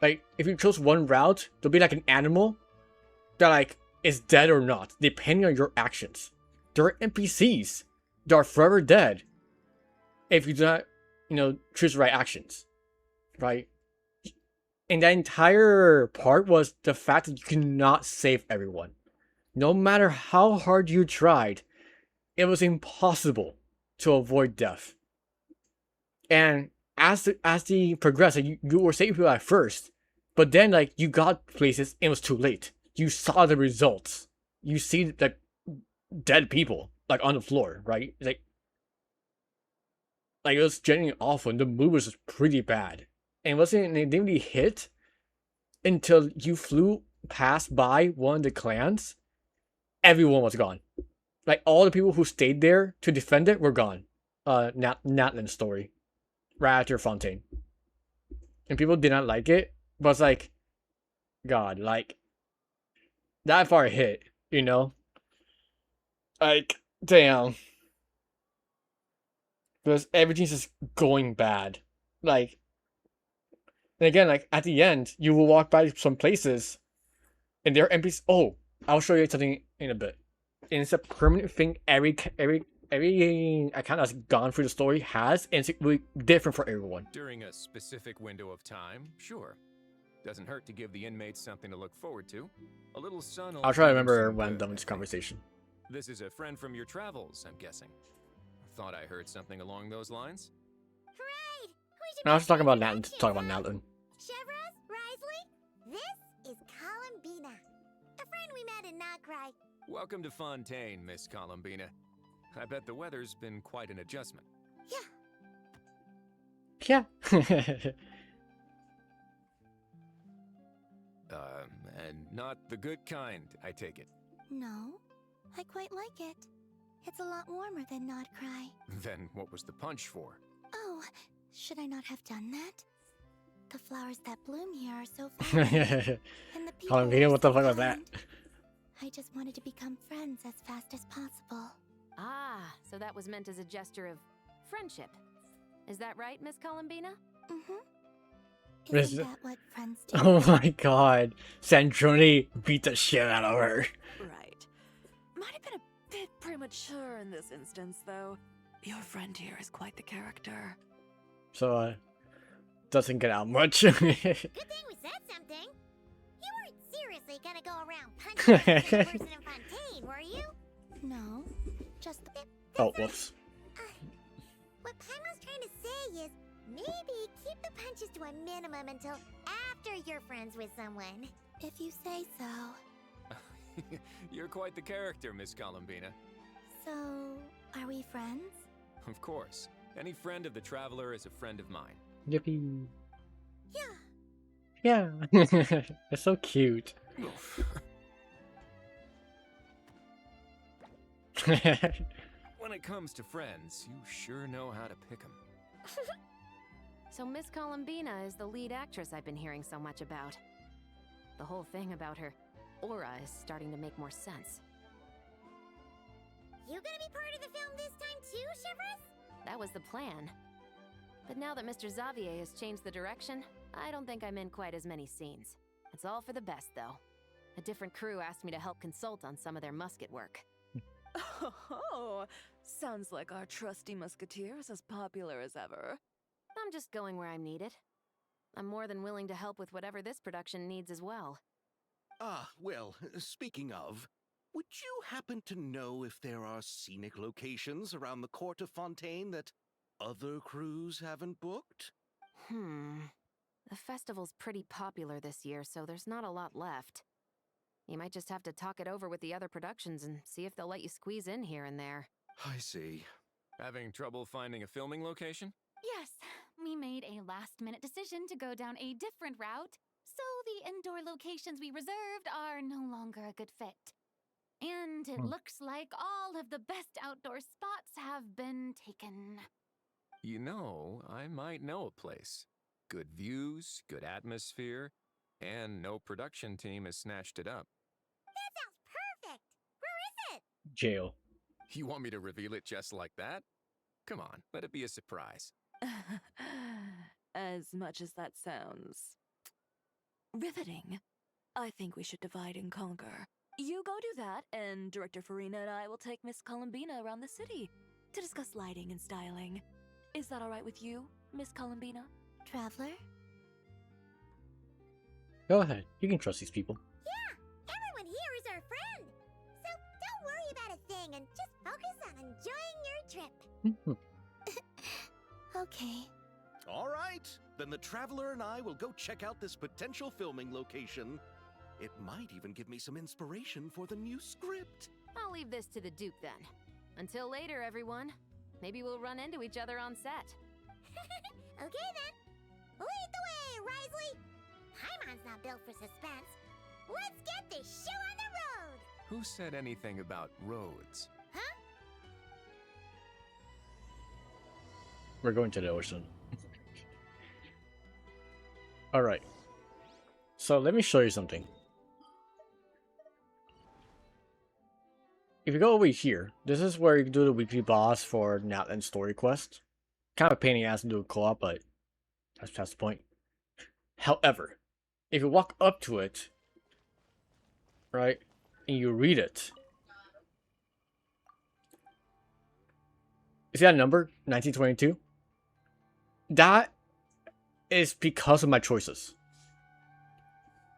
Like, if you chose one route, there'll be like an animal that like is dead or not, depending on your actions. There are NPCs that are forever dead if you do not, choose the right actions, right? And that entire part was the fact that you cannot save everyone. No matter how hard you tried, it was impossible to avoid death. And as the progressed, like, you were saving people at first, but then like you got places and it was too late. You saw the results. You see like dead people like on the floor, right? Like it was genuinely awful, and the move was pretty bad. And it didn't really hit until you flew past by one of the clans. Everyone was gone. Like all the people who stayed there to defend it were gone. Natlan's story. Right after Fontaine. And people did not like it, but it's like, God, like, that far hit, Like, damn. Because everything's just going bad. Like, and again, like, at the end, you will walk by some places, and there are NPCs. Oh, I'll show you something in a bit. And it's a permanent thing every account that's gone through the story has, and it's really different for everyone. During a specific window of time, sure. Doesn't hurt to give the inmates something to look forward to. A little sun. I'll try to remember when I'm done with this conversation. This is a friend from your travels, I'm guessing. Thought I heard something along those lines. Hooray! I was talking about Natlan. Talking about Natlan. Chevros, Risley, this is Columbina, a friend we met in Nocry. Welcome to Fontaine, Miss Columbina. I bet the weather's been quite an adjustment. Yeah. And not the good kind, I take it. No, I quite like it. It's a lot warmer than Notcry. Then what was the punch for? Oh, should I not have done that? The flowers that bloom here are so fine. And the people Columbina, what the fuck was that? kind. I just wanted to become friends as fast as possible. Ah, so that was meant as a gesture of friendship. Is that right, Miss Columbina? Mm-hmm. Isn't that what friends do? Oh my God. Sandroni beat the shit out of her. Right. Might have been a bit premature in this instance, though. Your friend here is quite the character. So, doesn't get out much. Good thing we said something. You weren't seriously gonna go around punching every person in Fontaine, were you? No, just Oh, whoops. What Paimon's trying to say is maybe keep the punches to a minimum until after you're friends with someone. If you say so. You're quite the character, Miss Columbina. So, are we friends? Of course. Any friend of the Traveler is a friend of mine. Yippee. Yeah. Yeah. It's so cute. When it comes to friends, you sure know how to pick 'em. So Miss Columbina is the lead actress I've been hearing so much about. The whole thing about her aura is starting to make more sense. You gonna be part of the film this time too, Shivers? That was the plan. But now that Mr. Xavier has changed the direction, I don't think I'm in quite as many scenes. It's all for the best, though. A different crew asked me to help consult on some of their musket work. Oh, sounds like our trusty musketeer is as popular as ever. I'm just going where I'm needed. I'm more than willing to help with whatever this production needs as well. Ah, well, speaking of, would you happen to know if there are scenic locations around the court of Fontaine that other crews haven't booked? The festival's pretty popular this year, so there's not a lot left. You might just have to talk it over with the other productions and see if they'll let you squeeze in here and there. I see. Having trouble finding a filming location? Yes, we made a last-minute decision to go down a different route, So the indoor locations we reserved are no longer a good fit. And it looks like all of the best outdoor spots have been taken. You know, I might know a place. Good views, good atmosphere, and no production team has snatched it up. That sounds perfect! Where is it? Jail. You want me to reveal it just like that? Come on, let it be a surprise. As much as that sounds riveting, I think we should divide and conquer. You go do that, and Director Farina and I will take Miss Columbina around the city to discuss lighting and styling. Is that all right with you, Miss Columbina? Traveler? Go ahead. You can trust these people. Yeah! Everyone here is our friend! So don't worry about a thing and just focus on enjoying your trip. Okay. All right, then the Traveler and I will go check out this potential filming location. It might even give me some inspiration for the new script. I'll leave this to the Duke then. Until later, everyone. Maybe we'll run into each other on set. Okay then. Lead the way, Risley! Paimon's not built for suspense. Let's get this show on the road! Who said anything about roads? Huh? We're going to the ocean. Alright. So let me show you something. If you go over here, this is where you can do the weekly boss for Natlan's story quest. Kind of a pain in the ass to do a co-op, but that's past the point. However, if you walk up to it, right, and you read it, is that a number? 1922? That is because of my choices.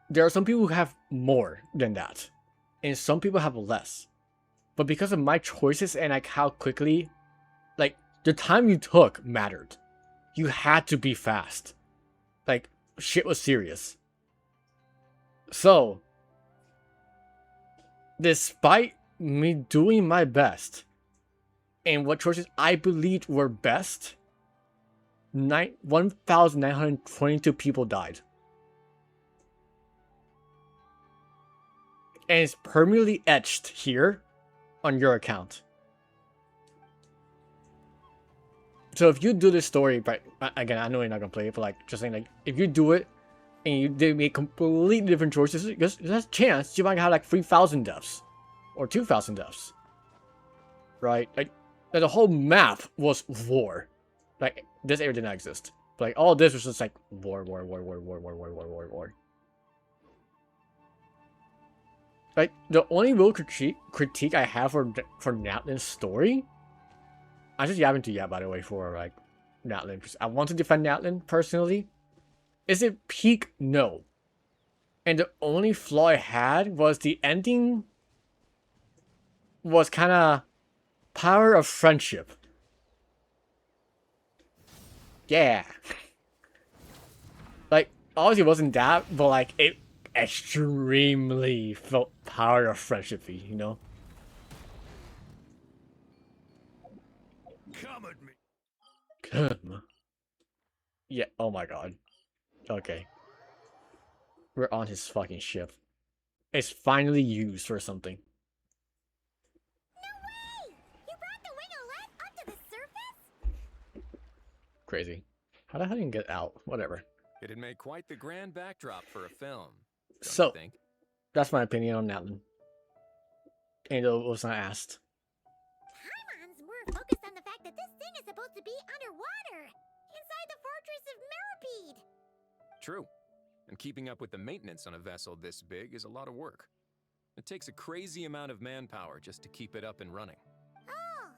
There are some people who have more than that, and some people have less. But because of my choices and like how quickly, like the time you took mattered. You had to be fast. Like shit was serious. So, despite me doing my best and what choices I believed were best, 1,922 people died. And it's permanently etched here on your account. So if you do this story, but again, I know you're not gonna play it, but like just saying, like if you do it and they make completely different choices, there's a chance you might have like 3,000 deaths or 2,000 deaths, right? Like the whole map was war. Like this area didn't exist. But like all this was just like war. Like the only real critique I have for Natlan's story, I'm just yapping to by the way for like Natlan. I want to defend Natlan personally. Is it peak? No. And the only flaw I had was the ending was kind of power of friendship. Yeah. Like obviously it wasn't that, but like it extremely felt power of friendship-y, you know? Come at me. Come. Yeah, oh my god. Okay. We're on his fucking ship. It's finally used for something. No way! You brought the wing-o-let up to the surface? Crazy. How the hell do you get out? Whatever. It'd make quite the grand backdrop for a film. Don't So, you think? that's my opinion on Natlan. And it was not asked. Paimon's more focused on the fact that this thing is supposed to be underwater, inside the fortress of Meripede. True. And keeping up with the maintenance on a vessel this big is a lot of work. It takes a crazy amount of manpower just to keep it up and running. Oh,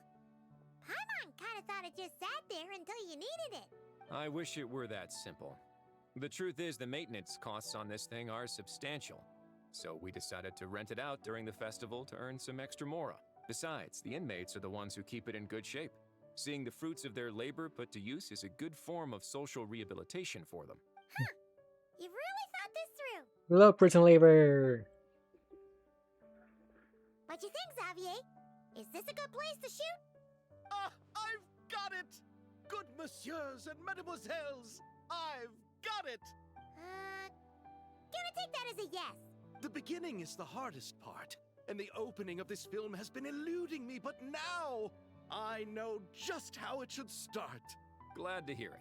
Paimon kind of thought it just sat there until you needed it. I wish it were that simple. The truth is the maintenance costs on this thing are substantial. So we decided to rent it out during the festival to earn some extra mora. Besides, the inmates are the ones who keep it in good shape. Seeing the fruits of their labor put to use is a good form of social rehabilitation for them. Huh. You've really thought this through. Hello, prison labor. What you think, Xavier? Is this a good place to shoot? I've got it! Good messieurs and mesdemoiselles, I've got it! gonna take that as a yes. The beginning is the hardest part, and the opening of this film has been eluding me, but now I know just how it should start. Glad to hear it.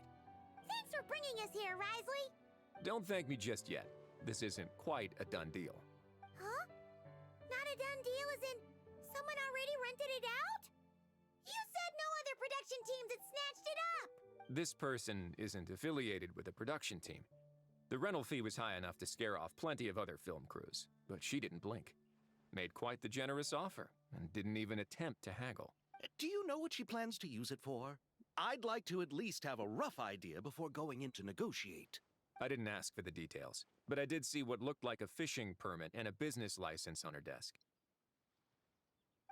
Thanks for bringing us here, Risley. Don't thank me just yet. This isn't quite a done deal. Huh? Not a done deal as in someone already rented it out? You said no other production teams had snatched it up! This person isn't affiliated with a production team. The rental fee was high enough to scare off plenty of other film crews, but she didn't blink. Made quite the generous offer, and didn't even attempt to haggle. Do you know what she plans to use it for? I'd like to at least have a rough idea before going in to negotiate. I didn't ask for the details, but I did see what looked like a fishing permit and a business license on her desk.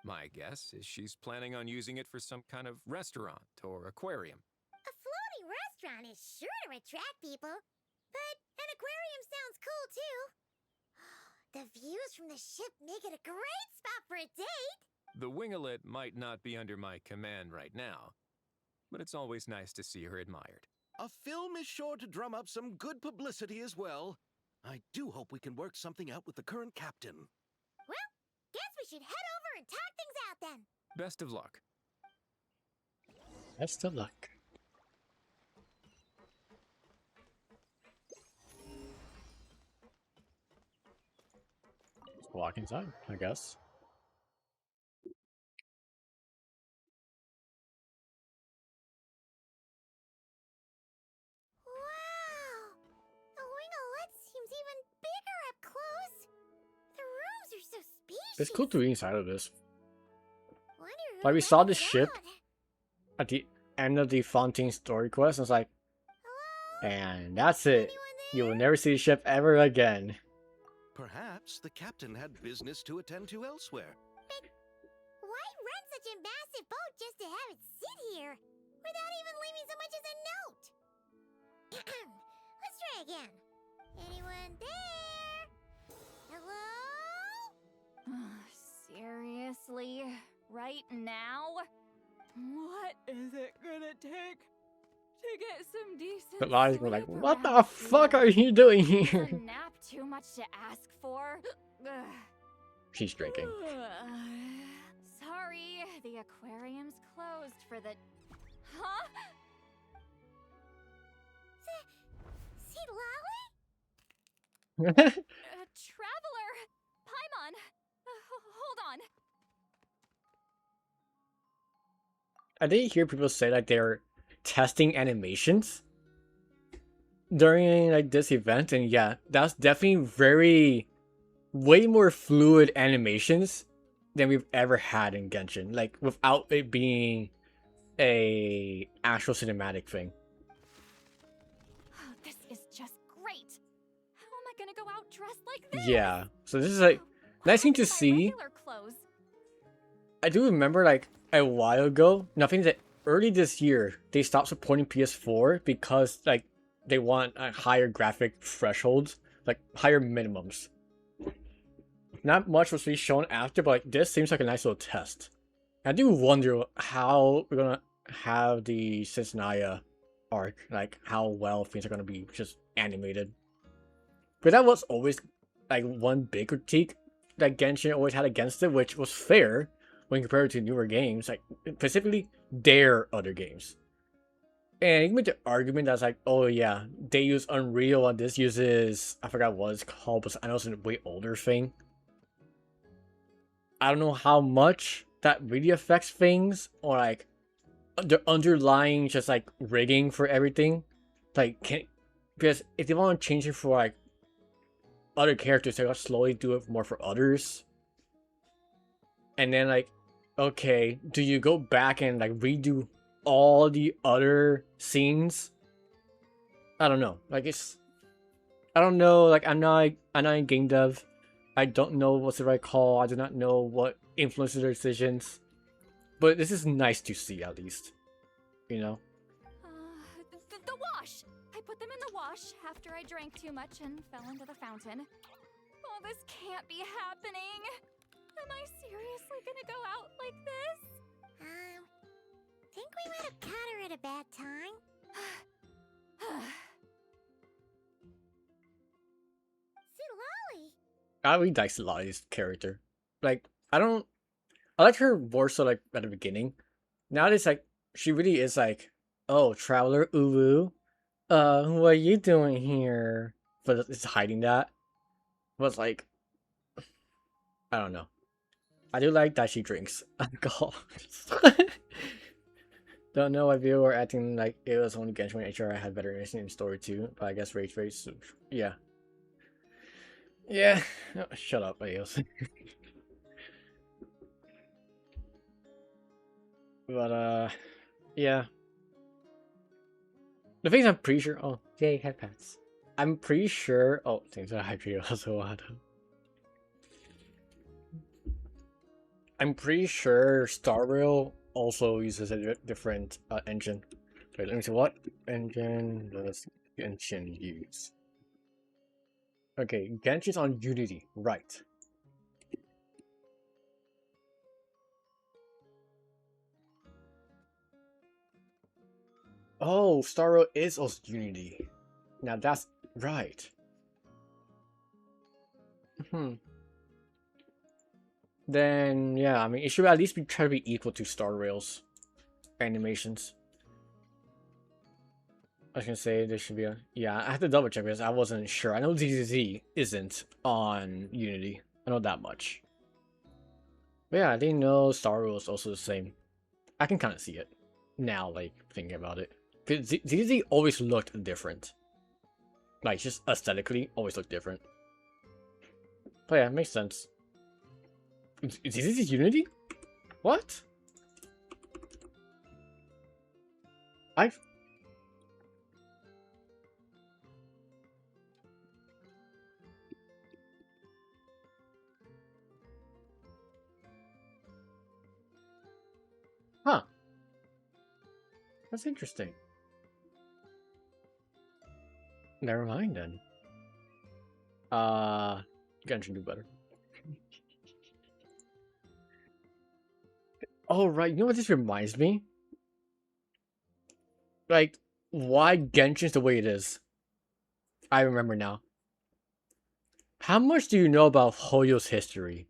My guess is she's planning on using it for some kind of restaurant or aquarium. A floating restaurant is sure to attract people, but an aquarium sounds cool too. The views from the ship make it a great spot for a date. The winglet might not be under my command right now, but it's always nice to see her admired. A film is sure to drum up some good publicity as well. I do hope we can work something out with the current captain. Well, guess we should head over and talk things out then. Best of luck. Best of luck. Walk inside, I guess. Wow! The winglet seems even bigger up close. The rooms are so spacious. It's cool to be inside of this. Wonder who Like we saw rented this it ship out. at the end of the Fontaine story quest, and it's like, and that's it. You will never see the ship ever again. Perhaps the captain had business to attend to elsewhere. Why rent such a massive boat just to have it sit here, without even leaving so much as a note? Let's try again. Anyone there? Hello? Seriously? Right now? What is it gonna take to get some decent But Liza's going like, sleep what the around fuck here? are you doing Is here? a nap too much to ask for? She's drinking. Sorry, the aquarium's closed for the... Huh? See Lolly? Traveler! Paimon! Hold on. I did hear people say that they're testing animations during like this event, and yeah, that's definitely way more fluid animations than we've ever had in Genshin, like without it being a actual cinematic thing. Oh, this is just great. How am I gonna go out dressed like this? Yeah, so this is like nice thing to see. Regular clothes. I do remember like a while ago, nothing that early this year they stopped supporting PS4 because like they want higher graphic thresholds, like higher minimums. Not much was really shown after, but like this seems like a nice little test. I do wonder how we're gonna have the Cincinnati arc, like how well things are gonna be just animated. But that was always like one big critique that Genshin always had against it, which was fair when compared to newer games, like specifically their other games. And even the argument that's like, oh yeah, they use Unreal and this uses, I forgot what it's called, but I know it's a way older thing. I don't know how much that really affects things, or like the underlying just like rigging for everything. Like, because if they want to change it for like other characters, they gotta slowly do it more for others. And then like, okay, do you go back and like redo all the other scenes? I don't know. Like I don't know. Like I'm not in game dev. I don't know what's the right call. I do not know what influences their decisions. But this is nice to see at least. You know? The wash! I put them in the wash after I drank too much and fell into the fountain. Oh, this can't be happening. Am I seriously gonna go out like this? Think we might have caught her at a bad time. I really like Lotte's character. Like, I like her more so like at the beginning. Now it's like she really is like, oh, traveler Uwu, what are you doing here? But it's hiding that. But like, I don't know. I do like that she drinks alcohol. Don't know why people were acting like it was only Genshin when HR had better information in story too, but I guess Rage Race, yeah. Yeah, oh, shut up, Ayos. But, yeah. The things I'm pretty sure, oh, yay, headpads. I'm pretty sure, oh, things are Hyperion also had. I'm pretty sure Star Rail also uses a different engine. Wait, let me see, what engine does Genshin use? Okay, Genshin's on Unity, right. Oh, Star Rail is also Unity. Now that's right. Then, yeah, I mean, it should at least be try to be equal to Star Rail's animations. I was gonna say there should be a, yeah, I have to double check because I wasn't sure. I know ZZZ isn't on Unity. I know that much. But yeah, I didn't know Star Rail is also the same. I can kind of see it now, like, thinking about it. Because ZZZ always looked different. Like, just aesthetically, always looked different. But yeah, it makes sense. ZZZ Unity? What? I've... Huh. That's interesting. Never mind then. Genshin do better. Oh, right. You know what this reminds me? Like, why Genshin's the way it is. I remember now. How much do you know about Hoyo's history?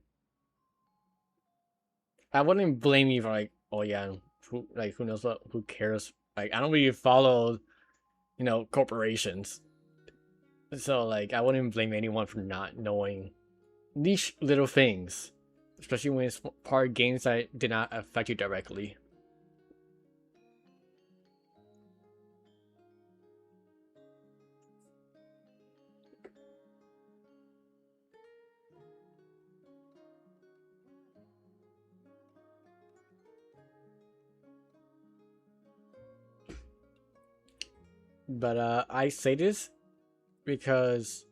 I wouldn't blame you for like, oh yeah, who knows what, who cares? Like, I don't really follow, you know, corporations. So like, I wouldn't blame anyone for not knowing these little things. Especially when it's part of games that did not affect you directly. But I say this because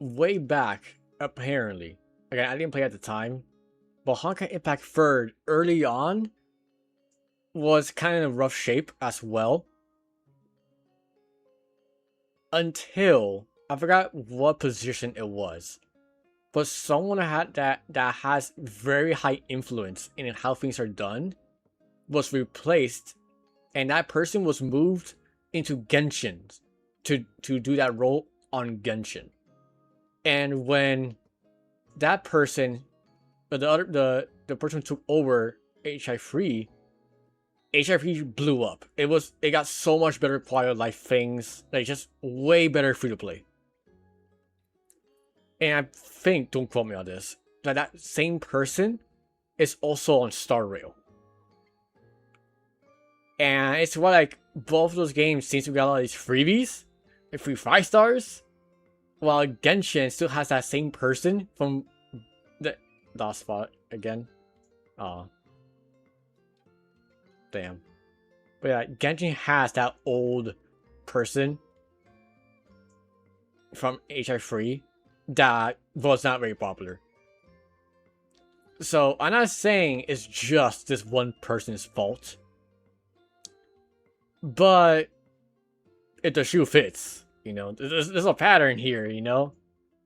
way back, apparently, again, I didn't play at the time, but Honkai Impact 3rd early on was kind of in a rough shape as well. Until I forgot what position it was, but someone had that has very high influence in how things are done was replaced, and that person was moved into Genshin to do that role on Genshin. And when that person, the person who took over HI3, HI3 blew up. It got so much better quality of life things, like just way better free to play. And I think, don't quote me on this, that same person is also on Star Rail. And it's why like both of those games seem to get a lot of these freebies, like free 5 stars, while Genshin still has that same person from the last spot again. Aw. Damn. But yeah, Genshin has that old person from HI3 that was not very popular. So I'm not saying it's just this one person's fault. But if the shoe fits, you know, there's a pattern here, you know?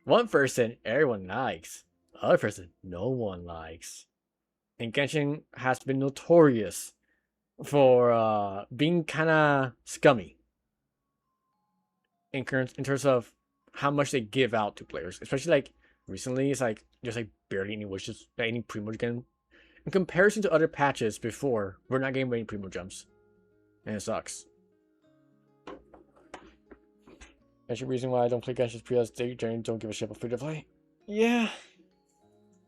One person, everyone likes. The other person, no one likes. And Genshin has been notorious for being kind of scummy in terms of how much they give out to players, especially like recently, it's like there's like barely any wishes, any primo again. In comparison to other patches before, we're not getting any primo jumps, and it sucks. That's the reason why I don't play Genshin because they generally don't give a shit about free to play. Yeah,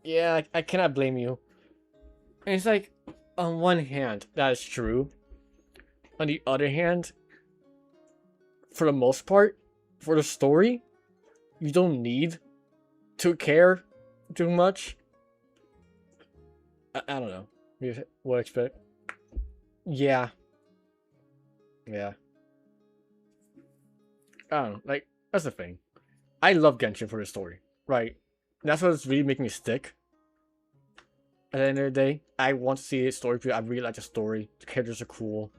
I cannot blame you. And it's like, on one hand, that is true. On the other hand, for the most part, for the story, you don't need to care too much. I don't know. What expect? Yeah. I don't know. Like, that's the thing. I love Genshin for the story, right? That's what's really making me stick. At the end of the day, I want to see a story because I really like the story. The characters are cool.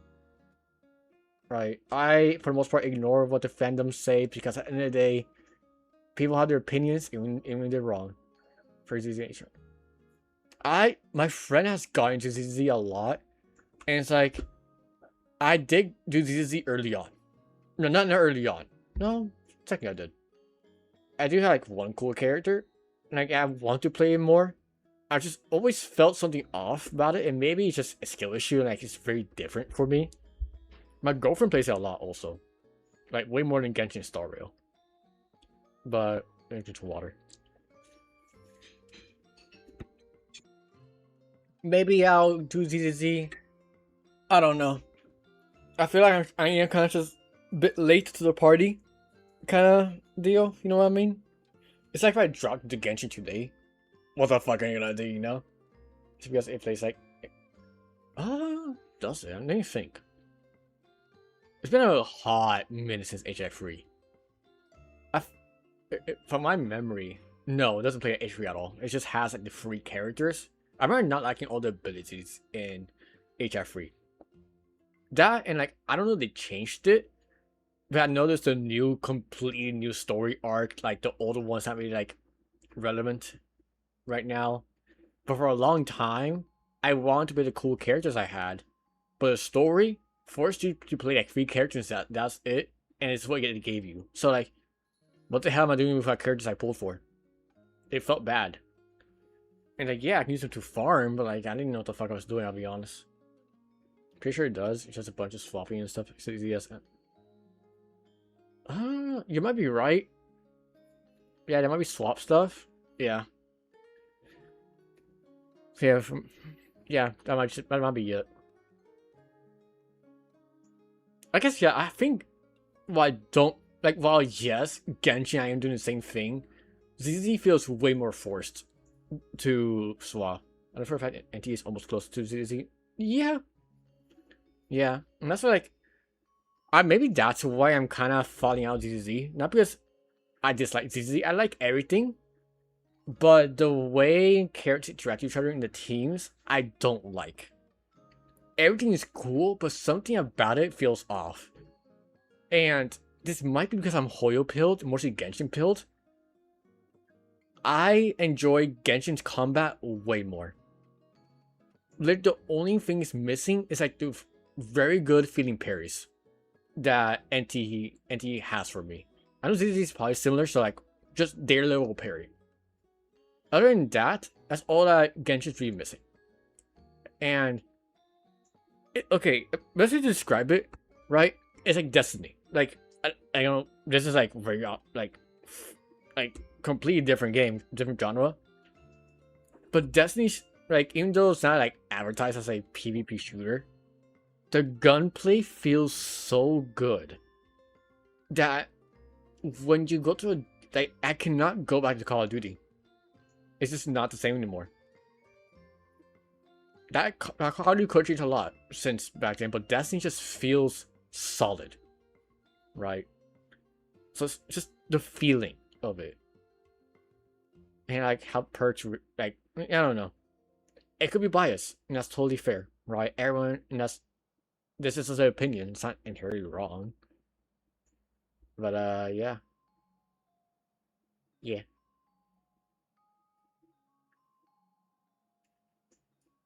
Right. I, for the most part, ignore what the fandoms say because at the end of the day, people have their opinions even when they're wrong. For ZZ. My friend has gotten into ZZ a lot, and it's like, I did do ZZ early on. No, not early on. No, technically I did. I do have like one cool character, and like I want to play it more. I just always felt something off about it, and maybe it's just a skill issue, and like it's very different for me. My girlfriend plays it a lot also. Like, way more than Genshin Star Rail. But, I drink water. Maybe I'll do ZZZ. I don't know. I feel like I am kind of just a bit late to the party. Kind of deal, you know what I mean? It's like if I dropped the Genshin today. What the fuck are you gonna do, you know? It's because it plays like... does it? Let me think. It's been a hot minute since HF3. From my memory, no, it doesn't play H3 at all. It just has like the free characters. I remember not liking all the abilities in HF3. That and like, I don't know if they changed it, but I noticed a new, completely new story arc. Like the older ones not really like relevant right now. But for a long time, I wanted to play the cool characters I had, but the story forced you to play like 3 characters. That's it, and it's what it gave you. So like, what the hell am I doing with my characters I pulled for? It felt bad. And like, yeah, I can use them to farm, but like, I didn't know what the fuck I was doing, I'll be honest. Pretty sure it does. It's just a bunch of swapping and stuff. It's easy as... you might be right. Yeah, there might be swap stuff. Yeah. Yeah, that might be it. I guess, yeah, I think while yes, Genshin, I am doing the same thing, ZZ feels way more forced to swap. I don't know if fact NT is almost close to ZZ. Yeah. Yeah. And that's why, like, maybe that's why I'm kind of falling out of ZZ. Not because I dislike ZZ. I like everything. But the way characters interact with each other in the teams, I don't like. Everything is cool, but something about it feels off. And this might be because I'm Hoyo-pilled, mostly Genshin-pilled. I enjoy Genshin's combat way more. Like, the only thing is missing is like the very good feeling parries that NT has for me. I know ZZ is probably similar, so like, just their level parry. Other than that, that's all that Genshin's really missing. And okay, let's just describe it, right? It's like Destiny. Like, I don't. This is like very like completely different game, different genre. But Destiny's like, even though it's not like advertised as a PvP shooter, the gunplay feels so good that when you go to I cannot go back to Call of Duty. It's just not the same anymore. That Call of Duty could change a lot since back then, but Destiny just feels solid, right? So it's just the feeling of it, and like how perks, like, I don't know. It could be biased, and that's totally fair, right? Everyone, and this is just an opinion. It's not inherently wrong. But yeah.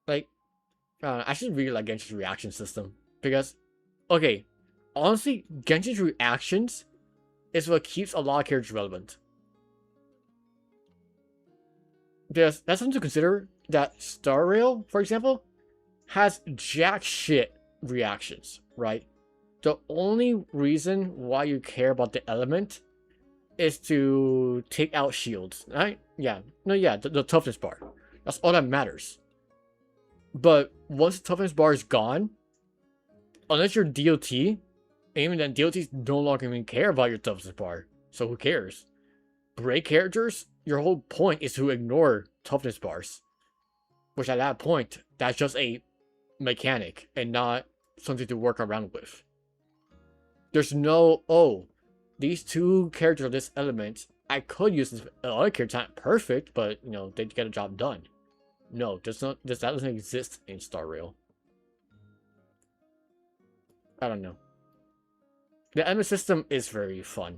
Like, I should really like Genshin's reaction system because, okay, honestly, Genshin's reactions is what keeps a lot of characters relevant. that's something to consider. That Star Rail, for example, has jack shit reactions, right? The only reason why you care about the element is to take out shields, right? Yeah, no, yeah, the toughness bar. That's all that matters. But once the toughness bar is gone, unless you're DOT, even then DOTs no longer even care about your toughness bar. So who cares? Break characters, your whole point is to ignore toughness bars. Which at that point, that's just a mechanic and not something to work around with. There's no, oh, these two characters of this element, I could use this other character, not perfect, but you know, they get a job done. No, that doesn't exist in Star Rail. I don't know. The enemy system is very fun.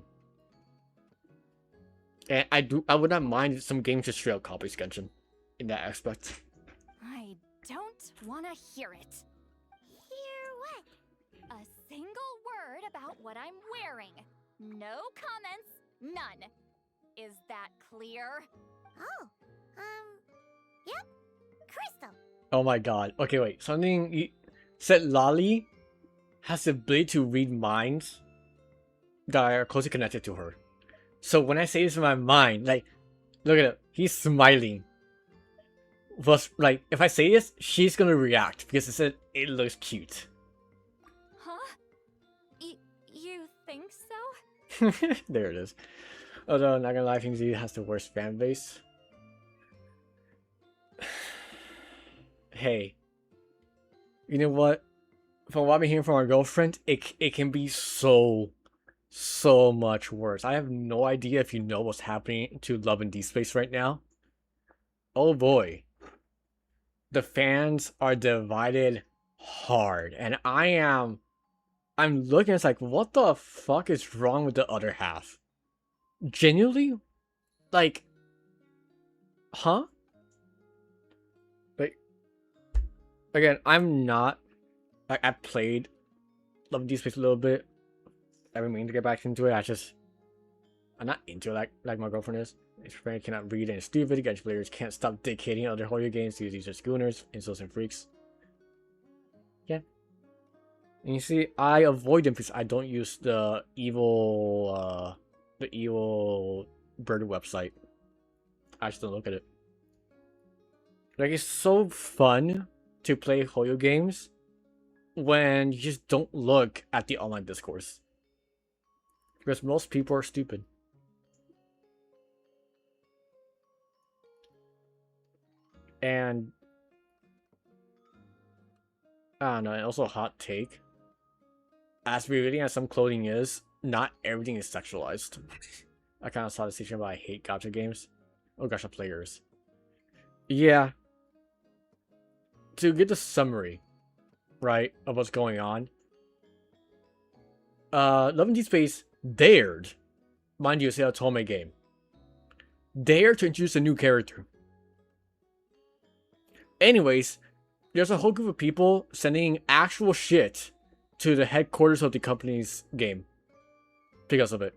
And I would not mind some games just straight up copy Genshin in that aspect. I don't want to hear it. Hear what? A single word about what I'm wearing. No comments, none. Is that clear? Oh, yep. Crystal. Oh my god. Okay, wait. Something you said Lolly has the ability to read minds that are closely connected to her. So when I say this in my mind, like, look at it. He's smiling. But, like, if I say this, she's gonna react because it said it looks cute. Huh? You think so? There it is. Although, not gonna lie, I think Z has the worst fan base. Hey. You know what? From what I'm hearing from our girlfriend, it can be so much worse. I have no idea if you know what's happening to Love and Deep Space right now. Oh boy. The fans are divided hard. And I'm looking, it's like, what the fuck is wrong with the other half? Genuinely? Like, huh? Like, again, I'm not, like, I played Love and Deep Space a little bit. I've been meaning to get back into it. I'm not into it like my girlfriend is. His friend cannot read and it's stupid. Genshin players can't stop dictating other horror games to use these as schooners, insults, and freaks. Yeah. And you see, I avoid them because I don't use the evil bird website. I just don't look at it. Like, it's so fun to play Hoyo games when you just don't look at the online discourse. Because most people are stupid. And I don't know, and also a hot take. As revealing as some clothing is, not everything is sexualized. I kind of saw this teaching about I hate gacha games. Oh gacha players. Yeah. To get the summary, right, of what's going on. Love and Deep Space dared, mind you, it's a Otome game, dared to introduce a new character. Anyways, there's a whole group of people sending actual shit to the headquarters of the company's game because of it.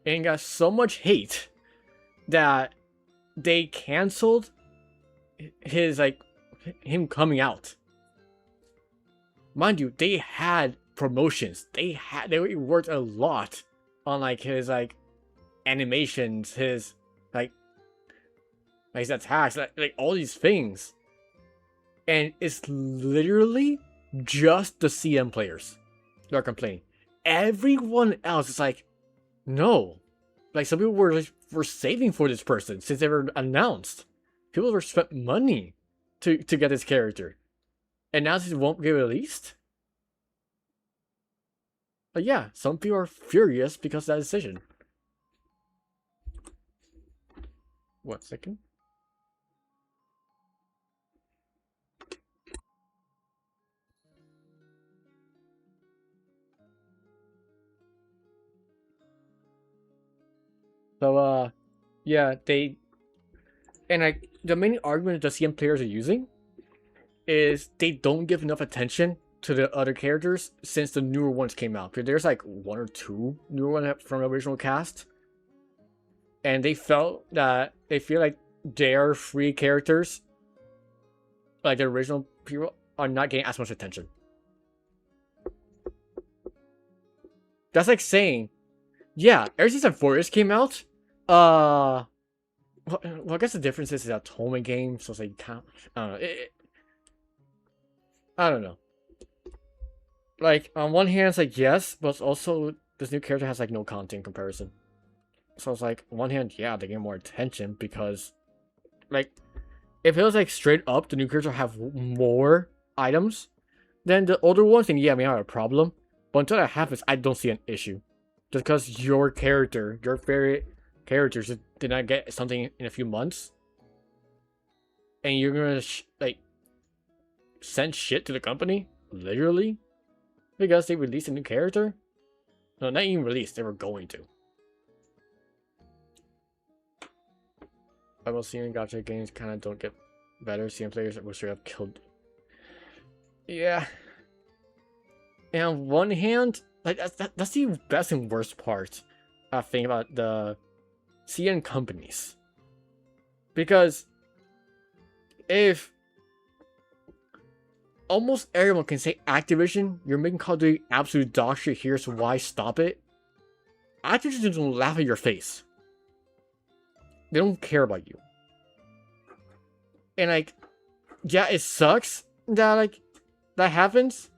And it got so much hate that they canceled his, like, him coming out. Mind you, they had promotions. They worked a lot on, like, his, like, animations, his, like his attacks, like all these things. And it's literally just the CM players that are complaining. Everyone else is like, no. Like, some people were saving for this person since they were announced. People were spent money to get this character. And now this won't get released? But yeah, some people are furious because of that decision. 1 second. So, yeah, the main argument the CM players are using is they don't give enough attention to the other characters since the newer ones came out. There's like 1 or 2 newer ones from the original cast. and they feel like their free characters, like the original people, are not getting as much attention. That's like saying, yeah, ever since Forest came out, well, I guess the difference is it's a Toma game, so it's like, I don't know. I don't know. Like, on one hand, it's like, yes, but also, this new character has, like, no content comparison. So it's like, on one hand, yeah, they get more attention because, like, if it was, like, straight up, the new character have more items than the older ones, then yeah, we have a problem. But until that happens, I don't see an issue. Just because your character, your favorite characters did not get something in a few months, and you're gonna, like, send shit to the company, literally, because they released a new character? No, not even released, they were going to. I will see in gacha games kind of don't get better. CM players that were straight up killed. Yeah. And on one hand, like that's the best and worst part I think about the CN companies. Because if almost everyone can say Activision, you're making Call of Duty absolute dog shit, here's why, stop it. Activision doesn't laugh at your face. They don't care about you. And like, yeah, it sucks that like that happens.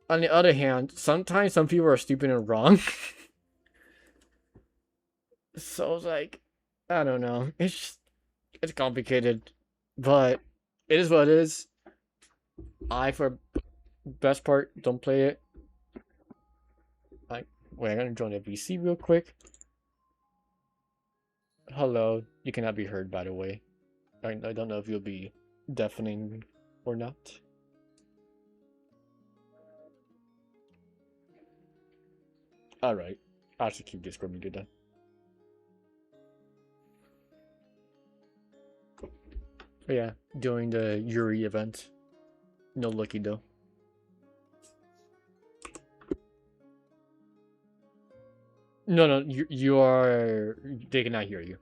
On the other hand, sometimes some people are stupid and wrong. So it's like, I don't know. It's complicated, but it is what it is. For best part, don't play it. Like, wait, I'm gonna join the VC real quick. Hello, you cannot be heard, by the way. I don't know if you'll be deafening or not. Alright, I'll just keep Discord muted then. But yeah, doing the Yuri event. No lucky though. No, you are. They cannot hear you.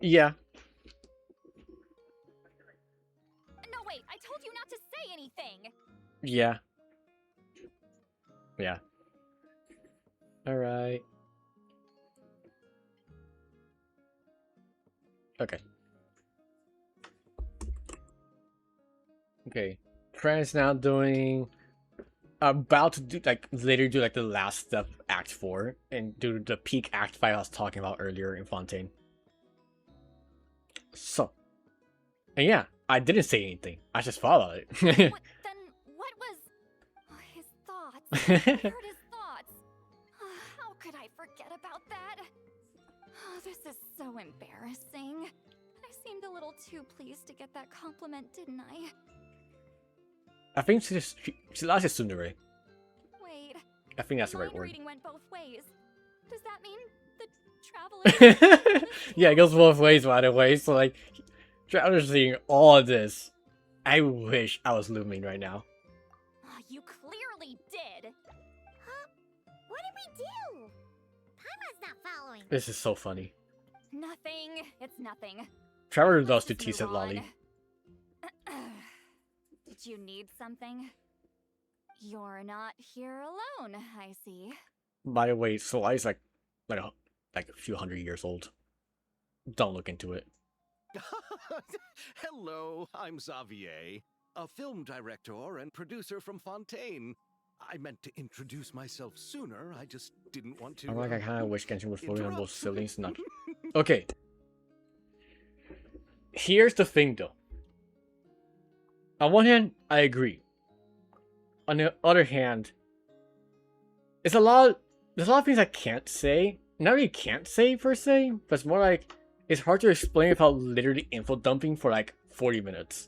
Yeah. No, wait, I told you not to say anything! Yeah. Yeah. Alright. Okay. Okay. Fran's now doing... About to do, like, later do, like, the last step, Act 4, and do the peak Act 5 I was talking about earlier in Fontaine. So. And yeah, I didn't say anything. I just followed it. Then what was... his thoughts? I heard his thoughts. How could I forget about that? Oh, this is so embarrassing. I seemed a little too pleased to get that compliment, didn't I? I think she likes it Tsundere. Wait. I think that's the right word. Reading went both ways. Does that mean the traveler? Yeah, it goes both ways, by the way. So like, Traveler's seeing all of this. I wish I was looming right now. You clearly did. Huh? What did we do? Paimon's not following. This is so funny. Nothing. It's nothing. Traveler loves to tease it, Lolly. Did you need something? You're not here alone, I see. By the way, Solei's like a few hundred years old. Don't look into it. Hello, I'm Xavier, a film director and producer from Fontaine. I meant to introduce myself sooner, I just didn't want to... I'm like, I kind of wish Genshin was floating on both siblings. Not... Okay. Here's the thing, though. On one hand, I agree. On the other hand, there's a lot of things I can't say. Not really can't say, per se, but it's more like, it's hard to explain without literally info dumping for like 40 minutes.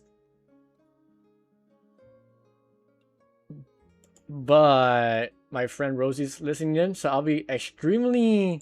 But my friend Rosie's listening in, so I'll be extremely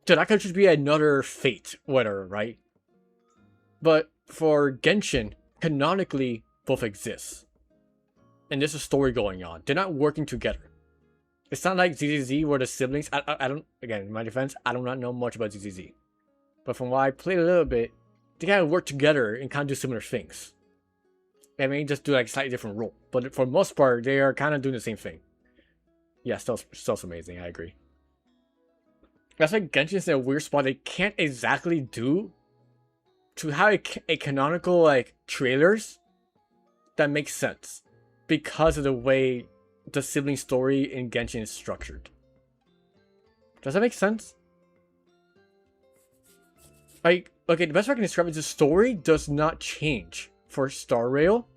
So that could just be another fate, whatever, right? But for Genshin, canonically, both exist. And there's a story going on. They're not working together. It's not like ZZZ where the siblings... I don't... Again, in my defense, I do not know much about ZZZ. But from what I played a little bit, they kind of work together and kind of do similar things. They may just do like slightly different role. But for the most part, they are kind of doing the same thing. Yeah, still amazing, I agree. That's like Genshin's in a weird spot they can't exactly do to have a canonical like trailers that makes sense because of the way the sibling story in Genshin is structured. Does that make sense? Like, okay, the best way I can describe it is the story does not change for Star Rail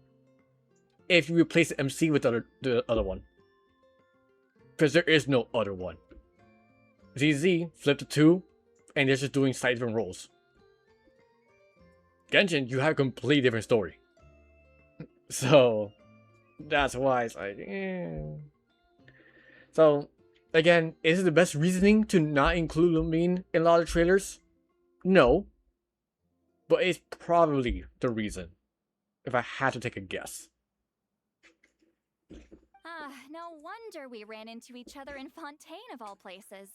if you replace the MC with the other one. Because there is no other one. ZZ flipped to 2, and they're just doing slightly different roles. Genshin, you have a completely different story. So, that's why it's like, So, again, is it the best reasoning to not include Lumine in a lot of trailers? No. But it's probably the reason, if I had to take a guess. No wonder we ran into each other in Fontaine of all places.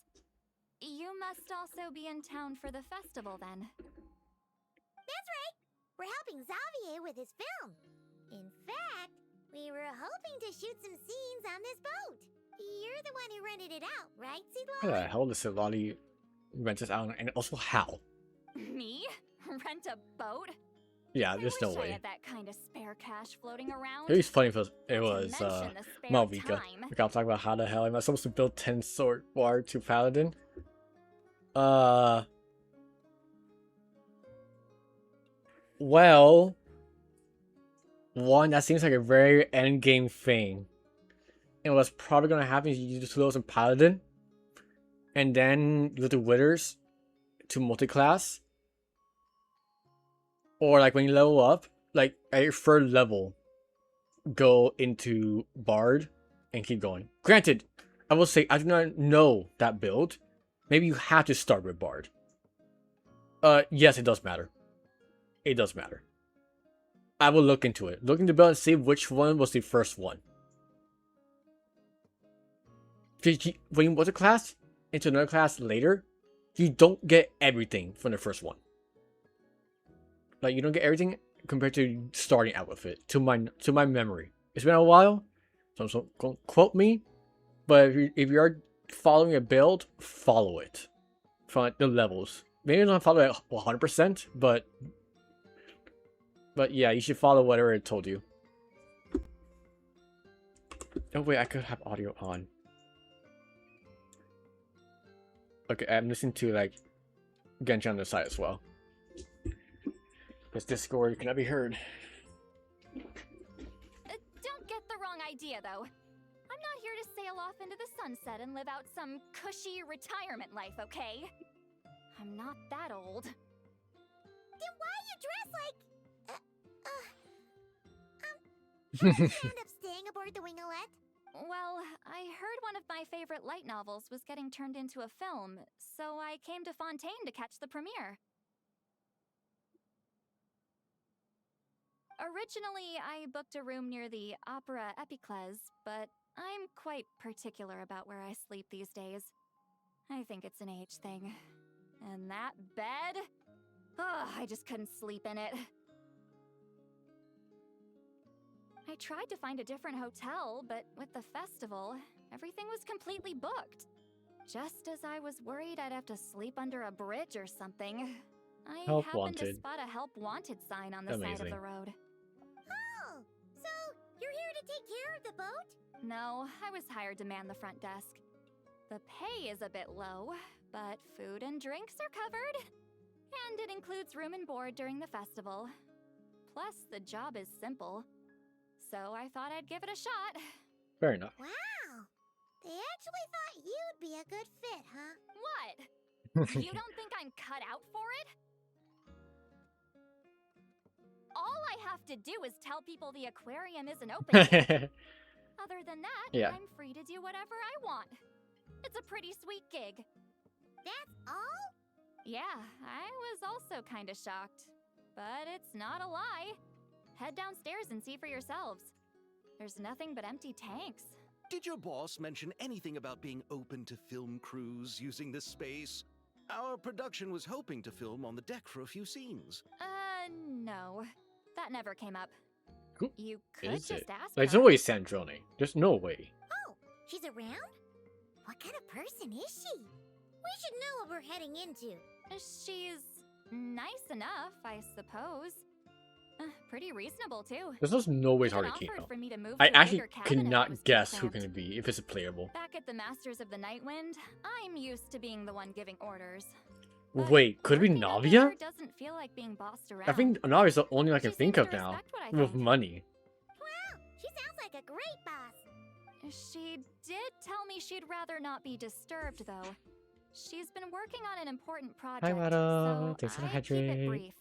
You must also be in town for the festival then. That's right! We're helping Xavier with his film. In fact, we were hoping to shoot some scenes on this boat. You're the one who rented it out, right, How Seedlolly? the hell does Silali rent this out, and also how? Me? Rent a boat? Yeah, there's no I way. had that kind of spare cash floating around. It'd be funny if it Not was to mention the spare Malvika. time. Like, I'm talking about how the hell am I supposed to build 10 sword war to Paladin? Well, one, that seems like a very endgame thing. And what's probably gonna happen is you just lose some Paladin, and then you go to Withers to multi-class. Or like when you level up, like at your third level, go into Bard and keep going. Granted, I will say I do not know that build. Maybe you have to start with Bard. Yes, it does matter. It does matter. I will look into it. Look into the build and see which one was the first one. When you multi class into another class later, you don't get everything from the first one. Like, you don't get everything compared to starting out with it, to my memory. It's been a while, so don't quote me, but if you are following a build, follow it from the levels. Maybe not follow it 100%, but yeah, you should follow whatever it told you. Oh wait, I could have audio on. Okay, I'm listening to like Genshin on the side as well. This Discord cannot be heard. Don't get the wrong idea, though. I'm not here to sail off into the sunset and live out some cushy retirement life, okay? I'm not that old. Then why you dress like... Did you end up staying aboard the Wingolette? Well, I heard one of my favorite light novels was getting turned into a film, so I came to Fontaine to catch the premiere. Originally, I booked a room near the Opera Epiclese, but I'm quite particular about where I sleep these days. I think it's an age thing. And that bed? Ugh, I just couldn't sleep in it. I tried to find a different hotel, but with the festival, everything was completely booked. Just as I was worried I'd have to sleep under a bridge or something, I Help happened to wanted. spot a help wanted sign on the side of Amazing. the road. Oh, so you're here to take care of the boat? No, I was hired to man the front desk. The pay is a bit low, but food and drinks are covered. And it includes room and board during the festival. Plus, the job is simple. So I thought I'd give it a shot. Fair enough. Wow. They actually thought you'd be a good fit, huh? What? You don't think I'm cut out for it? All I have to do is tell people the aquarium isn't open yet. Other than that, Yeah. I'm free to do whatever I want. It's a pretty sweet gig. That's all? Yeah, I was also kinda shocked. But it's not a lie. Head downstairs and see for yourselves. There's nothing but empty tanks. Did your boss mention anything about being open to film crews using this space? Our production was hoping to film on the deck for a few scenes. No. That never came up. Who You could is just it? ask Like, it's her. always Sandrone. There's no way. Oh, she's around? What kind of person is she? We should know what we're heading into. She's nice enough, I suppose. Pretty reasonable, too. There's just no way it's Even hard to keep offered up. for me to move I to a actually bigger cabin if it cannot was too guess who cramped. can it be if it's playable. Back at the Masters of the Nightwind, I'm used to being the one giving orders. Wait, could it be Navia? Her doesn't feel like being bossed around. I think Navia's the only one I can She think seems of to now. respect what I With think. money. Wow, she sounds like a great boss. She did tell me she'd rather not be disturbed, though. She's been working on an important project, Hi, Mado. so Thanks for the I'd keep it hydrate. brief.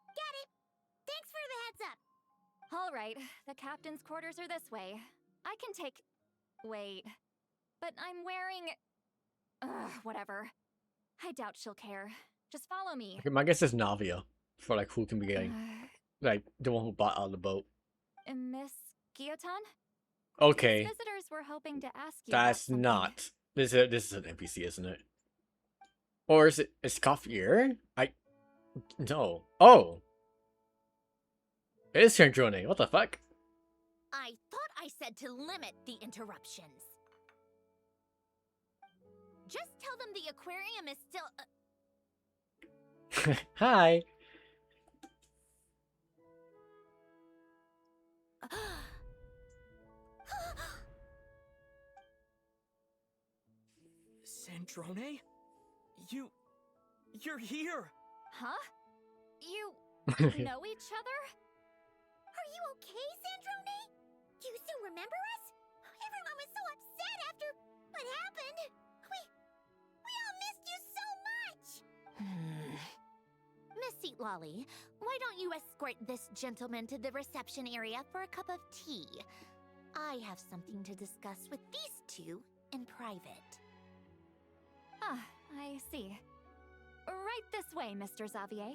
Got it. Thanks for the heads up. All right, the captain's quarters are this way. I can take... Wait. But I'm wearing... Ugh, whatever. I doubt she'll care. Just follow me. Okay, my guess is Navia. For like who can be getting like the one who bought out of the boat. Miss Guillotin? Okay. These visitors were hoping to ask you about That's something. not. This is an NPC, isn't it? Or is it Coffeeer? No. Oh. It is Sandrone. What the fuck? I thought I said to limit the interruptions. Just tell them the aquarium is still... Hi. Sandrone? You're here! Huh? You know each other? Are you okay, Sandrone? Do you still remember us? Everyone was so upset after what happened. We all missed you so much. Miss Seat Lolly, why don't you escort this gentleman to the reception area for a cup of tea? I have something to discuss with these two in private. Ah, I see. Right this way, Mr. Xavier.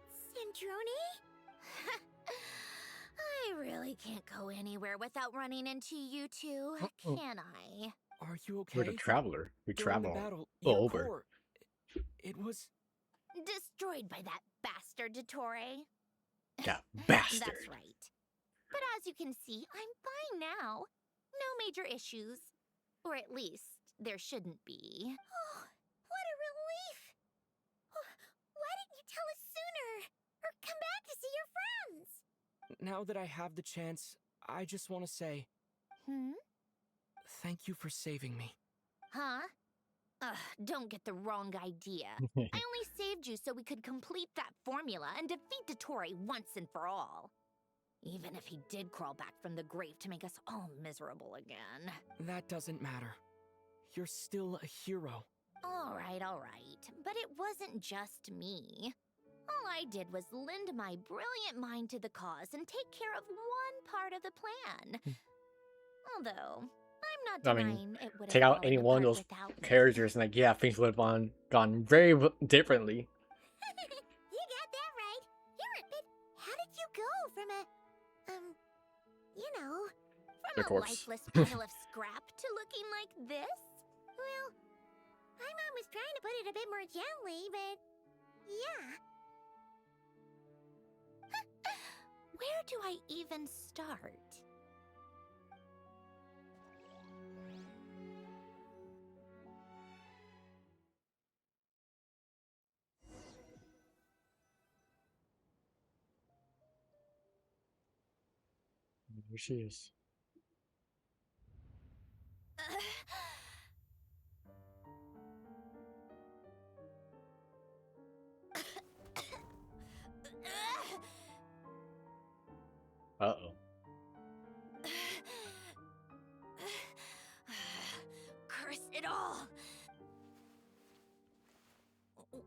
Sandrone? I really can't go anywhere without running into you two, Uh-oh. can I? Are you okay? We're the traveler. We During the travel battle, all your over. core, it was... Destroyed by that bastard, Dottore. That bastard. That's right. But as you can see, I'm fine now. No major issues. Or at least, there shouldn't be. Oh, what a relief! Why didn't you tell us sooner? Or come back to see your friends? Now that I have the chance, I just want to say... Thank you for saving me. Huh? Don't get the wrong idea. I only saved you so we could complete that formula and defeat Dottore once and for all. Even if he did crawl back from the grave to make us all miserable again. That doesn't matter. You're still a hero. All right. But it wasn't just me. All I did was lend my brilliant mind to the cause and take care of one part of the plan. Although, I'm not I denying mean, it would have take out fallen any one of apart those without me. characters and like, yeah, things would have gone very differently. You got that right. But how did you go from a, Of from a course. lifeless pile of scrap to looking like this? Well, my mom was trying to put it a bit more gently, but yeah. Where do I even start? Here she is. Uh-oh. Curse it all!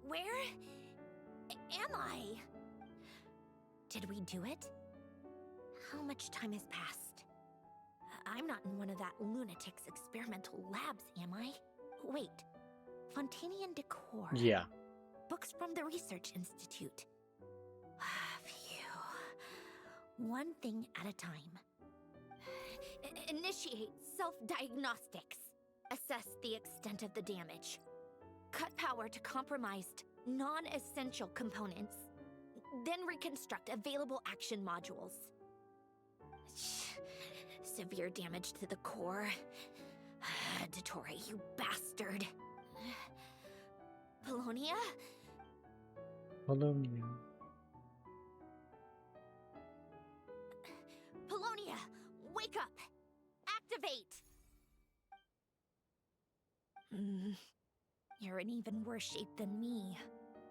Where am I? Did we do it? How much time has passed? I'm not in one of that lunatic's experimental labs, am I? Wait. Fontanian Decor. Yeah. Books from the Research Institute. Phew. One thing at a time. Initiate self-diagnostics. Assess the extent of the damage. Cut power to compromised, non-essential components. Then reconstruct available action modules. Severe damage to the core. Dottore, you bastard. Polonia? Polonia. Polonia, wake up! Activate! You're in even worse shape than me.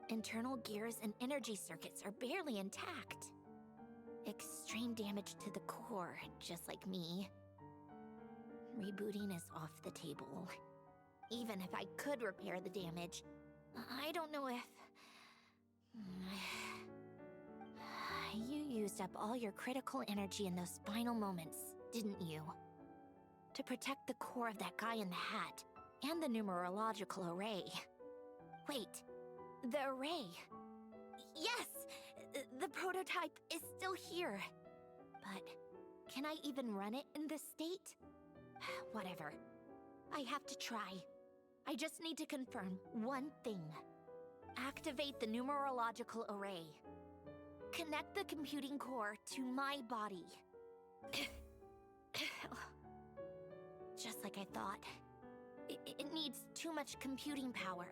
Internal gears and energy circuits are barely intact. Extreme damage to the core, just like me. Rebooting is off the table. Even if I could repair the damage, I don't know if... You used up all your critical energy in those final moments, didn't you? To protect the core of that guy in the hat, and the numerological array. Wait, the array. Yes! The prototype is still here. But can I even run it in this state? Whatever. I have to try. I just need to confirm one thing. Activate the numerological array. Connect the computing core to my body. Just like I thought. It needs too much computing power.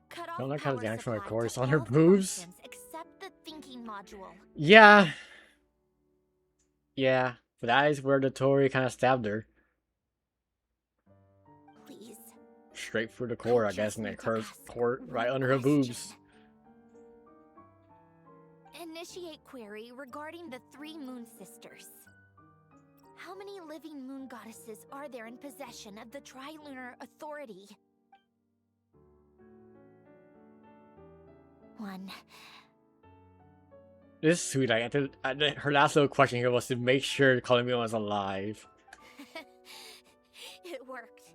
Cut off I don't like how power the actual supply core is to on her all boobs. functions except the thinking module. Yeah. Yeah. But that is where the Tori kind of stabbed her. Please. Straight through the core, I guess, and it hurt core right under her boobs. Initiate query regarding the 3 moon sisters. How many living moon goddesses are there in possession of the Trilunar Authority? 1. This is sweet. Her last little question here was to make sure Columbia was alive. It worked.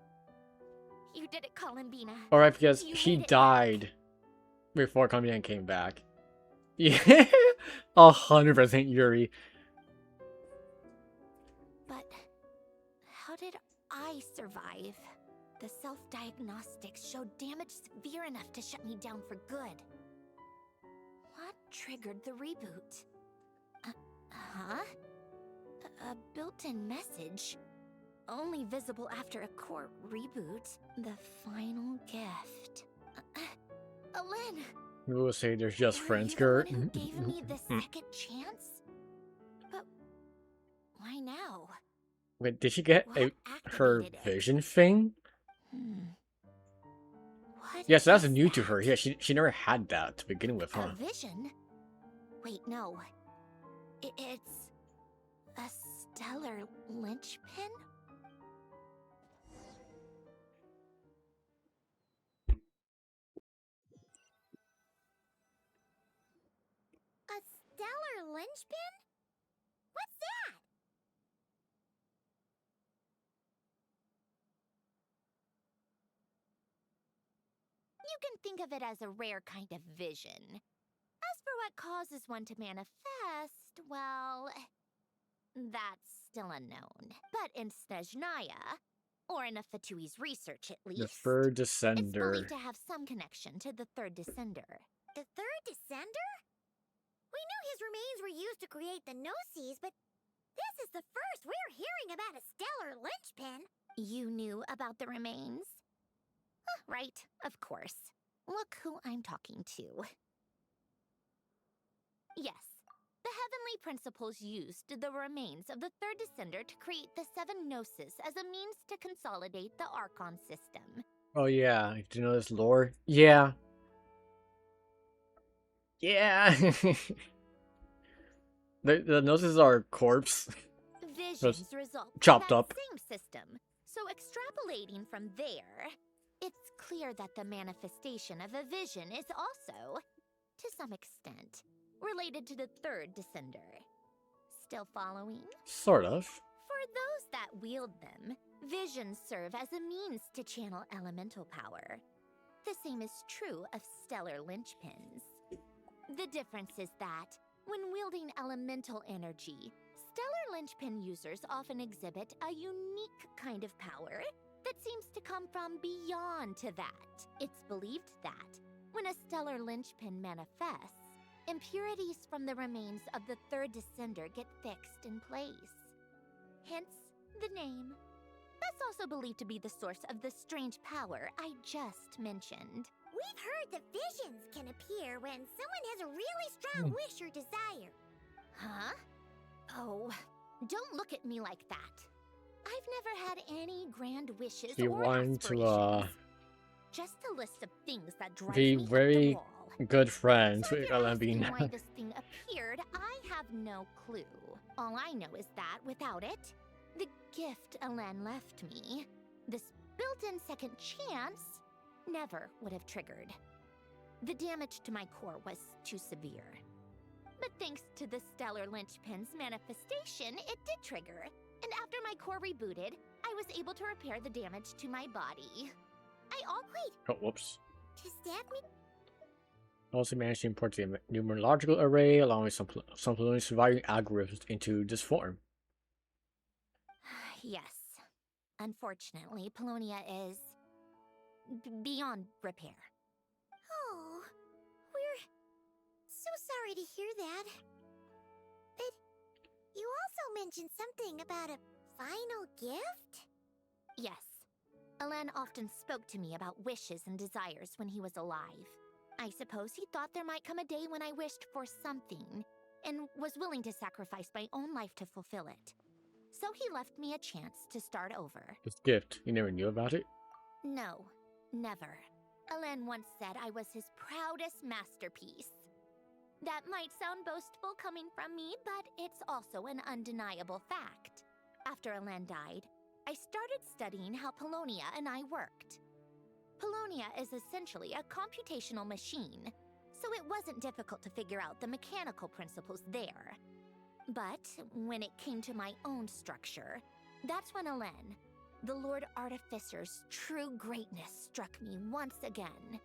You did it, Columbina. Alright, because You she made it died before Columbia came back. Yeah, 100% Yuri. But how did I survive? The self-diagnostics showed damage severe enough to shut me down for good. What triggered the reboot? A built-in message. Only visible after a core reboot. The final gift. Alin! We will say there's just Were friends, you the Gert. one who gave me the second chance? But why now? Wait, did she get her activated it? vision thing? What Yes, that's is new to her. Yeah, she never had that to begin with, huh? A vision? Wait, no. It's a stellar linchpin? A stellar linchpin? What's that? You can think of it as a rare kind of vision. As for what causes one to manifest, well, that's still unknown. But in Snezhnaya, or in a Fatui's research at least, The third it's descender. believed to have some connection to the third descender. The third descender? We knew his remains were used to create the Gnosis, but this is the first we're hearing about a stellar linchpin. You knew about the remains? Right, of course. Look who I'm talking to. Yes, the heavenly principles used the remains of the third descender to create the 7 Gnosis as a means to consolidate the Archon system. Oh yeah, do you know this lore? Yeah. Yeah. The noses are corpse. Visions result from chopped that up. same system. So extrapolating from there, it's clear that the manifestation of a vision is also, to some extent, related to the third descender. Still following? Sort of. For those that wield them, visions serve as a means to channel elemental power. The same is true of stellar linchpins. The difference is that, when wielding elemental energy, stellar linchpin users often exhibit a unique kind of power that seems to come from beyond to that. It's believed that, when a stellar linchpin manifests, impurities from the remains of the third descender get fixed in place. Hence, the name. That's also believed to be the source of the strange power I just mentioned. We've heard that visions can appear when someone has a really strong wish or desire. Huh? Oh, don't look at me like that. I've never had any grand wishes She or wanted to aspirations. Just a list of things that drive be me up the very wall. good friends So if with you're asking Alambine. why this thing appeared, I have no clue. All I know is that without it, the gift Alen left me, this built-in second chance, never would have triggered. The damage to my core was too severe. But thanks to the stellar linchpin's manifestation, it did trigger. And after my core rebooted, I was able to repair the damage to my body. Wait, Oh, whoops. Does that mean Also managed to import the numerological array along with some polonium surviving algorithms into this form. Yes. Unfortunately, Polonia is beyond repair. Oh, we're so sorry to hear that. But you also mentioned something about a final gift? Yes. Alen often spoke to me about wishes and desires when he was alive. I suppose he thought there might come a day when I wished for something, and was willing to sacrifice my own life to fulfill it. So he left me a chance to start over. This gift, you never knew about it? No, never. Alen once said I was his proudest masterpiece. That might sound boastful coming from me, but it's also an undeniable fact. After Alen died, I started studying how Polonia and I worked. Polonia is essentially a computational machine, so it wasn't difficult to figure out the mechanical principles there. But when it came to my own structure, that's when Alen, the Lord Artificer's true greatness, struck me once again.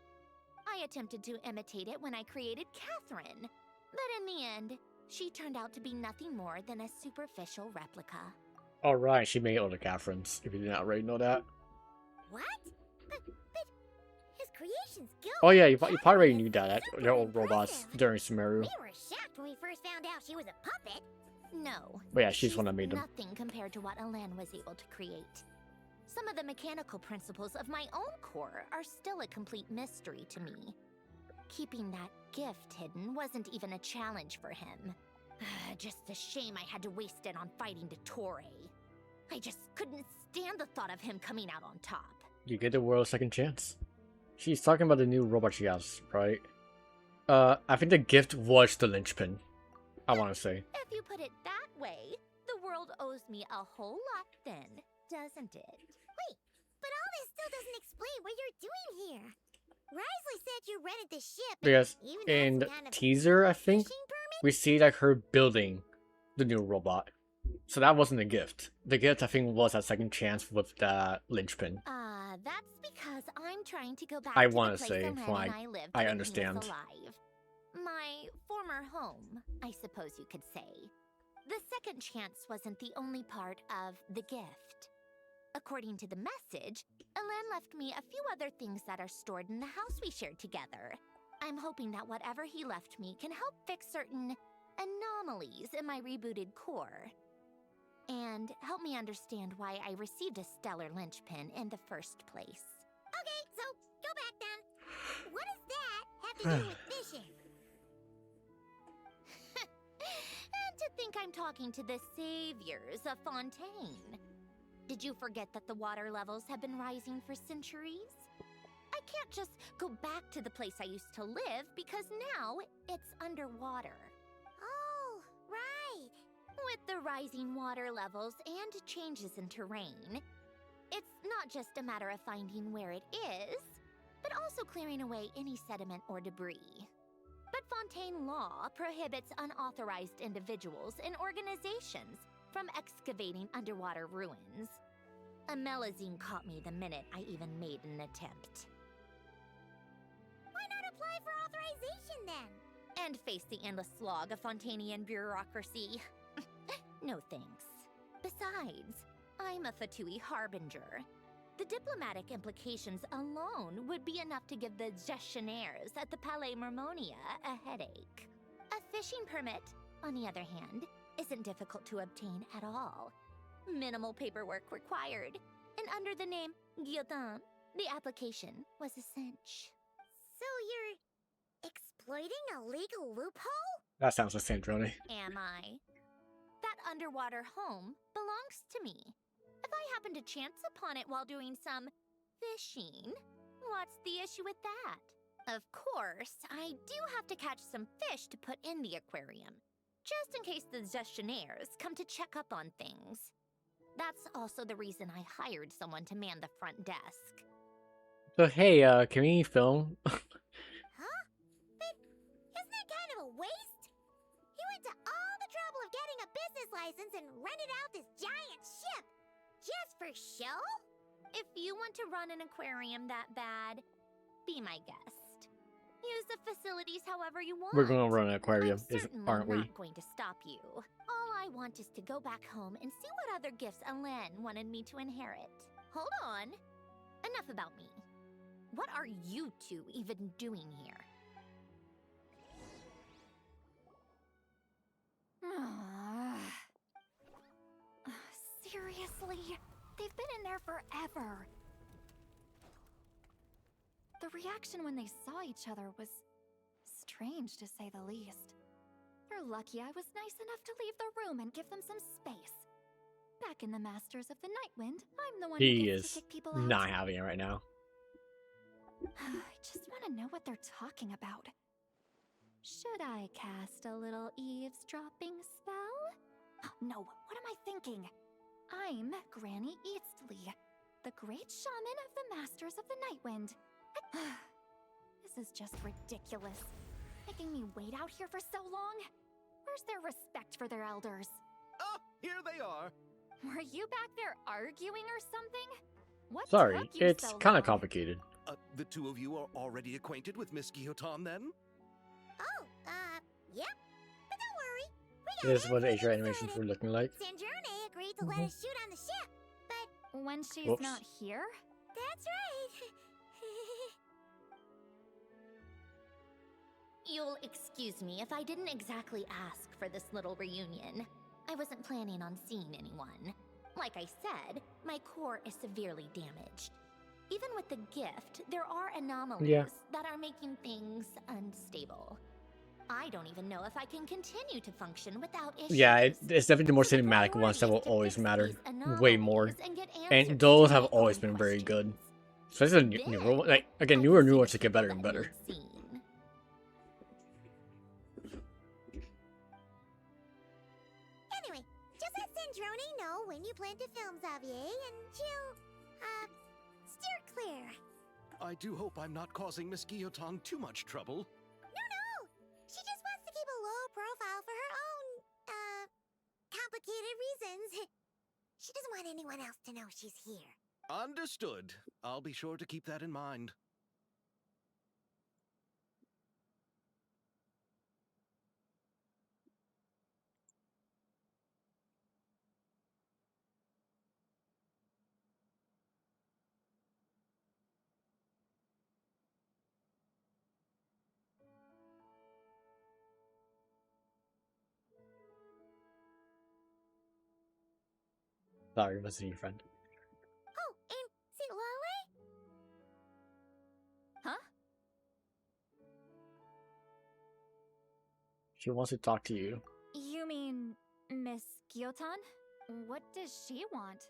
I attempted to imitate it when I created Catherine, but in the end, she turned out to be nothing more than a superficial replica. Alright, she made all the Catherines, if you did not already know that. What? But his creations go. Oh yeah, you probably already knew that. They're all robots during Sumeru. We were shocked when we first found out she was a puppet. No. But yeah, she's one that made them. Nothing compared to what Alen was able to create. Some of the mechanical principles of my own core are still a complete mystery to me. Keeping that gift hidden wasn't even a challenge for him. Just a shame I had to waste it on fighting Dottore. I just couldn't stand the thought of him coming out on top. You get the world a second chance. She's talking about the new robot she has, right? I think the gift was the linchpin. I want to say. If you put it that way, the world owes me a whole lot then, doesn't it? Wait, but all this still doesn't explain what you're doing here. Risley said you rented the ship. Because even though in it's the kind of teaser, I think, fishing permit? we see like her building the new robot. So that wasn't a gift. The gift, I think, was a second chance with the linchpin. That's because I'm trying to go back I to the wanna place say, Alen from and I- I lived I when understand. he was alive. My former home, I suppose you could say. The second chance wasn't the only part of the gift. According to the message, Alen left me a few other things that are stored in the house we shared together. I'm hoping that whatever he left me can help fix certain anomalies in my rebooted core. And help me understand why I received a stellar linchpin in the first place. Okay, so go back then. What does that have to do with fishing? And to think I'm talking to the saviors of Fontaine. Did you forget that the water levels have been rising for centuries? I can't just go back to the place I used to live because now it's underwater. Oh, right. With the rising water levels and changes in terrain, it's not just a matter of finding where it is, but also clearing away any sediment or debris. But Fontaine law prohibits unauthorized individuals and organizations from excavating underwater ruins. A Melazine caught me the minute I even made an attempt. Why not apply for authorization then? And face the endless slog of Fontainian bureaucracy. No thanks. Besides, I'm a Fatui Harbinger. The diplomatic implications alone would be enough to give the gestionnaires at the Palais Mermonia a headache. A fishing permit, on the other hand, isn't difficult to obtain at all. Minimal paperwork required, and under the name Guillotin, the application was a cinch. So you're exploiting a legal loophole? That sounds like Sandrone. Am I? That underwater home belongs to me. If I happen to chance upon it while doing some fishing, what's the issue with that? Of course, I do have to catch some fish to put in the aquarium, just in case the gestionnaires come to check up on things. That's also the reason I hired someone to man the front desk. So hey, can we film? Huh? But isn't that kind of a waste? He went to all the trouble of getting a business license and rented out this giant ship. Just for show? If you want to run an aquarium that bad, be my guest. Use the facilities however you want. We're gonna run an aquarium, Certainly aren't we? not going to stop you. All I want is to go back home and see what other gifts Alain wanted me to inherit. Hold on. Enough about me. What are you two even doing here? Seriously? They've been in there forever. The reaction when they saw each other was strange, to say the least. You're lucky I was nice enough to leave the room and give them some space. Back in the Masters of the Nightwind, I'm the one who He gets to is kick people out. not having it right now. I just want to know what they're talking about. Should I cast a little eavesdropping spell? Oh, no, what am I thinking? I'm Granny Eastley, the great shaman of the Masters of the Nightwind. This is just ridiculous. Making me wait out here for so long? Where's their respect for their elders? Ah, here they are. Were you back there arguing or something? What Sorry, took you it's so kind long? of complicated. The two of you are already acquainted with Miss Guillotin, then? Oh, yep. But don't worry. We got This is what the everything Asia animations sorted. were looking like. Sanjurne agreed to let us shoot on the ship, but when she's Whoops. not here? that's right. You'll excuse me if I didn't exactly ask for this little reunion. I wasn't planning on seeing anyone. Like I said, my core is severely damaged. Even with the gift, there are anomalies that are making things unstable. I don't even know if I can continue to function without issues. Yeah, it's definitely the more cinematic ones that will always matter way more. And those have always been very good. Especially the newer ones. Like, again, newer ones to get better and better. Anyway, just let Sandrone know when you plan to film Xavier, and she'll, steer clear. I do hope I'm not causing Miss Guillotin too much trouble. No! She just wants to keep a low profile for her own, complicated reasons. She doesn't want anyone else to know she's here. Understood. I'll be sure to keep that in mind. Sorry, wasn't your friend. Oh, and see Lale? Huh? She wants to talk to you. You mean Miss Guillotin? What does she want?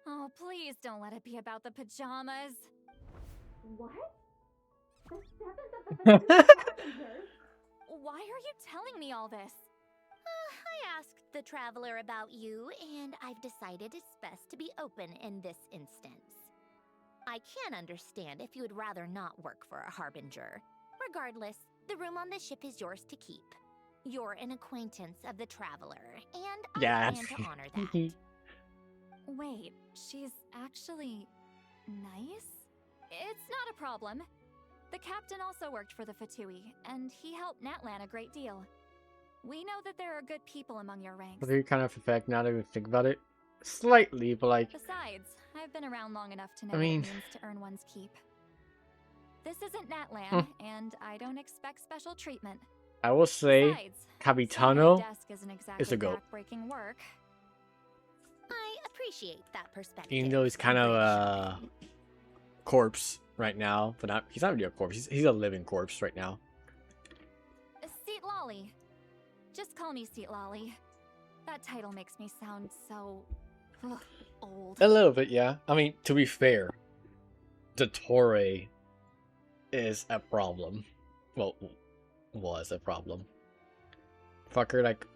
Oh, please don't let it be about the pajamas. What? The seventh of the Harbingers? Why are you telling me all this? I asked the Traveler about you, and I've decided it's best to be open in this instance. I can understand if you would rather not work for a Harbinger. Regardless, the room on the ship is yours to keep. You're an acquaintance of the Traveler, and I plan to honor that. Wait, she's actually nice? It's not a problem. The captain also worked for the Fatui, and he helped Natlan a great deal. We know that there are good people among your ranks. But they kind of affect now that we think about it. Slightly, but like... Besides, I've been around long enough to know I mean... what it means to earn one's keep. This isn't Natlan, and I don't expect special treatment. I will say, Besides, Capitano desk isn't exactly is a goat. backbreaking work. I appreciate that perspective. Even though he's kind of a corpse right now, but not, he's not really a corpse. He's a living corpse right now. Seat Lolly. Just call me Seat Lolly. That title makes me sound so old. A little bit, yeah. I mean, to be fair, the Torre is a problem. Well, was a problem. Fucker, like,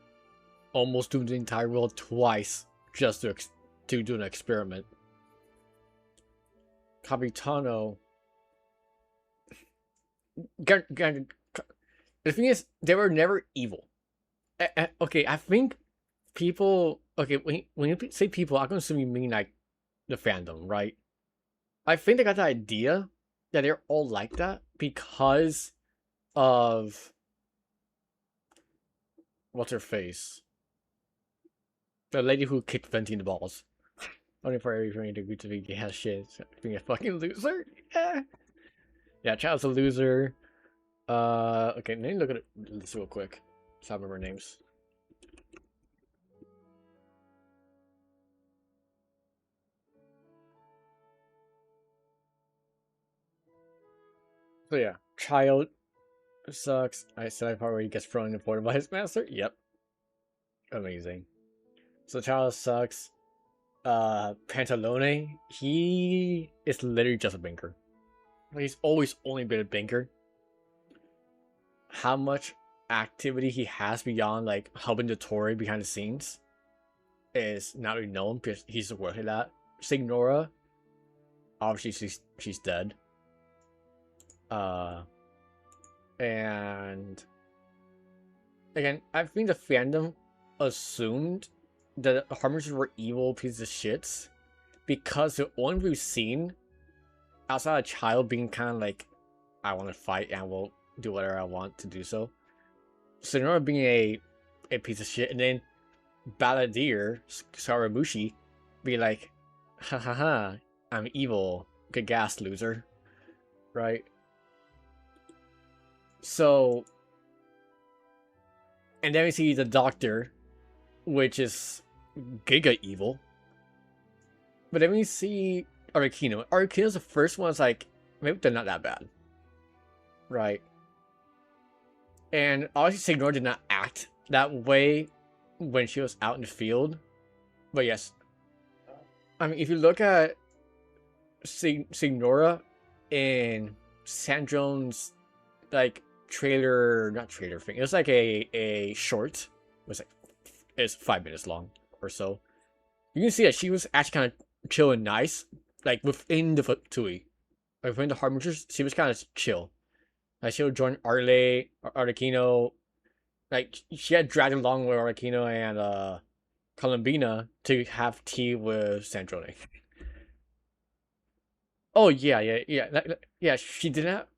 almost doing the entire world twice just to do an experiment. Capitano. The thing is, they were never evil. Okay, I think people. Okay, when you say people, I'm gonna assume you mean like the fandom, right? I think they got the idea that they're all like that because of what's her face, the lady who kicked Venti in the balls. Only for everything to go to be yeah shit, being a fucking loser. Yeah, Child's a loser. Okay, let me look at this real quick. So I remember names. So yeah, Child sucks. I said I probably gets thrown in the portal by his master. Yep. Amazing. So Child sucks. Pantalone, he is literally just a banker. He's always only been a banker. How much activity he has beyond like helping the Tory behind the scenes is not really known because he's working that. Signora, obviously she's dead. And again, I think the fandom assumed that the Harbingers were evil pieces of shits because the only we've seen outside of Child being kind of like, I want to fight and will do whatever I want to do so. Sonora being a piece of shit, and then Balladeer, Sarabushi, be like, ha ha ha, I'm evil, good gas, loser. Right? So, and then we see the Doctor, which is giga evil. But then we see Arlecchino. Arlecchino's the first one. It's like, maybe they're not that bad. Right? And obviously Signora did not act that way when she was out in the field. But yes. I mean, if you look at Signora in Sandrone's, like, not trailer thing. It was like a short. It was like, it's 5 minutes long or so. You can see that she was actually kind of chill and nice. Like, within the Fatui. Like, within the Harbingers, she was kind of chill. Like, she would join Arlecchino. Like, she had dragged along with Arlecchino and Columbina to have tea with Sandrone. Oh, yeah, she did not...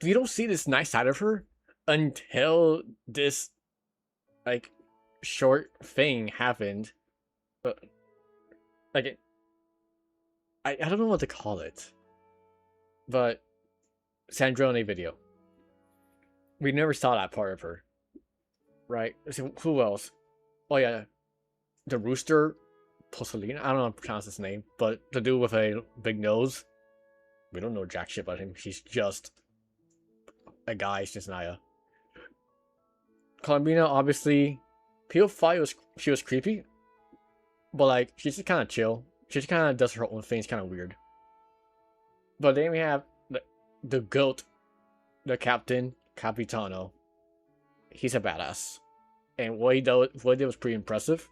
We don't see this nice side of her until this, like, short thing happened. But, like, I don't know what to call it. But, Sandrone video. We never saw that part of her. Right? So who else? Oh yeah, the rooster, Possolino. I don't know how to pronounce his name, but the dude with a big nose. We don't know jack shit about him. He's just a guy. He's just Naya. Columbina, obviously, people thought she was creepy, but like she's just kind of chill. She just kind of does her own thing. It's kind of weird. But then we have the goat, the captain, Capitano. He's a badass. And what he did was pretty impressive.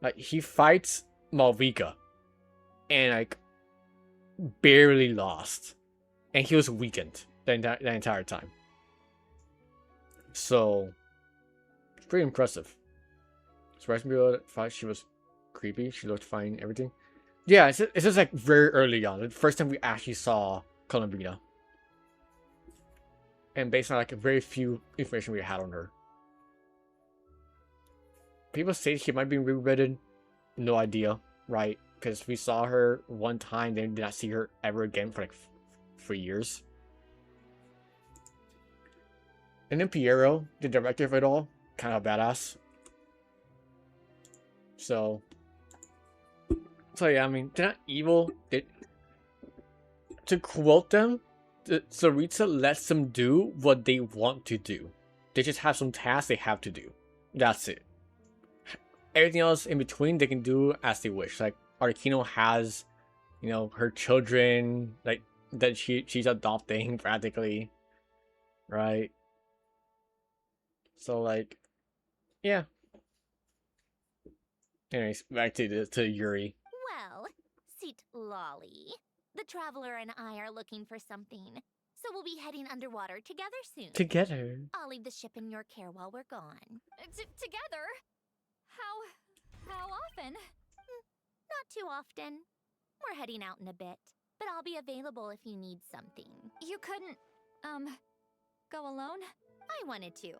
Like, he fights Malvika. And, like, barely lost. And he was weakened the entire time. So, it's pretty impressive. Surprisingly, I thought she was creepy. She looked fine, everything. Yeah, it's just like very early on. The first time we actually saw Columbina. And based on like a very few information we had on her. People say she might be rewritten. No idea, right? Because we saw her one time, then did not see her ever again for like 3 years. And then Piero, the director of it all, kind of badass. So yeah, I mean, they're not evil. To quote them, Saritsa lets them do what they want to do. They just have some tasks they have to do. That's it. Everything else in between, they can do as they wish. Like, Arcano has, you know, her children, like, that she's adopting, practically. Right? So, like, yeah. Anyways, back to Yuri. Well, Seat Lolly, the traveler and I are looking for something, so we'll be heading underwater together soon. Together? I'll leave the ship in your care while we're gone. Together? How often? Not too often. We're heading out in a bit, but I'll be available if you need something. You couldn't, go alone? I wanted to,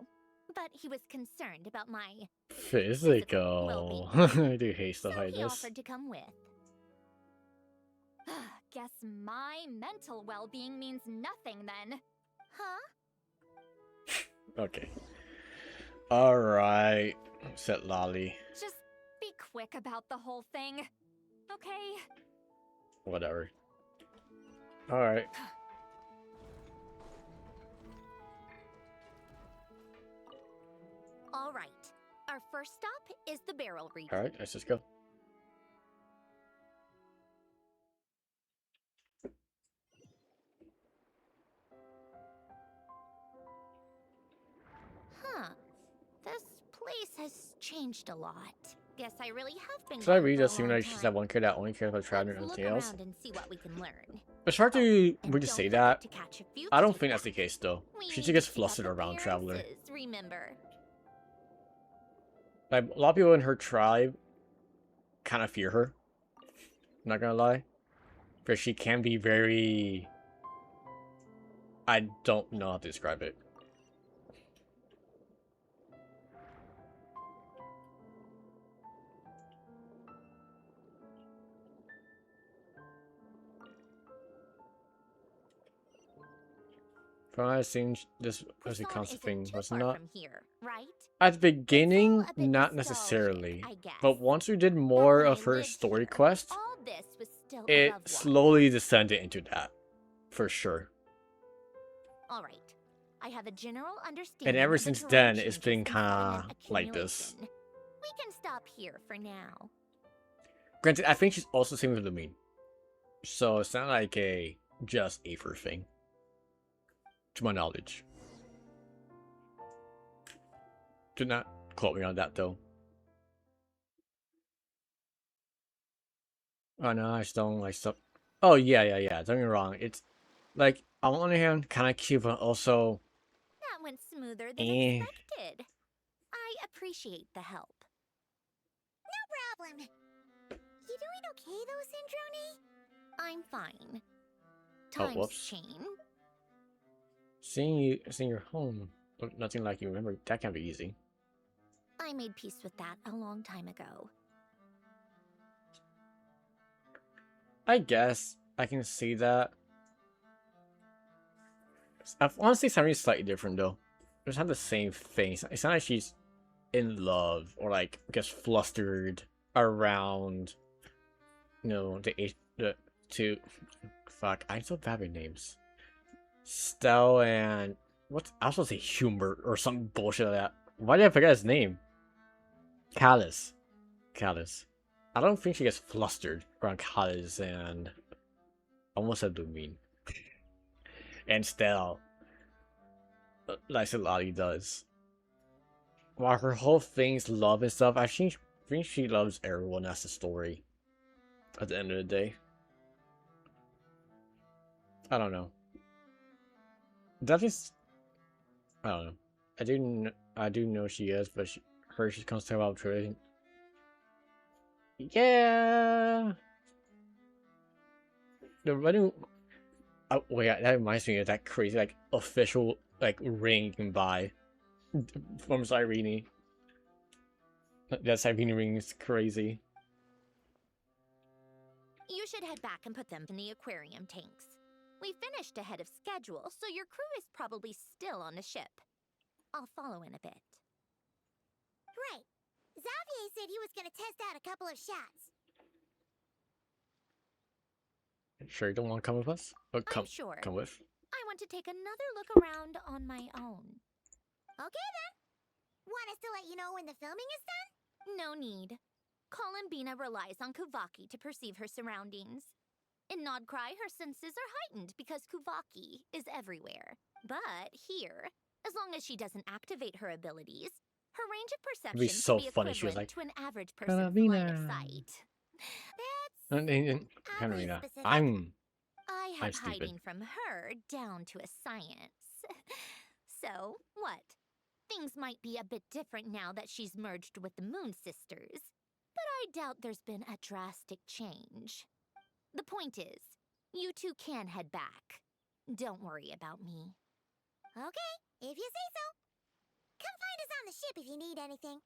but he was concerned about my Physical. I do hate stuff like he this. offered to come with. Guess my mental well-being means nothing then. Huh? Okay. Alright, said Lolly. Just be quick about the whole thing, okay? Whatever. Alright. All right. Our first stop is the barrel region. Alright, let's just go. Huh. This place has changed a lot. Guess I really have been. So I gone really for a just seem long like she's time. that one kid that only cares about traveling and Let's nothing look else. around and see what we can learn. It's hard to really say don't that. forget to catch a few I don't kitty think that's the case though. We She need just to gets keep up flustered around Traveler. appearances, remember. Like, a lot of people in her tribe kind of fear her. Not gonna lie. Because she can be very... I don't know how to describe it. From what I've seen, this was a constant thing, was it not? From here, right? At the beginning, not necessarily. But once we did more of her story quest, All this was still it above water. slowly descended into that. For sure. All right. I have a general understanding. And ever of the since terrain then, it's changes been and kinda sediment like this. accumulation. We can stop here for now. Granted, I think she's also same with Lumine. So it's not like a just Aether thing. To my knowledge. Do not quote me on that though. Oh no, I just don't like stuff. Oh yeah. Don't get me wrong. It's like on one hand kind of cute, but also That went smoother than Eh. expected. I appreciate the help. No problem. You doing okay though, Syndrome? I'm fine. Times whoops. change. seeing your home look nothing like you remember. That can't be easy. I made peace with that a long time ago. I guess I can see that. I want to say something slightly different though. It's not the same thing. It's not like she's in love or like gets flustered around. You know the two. Fuck, I'm so bad with names. Stell and what's I was supposed to say Humor or some bullshit like that. Why did I forget his name? Callus. I don't think she gets flustered around Callus and Almost said Lumine. And Stella. Like Lottie does. While her whole thing's love and stuff, I think she loves everyone as a story. At the end of the day. I don't know. Definitely. I don't know. I do know she is, but she comes to about trading. Yeah. The wedding. Oh wait, that reminds me of that crazy like official like ring you can buy from Cyrene. That Cyrene ring is crazy. You should head back and put them in the aquarium tanks. We finished ahead of schedule, so your crew is probably still on the ship. I'll follow in a bit. Right. Xavier said he was gonna test out a couple of shots. Sure, you don't want to come with us? Oh, I'm sure. Come with. I want to take another look around on my own. Okay then. Want us to let you know when the filming is done? No need. Columbina relies on Kuvaki to perceive her surroundings. In Nodcry, her senses are heightened because Kuvaki is everywhere. But here, as long as she doesn't activate her abilities, her range of perception It'd be so can be funny. equivalent She was like, to an average person's line of sight. Katarina, specific. I I'm have stupid. hiding from her down to a science. So, what? Things might be a bit different now that she's merged with the Moon Sisters, but I doubt there's been a drastic change. The point is, you two can head back. Don't worry about me. Okay, if you say so. Come find us on the ship if you need anything.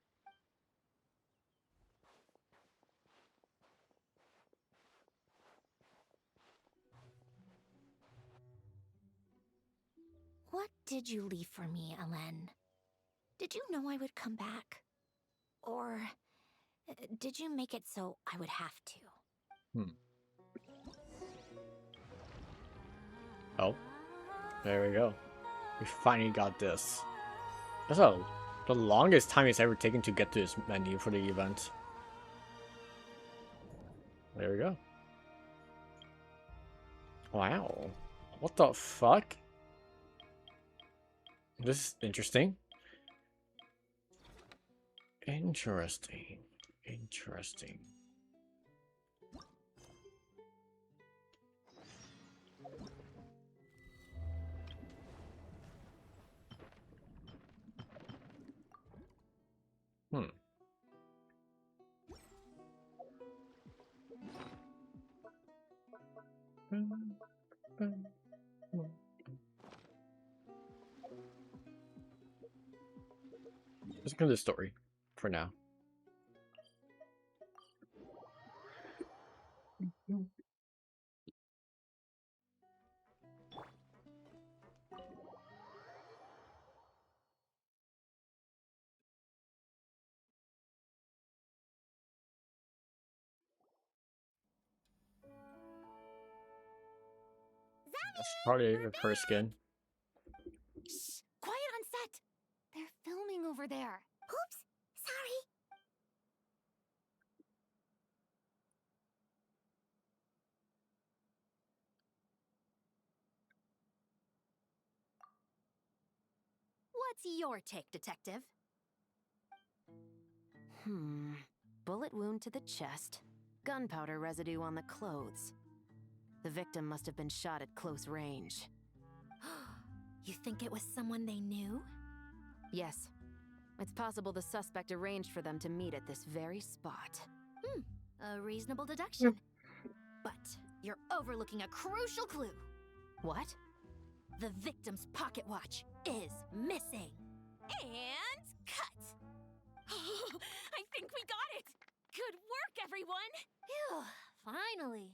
What did you leave for me, Elen? Did you know I would come back? Or did you make it so I would have to? Oh, there we go. We finally got this. That's the longest time it's ever taken to get to this menu for the event. There we go. Wow. What the fuck? This is interesting. Interesting. Let's go to the story for now. That's probably her skin. Shh! Quiet on set! They're filming over there. Oops! Sorry. What's your take, Detective? Bullet wound to the chest. Gunpowder residue on the clothes. The victim must have been shot at close range. You think it was someone they knew? Yes. It's possible the suspect arranged for them to meet at this very spot. A reasonable deduction. But you're overlooking a crucial clue. What? The victim's pocket watch is missing. And cut! I think we got it! Good work, everyone! Phew, finally.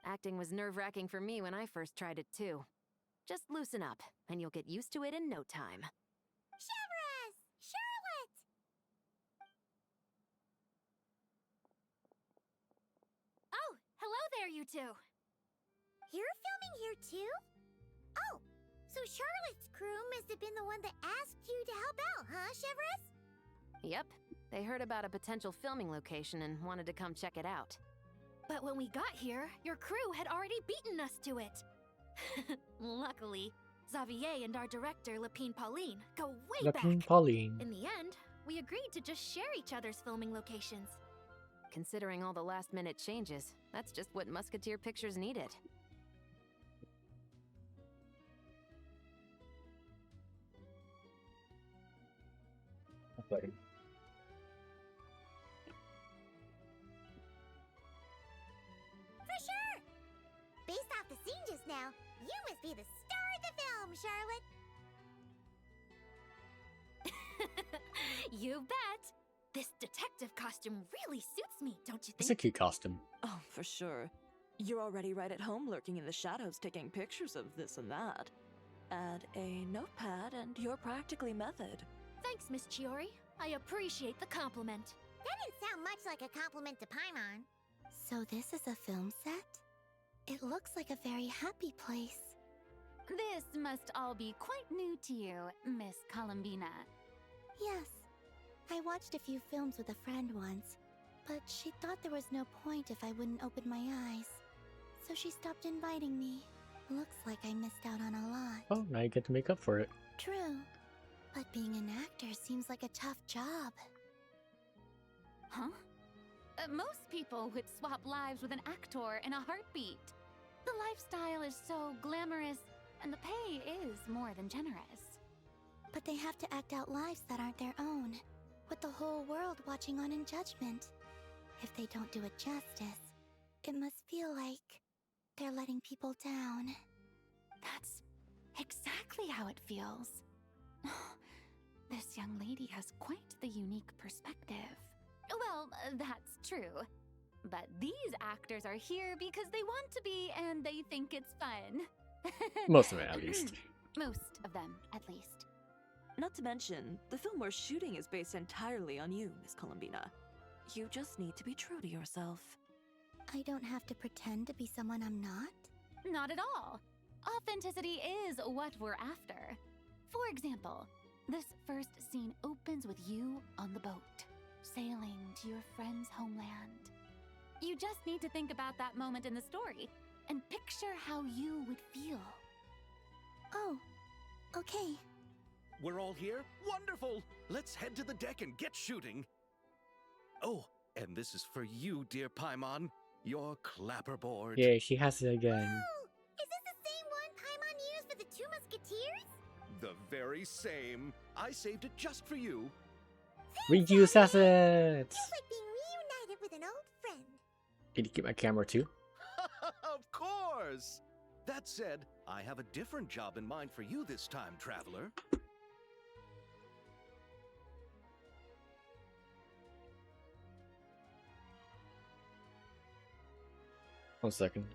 Acting was nerve-wracking for me when I first tried it too. Just loosen up, and you'll get used to it in no time. Chevres! Charlotte! Oh, hello there, you two. You're filming here too? Oh, so Charlotte's crew must have been the one that asked you to help out, huh, Chevres? Yep. They heard about a potential filming location and wanted to come check it out. But when we got here, your crew had already beaten us to it. Luckily, Xavier and our director, Lapine Pauline, go way back. Lapine Pauline. In the end, we agreed to just share each other's filming locations. Considering all the last-minute changes, that's just what Musketeer Pictures needed. Okay. For sure! Based off the scene just now, you must be the star of the film, Charlotte! You bet! This detective costume really suits me, don't you think? It's a cute costume. Oh, for sure. You're already right at home lurking in the shadows taking pictures of this and that. Add a notepad and you're practically method. Thanks, Miss Chiori. I appreciate the compliment. That didn't sound much like a compliment to Paimon. So this is a film set? It looks like a very happy place. This must all be quite new to you, Miss Columbina. Yes. I watched a few films with a friend once, but she thought there was no point if I wouldn't open my eyes. So she stopped inviting me. Looks like I missed out on a lot. Oh, now you get to make up for it. True. But being an actor seems like a tough job. Huh? Most people would swap lives with an actor in a heartbeat. The lifestyle is so glamorous, and the pay is more than generous. But they have to act out lives that aren't their own, with the whole world watching on in judgment. If they don't do it justice, it must feel like they're letting people down. That's exactly how it feels. This young lady has quite the unique perspective. Well, that's true. But these actors are here because they want to be and they think it's fun. Most of it, at least. Most of them, at least. Not to mention, the film we're shooting is based entirely on you, Miss Columbina. You just need to be true to yourself. I don't have to pretend to be someone I'm not? Not at all. Authenticity is what we're after. For example, this first scene opens with you on the boat, sailing to your friend's homeland. You just need to think about that moment in the story and picture how you would feel. Oh, okay. We're all here? Wonderful! Let's head to the deck and get shooting. Oh, and this is for you, dear Paimon. Your clapperboard. Yeah, she has it again. Oh, is this the same one Paimon used for the Two Musketeers? The very same. I saved it just for you. Reuse assets! Feels like being reunited with an old friend. Can you keep my camera too? Of course! That said, I have a different job in mind for you this time, traveler. 1 second.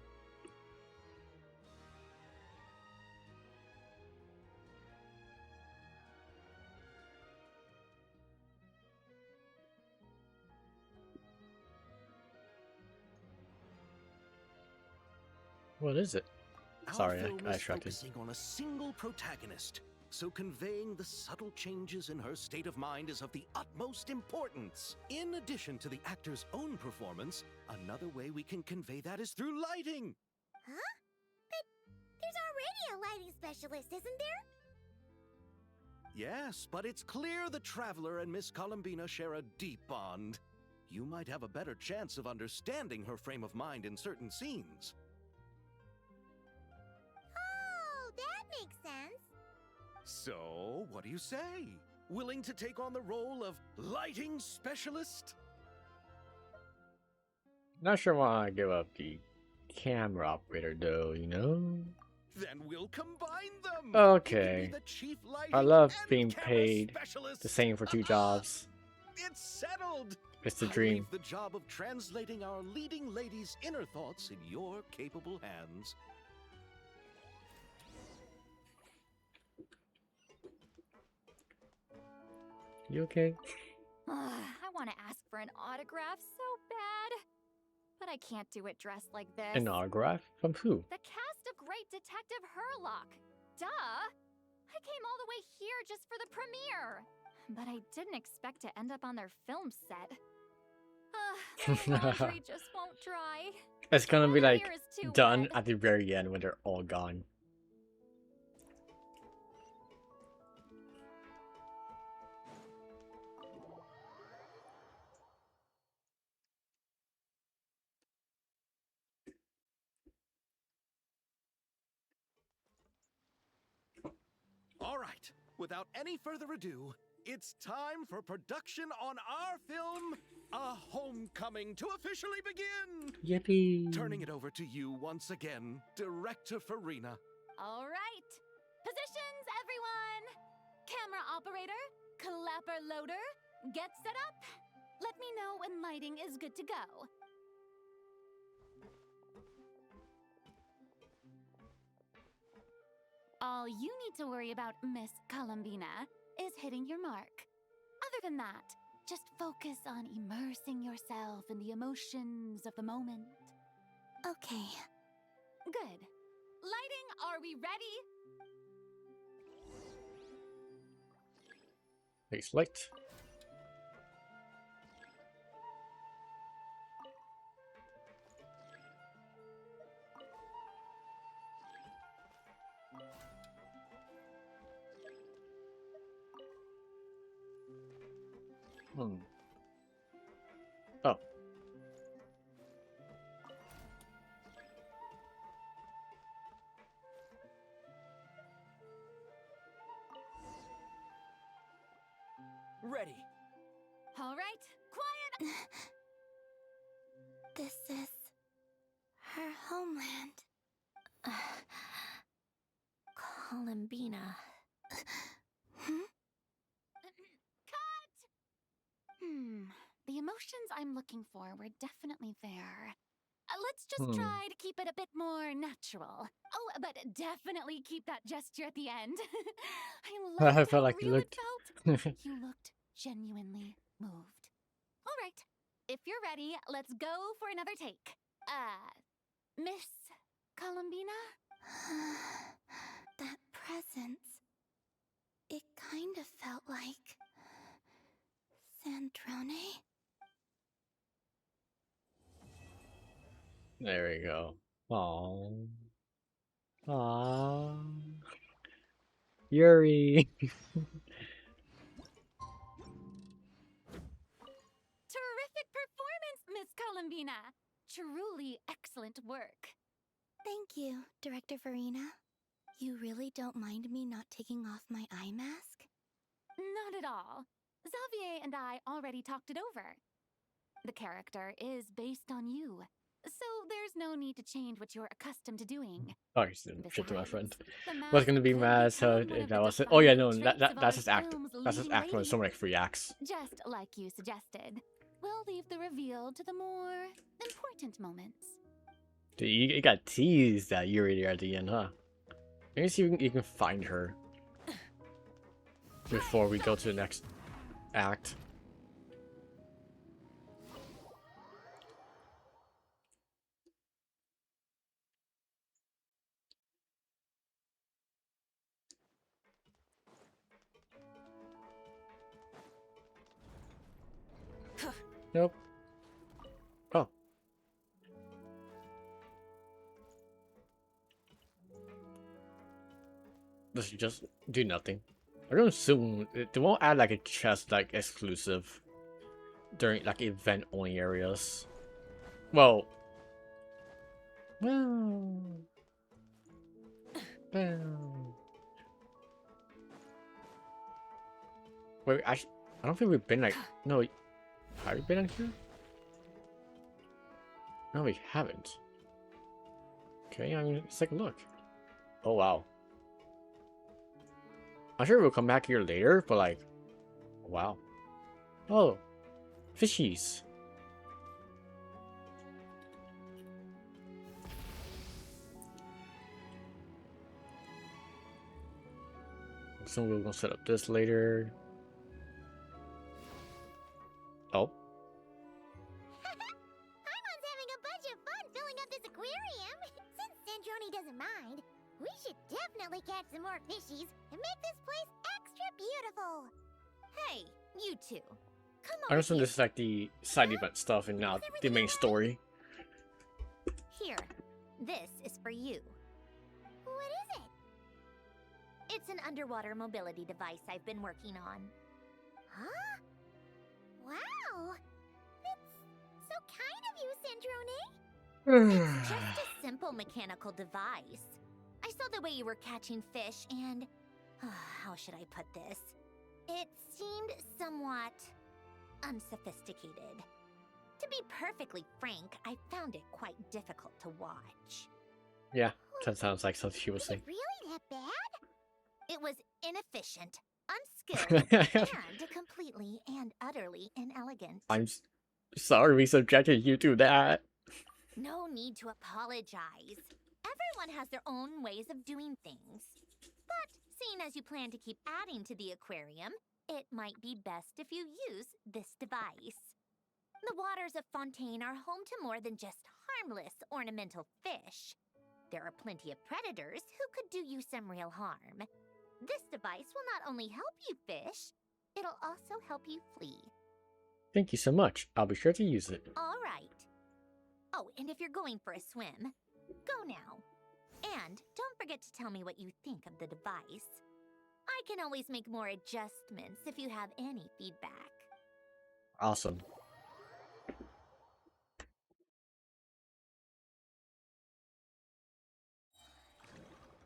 What is it? Sorry, Our film I is distracted. focusing on a single protagonist, so conveying the subtle changes in her state of mind is of the utmost importance. In addition to the actor's own performance, another way we can convey that is through lighting. Huh? But there's already a lighting specialist, isn't there? Yes, but it's clear the Traveler and Miss Columbina share a deep bond. You might have a better chance of understanding her frame of mind in certain scenes. Oh, that makes sense. So, what do you say? Willing to take on the role of lighting specialist? Not sure why I give up the camera operator though, you know? Then we'll combine them. Okay. You can be the chief lighting I love and being camera paid specialist. the same for 2 jobs. It's settled. It's the I dream. leave the job of translating our leading lady's inner thoughts in your capable hands. You okay? I want to ask for an autograph so bad. But I can't do it dressed like this. An autograph? From who? The cast of Great Detective Herlock. Duh! I came all the way here just for the premiere. But I didn't expect to end up on their film set. My laundry just won't dry. It's gonna be The like hair is too done wet. at the very end when they're all gone. All right, without any further ado, it's time for production on our film, A Homecoming, to officially begin! Yippee! Turning it over to you once again, Director Farina. All right. Positions, everyone. Camera operator, clapper loader, get set up. Let me know when lighting is good to go. All you need to worry about, Miss Columbina, is hitting your mark. Other than that, just focus on immersing yourself in the emotions of the moment. Okay. Good. Lighting, are we ready? Select. Oh. Ready. All right, quiet! This is her homeland. Columbina. The emotions I'm looking for were definitely there. Let's just try to keep it a bit more natural. Oh, but definitely keep that gesture at the end. I loved I felt how like you real it looked. felt. You looked genuinely moved. All right, if you're ready, let's go for another take. Miss Columbina? That presence. It kind of felt like Sandrone. There we go. Aww. Aww. Yuri. Terrific performance, Miss Columbina. Truly excellent work. Thank you, Director Farina. You really don't mind me not taking off my eye mask? Not at all. Xavier and I already talked it over. The character is based on you, so there's no need to change what you're accustomed to doing. Oh, you didn't shit to my friend. The Was gonna be mask mad could so become one if of that the was it. Oh yeah, defining no, traits of that's our his act. film's That's his leading act. One of lady. so many free acts. Just like you suggested. We'll leave the reveal to the more important moments. Dude, you got teased that Yuri there at the end, huh? Maybe see if you can find her before we go to the next act. Nope. Oh. This should just do nothing. I don't assume they won't add like a chest like exclusive during like event only areas. Well. Wait, actually, I don't think we've been like no. Have we been on here? No, we haven't. Okay, I mean, let's take a look. Oh, wow. I'm sure we'll come back here later, but like, wow. Oh, fishies. So we're gonna set up this later. Oh. Paimon's having a bunch of fun filling up this aquarium. Since Sandrone doesn't mind, we should definitely catch some more fishies and make this place extra beautiful. Hey, you two. I understand this is like the side event stuff and not the main story. Here, this is for you. What is it? It's an underwater mobility device I've been working on. Huh? Wow! It's so kind of you, Sandrone. It's just a simple mechanical device. I saw the way you were catching fish and... how should I put this? It seemed somewhat unsophisticated. To be perfectly frank, I found it quite difficult to watch. Yeah, that sounds like something she was saying. Really that bad? It was inefficient, unskilled, and completely and utterly inelegant. I'm sorry we subjected you to that. No need to apologize. Everyone has their own ways of doing things. But seeing as you plan to keep adding to the aquarium, it might be best if you use this device. The waters of Fontaine are home to more than just harmless ornamental fish. There are plenty of predators who could do you some real harm. This device will not only help you fish, it'll also help you flee. Thank you so much. I'll be sure to use it. All right. Oh, and if you're going for a swim, go now. And don't forget to tell me what you think of the device. I can always make more adjustments if you have any feedback. Awesome.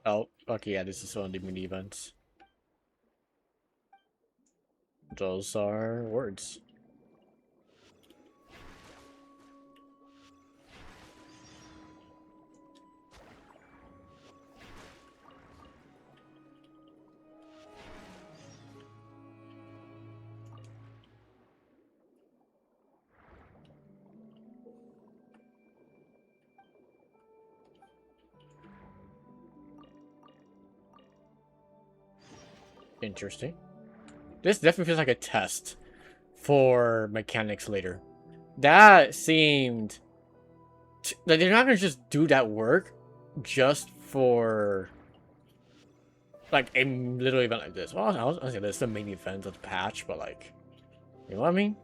Oh, okay, yeah, this is one of the mini events. Those are words. Interesting. This definitely feels like a test for mechanics later. That seemed... like they're not gonna just do that work just for... like a little event like this. Well, I was gonna say this is the main event of the patch, but like... you know what I mean?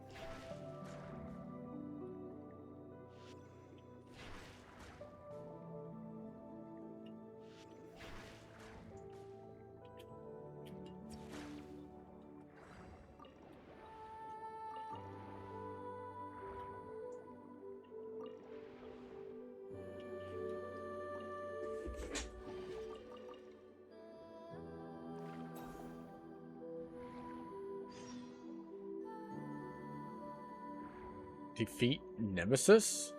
Defeat Nemesis?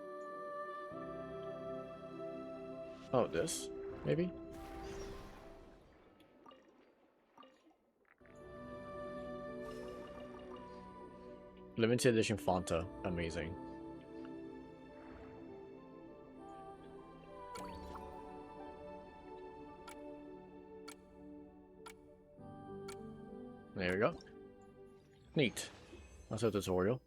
Oh, this? Maybe? Limited edition Fanta. Amazing. There we go. Neat. Also a tutorial.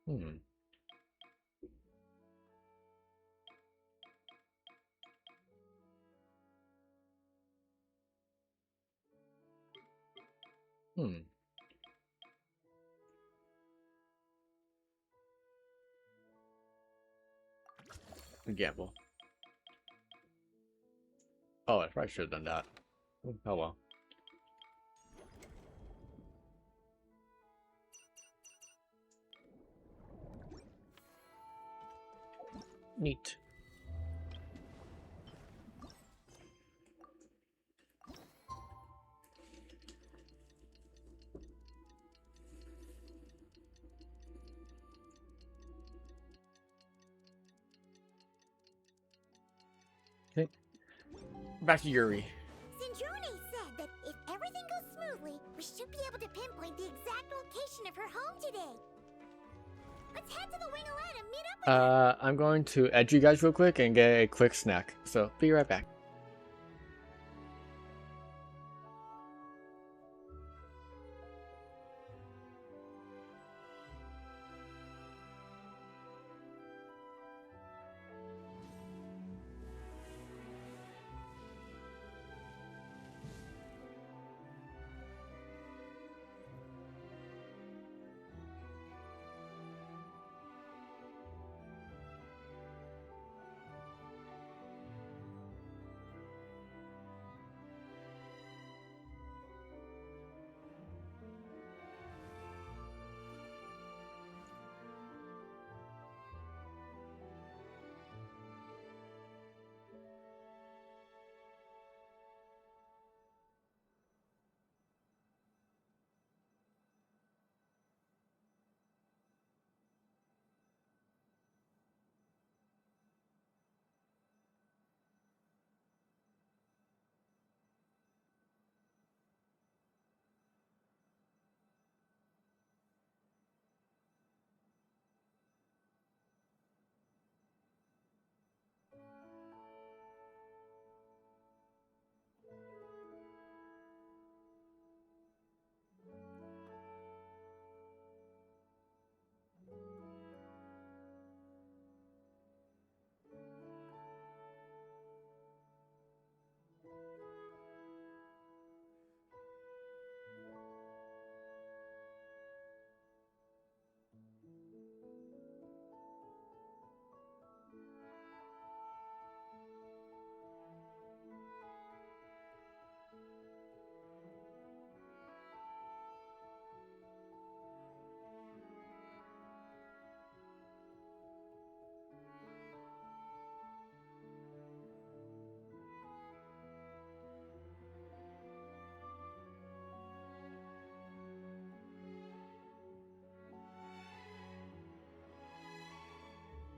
Hmm. Hmm. Gamble. Oh, I probably should have done that. Oh well. Neat. Okay. Back to Yuri. Sandrone said that if everything goes smoothly, we should be able to pinpoint the exact location of her home today. Let's head to the Wing-O-Lad and meet up with her. I'm going to edge you guys real quick and get a quick snack. So, be right back.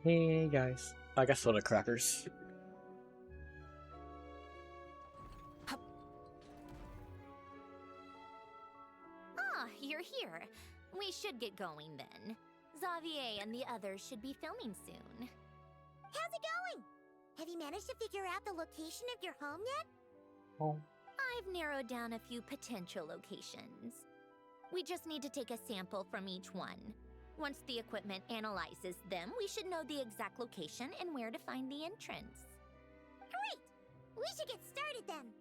Hey guys. I got soda crackers. Ah, you're here. We should get going then. Xavier and the others should be filming soon. How's it going? Have you managed to figure out the location of your home yet? Oh. I've narrowed down a few potential locations. We just need to take a sample from each one. Once the equipment analyzes them, we should know the exact location and where to find the entrance. Great! We should get started then.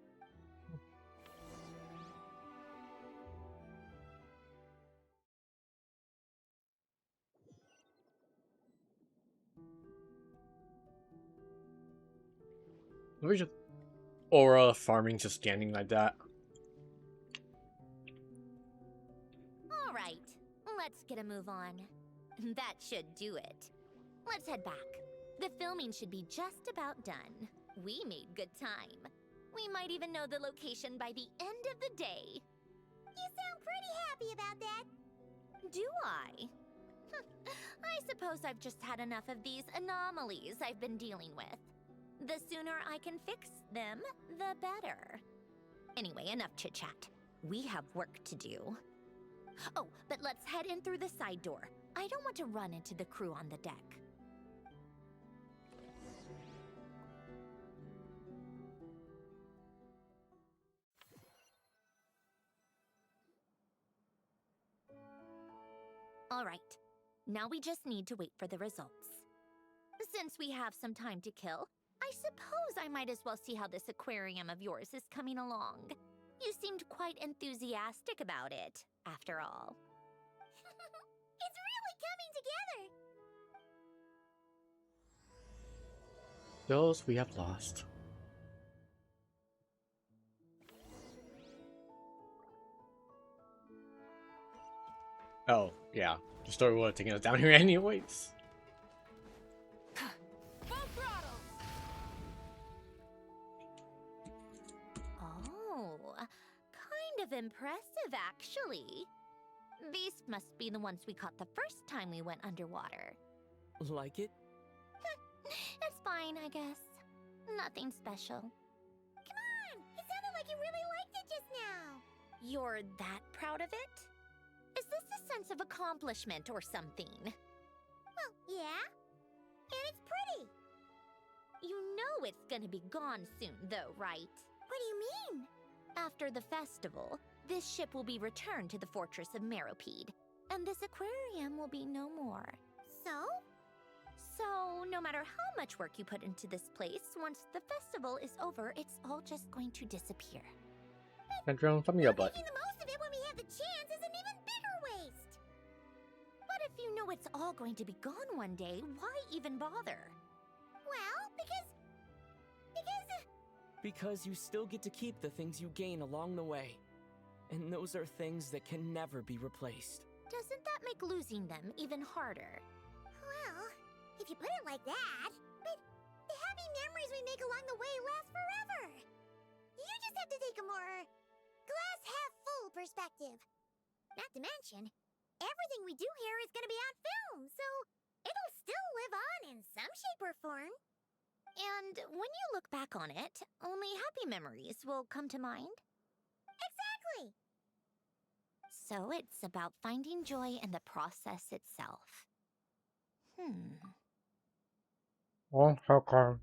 We just Aura farming just standing like that. All right, let's get a move on. That should do it. Let's head back. The filming should be just about done. We made good time. We might even know the location by the end of the day. You sound pretty happy about that. Do I? I suppose I've just had enough of these anomalies I've been dealing with. The sooner I can fix them, the better. Anyway, enough chit-chat. We have work to do. Oh, but let's head in through the side door. I don't want to run into the crew on the deck. All right, now we just need to wait for the results. Since we have some time to kill, I suppose I might as well see how this aquarium of yours is coming along. You seemed quite enthusiastic about it, after all. It's really coming together! Those we have lost. Oh, yeah. The story would have taken us down here anyways. Oh, kind of impressive, actually. These must be the ones we caught the first time we went underwater. Like it? It's fine, I guess. Nothing special. Come on! It sounded like you really liked it just now! You're that proud of it? Is this a sense of accomplishment or something? Well, yeah. And it's pretty. You know it's gonna be gone soon, though, right? What do you mean? After the festival, this ship will be returned to the fortress of Meropide, and this aquarium will be no more. So? So, no matter how much work you put into this place, once the festival is over, it's all just going to disappear. Syndrome from your butt. Making the most of it when we have the chance is an even bigger waste. But if you know it's all going to be gone one day, why even bother? Well, Because you still get to keep the things you gain along the way. And those are things that can never be replaced. Doesn't that make losing them even harder? Well, if you put it like that, but the happy memories we make along the way last forever. You just have to take a more glass-half-full perspective. Not to mention, everything we do here is going to be on film, so it'll still live on in some shape or form. And when you look back on it, only happy memories will come to mind. Exactly! So it's about finding joy in the process itself. Oh, okay.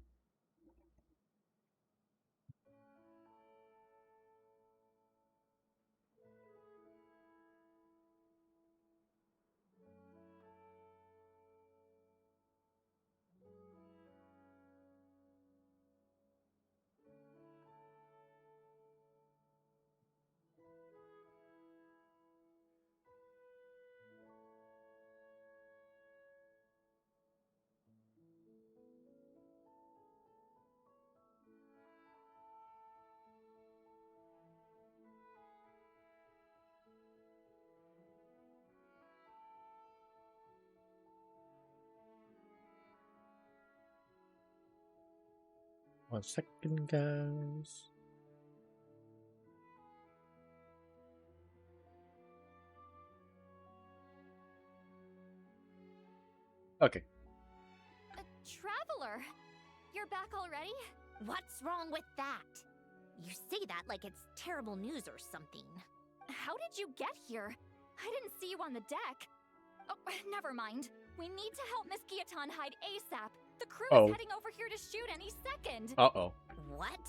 One second, guys. Okay. Traveler! You're back already? What's wrong with that? You say that like it's terrible news or something. How did you get here? I didn't see you on the deck. Oh, never mind. We need to help Miss Guillotin hide ASAP. The crew is heading over here to shoot any second. Uh-oh. What?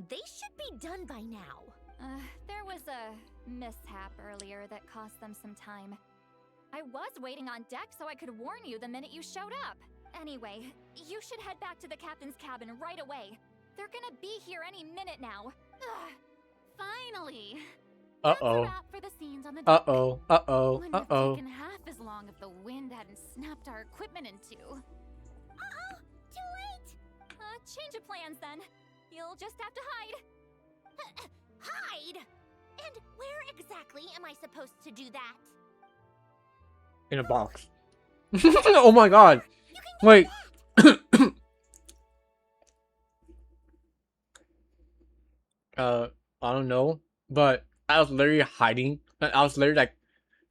They should be done by now. There was a mishap earlier that cost them some time. I was waiting on deck so I could warn you the minute you showed up. Anyway, you should head back to the captain's cabin right away. They're gonna be here any minute now. Ugh. Finally! Uh-oh. That's a wrap for the scenes on the deck. Uh-oh. Uh-oh. Wouldn't have Uh-oh. taken half as long if the wind hadn't snapped our equipment in two. Uh-oh! Too late! Change of plans then. You'll just have to hide. Hide? And where exactly am I supposed to do that? In a box. Oh my god. Wait. I don't know, but I was literally hiding, and I was literally like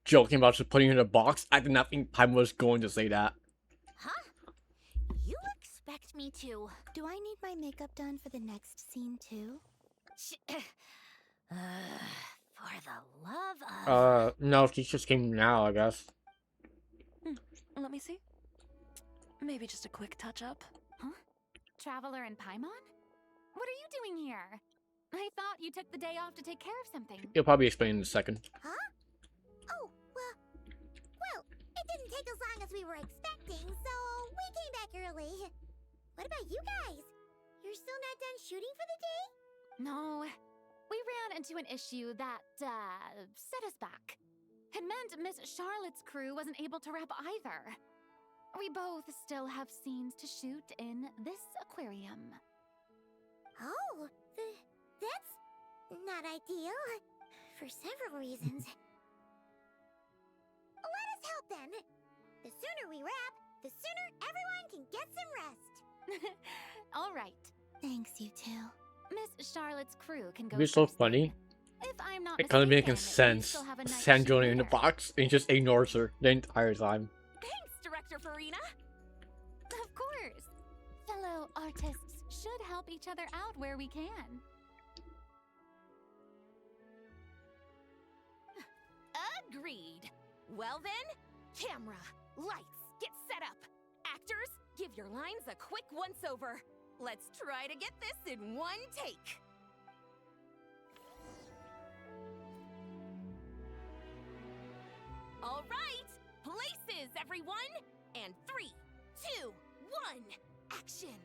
joking about just putting it in a box. I did not think Paimon was going to say that. Huh? You expect me to? Do I need my makeup done for the next scene too? For the love of... No, she just came now, I guess. Let me see. Maybe just a quick touch-up. Huh? Traveler and Paimon? What are you doing here? I thought you took the day off to take care of something. You'll probably explain in a second. Huh? Oh, well, it didn't take as long as we were expecting, so we came back early. What about you guys? You're still not done shooting for the day? No, we ran into an issue that, set us back. It meant Miss Charlotte's crew wasn't able to wrap either. We both still have scenes to shoot in this aquarium. Oh, that's not ideal. For several reasons. Let us help then. The sooner we wrap, the sooner everyone can get some rest. All right. Thanks, you two. Miss Charlotte's crew can go. It'd be so funny. If I'm not It kind of making mistaken, we sense. still have a night Sand shoot joining in the later. box and he just ignores her the entire time. Thanks, Director Farina. Of course. Fellow artists should help each other out where we can. Agreed. Well then, camera, lights, get set up. Actors, give your lines a quick once-over. Let's try to get this in one take. All right, places, everyone. And 3, 2, 1, action.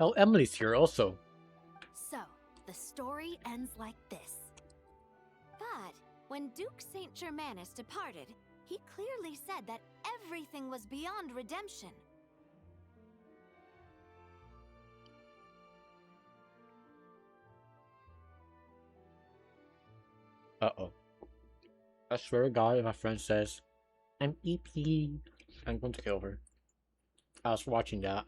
Oh, Emily's here also. So, the story ends like this. But when Duke Saint Germanus departed, he clearly said that everything was beyond redemption. Uh-oh. I swear to God, if my friend says, I'm EP, I'm going to kill her. I was watching that.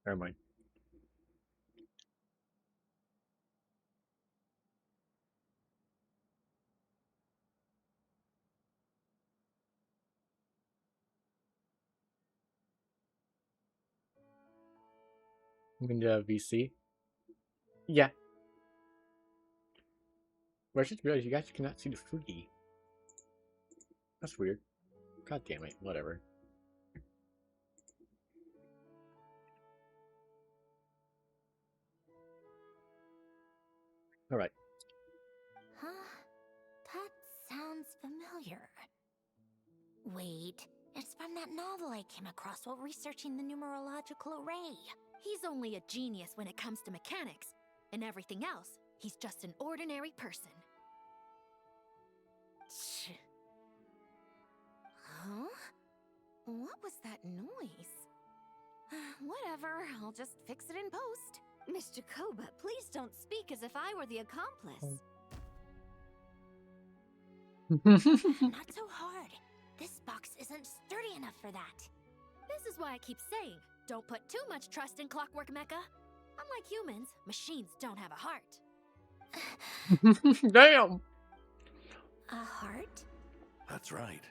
Never mind. I'm gonna do a VC. Yeah. But I just realized you guys cannot see the foodie. That's weird. God damn it. Whatever. Alright. Huh? That sounds familiar. Wait, it's from that novel I came across while researching the numerological array. He's only a genius when it comes to mechanics, and everything else, he's just an ordinary person. Huh? What was that noise? Whatever, I'll just fix it in post. Miss Jacoba, please don't speak as if I were the accomplice. Not so hard. This box isn't sturdy enough for that. This is why I keep saying, don't put too much trust in Clockwork Mecha. Unlike humans, machines don't have a heart. Damn! A heart? That's right.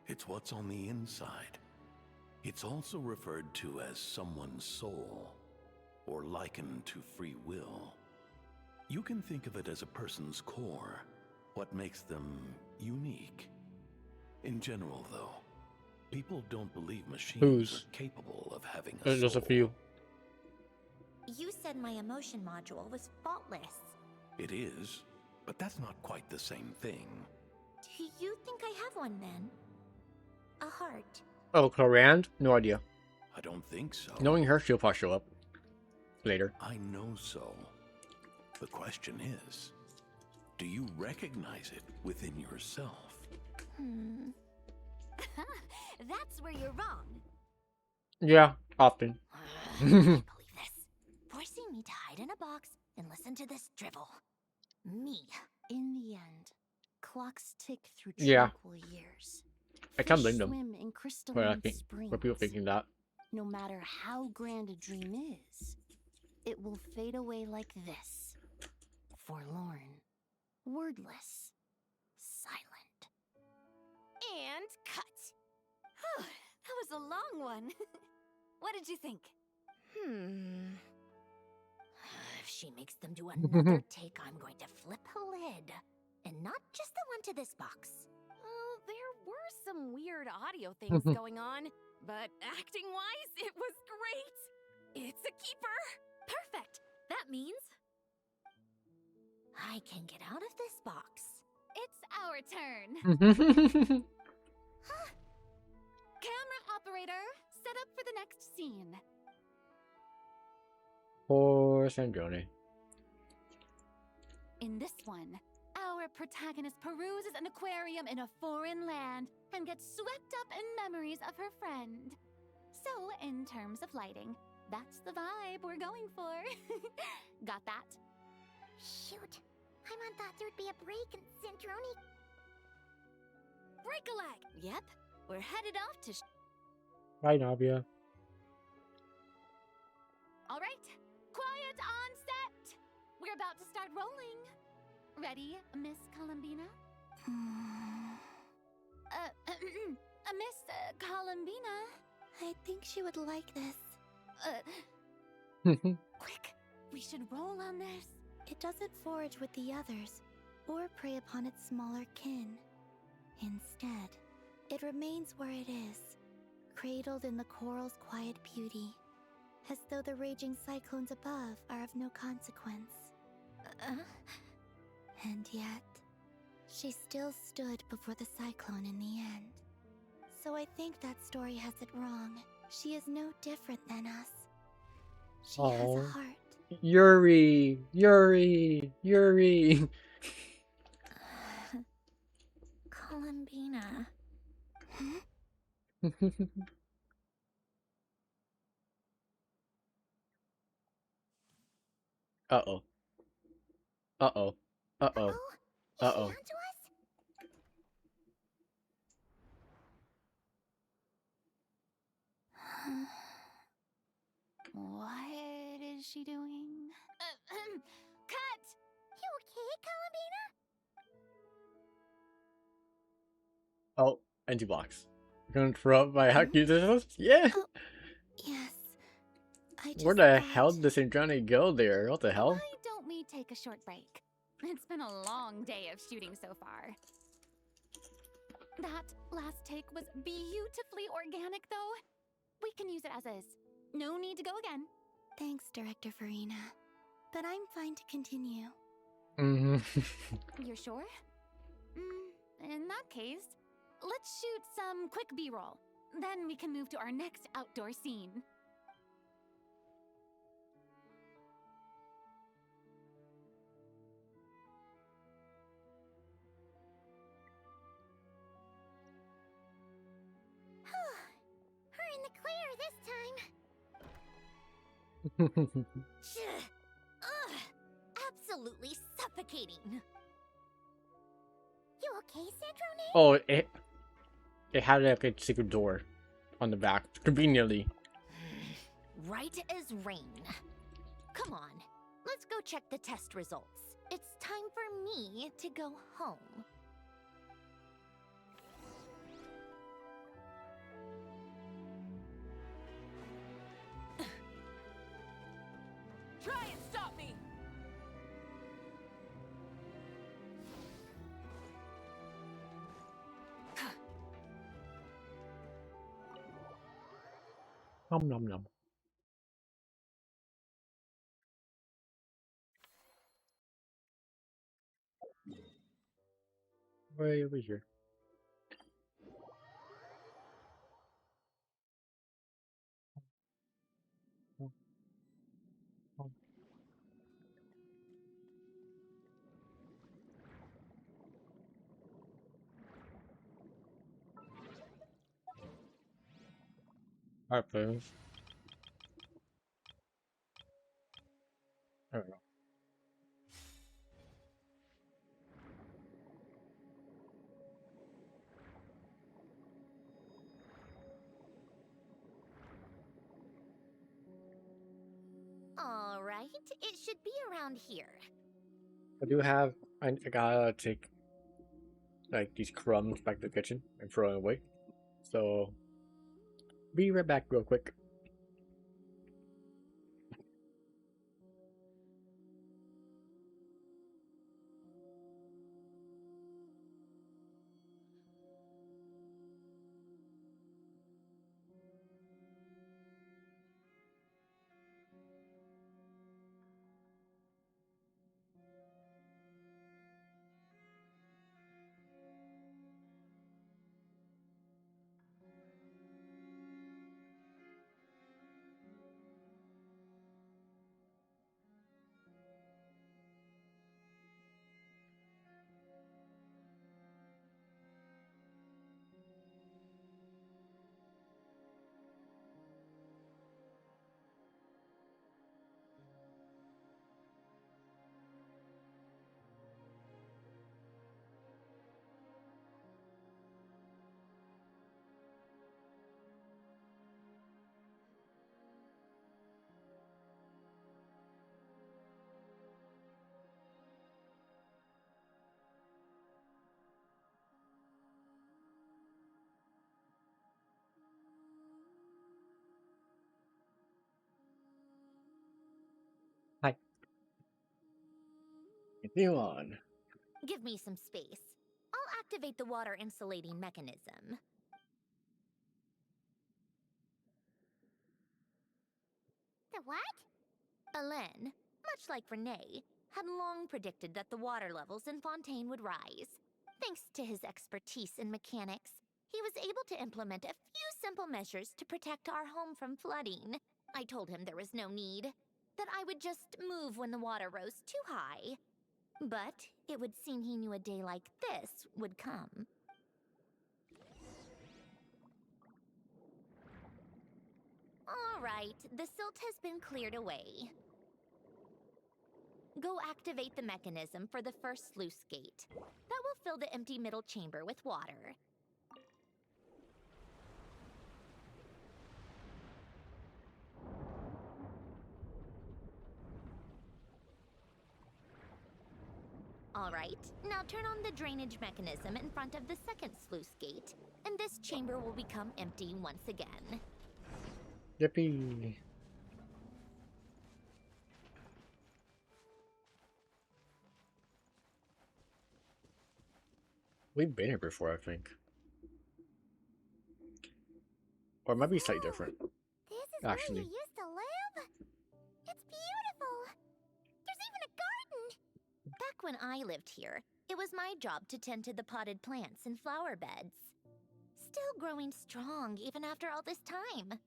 It's what's on the inside. It's also referred to as someone's soul, or likened to free will. You can think of it as a person's core, what makes them unique. In general, though, people don't believe machines are capable of having a soul. Just a few. You said my emotion module was faultless. It is, but that's not quite the same thing. Do you think I have one then? A heart? Oh, Corand? No idea. I don't think so. Knowing her, she'll probably show up later. I know so. The question is, do you recognize it within yourself? That's where you're wrong. Yeah, often. I can't believe this. Forcing me to hide in a box and listen to this drivel. Me. In the end, clocks tick through tranquil years. I can't blame them Swim in crystalline for people thinking that. No matter how grand a dream is, it will fade away like this. Forlorn, wordless, silent. And cut. Whew, that was a long one. What did you think? If she makes them do another take, I'm going to flip a lid. And not just the one to this box. Well, there were some weird audio things going on, but acting-wise, it was great. It's a keeper. Perfect. That means I can get out of this box. It's our turn. Camera operator, set up for the next scene. Poor Sandrone. In this one, our protagonist peruses an aquarium in a foreign land and gets swept up in memories of her friend. So, in terms of lighting, that's the vibe we're going for. Got that? Shoot. I thought there'd be a break in Centroni. Break a leg. Yep. We're headed off to... Bye, Navia. All right. Quiet on set. We're about to start rolling. Ready, Miss Columbina? Miss Columbina? I think she would like this. Quick, we should roll on this. It doesn't forage with the others, or prey upon its smaller kin. Instead, it remains where it is, cradled in the coral's quiet beauty, as though the raging cyclones above are of no consequence. And yet, she still stood before the cyclone in the end. So I think that story has it wrong. She is no different than us. She has a heart. Yuri! Columbina. Uh-oh. Uh-oh. Uh-oh. Uh-oh. What is she doing? Cut! You okay, Columbina? Oh, empty box. Gonna throw up my accusations? Yeah! Oh, yes. Where the hell did this Johnny go there? What the hell? Why don't we take a short break? It's been a long day of shooting so far. That last take was beautifully organic, though. We can use it as is. No need to go again. Thanks, Director Farina. But I'm fine to continue. You're sure? In that case, let's shoot some quick B-roll. Then we can move to our next outdoor scene. We're in the clear this time. Ugh, absolutely suffocating. You okay, Sandrone? Oh, it had like a secret door on the back, conveniently. Right as rain. Come on, let's go check the test results. It's time for me to go home. Nom nom nom. Way over here. Alright, please. There we go. All right, it should be around here. I do have. I gotta take like these crumbs back to the kitchen and throw it away. So be right back, real quick. Hi. Continue on. Give me some space. I'll activate the water insulating mechanism. The what? Belen, much like Renee, had long predicted that the water levels in Fontaine would rise. Thanks to his expertise in mechanics, he was able to implement a few simple measures to protect our home from flooding. I told him there was no need, that I would just move when the water rose too high. But it would seem he knew a day like this would come. All right, the silt has been cleared away. Go activate the mechanism for the first sluice gate. That will fill the empty middle chamber with water. All right, now turn on the drainage mechanism in front of the second sluice gate, and this chamber will become empty once again. Yippee. We've been here before, I think. Or it might be slightly different. This is Actually. where you used to live? It's beautiful. There's even a garden. Back when I lived here, it was my job to tend to the potted plants and flower beds. Still growing strong even after all this time.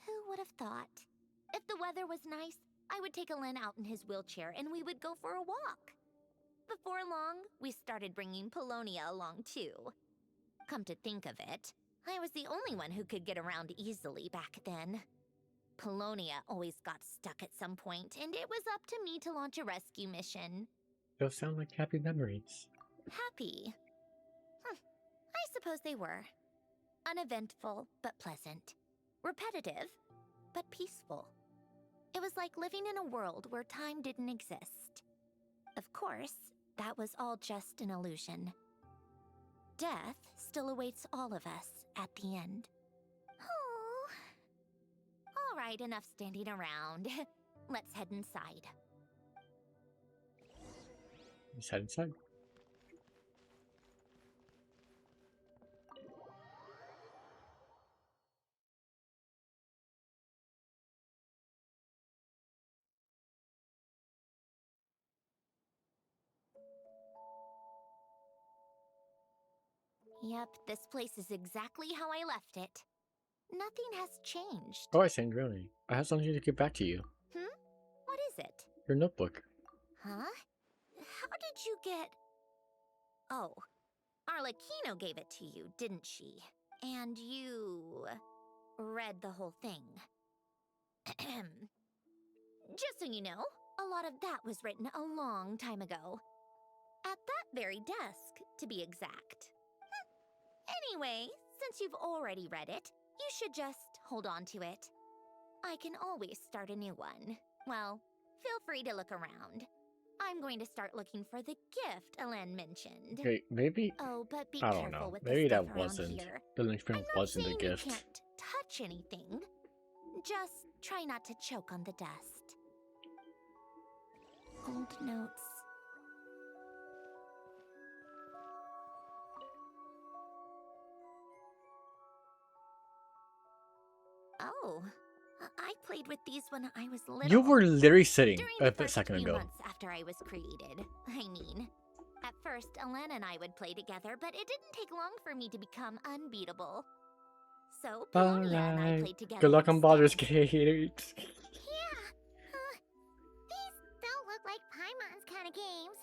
Who would have thought? If the weather was nice, I would take Alen out in his wheelchair and we would go for a walk. Before long, we started bringing Polonia along too. Come to think of it, I was the only one who could get around easily back then. Polonia always got stuck at some point, and it was up to me to launch a rescue mission. Those sound like happy memories. Happy? I suppose they were. Uneventful, but pleasant. Repetitive, but peaceful. It was like living in a world where time didn't exist. Of course, that was all just an illusion. Death still awaits all of us at the end. Oh. All right, enough standing around. Let's head inside. Let's head inside. Yep, this place is exactly how I left it. Nothing has changed. Oh, I see, really. I have something to get back to you. What is it? Your notebook. Huh? How did you get... Oh, Arlecchino gave it to you, didn't she? And you... read the whole thing. Just so you know, a lot of that was written a long time ago. At that very desk, to be exact. Anyway, since you've already read it, you should just hold on to it. I can always start a new one. Well, feel free to look around. I'm going to start looking for the gift Elen mentioned. Okay, maybe. Oh, but be I don't careful know. with Maybe the stuff that around wasn't. here. The linchpin wasn't the You gift. can't touch anything. Just try not to choke on the dust. Old notes. Oh, I played with these when I was little. You were literally sitting During a the first second few ago. months after I was created. I mean, at first, Elen and I would play together, but it didn't take long for me to become unbeatable. So, Polonia and I played together. Good luck on Baldur's instead. Gate. Yeah. These don't look like Paimon's kind of games.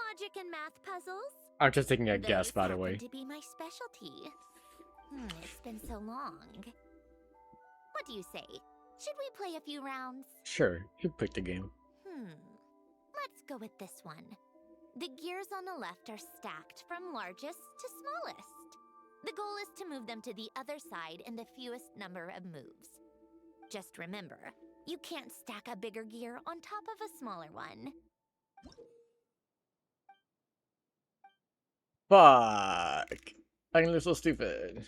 Logic and math puzzles. I'm just taking a guess, Those by the happen way. to be my specialty. It's been so long. What do you say? Should we play a few rounds? Sure, you picked the game. Let's go with this one. The gears on the left are stacked from largest to smallest. The goal is to move them to the other side in the fewest number of moves. Just remember, you can't stack a bigger gear on top of a smaller one. Fuck! I'm gonna look so stupid.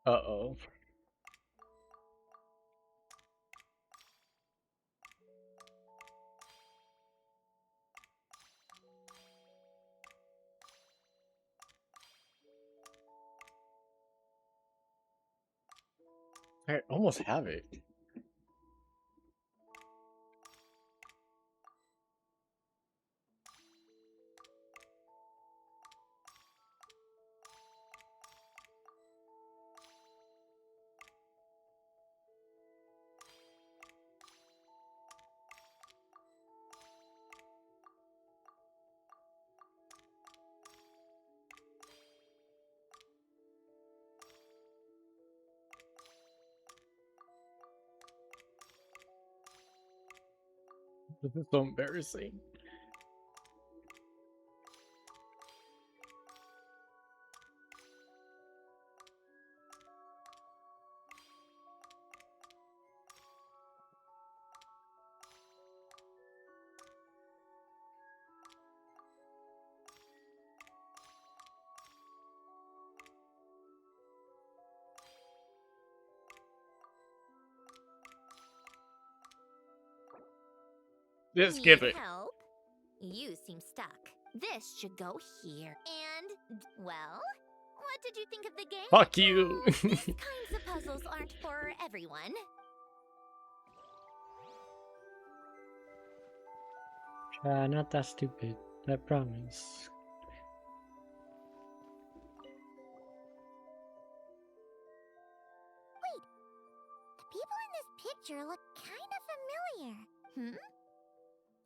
Uh-oh. I almost have it. This is so embarrassing. Just skip Need it. help? You seem stuck. This should go here. And, well, what did you think of the game? Fuck you. These kinds of puzzles aren't for everyone. Not that stupid. I promise. The people in this picture look kind of familiar.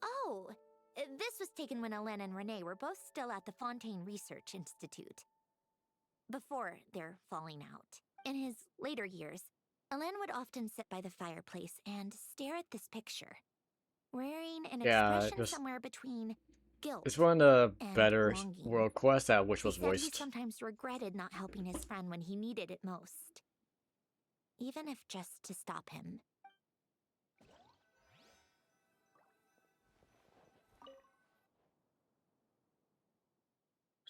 Oh, this was taken when Elen and Renee were both still at the Fontaine Research Institute. Before their falling out. In his later years, Elen would often sit by the fireplace and stare at this picture, wearing an expression somewhere between guilt It's one of the and better longing. world quests at which He was said he voiced. sometimes regretted not helping his friend when he needed it most, even if just to stop him.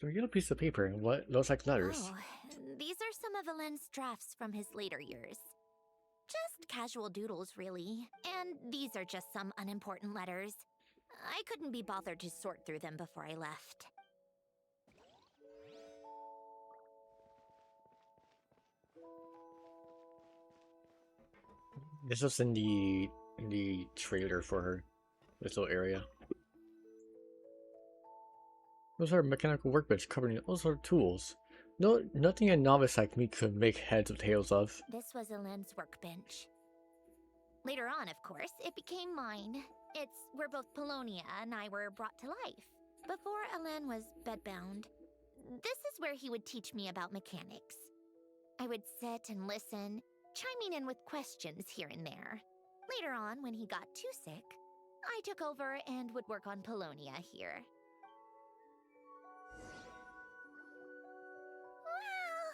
So we get a piece of paper and what looks like letters. Oh, these are some of Elen's drafts from his later years. Just casual doodles, really. And these are just some unimportant letters. I couldn't be bothered to sort through them before I left. This was in the trailer for her. This little area. Those are mechanical workbench covering all sorts of tools. No, nothing a novice like me could make heads or tails of. This was Elaine's workbench. Later on, of course, it became mine. It's where both Polonia and I were brought to life. Before Elaine was bedbound, this is where he would teach me about mechanics. I would sit and listen, chiming in with questions here and there. Later on, when he got too sick, I took over and would work on Polonia here. Wow!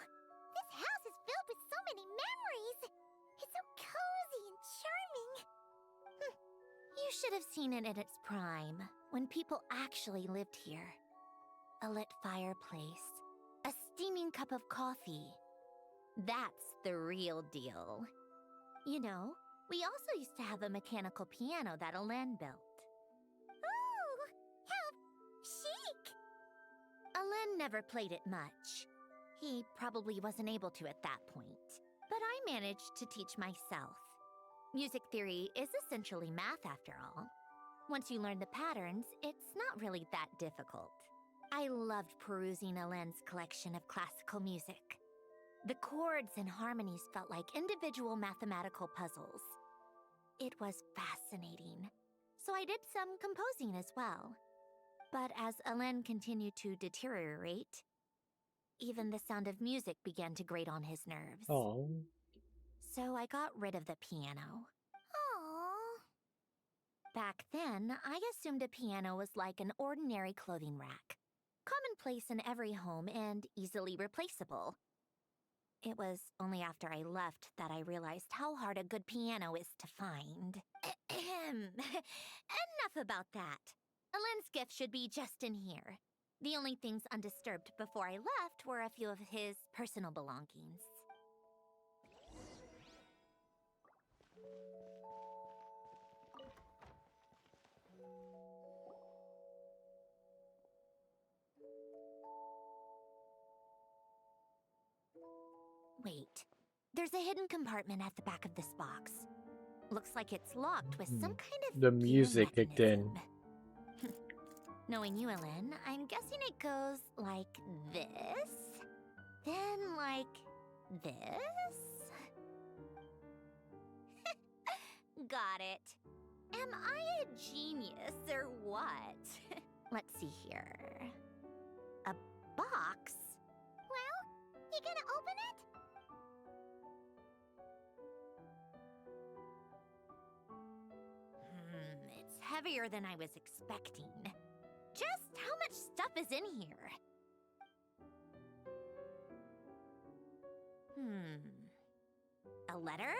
This house is filled with so many memories! It's so cozy and charming! You should have seen it in its prime, when people actually lived here. A lit fireplace, a steaming cup of coffee. That's the real deal. You know, we also used to have a mechanical piano that Elaine built. Ooh! How chic! Elaine never played it much. He probably wasn't able to at that point. But I managed to teach myself. Music theory is essentially math after all. Once you learn the patterns, it's not really that difficult. I loved perusing Elaine's collection of classical music. The chords and harmonies felt like individual mathematical puzzles. It was fascinating. So I did some composing as well. But as Elaine continued to deteriorate, even the sound of music began to grate on his nerves. Oh. So I got rid of the piano. Aww. Back then, I assumed a piano was like an ordinary clothing rack. Commonplace in every home and easily replaceable. It was only after I left that I realized how hard a good piano is to find. Enough about that. Elaine's gift should be just in here. The only things undisturbed before I left were a few of his personal belongings. Wait, there's a hidden compartment at the back of this box. Looks like it's locked with some kind of The music kicked in. Knowing you, Elaine, I'm guessing it goes like this, then like this. Got it. Am I a genius or what? Let's see here. A box? Well, you gonna open it? It's heavier than I was expecting. Just how much stuff is in here? A letter?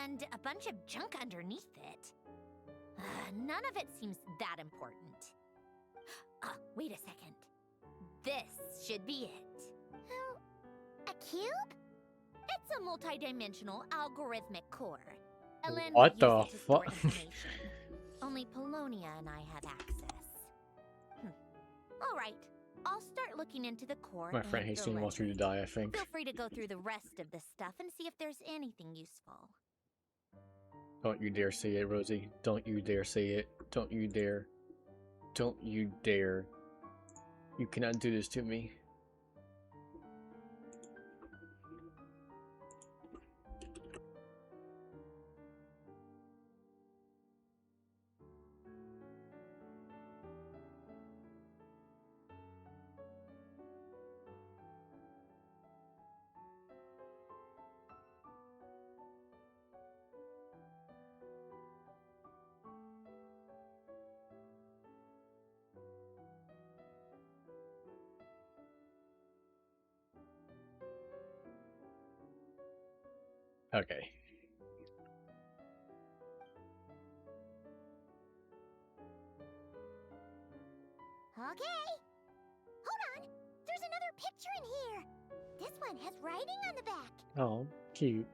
And a bunch of junk underneath it. None of it seems that important. Wait a second. This should be it. A cube? It's a multi-dimensional algorithmic core. Elaine What would the use it to store fuck? information. Only Polonia and I have access. All right, I'll start looking into the core. My friend and the Hastings wants me to die, I think. Feel free to go through the rest of the stuff and see if there's anything useful. Don't you dare say it, Rosie. Don't you dare say it. Don't you dare. Don't you dare. You cannot do this to me. Okay. Okay. Hold on. There's another picture in here. This one has writing on the back. Oh, cute.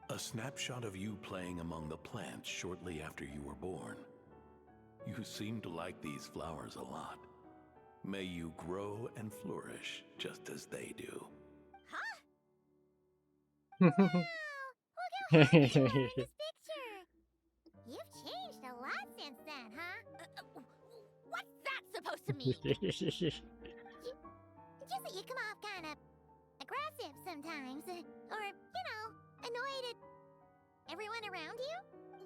A snapshot of you playing among the plants shortly after you were born. You seem to like these flowers a lot. May you grow and flourish just as they do. Wow! Look how happy you are in this picture! You've changed a lot since then, huh? What's that supposed to mean? Just that you come off kind of aggressive sometimes. Or, you know, annoyed at everyone around you?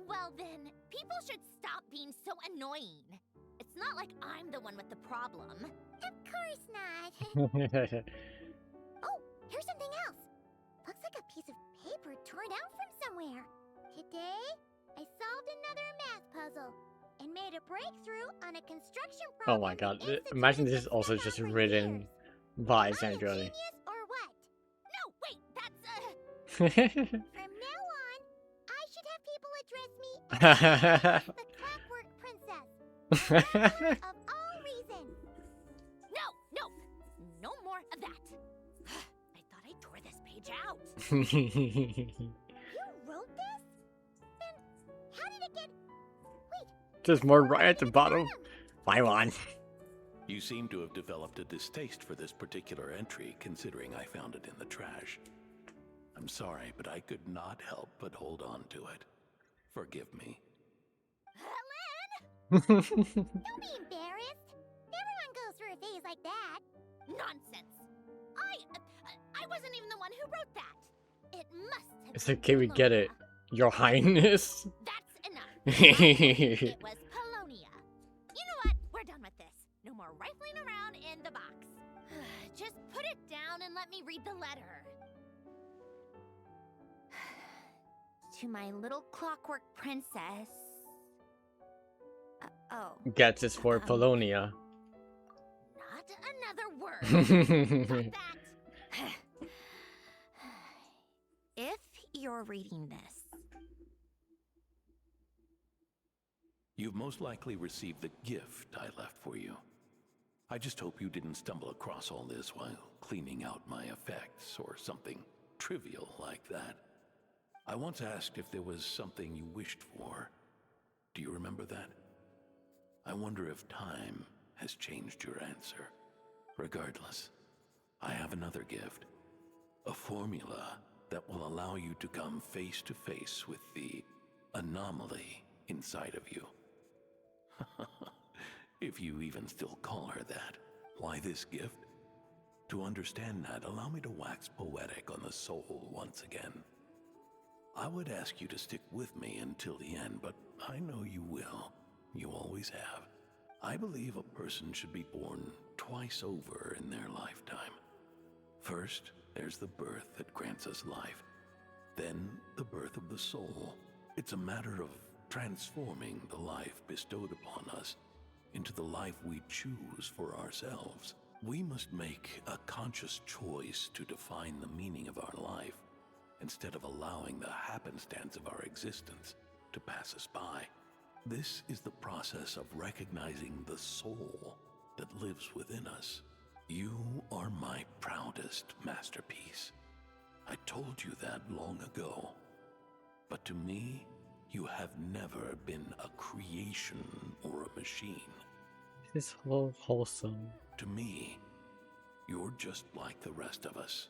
Well then, people should stop being so annoying. It's not like I'm the one with the problem. Of course not. Oh, here's something else. Looks like a piece of paper torn out from somewhere. Today, I solved another math puzzle and made a breakthrough on a construction Oh problem. my god. Imagine this is also just written by Sandra. Genius or what? No, wait, that's From now on, I should have people address me as the Clockwork Princess. Of all reasons. No more of that. I thought I tore this page out. You wrote this? Then how did it get... Wait. There's more right at the bottom. Buy one. You seem to have developed a distaste for this particular entry, considering I found it in the trash. I'm sorry, but I could not help but hold on to it. Forgive me. Don't be embarrassed. Everyone goes through a phase like that. Nonsense. I wasn't even the one who wrote that. It must have It's been okay, we get it. Polonia. Your Highness. That's enough. It was Polonia. You know what? We're done with this. No more rifling around in the box. Just put it down and let me read the letter. To my little clockwork princess. Gets is for Polonia. Not another word. Not that. If you're reading this, You've most likely received the gift I left for you. I just hope you didn't stumble across all this while cleaning out my effects or something trivial like that. I once asked if there was something you wished for. Do you remember that? I wonder if time has changed your answer. Regardless, I have another gift. A formula that will allow you to come face to face with the anomaly inside of you. If you even still call her that. Why this gift? To understand that, allow me to wax poetic on the soul once again. I would ask you to stick with me until the end, but I know you will. You always have. I believe a person should be born twice over in their lifetime. First, there's the birth that grants us life. Then, the birth of the soul. It's a matter of transforming the life bestowed upon us into the life we choose for ourselves. We must make a conscious choice to define the meaning of our life, instead of allowing the happenstance of our existence to pass us by. This is the process of recognizing the soul that lives within us. You are my proudest masterpiece. I told you that long ago. But to me, you have never been a creation or a machine. This whole wholesome. To me, you're just like the rest of us.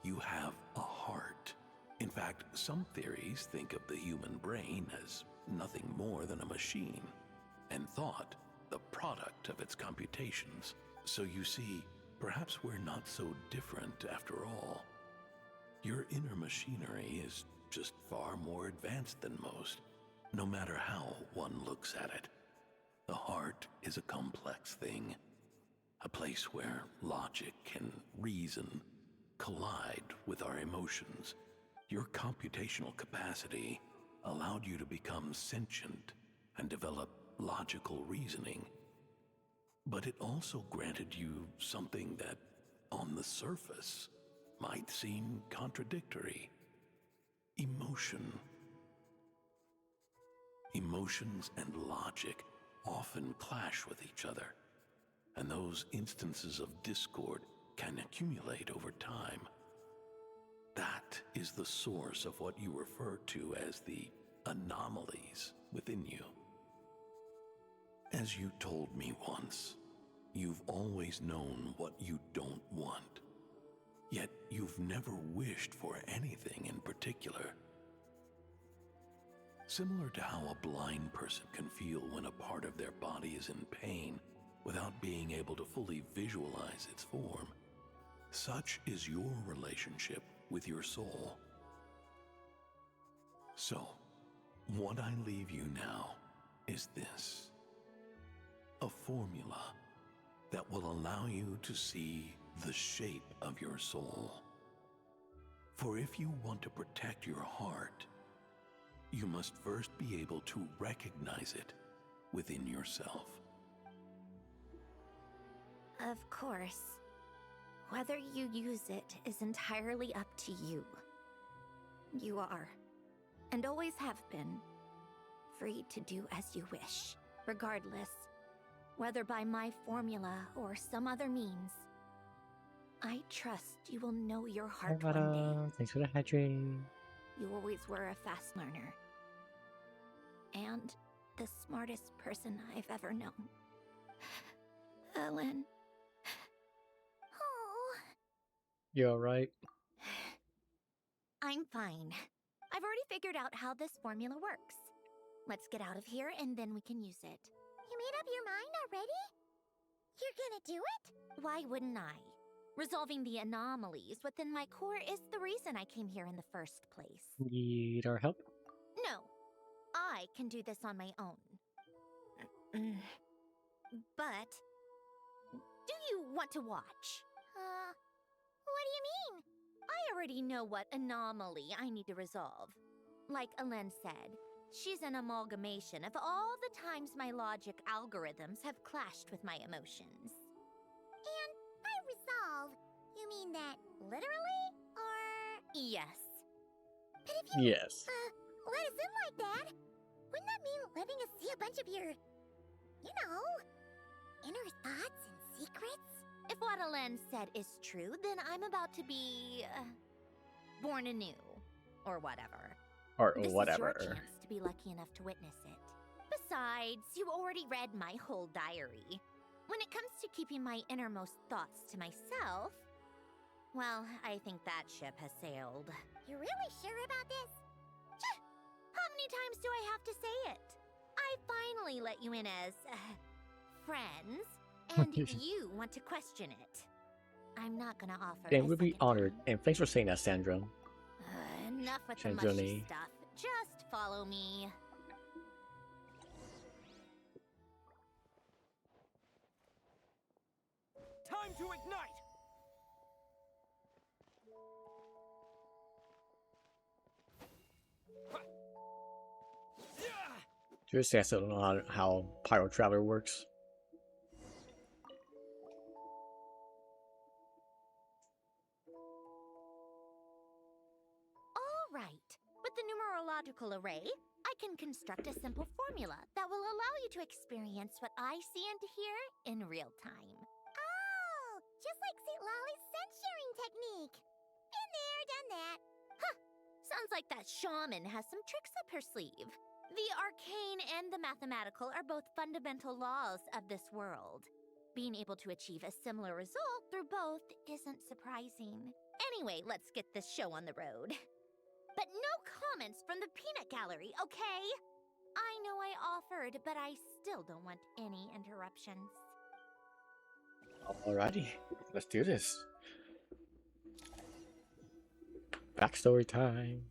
You have a heart. In fact, some theories think of the human brain as nothing more than a machine, and thought the product of its computations. So you see, perhaps we're not so different after all. Your inner machinery is just far more advanced than most, no matter how one looks at it. The heart is a complex thing, a place where logic and reason collide with our emotions. Your computational capacity allowed you to become sentient and develop logical reasoning. But it also granted you something that, on the surface, might seem contradictory. Emotion. Emotions and logic often clash with each other, and those instances of discord can accumulate over time. That is the source of what you refer to as the anomalies within you. As you told me once, you've always known what you don't want. Yet you've never wished for anything in particular. Similar to how a blind person can feel when a part of their body is in pain without being able to fully visualize its form, such is your relationship with your soul. So, what I leave you now is this: a formula that will allow you to see the shape of your soul. For if you want to protect your heart, you must first be able to recognize it within yourself. Of course. Whether you use it is entirely up to you. You are, and always have been, free to do as you wish, regardless, whether by my formula or some other means. I trust you will know your heart one day. Thanks for the hydrate. You always were a fast learner. And the smartest person I've ever known. Ellen. Oh. You alright? I'm fine. I've already figured out how this formula works. Let's get out of here and then we can use it. You made up your mind already? You're gonna do it? Why wouldn't I? Resolving the anomalies within my core is the reason I came here in the first place. Need our help? No, I can do this on my own. But, do you want to watch? What do you mean? I already know what anomaly I need to resolve. Like Alen said, she's an amalgamation of all the times my logic algorithms have clashed with my emotions. And by resolve, you mean that literally, or...? Yes. But if you, yes. let us in like that, wouldn't that mean letting us see a bunch of your, you know, inner thoughts and secrets? If what Alen said is true, then I'm about to be... born anew. Or whatever. Or this whatever. This is your chance to be lucky enough to witness it. Besides, you already read my whole diary. When it comes to keeping my innermost thoughts to myself, well, I think that ship has sailed. You're really sure about this? How many times do I have to say it? I finally let you in as, friends, and you want to question it. I'm not gonna offer Then we'll be honored, and thanks for saying that, Sandra. Enough with the mushy stuff. Just follow me. Time to ignite! Seriously, I still don't know how Pyro Traveler works. Alright, with the numerological array, I can construct a simple formula that will allow you to experience what I see and hear in real time. Oh, just like St. Lolly's sense-sharing technique. Been there, done that. Huh, sounds like that shaman has some tricks up her sleeve. The arcane and the mathematical are both fundamental laws of this world. Being able to achieve a similar result through both isn't surprising. Anyway, let's get this show on the road. But no comments from the peanut gallery, okay? I know I offered, but I still don't want any interruptions. Alrighty, let's do this. Backstory time.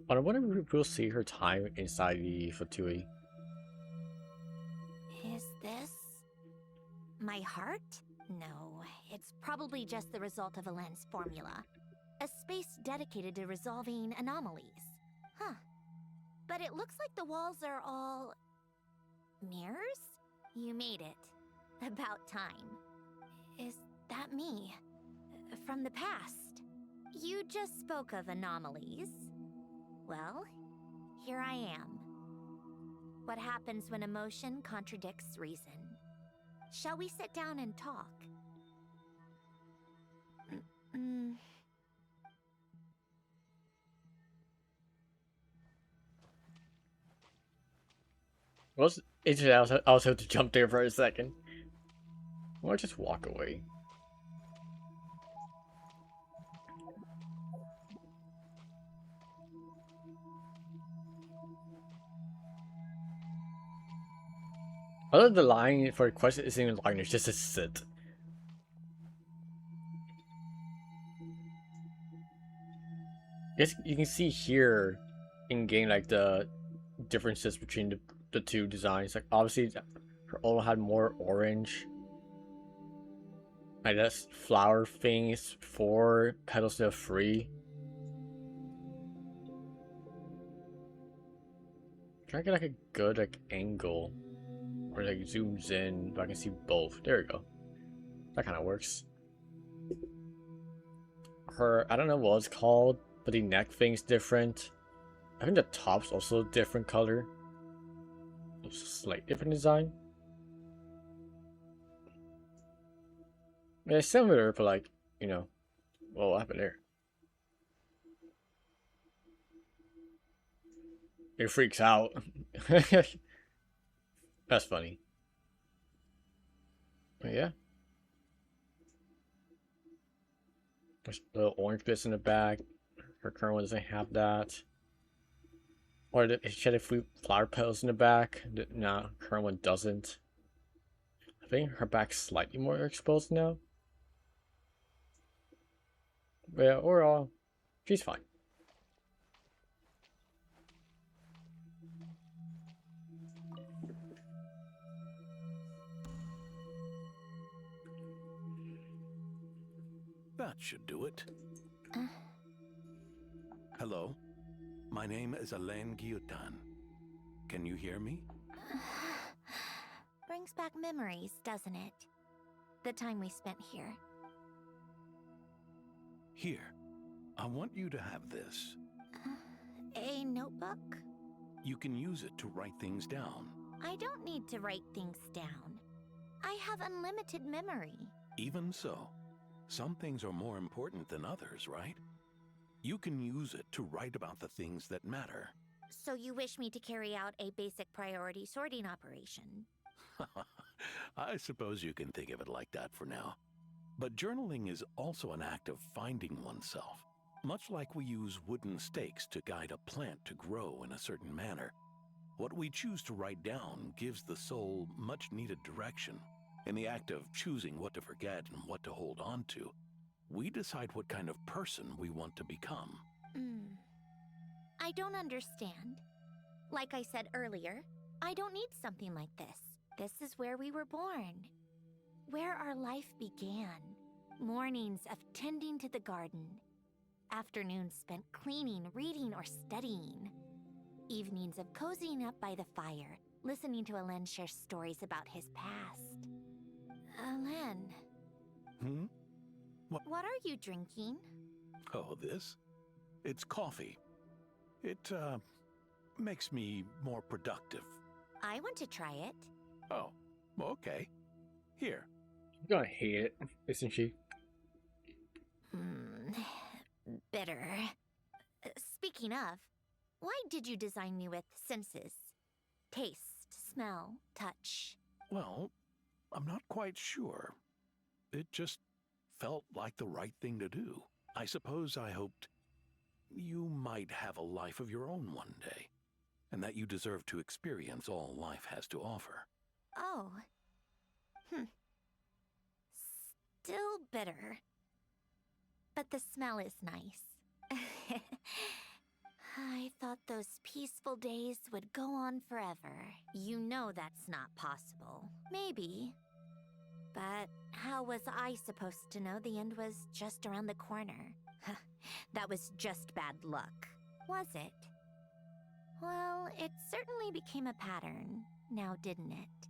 I wonder if we'll see her time inside the Fatui. Is this my heart? No, it's probably just the result of Alen's formula. A space dedicated to resolving anomalies. Huh. But it looks like the walls are all... mirrors? You made it. About time. Is that me? From the past? You just spoke of anomalies. Well, here I am. What happens when emotion contradicts reason? Shall we sit down and talk? Was interesting. I was able to jump there for a second. Or just walk away. Other than the line for the quest isn't even a line, it's just a sit. Yes, you can see here in game like the differences between the two designs. Like obviously her old had more orange. I guess flower things for petals that are free. Try to get like a good like angle where like zooms in, but I can see both. There we go. That kind of works. Her, I don't know what it's called, but the neck thing's different. I think the top's also a different color. It's a slight different design. Yeah, it's similar, but like, you know, what happened there? It freaks out. That's funny. But yeah. There's little orange bits in the back. Her current one doesn't have that. Or she had a few flower petals in the back. No, current one doesn't. I think her back's slightly more exposed now. But yeah, overall, she's fine. That should do it. Hello, my name is Alain Guillotin. Can you hear me? Brings back memories, doesn't it? The time we spent here. Here, I want you to have this. A notebook? You can use it to write things down. I don't need to write things down. I have unlimited memory. Even so, some things are more important than others, right? You can use it to write about the things that matter. So you wish me to carry out a basic priority sorting operation? I suppose you can think of it like that for now. But journaling is also an act of finding oneself. Much like we use wooden stakes to guide a plant to grow in a certain manner, what we choose to write down gives the soul much needed direction. In the act of choosing what to forget and what to hold on to, we decide what kind of person we want to become. I don't understand. Like I said earlier, I don't need something like this. This is where we were born. Where our life began. Mornings of tending to the garden. Afternoons spent cleaning, reading, or studying. Evenings of cozying up by the fire, listening to Alain share stories about his past. Alain. What are you drinking? Oh, this? It's coffee. It, makes me more productive. I want to try it. Oh, okay. Here. You're gonna hate it, isn't she? Bitter. Speaking of, why did you design me with senses? Taste, smell, touch. Well, I'm not quite sure. It just felt like the right thing to do. I suppose I hoped you might have a life of your own one day, and that you deserve to experience all life has to offer. Oh. Still bitter. But the smell is nice. I thought those peaceful days would go on forever. You know that's not possible. Maybe. But how was I supposed to know the end was just around the corner? That was just bad luck, was it? Well, it certainly became a pattern, now didn't it?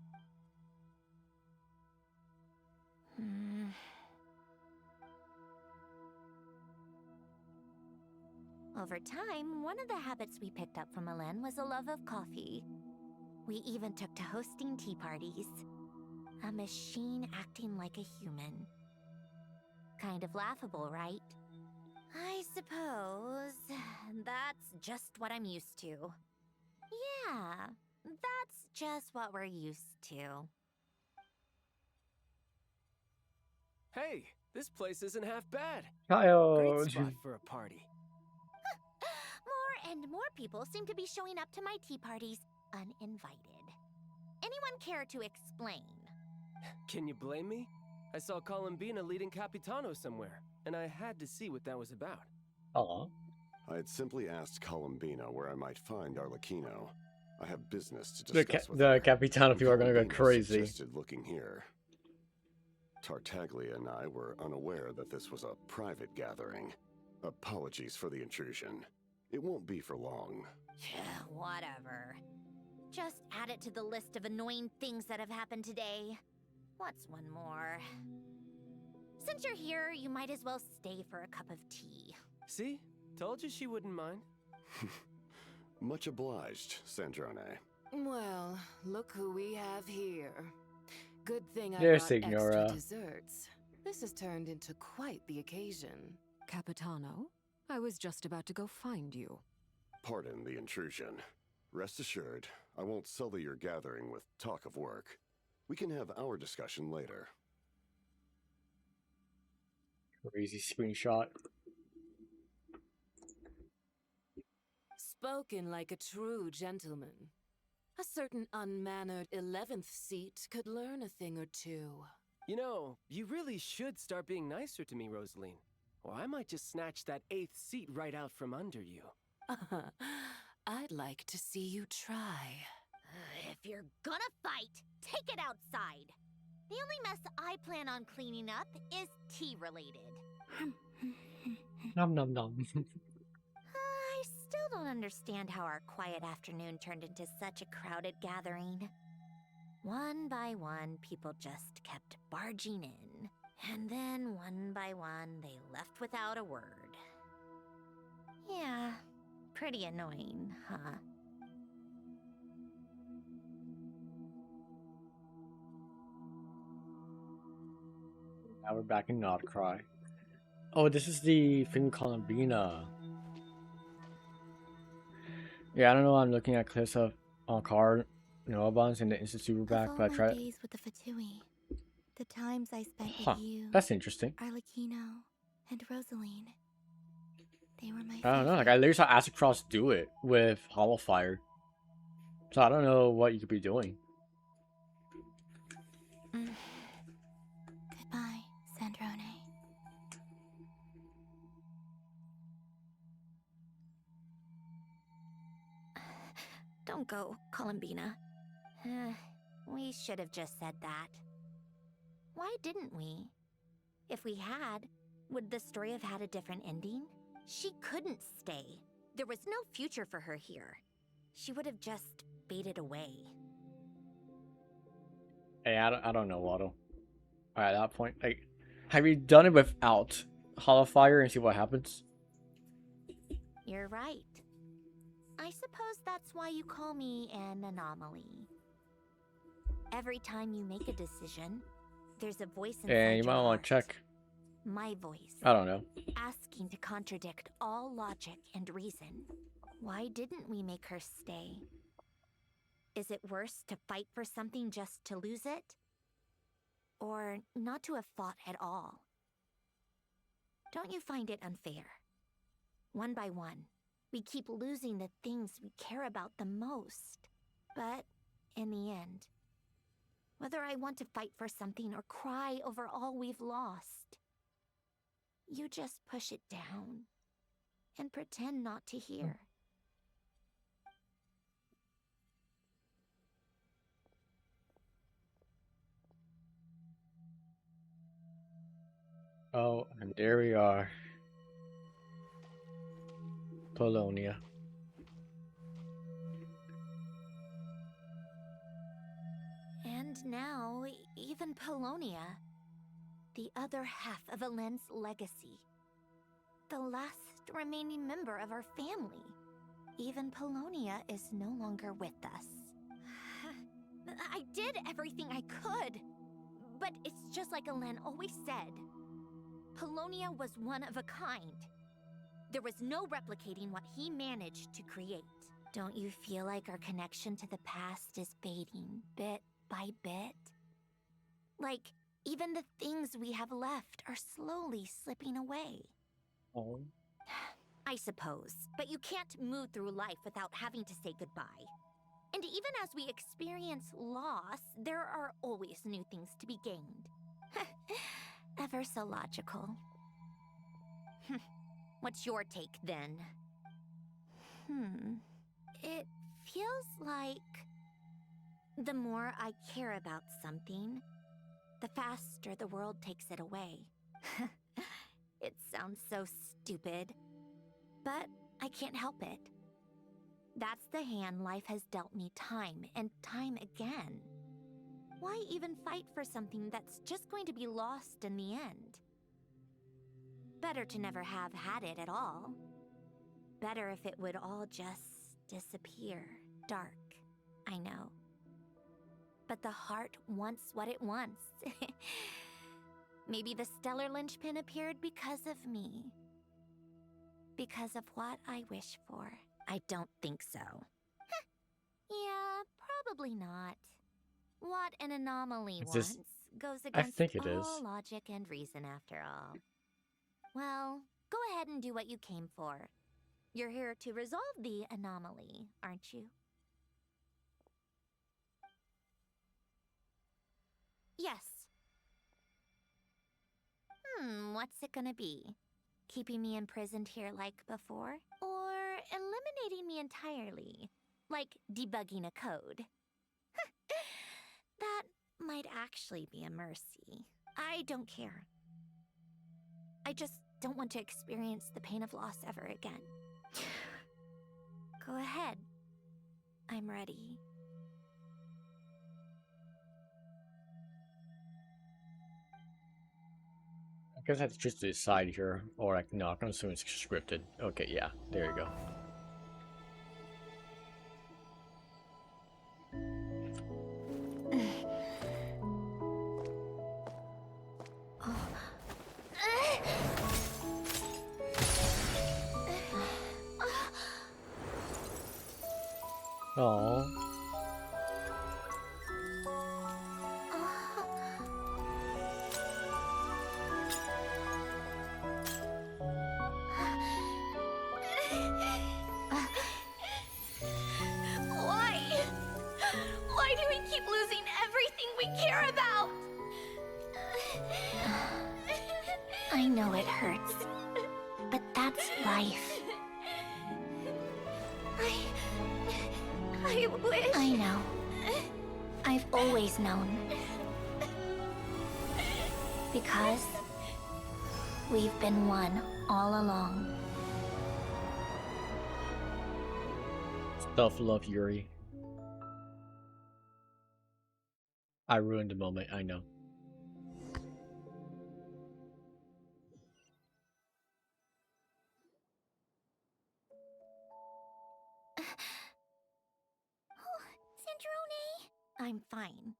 Over time, one of the habits we picked up from Alain was a love of coffee. We even took to hosting tea parties. A machine acting like a human. Kind of laughable, right? I suppose that's just what I'm used to. Yeah, That's just what we're used to. Hey, this place isn't half bad. Kyle. Great spot for a party. More and more people seem to be showing up to my tea parties uninvited. Anyone care to explain? Can you blame me? I saw Columbina leading Capitano somewhere, and I had to see what that was about. Oh. I had simply asked Columbina where I might find Arlecchino. I have business to The discuss with the her. Capitano people are gonna go Columbina crazy. suggested looking here. Tartaglia and I were unaware that this was a private gathering. Apologies for the intrusion. It won't be for long. Whatever. Just add it to the list of annoying things that have happened today. What's one more? Since you're here, you might as well stay for a cup of tea. See? Told you she wouldn't mind. Much obliged, Sandrone. Well, look who we have here. Good thing I There's brought Signora. extra desserts. This has turned into quite the occasion. Capitano, I was just about to go find you. Pardon the intrusion. Rest assured, I won't sully your gathering with talk of work. We can have our discussion later. Crazy screenshot. Spoken like a true gentleman. A certain unmannered 11th seat could learn a thing or two. You know, you really should start being nicer to me, Rosaline. Or I might just snatch that 8th seat right out from under you. I'd like to see you try. If you're gonna fight, take it outside. The only mess I plan on cleaning up is tea-related. Nom nom nom. I still don't understand how our quiet afternoon turned into such a crowded gathering. One by one, people just kept barging in. And then, one by one, they left without a word. Yeah, pretty annoying, huh? Now we're back in Nodcry. Oh, this is the freaking Columbina. Yeah, I don't know. I'm looking at clips of card, bonds in the Instant Superback, but I my tried. days with the Fatui, the times I spent Huh, with you, that's interesting. Arlecchino, and Rosaline. They were my I don't know. Like I literally saw Acid Cross do it with Hollow Fire, so I don't know what you could be doing. Goodbye, Sandrone. Don't go, Columbina. We should have just said that. Why didn't we? If we had, would the story have had a different ending? She couldn't stay. There was no future for her here. She would have just faded away. Hey, I don't know, Waddle. At that point, like, have you done it without Hollow Fire and see what happens? You're right. I suppose that's why you call me an anomaly. Every time you make a decision, there's a voice inside And you your might want to check. My voice. I don't know. Asking to contradict all logic and reason. Why didn't we make her stay? Is it worse to fight for something just to lose it? Or not to have fought at all? Don't you find it unfair? One by one, we keep losing the things we care about the most. But in the end, whether I want to fight for something or cry over all we've lost, you just push it down and pretend not to hear. Oh, and there we are. Polonia. And now, even Polonia, the other half of Alen's legacy. The last remaining member of our family. Even Polonia is no longer with us. I did everything I could. But it's just like Alen always said. Polonia was one of a kind. There was no replicating what he managed to create. Don't you feel like our connection to the past is fading bit by bit? Like, even the things we have left are slowly slipping away. Oh. I suppose, but you can't move through life without having to say goodbye. And even as we experience loss, there are always new things to be gained. Ever so logical. What's your take then? It feels like the more I care about something, the faster the world takes it away. It sounds so stupid, but I can't help it. That's the hand life has dealt me time and time again. Why even fight for something that's just going to be lost in the end? Better to never have had it at all. Better if it would all just disappear. Dark, I know. But the heart wants what it wants. Maybe the stellar linchpin appeared because of me. Because of what I wish for. I don't think so. Yeah, probably not. What an anomaly It's wants just- goes I against think it all is. logic and reason after all. Well, go ahead and do what you came for. You're here to resolve the anomaly, aren't you? Yes. What's it gonna be? Keeping me imprisoned here like before? Or eliminating me entirely? Like debugging a code? That might actually be a mercy. I don't care. I just don't want to experience the pain of loss ever again. Go ahead. I'm ready. I guess I have to choose to decide here, or like, no, I'm assuming it's scripted. Okay, yeah, there you go. Oh. Why? Why do we keep losing everything we care about? I know it hurts, but that's life. I wish... I know. I've always known. Because we've been one all along. Self-love, Yuri. I ruined the moment, I know. Sandrone? I'm fine.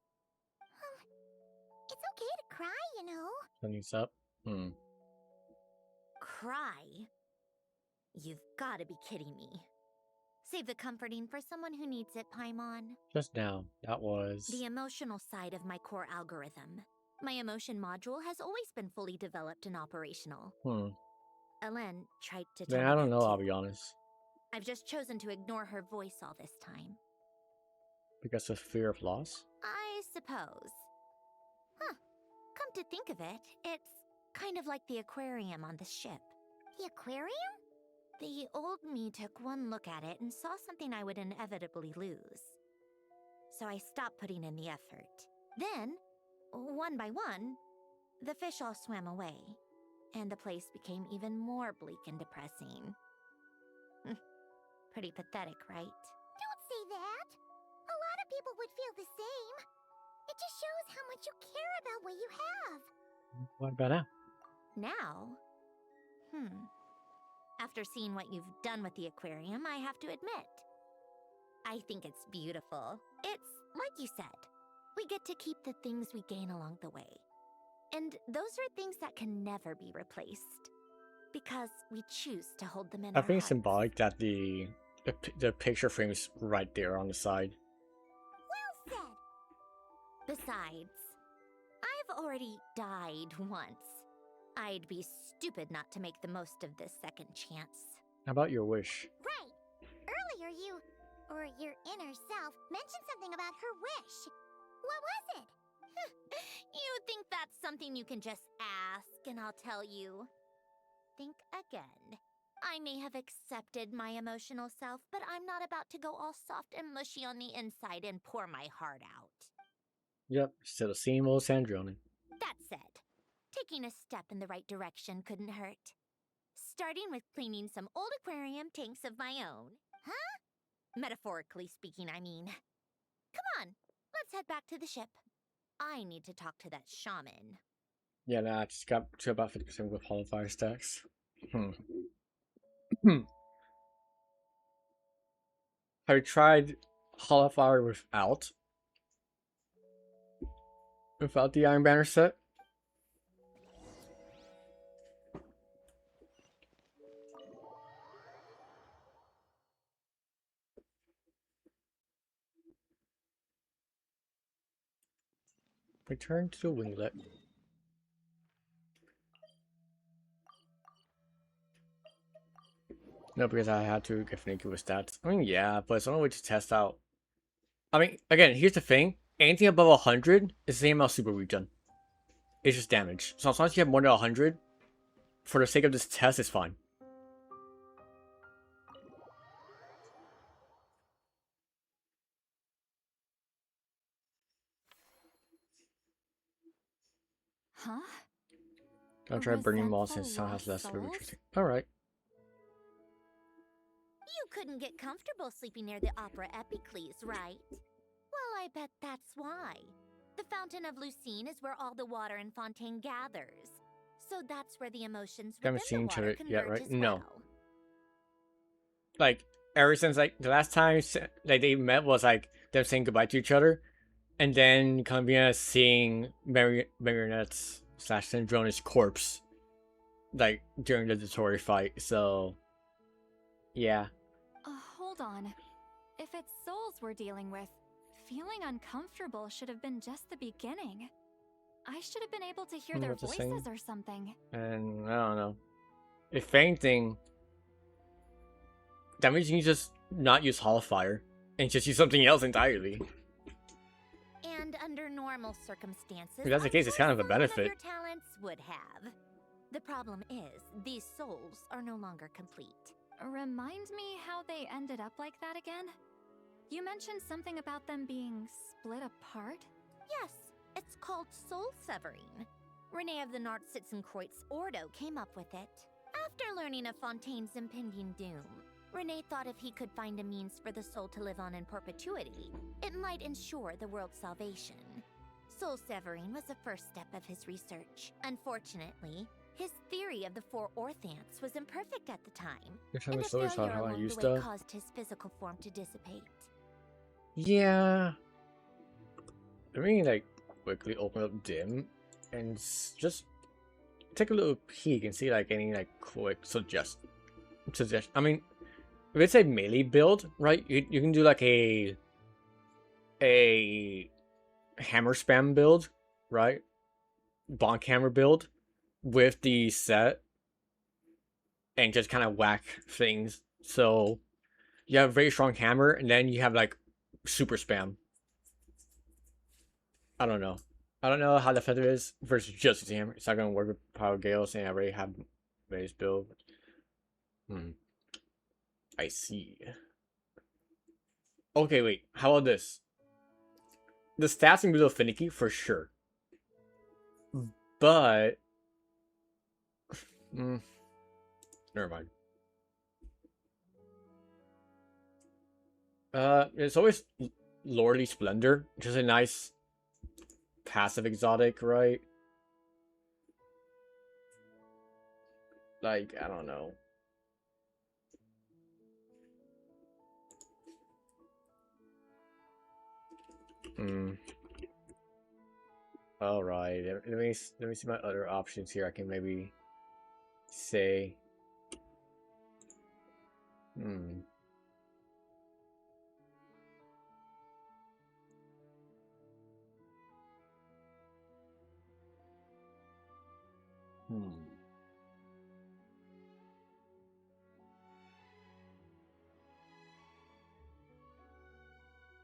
It's okay to cry, you know. Something's up? Cry? You've gotta be kidding me. Save the comforting for someone who needs it, Paimon. Just now, that was... The emotional side of my core algorithm. My emotion module has always been fully developed and operational. Elen tried to tell Man, me I don't that know, too. I'll be honest. I've just chosen to ignore her voice all this time. Because of fear of loss? I suppose. Huh. Come to think of it, it's kind of like the aquarium on the ship. The aquarium? The old me took one look at it and saw something I would inevitably lose. So I stopped putting in the effort. Then, one by one, the fish all swam away, and the place became even more bleak and depressing. Pretty pathetic, right? Don't say that! A lot of people would feel the same. It just shows how much you care about what you have. What about now? Now? After seeing what you've done with the aquarium, I have to admit, I think it's beautiful. It's like you said, we get to keep the things we gain along the way. And those are things that can never be replaced. Because we choose to hold them in I our think it's hearts. symbolic that the The picture frame's right there on the side. Well said. Besides, I've already died once. I'd be stupid not to make the most of this second chance. How about your wish? Right. Earlier you, or your inner self, mentioned something about her wish. What was it? You think that's something you can just ask and I'll tell you? Think again. I may have accepted my emotional self, but I'm not about to go all soft and mushy on the inside and pour my heart out. Yep, still the same old Sandrone. That said, taking a step in the right direction couldn't hurt. Starting with cleaning some old aquarium tanks of my own. Huh? Metaphorically speaking, I mean. Come on, let's head back to the ship. I need to talk to that shaman. Yeah, nah, I just got to about 50% with Hollow Fire stacks. Have you tried Hollow Fire without the Iron Banner set? Return to the winglet. No, because I had to get finicky with stats. I mean, yeah, but it's the only way to test out. I mean, again, here's the thing. Anything above 100 is the same amount of super regen. It's just damage. So as long as you have more than 100, for the sake of this test, it's fine. Huh? Don't try burning moss since sound has less super interesting. Alright. You couldn't get comfortable sleeping near the Opera Epicles, right? Well, I bet that's why. The Fountain of Lucine is where all the water in Fontaine gathers. So that's where the emotions within Haven't seen the each water other yet, converge right? as No. well. Like, ever since, like, the last time like they met was, like, them saying goodbye to each other. And then Columbia seeing Marionette's / Syndrone's corpse, like, during the Dotori fight, so... Yeah. Hold on. If it's souls we're dealing with, feeling uncomfortable should have been just the beginning. I should have been able to hear their What to say? voices or something. And, I don't know. If anything, that means you can just not use Hollow Fire, and just use something else entirely. And under normal circumstances, If that's the case, it's kind of a benefit. your talents would have. The problem is, these souls are no longer complete. Remind me how they ended up like that again? You mentioned something about them being split apart? Yes, it's called soul severing. Renee of the Nartsitzenkreuz Ordo came up with it. After learning of Fontaine's impending doom, Renee thought if he could find a means for the soul to live on in perpetuity, it might ensure the world's salvation. Soul severing was the first step of his research. Unfortunately, his theory of the 4 Orthants was imperfect at the time, You're telling and me a stories about failure how I along used the way stuff? caused his physical form to dissipate. Yeah. Let me, like, quickly open up Dim and just take a little peek and see, like, any, like, quick suggestion. I mean, if it's a melee build, right, you can do, like, a hammer spam build, right? Bonk hammer build with the set and just kind of whack things. So you have a very strong hammer, and then you have, like, super spam. I don't know. I don't know how the feather is versus just using hammer. It's not gonna work with Power Gales, and I already have base build. I see. Okay, wait. How about this? The stats can be a little finicky for sure, but never mind. It's always Lordly Splendor, which is a nice passive exotic, right? Like, I don't know. All right. Let me see my other options here. I can maybe say.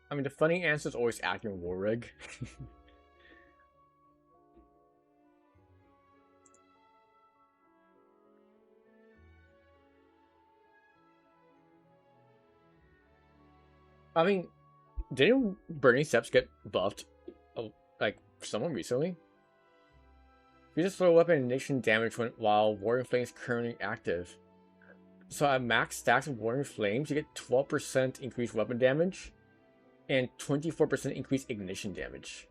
I mean, the funny answer is always acting Warrig. I mean, didn't Burning Steps get buffed, like, someone recently? You just throw weapon ignition damage while Warring Flames currently active. So at max stacks of Warring Flames, you get 12% increased weapon damage and 24% increased ignition damage.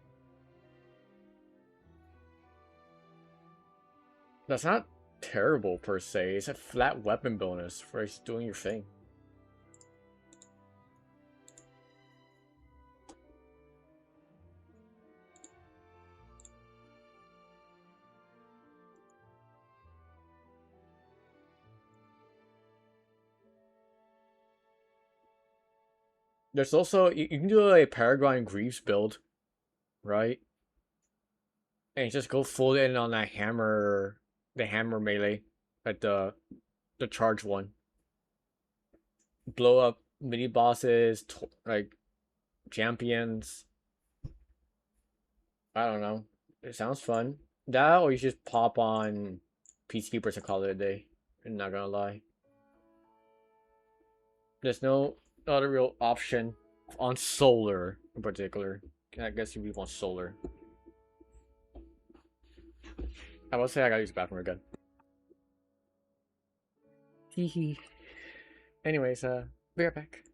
That's not terrible per se. It's a flat weapon bonus for just doing your thing. There's also, you can do a Paragon Greaves build, right? And just go full in on that hammer, the hammer melee, like the charge one. Blow up mini bosses, like champions. I don't know. It sounds fun. That, or you just pop on Peacekeepers and call it a day. I'm not gonna lie. There's no other real option on solar in particular. I guess you want solar. I will say I gotta use the bathroom again. Hee. Anyways, be right back.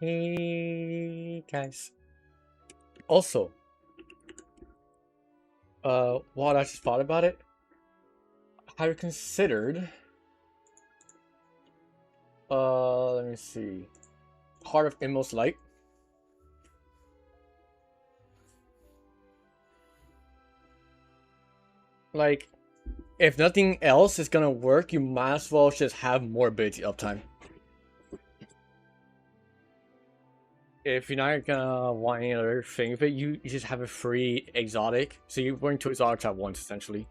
Hey guys. Also, while I just thought about it, have you considered let me see. Heart of Inmost Light? Like, if nothing else is gonna work, you might as well just have more ability uptime. If you're not gonna want any other thing of it, you just have a free exotic. So you're wearing 2 exotics at once, essentially.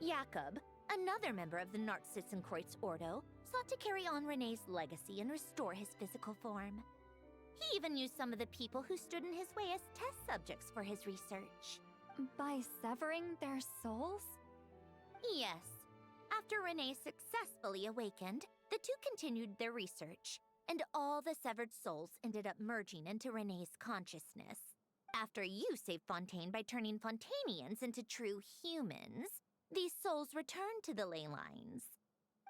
Jakob, another member of the Narcississenkreuz Ordo, sought to carry on Renee's legacy and restore his physical form. He even used some of the people who stood in his way as test subjects for his research. By severing their souls? Yes. After Renee successfully awakened, the two continued their research, and all the severed souls ended up merging into Renee's consciousness. After you saved Fontaine by turning Fontainians into true humans, these souls returned to the ley lines.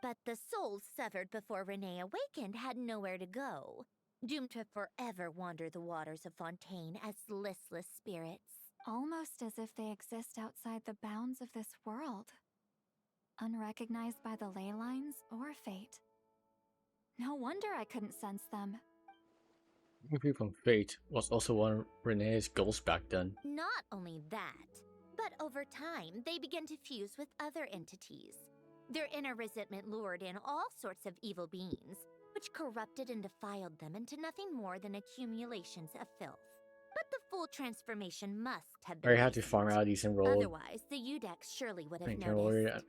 But the souls severed before Renee awakened had nowhere to go, doomed to forever wander the waters of Fontaine as listless spirits. Almost as if they exist outside the bounds of this world. Unrecognized by the ley lines or fate. No wonder I couldn't sense them. People from Fate was also one of Renee's goals back then. Not only that, but over time, they began to fuse with other entities. Their inner resentment lured in all sorts of evil beings, which corrupted and defiled them into nothing more than accumulations of filth. But the full transformation must have been Or you had to farm out these enrolled. Otherwise, the Udex surely would have noticed.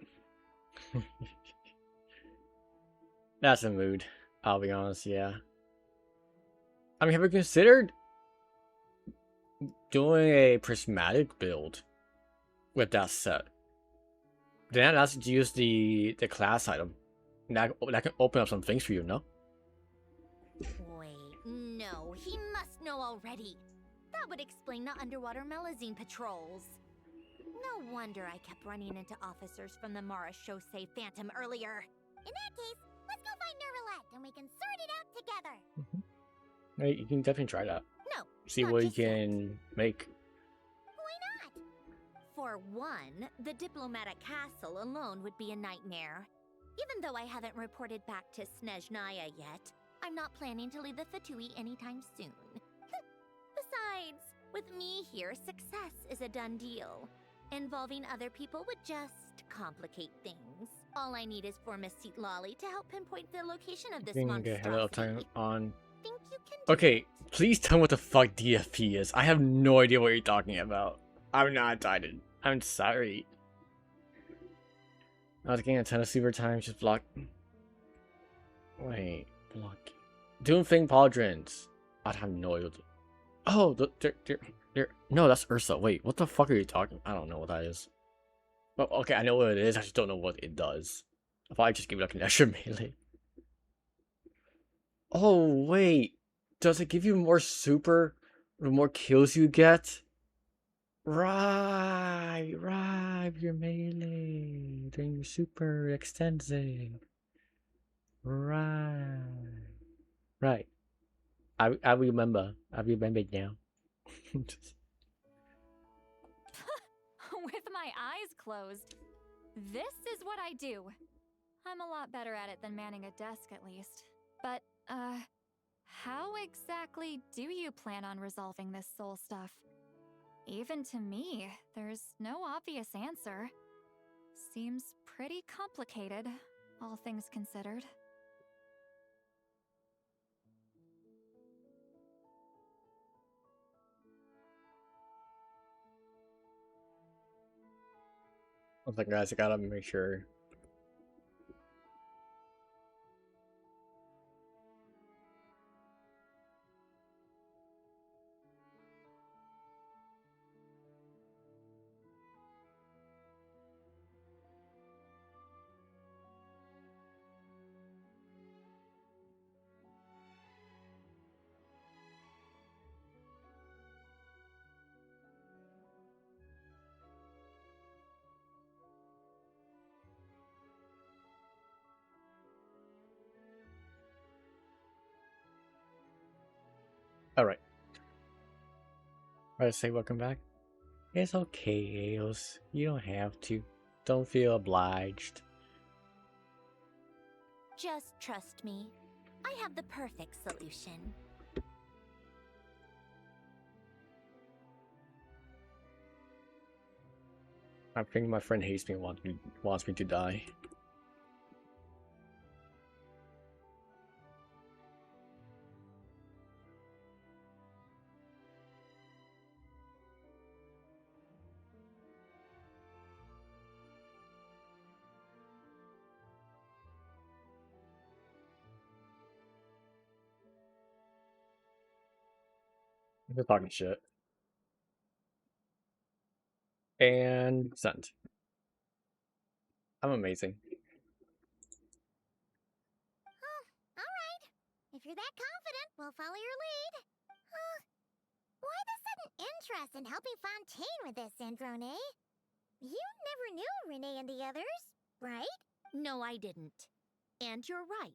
That's a mood, I'll be honest, yeah. I mean, have you considered doing a prismatic build with that set? Then that's to use the class item. That can open up some things for you, no? Wait, no, he must know already. That would explain the underwater Melazine patrols. No wonder I kept running into officers from the Mara Chaussee Phantom earlier. In that case, let's go find Nervalette and we can sort it out together. Hey, you can definitely try that. No, see not what you just yet. can make. Why not? For one, the diplomatic castle alone would be a nightmare. Even though I haven't reported back to Snezhnaya yet, I'm not planning to leave the Fatui anytime soon. Besides, with me here, success is a done deal. Involving other people would just complicate things. All I need is for Miss Seat Lolly to help pinpoint the location of this You can get hello time monstrosity. on. Think you can do Okay, please tell me what the fuck DFP is. I have no idea what you're talking about. I'm not excited. I'm sorry. I was getting a ton of super time, just block. Wait, block. Doom Thing Pauldrons. I have no idea. Oh, they're no, that's Ursa. Wait, what the fuck are you talking? I don't know what that is. Well, okay, I know what it is. I just don't know what it does. If I just give it like an extra melee. Oh wait, does it give you more super, the more kills you get? Right, your melee, then your super extending. Right. I remember now. With my eyes closed. This is what I do. I'm a lot better at it than manning a desk, at least. But, how exactly do you plan on resolving this soul stuff? Even to me, there's no obvious answer. Seems pretty complicated, all things considered. I was like, guys, I gotta make sure. Right, say welcome back. It's okay, Eos. You don't have to. Don't feel obliged. Just trust me. I have the perfect solution. I think my friend hates me and wants me to die. They're talking shit. And sent. I'm amazing. Alright. If you're that confident, we'll follow your lead. Why the sudden interest in helping Fontaine with this, Androne? You never knew Renee and the others, right? No, I didn't. And you're right.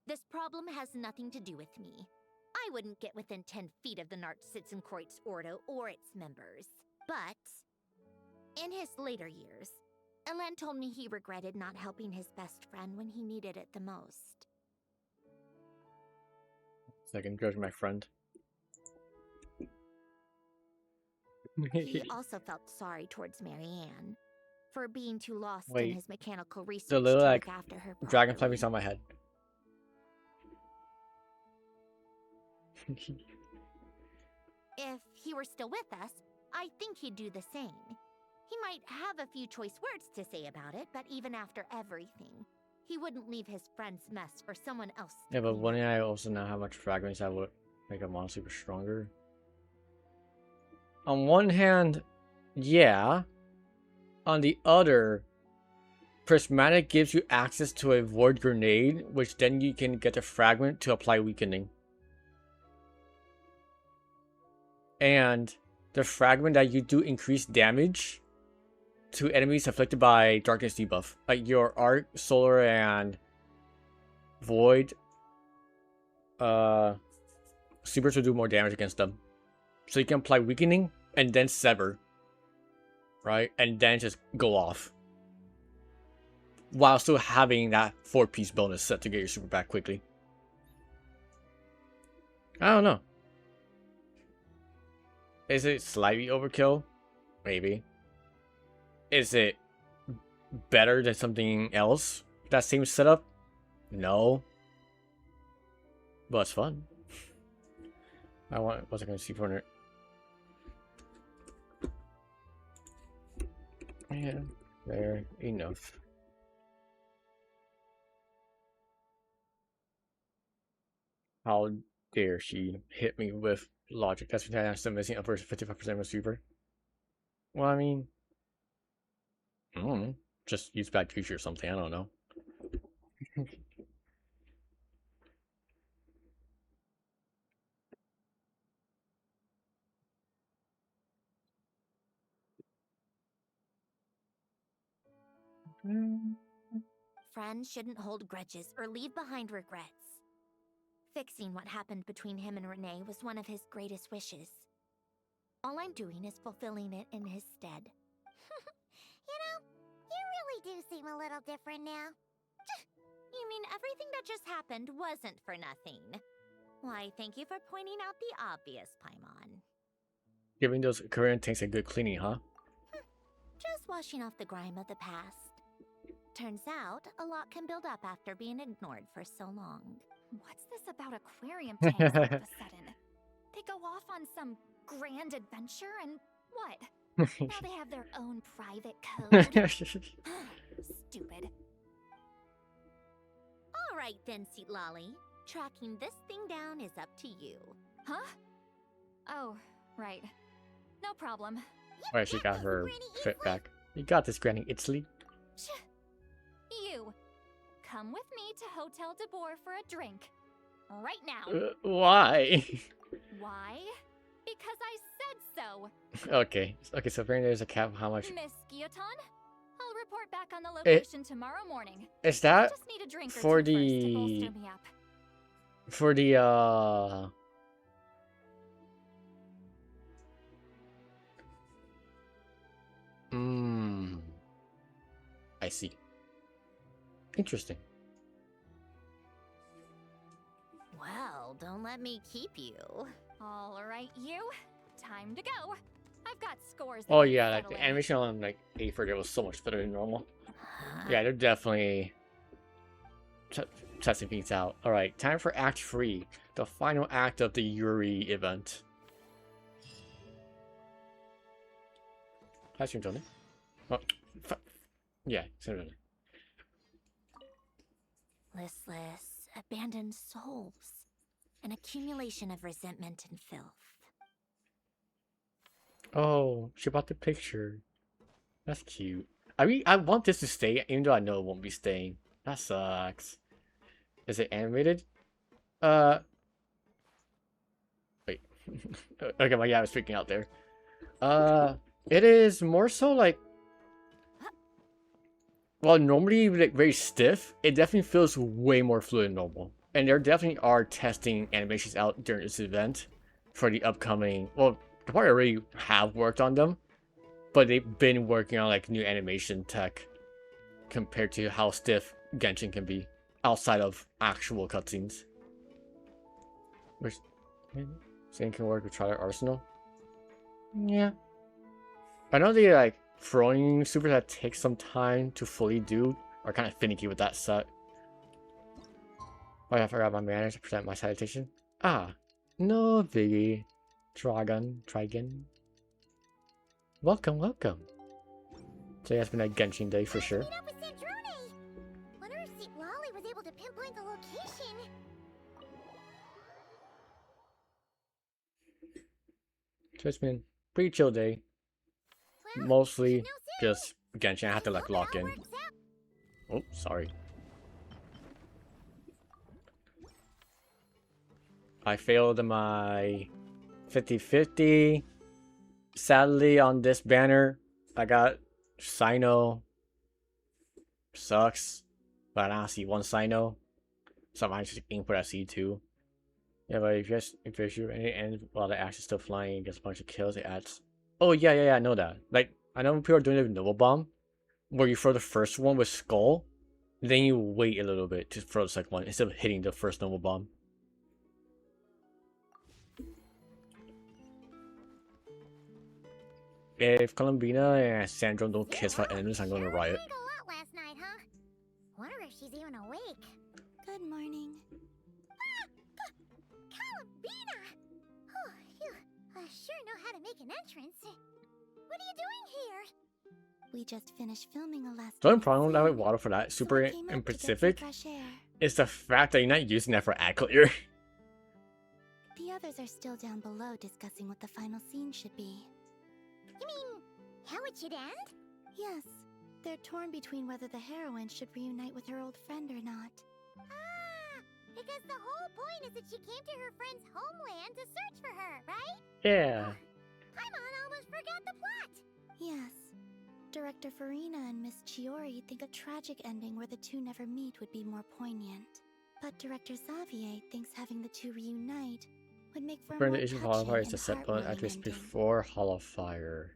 This problem has nothing to do with me. I wouldn't get within 10 feet of the Nartsitzenkreuz Ordo or its members. But in his later years, Elen told me he regretted not helping his best friend when he needed it the most. So I can judge my friend. He also felt sorry towards Marianne for being too lost in Wait, his mechanical research the little to like look after her dragonfly properly. was on my head. If he were still with us, I think he'd do the same. He might have a few choice words to say about it, but even after everything, he wouldn't leave his friend's mess for someone else. Yeah, but wouldn't I also know how much fragments I would make a monster super stronger? On one hand, yeah. On the other, Prismatic gives you access to a void grenade, which then you can get a fragment to apply weakening. And the fragment that you do increase damage to enemies afflicted by darkness debuff. Like your Arc, Solar, and Void supers will do more damage against them. So you can apply weakening and then sever. Right? And then just go off. While still having that 4-piece bonus set to get your super back quickly. I don't know. Is it slightly overkill? Maybe. Is it better than something else? That same setup? No. But it's fun. What's I gonna see for it? Yeah, fair enough. How dare she hit me with logic? That's because I'm still missing upwards of 55% of a super. Well, I mean, I don't know. Just use bad future or something. I don't know. Friends shouldn't hold grudges or leave behind regrets. Fixing what happened between him and Renee was one of his greatest wishes. All I'm doing is fulfilling it in his stead. You know, you really do seem a little different now. You mean everything that just happened wasn't for nothing? Why, thank you for pointing out the obvious, Paimon. Giving those Korean tanks a good cleaning, huh? Just washing off the grime of the past. Turns out, a lot can build up after being ignored for so long. What's this about aquarium tanks all of a sudden? They go off on some grand adventure and what? Now they have their own private code? Stupid. Alright then, Seatlolly. Tracking this thing down is up to you. Huh? Oh, right. No problem. Alright, she got her fit back. You got this, Granny Itzley. You. Come with me to Hotel de Boer for a drink. Right now. Why? Why? Because I said so. Okay, so apparently there's a cap of how much. Miss Guillotin, I'll report back on the location tomorrow morning. Is that I just need a drink or for two the first to bolster me up. for the I see. Interesting. Well, don't let me keep you. All right, you. Time to go. I've got scores. That Oh need yeah, like the settling. animation on like A4 was so much better than normal. Yeah, they're definitely testing things out. All right, time for Act 3, the final act of the Yuri event. Hi, stream Tony. Oh, yeah, same. Listless, abandoned souls. An accumulation of resentment and filth. Oh, she bought the picture. That's cute. I mean, I want this to stay, even though I know it won't be staying. That sucks. Is it animated? Wait. Okay, my guy was freaking out there. It is more so like, well, normally like very stiff. It definitely feels way more fluid than normal. And there definitely are testing animations out during this event for the upcoming. Well, they probably already have worked on them, but they've been working on like new animation tech compared to how stiff Genshin can be outside of actual cutscenes. Which, same can work with Trial Arsenal. Yeah. I know the like throwing supers that take some time to fully do are kind of finicky with that set. Oh, I forgot my manners to present my citation. Ah, no biggie. Trigon. Welcome. Today has been a Genshin day for sure. Wonder if St. Lolly was able to pinpoint the location. So it's been a pretty chill day. Mostly just Genshin. I had to like lock in. Oh, sorry. I failed my 50-50. Sadly, on this banner, I got Sino. Sucks. But I see one Sino. So I just input at C2. Yeah, but if you shoot any end while the axe is still flying and gets a bunch of kills, it adds. Oh yeah, I know that. Like, I know people are doing it with Nova Bomb, where you throw the first one with Skull, then you wait a little bit to throw the second one instead of hitting the first Nova Bomb. If Columbina and Sandro don't kiss for enemies, I'm going to riot. Drank a lot last night, huh? Wonder if she's even awake. Good morning. Columbina! Oh, you sure know how to make an entrance. What are you doing here? We just finished filming a last. The only problem with water for that super in Pacific is the fact that you're not using that for ad clear. The others are still down below discussing what the final scene should be. You mean, how it should end? Yes. They're torn between whether the heroine should reunite with her old friend or not. Ah, because the whole point is that she came to her friend's homeland to search for her, right? Yeah. Paimon almost forgot the plot. Yes. Director Farina and Miss Chiori think a tragic ending where the two never meet would be more poignant. But Director Xavier thinks having the two reunite would make for a Burn more the issue of touching Hollow Fire is and the set button heartwarming activates ending. before Hollow Fire.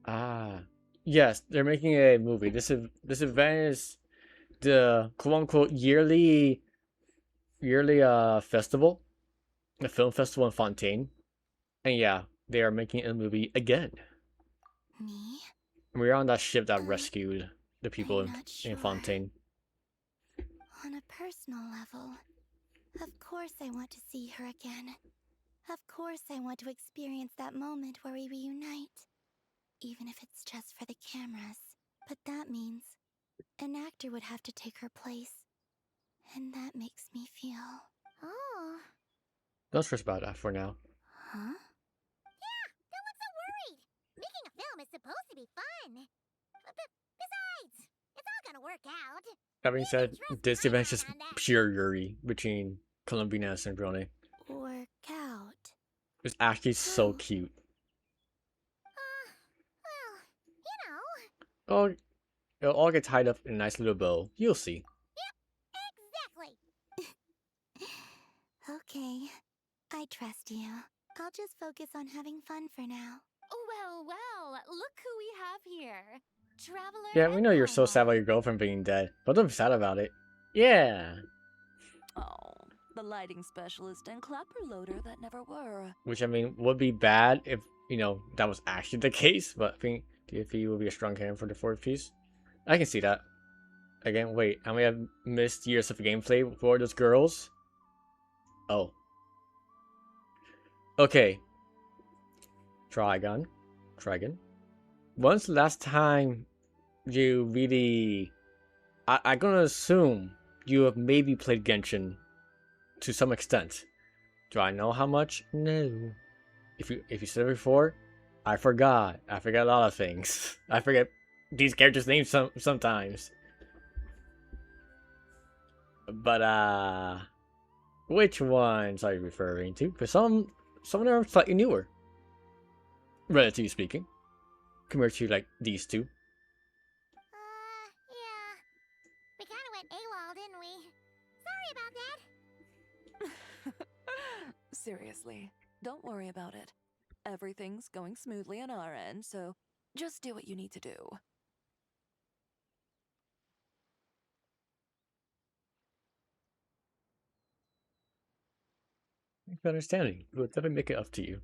Ah. Yes, they're making a movie. This event is the quote-unquote yearly festival. The film festival in Fontaine. And yeah, they are making a movie again. Me? We're on that ship that rescued the people in Fontaine. On a personal level, of course I want to see her again. Of course I want to experience that moment where we reunite. Even if it's just for the cameras. But that means an actor would have to take her place. And that makes me feel... Oh. Don't stress about that for now. Huh? Yeah, don't look so worried. Making a film is supposed to be fun. Besides, it's all gonna work out. That being said, this event is just pure Yuri between Columbina and Sembrone. Work out. It's actually so cute. Well, Oh, it'll all get tied up in a nice little bow. You'll see. Exactly. Okay, I trust you. I'll just focus on having fun for now. Well, look who we have here. traveler. Yeah, we know you're so sad about your girlfriend being dead, but don't be sad about it. Yeah. Oh, the lighting specialist and clapper loader that never were. Which, I mean, would be bad if, you know, that was actually the case, but I think DFE would be a strong candidate for the fourth piece. I can see that. Again, wait, I may have missed years of gameplay for those girls. Oh. Okay. Trigon. When's the last time you really... I'm gonna assume you have maybe played Genshin to some extent. Do I know how much? No. If you said it before, I forgot. I forget a lot of things. I forget these characters' names sometimes. But which ones are you referring to? Because some of them are slightly newer, relatively speaking, compared to like these two. Yeah. We kind of went AWOL, didn't we? Sorry about that. Seriously, don't worry about it. Everything's going smoothly on our end, so just do what you need to do. Thanks for understanding. We'll definitely make it up to you.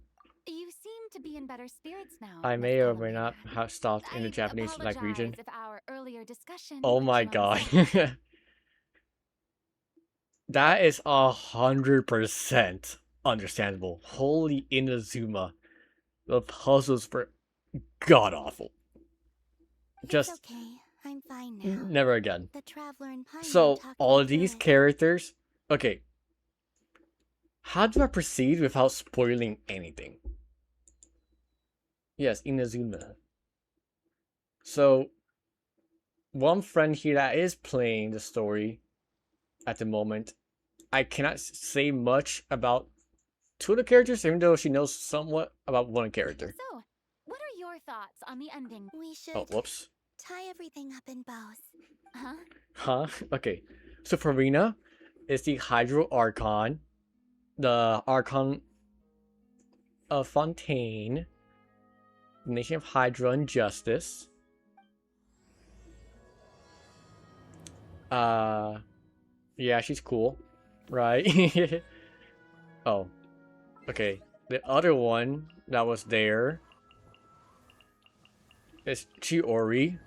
You seem to be in better spirits now. I Miss may or may Columbine. not have stopped in the I Japanese like region. apologize if our earlier discussion Oh put my you on god. the spot. That is 100% understandable. Holy Inazuma. The puzzles were god awful. Just It's okay. I'm fine now. never again. The traveler and Paimon So talked all me of these through it. characters, okay. How do I proceed without spoiling anything? Yes, Inazuma. So one friend here that is playing the story at the moment, I cannot say much about two of the characters, even though she knows somewhat about one character. So, what are your thoughts on the ending? We should Oh, whoops. tie everything up in bows. Huh? Huh? Okay. So Farina is the Hydro Archon. The Archon of Fontaine. Nation of Hydra and Justice. Yeah, she's cool. Right? Oh. Okay. The other one that was there is Chiori.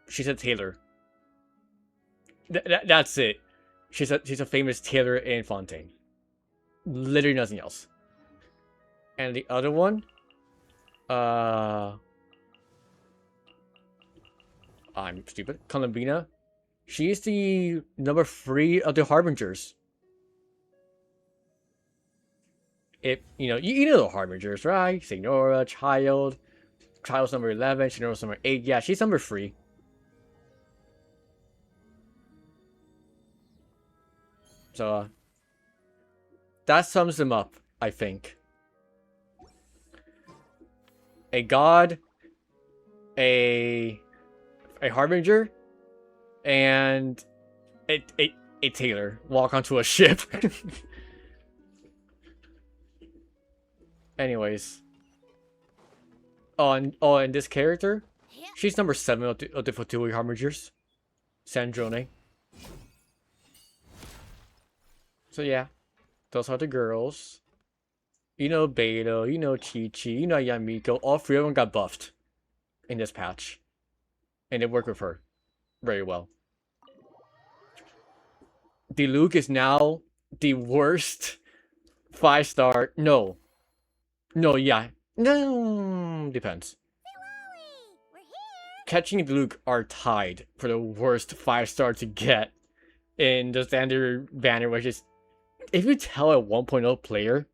She's a tailor. That's it. She's a famous tailor in Fontaine. Literally nothing else. And the other one, I'm stupid. Columbina. She's the number 3 of the Harbingers. If you know the Harbingers, right? Signora, Child's number 11, Signora's number 8. Yeah, she's number 3. So that sums them up, I think. A god, a harbinger, and a tailor walk onto a ship. Anyways. And this character, she's number 7 of the Fatui Harbingers. Sandrone. So yeah, those are the girls. You know Beto, you know Chi-Chi, you know Yamiko. All 3 of them got buffed in this patch. And they work with her very well. Diluc is now the worst 5-star. No, yeah. No, depends. Catching and Diluc are tied for the worst 5-star to get in the standard banner, which is, if you tell a 1.0 player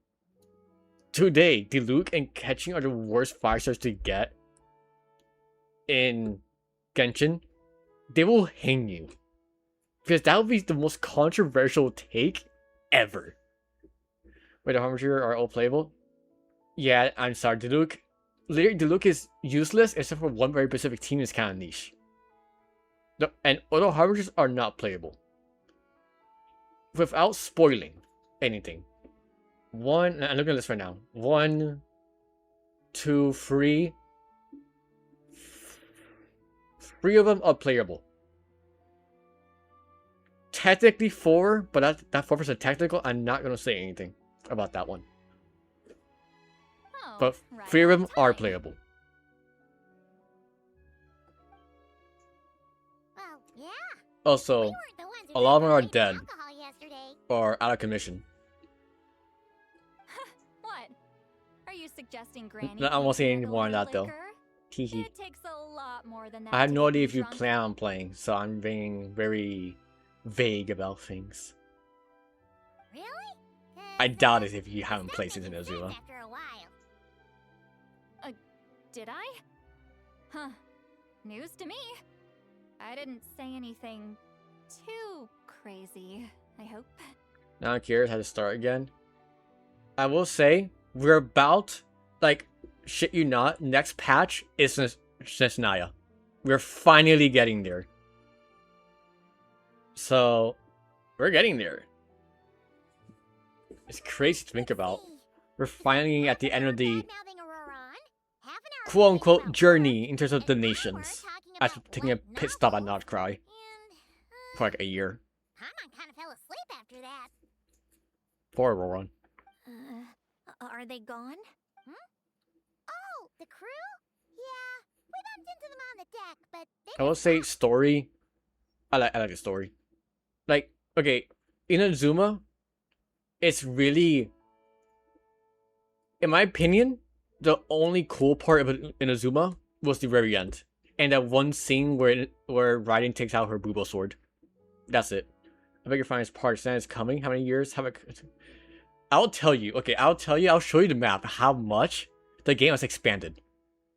today, Diluc and Catching are the worst 5-stars to get in Genshin, they will hang you. Because that would be the most controversial take ever. Wait, the Harbinger are all playable? Yeah, I'm sorry, Diluc. Literally, Diluc is useless except for one very specific team is kind of niche. And other Harbingers are not playable. Without spoiling anything. I'm looking at this right now. 1, 2, 3, 3 of them are playable. Technically 4, but that 4% technical. I'm not gonna say anything about that one. Oh, But right 3 of on them are time. playable. Well, yeah. Also, We weren't the ones who a lot of them are drank dead alcohol yesterday. or out of commission. What? Are you suggesting Granny No, I won't can't say any handle more on her that though. liquor? Teehee. It takes a lot more than that. I have to no get idea me if you drunk. plan on playing, so I'm being very vague about things. Really? I doubt it if you haven't played since Inazuma. After a while. Did I? Huh. News to me. I didn't say anything too crazy, I hope. Now I'm curious how to start again. I will say, we're about, like, shit you not, next patch is Snaya. We're finally getting there. So, we're getting there. It's crazy to think about. We're finally at the end of the quote-unquote journey in terms of the nations. After taking a pit stop at Notcry for like a year. Paimon kind of fell asleep after that. Poor Roran. Are they gone? Oh, the crew? Yeah, we bumped into them on the deck, but they I will say story. I like the story. Like, okay, Inazuma, it's really, in my opinion, the only cool part of Inazuma was the very end. And that one scene where Raiden takes out her Bubo sword. That's it. I beg your finest pardon, is coming. How many years? I'll tell you. Okay, I'll show you the map, how much the game has expanded.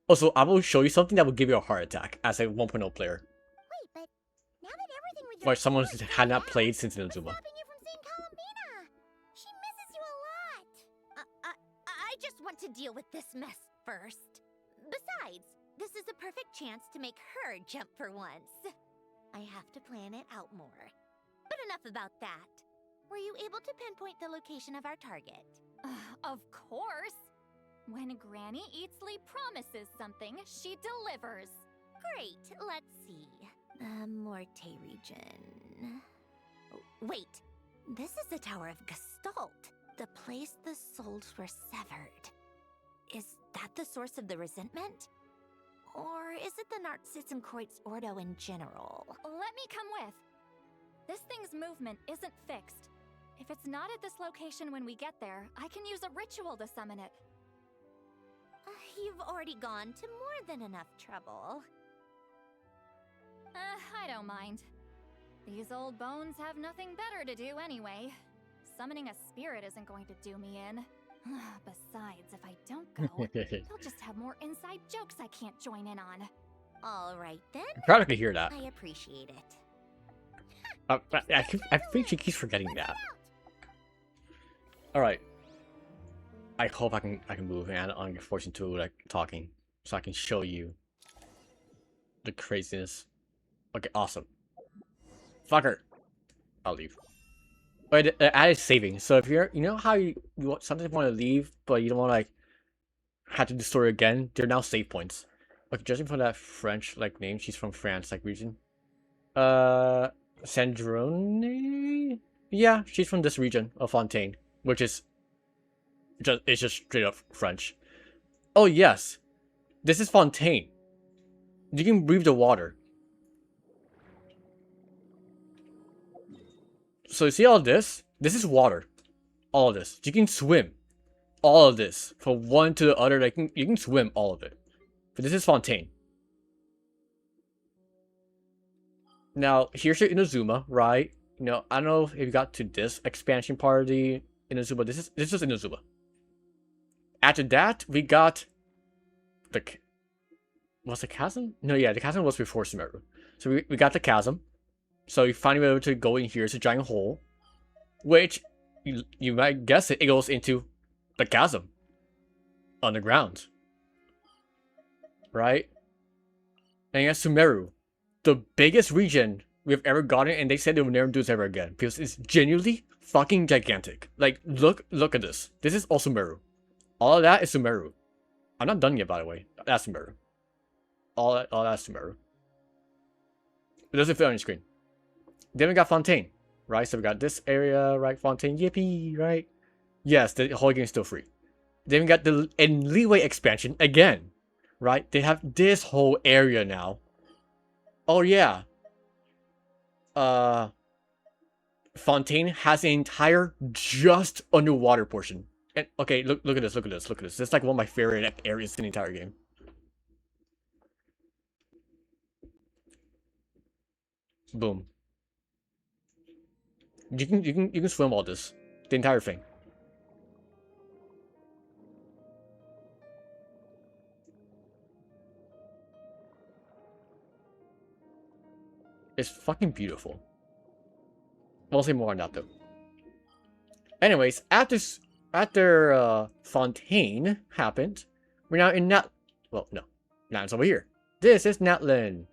Also, I will show you something that will give you a heart attack as a 1.0 player. Wait, but now that everything with Or someone who had not played since Inazuma. she misses you a lot. I just want to deal with this mess first. Besides, this is a perfect chance to make her jump for once. I have to plan it out more. But enough about that. Were you able to pinpoint the location of our target? Of course. When Granny Eatsley promises something, she delivers. Great, let's see. Morte region. Oh, wait, this is the Tower of Gestalt, the place the souls were severed. Is that the source of the resentment? Or is it the Narcitzenkreuz Ordo in general? Let me come with. This thing's movement isn't fixed. If it's not at this location when we get there, I can use a ritual to summon it. You've already gone to more than enough trouble. I don't mind. These old bones have nothing better to do anyway. Summoning a spirit isn't going to do me in. Besides, if I don't go, they'll just have more inside jokes I can't join in on. All right then. I'm proud I could hear that. I appreciate it. I think she keeps forgetting that. Alright. I hope I can move and I don't get forced into like talking. So I can show you the craziness. Okay, awesome. Fucker. I'll leave. But added saving. So if you're, you know how you sometimes want to leave, but you don't want to like have to do the story again. They're now save points. Okay, judging from that French like name, she's from France like region. Sandrone. Yeah, she's from this region of Fontaine, which is just straight up French. Oh yes, this is Fontaine. You can breathe the water. So you see all this? This is water. All of this. You can swim. All of this. From one to the other, like you can swim all of it. But this is Fontaine. Now, here's your Inazuma, right? You know, I don't know if you got to this expansion part of the Inazuma. This is just Inazuma. After that, we got the... Was the chasm? No, yeah, the chasm was before Sumeru. So we got the chasm. So you finally were able to go in here. It's a giant hole. Which, you might guess it goes into the chasm. Underground. Right? And you have Sumeru. The biggest region we've ever gotten, and they said they will never do this ever again. Because it's genuinely fucking gigantic. Like, look at this. This is all Sumeru. All of that is Sumeru. I'm not done yet, by the way. That's Sumeru. All that's Sumeru. It doesn't fit on your screen. Then we got Fontaine, right? So we got this area, right? Fontaine, yippee, right? Yes, the whole game is still free. Then we got the Leeway expansion again, right? They have this whole area now. Oh yeah. Fontaine has an entire just underwater portion. And okay, look at this, look at this, look at this. This is like one of my favorite areas in the entire game. Boom. You can swim all this. The entire thing. It's fucking beautiful. We'll say more on that though. Anyways, after Fontaine happened, we're now in Nat. Well, no, Nat's over here. This is Natlan,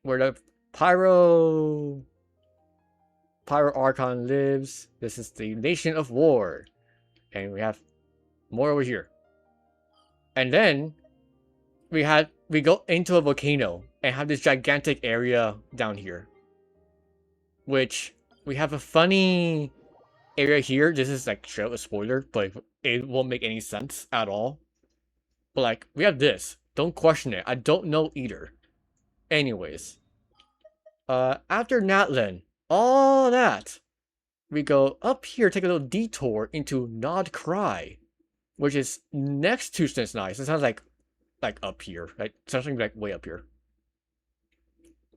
where the Pyro Archon lives. This is the Nation of War, and we have more over here. And then we go into a volcano and have this gigantic area down here, which we have a funny area here. This is like straight up a spoiler, but it won't make any sense at all. But like, we have this. Don't question it. I don't know either. Anyways, after Natlan, all that, we go up here, take a little detour into Nod Cry, which is next to Since Nice. It sounds like up here, right? Something like way up here.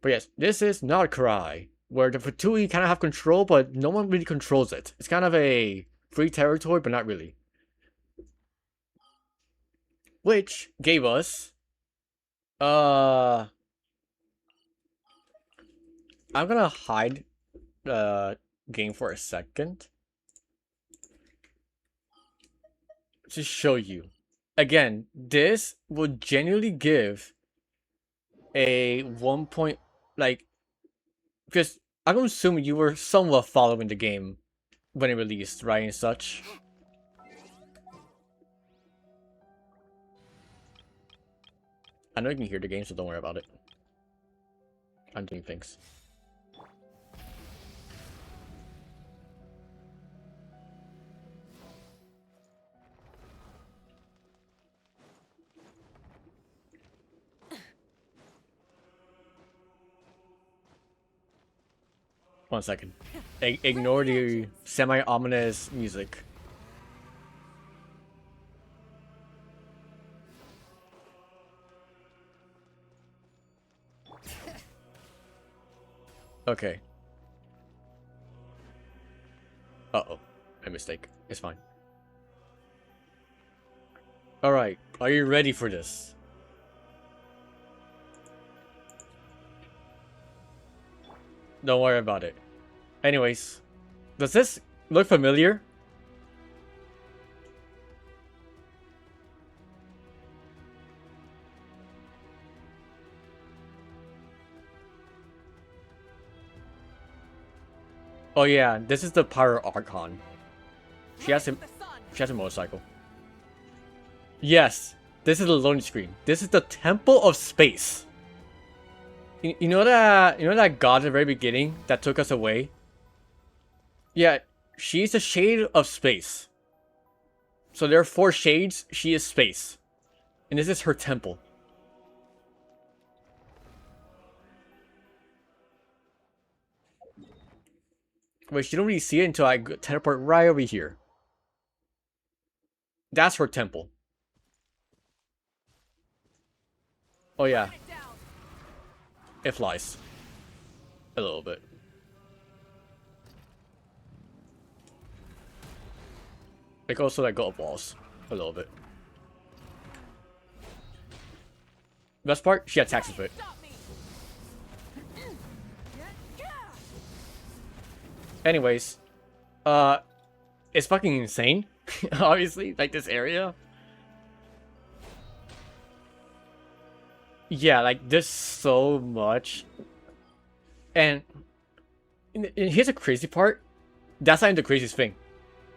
But yes, this is Nod Cry, where the Fatui kind of have control, but no one really controls it. It's kind of a free territory, but not really. Which gave us, I'm gonna hide the game for a second to show you. Again, this would genuinely give a 1 point, like, because I'm assuming you were somewhat following the game when it released, right, and such. I know you can hear the game, so don't worry about it. I'm doing things. One second. Ignore the semi-ominous music. Okay. Uh-oh. My mistake. It's fine. Alright. Are you ready for this? Don't worry about it. Anyways. Does this look familiar? Oh yeah, this is the Pyro Archon. She has a motorcycle. Yes, this is the loading screen. This is the Temple of Space. You know that god at the very beginning that took us away? Yeah, she's a shade of space. So there are 4 shades, she is space. And this is her temple. Which you don't really see it until I teleport right over here. That's her temple. Oh yeah. It flies. A little bit. It can also like go up walls. A little bit. Best part, she attacks with it. Anyways, it's fucking insane. Obviously, like this area. Yeah, like there's so much. And here's the crazy part. That's not even the craziest thing.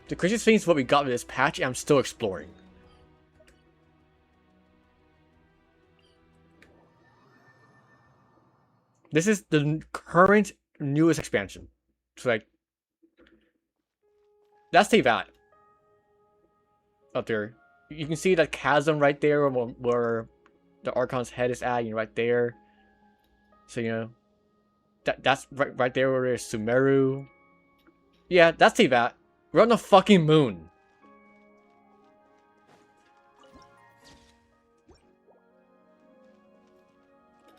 The craziest thing is what we got with this patch, and I'm still exploring. This is the current newest expansion. So like, that's Tevat. Up there. You can see that chasm right there where the Archon's head is at, right there. So, that's right there where there's Sumeru. Yeah, that's Tevat. We're on the fucking moon.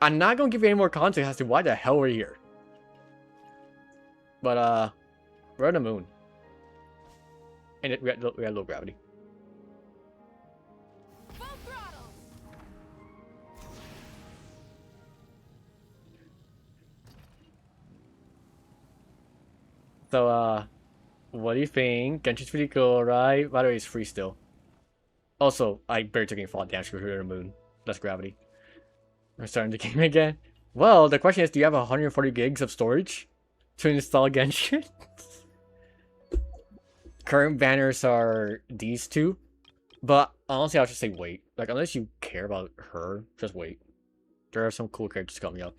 I'm not gonna give you any more context as to why the hell we're here. But, we're on the moon. And we got low gravity. So, what do you think? Genshin's pretty cool, right? By the way, it's free still. Also, I barely took any fall damage because we're on the moon. Less gravity. We're starting the game again. Well, the question is, do you have 140 gigs of storage to install Genshin? Current banners are these two. But honestly, I'll just say wait. Like, unless you care about her, just wait. There are some cool characters coming up.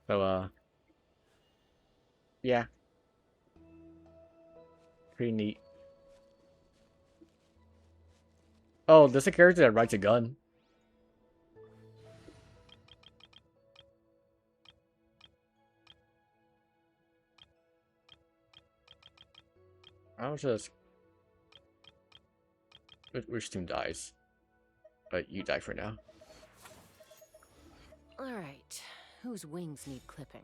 So, yeah. Pretty neat. Oh, there's a character that rides a gun. I'll just... Which team dies? But you die for now. Alright. Whose wings need clipping?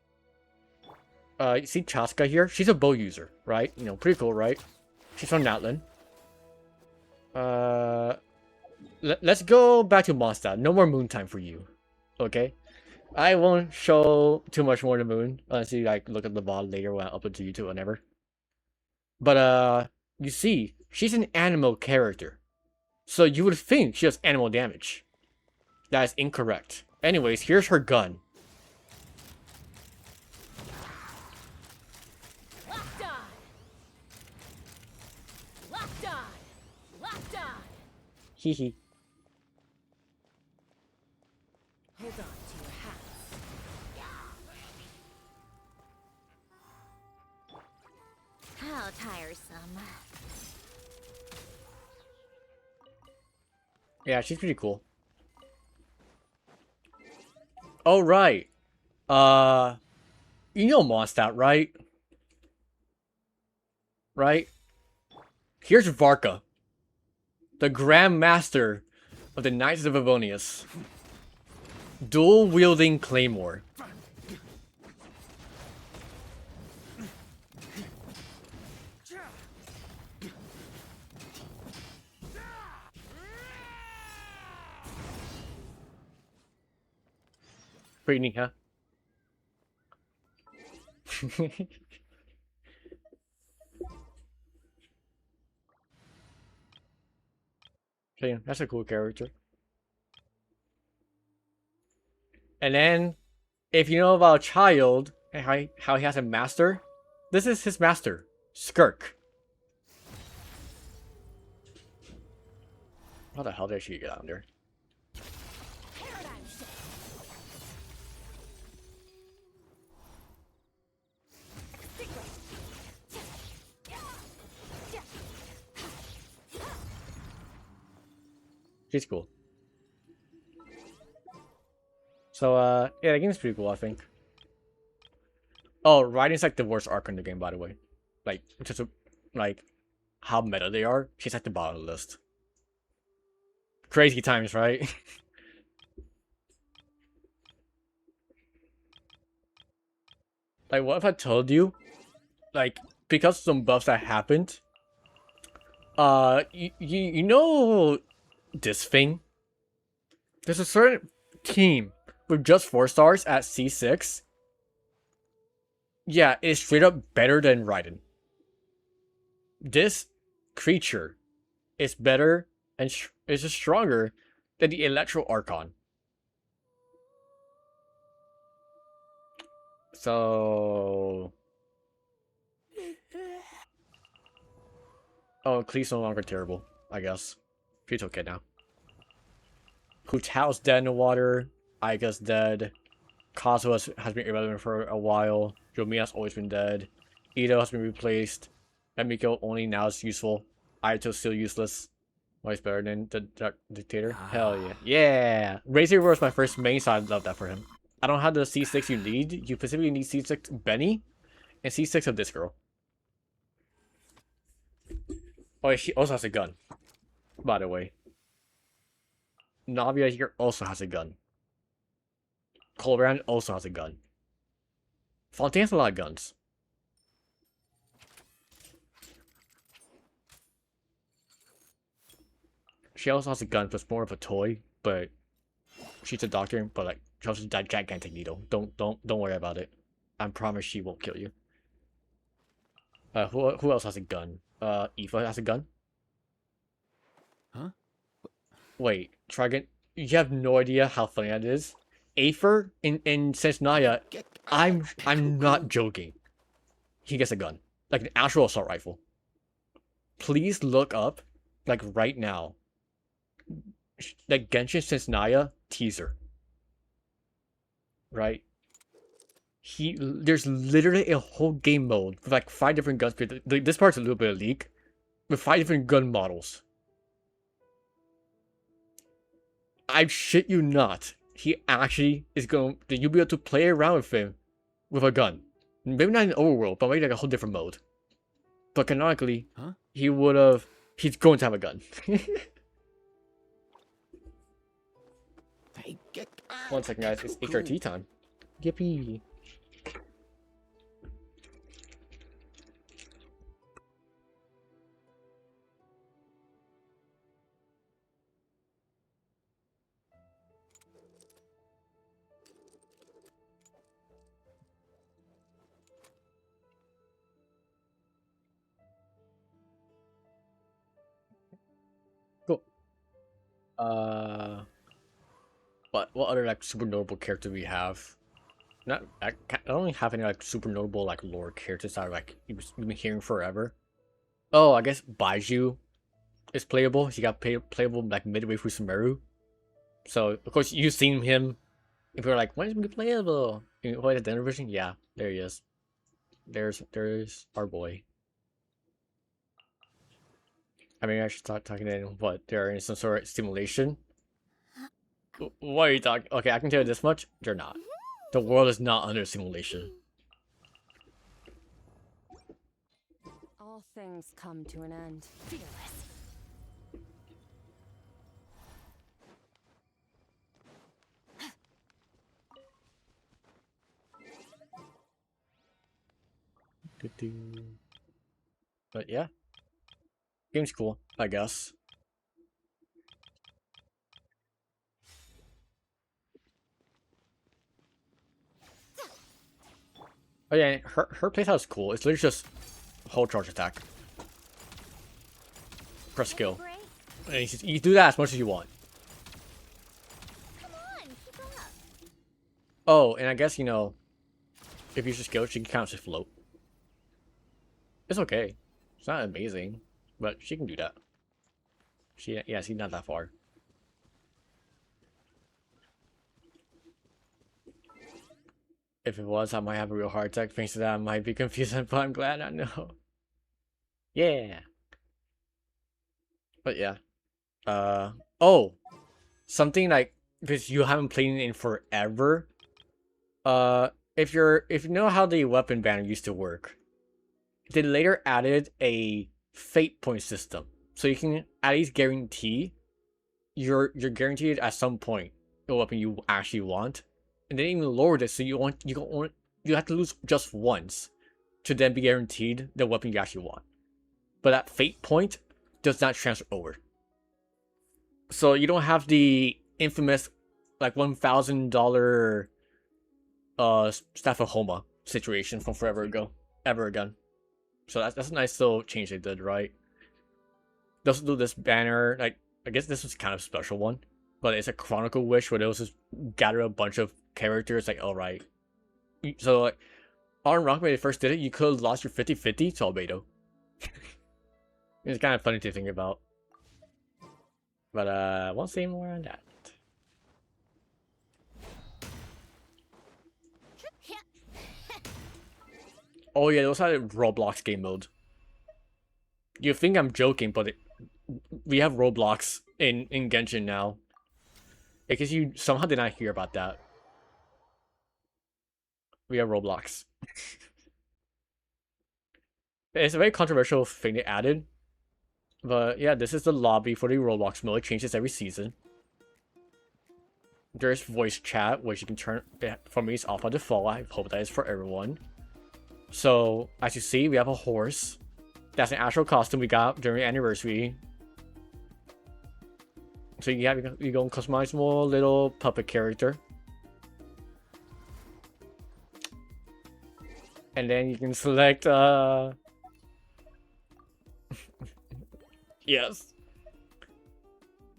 You see Chaska here? She's a bow user, right? Pretty cool, right? She's from Natlan. Let's go back to Mondstadt. No more moon time for you. Okay? I won't show too much more of the moon. Unless you, look at the VOD later when I upload to YouTube or whatever. But, you see, she's an animal character. So you would think she does animal damage. That is incorrect. Anyways, here's her gun. Hee hee. Hold on to your hats. How tiresome. Yeah, she's pretty cool. Oh, right. You know Mondstadt, right? Right? Here's Varka. The Grand Master of the Knights of Avonius. Dual-wielding claymore. Pretty neat, huh? So yeah, that's a cool character. And then, if you know about Child, and how he has a master, this is his master, Skirk. How the hell did she get on there? She's cool. So, yeah, the game's pretty cool, I think. Oh, Raiden's like the worst arc in the game, by the way. Like, just like how meta they are. She's at the bottom of the list. Crazy times, right? Like, what if I told you, like, because of some buffs that happened, you know this thing? There's a certain team with just 4 stars at C6. Yeah, it's straight up better than Raiden. This creature is better and is just stronger than the Electro Archon. So Oh, Klee's no longer terrible, I guess. She's okay now. Hu Tao's dead in the water. Aika's dead. Kazuha has been irrelevant for a while. Yomiya's always been dead. Ito has been replaced. Emiko only now is useful. Aito's still useless. Why is better than the Dictator? Hell yeah. Yeah! Razor was my first main, so I love that for him. I don't have the C6 you need. You specifically need C6 Benny and C6 of this girl. Oh, she also has a gun, by the way. Navia here also has a gun. Colbrand also has a gun. Fontaine has a lot of guns. She also has a gun, but it's more of a toy. But she's a doctor, but like she also has that gigantic needle. Don't worry about it. I promise she won't kill you. Who else has a gun? Eva has a gun. Huh? Wait, Trigon, you have no idea how funny that is. Aether in Sensnaya, I'm not joking. He gets a gun, like an actual assault rifle. Please look up, like right now, like Genshin Sensnaya teaser. Right? There's literally a whole game mode with like 5 different guns. This part's a little bit of leak, with 5 different gun models. I shit you not. He actually is going. You'll be able to play around with him with a gun. Maybe not in overworld, but maybe like a whole different mode. But canonically, he would have. He's going to have a gun. One second, guys. It's HRT time. Yippee. Cool. What other like super notable character we have? I don't really have any like super notable like lore characters that are like you've been hearing forever. Oh, I guess Baiju is playable. He got playable like midway through Sumeru. So of course you've seen him. If you're like, when is he playable? What is the dinner version? Yeah, there he is. There's our boy. I mean, I should start talking to him. What? They're in some sort of simulation. What are you talking? Okay, I can tell you this much. They're not. The world is not under simulation. All things come to an end. Fearless. But yeah, game's cool, I guess. Oh yeah, her playstyle is cool. It's literally just hold charge attack, press skill, and you do that as much as you want. Come on, keep up. Oh, and I guess, you know, if you use your skill, she can kind of just float. It's okay. It's not amazing, but she can do that. Yeah, she's not that far. If it was, I might have a real heart attack. Thanks to that, I might be confused, but I'm glad I know. Yeah. But yeah. Oh! Something like, because you haven't played it in forever. If you know how the weapon banner used to work, they later added a fate point system. So you can at least guarantee you're guaranteed at some point the weapon you actually want. And they even lowered it so you have to lose just once to then be guaranteed the weapon you actually want. But that fate point does not transfer over. So you don't have the infamous like $1,000 Staff of Homa situation from forever ago, ever again. So that's a nice little change they did, right? They also do this banner, like I guess this was kind of a special one, but it's a Chronicle Wish where they also just gather a bunch of characters. Like, alright, so like on Rock when they first did it, you could have lost your 50-50 to Albedo. It's kind of funny to think about. But won't say more on that. Oh yeah, those are Roblox game mode. You think I'm joking, but we have Roblox in Genshin now. Because you somehow did not hear about that. We have Roblox. It's a very controversial thing they added. But yeah, this is the lobby for the Roblox mode. It changes every season. There's voice chat, which you can turn. For me, it's off by default. I hope that is for everyone. So, as you see, we have a horse. That's an actual costume we got during the anniversary. So you can customize more little puppet character. And then you can select yes.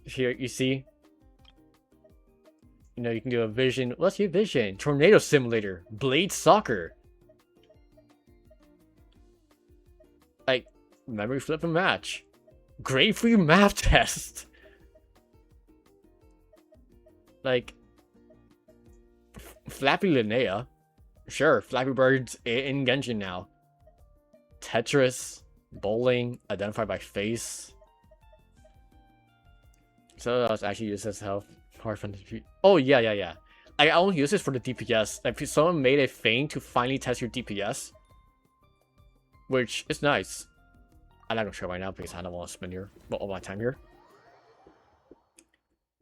Here you see. You know, you can do a vision. What's your vision? Tornado simulator. Blade soccer. Like, memory flip and match. Grade for your math test. Like, Flappy Linnea. Sure, Flappy Bird's in Genshin now. Tetris. Bowling. Identified by face. So that's actually used as health. Hard fantasy. Oh, yeah. I only use this for the DPS. Like, someone made a thing to finally test your DPS. Which is nice. I'm not gonna show right now because I don't want to spend all my time here.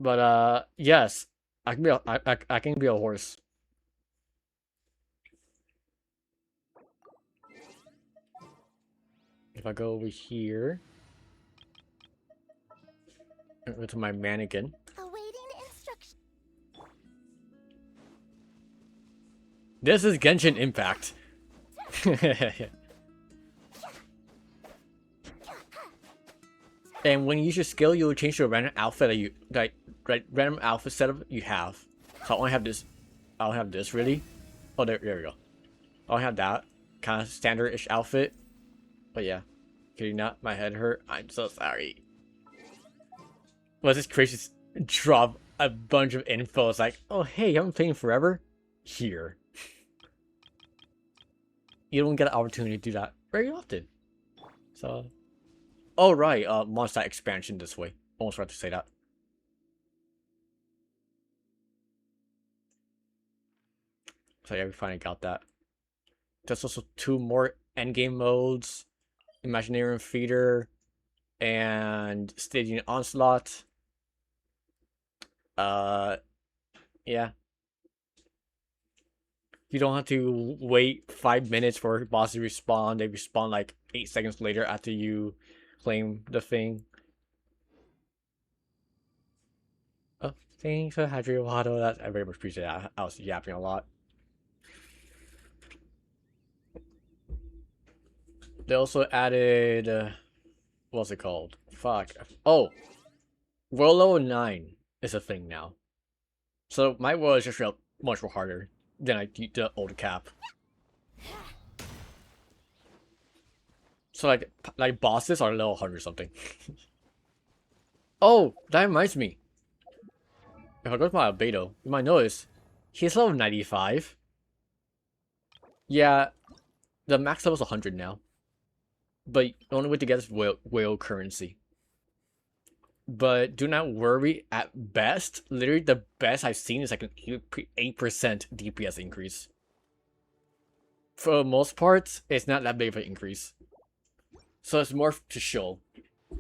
But yes, I can be a horse. If I go over here, go to my mannequin. Awaiting instruction. This is Genshin Impact. And when you use your skill, you'll change to a random outfit random outfit setup you have. So I only have this. I don't have this really. Oh, there we go. I don't have that kind of standard-ish outfit. But yeah, can you not? My head hurt. I'm so sorry. Was this crazy? Just drop a bunch of info. It's like, oh hey, you haven't played forever. Here. You don't get an opportunity to do that very often. So. Oh right, monster expansion this way. Almost forgot to say that. So yeah, we finally got that. There's also 2 more endgame modes. Imaginarium Feeder and Stygian Onslaught. Yeah. You don't have to wait 5 minutes for boss to respawn. They respawn like 8 seconds later after you claim the thing. Oh, thanks for Hadri Waddle. That I very much appreciate that. I was yapping a lot. They also added what's it called? Fuck. Oh, World Level 9 is a thing now. So my world is just much more harder than the old cap. So like bosses are level 100 something. Oh, that reminds me. If I go to my Albedo, you might notice he's level 95. Yeah, the max level is 100 now. But the only way to get is whale currency. But do not worry, at best, literally the best I've seen is like an 8% DPS increase. For the most part, it's not that big of an increase. So it's more to show.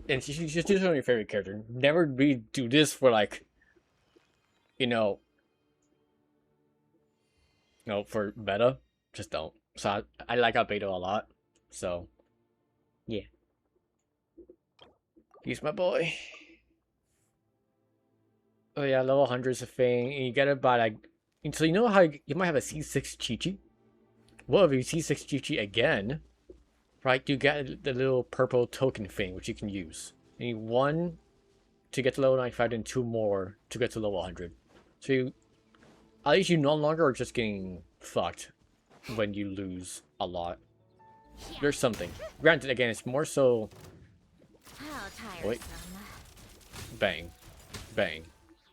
And she's just on your favorite character. Never really do this for like, for beta. Just don't. So I like Albedo a lot. So, yeah. He's my boy. Oh yeah, level 100 is a thing. And you get it by like... So you know how you might have a C6 Chi-Chi? Well, if you C6 Chi-Chi again, right, you get the little purple token thing, which you can use. You need 1 to get to level 95, and 2 more to get to level 100. So at least you no longer are just getting fucked when you lose a lot. There's something. Granted, again, it's more so How Wait. tiresome. Bang. Bang.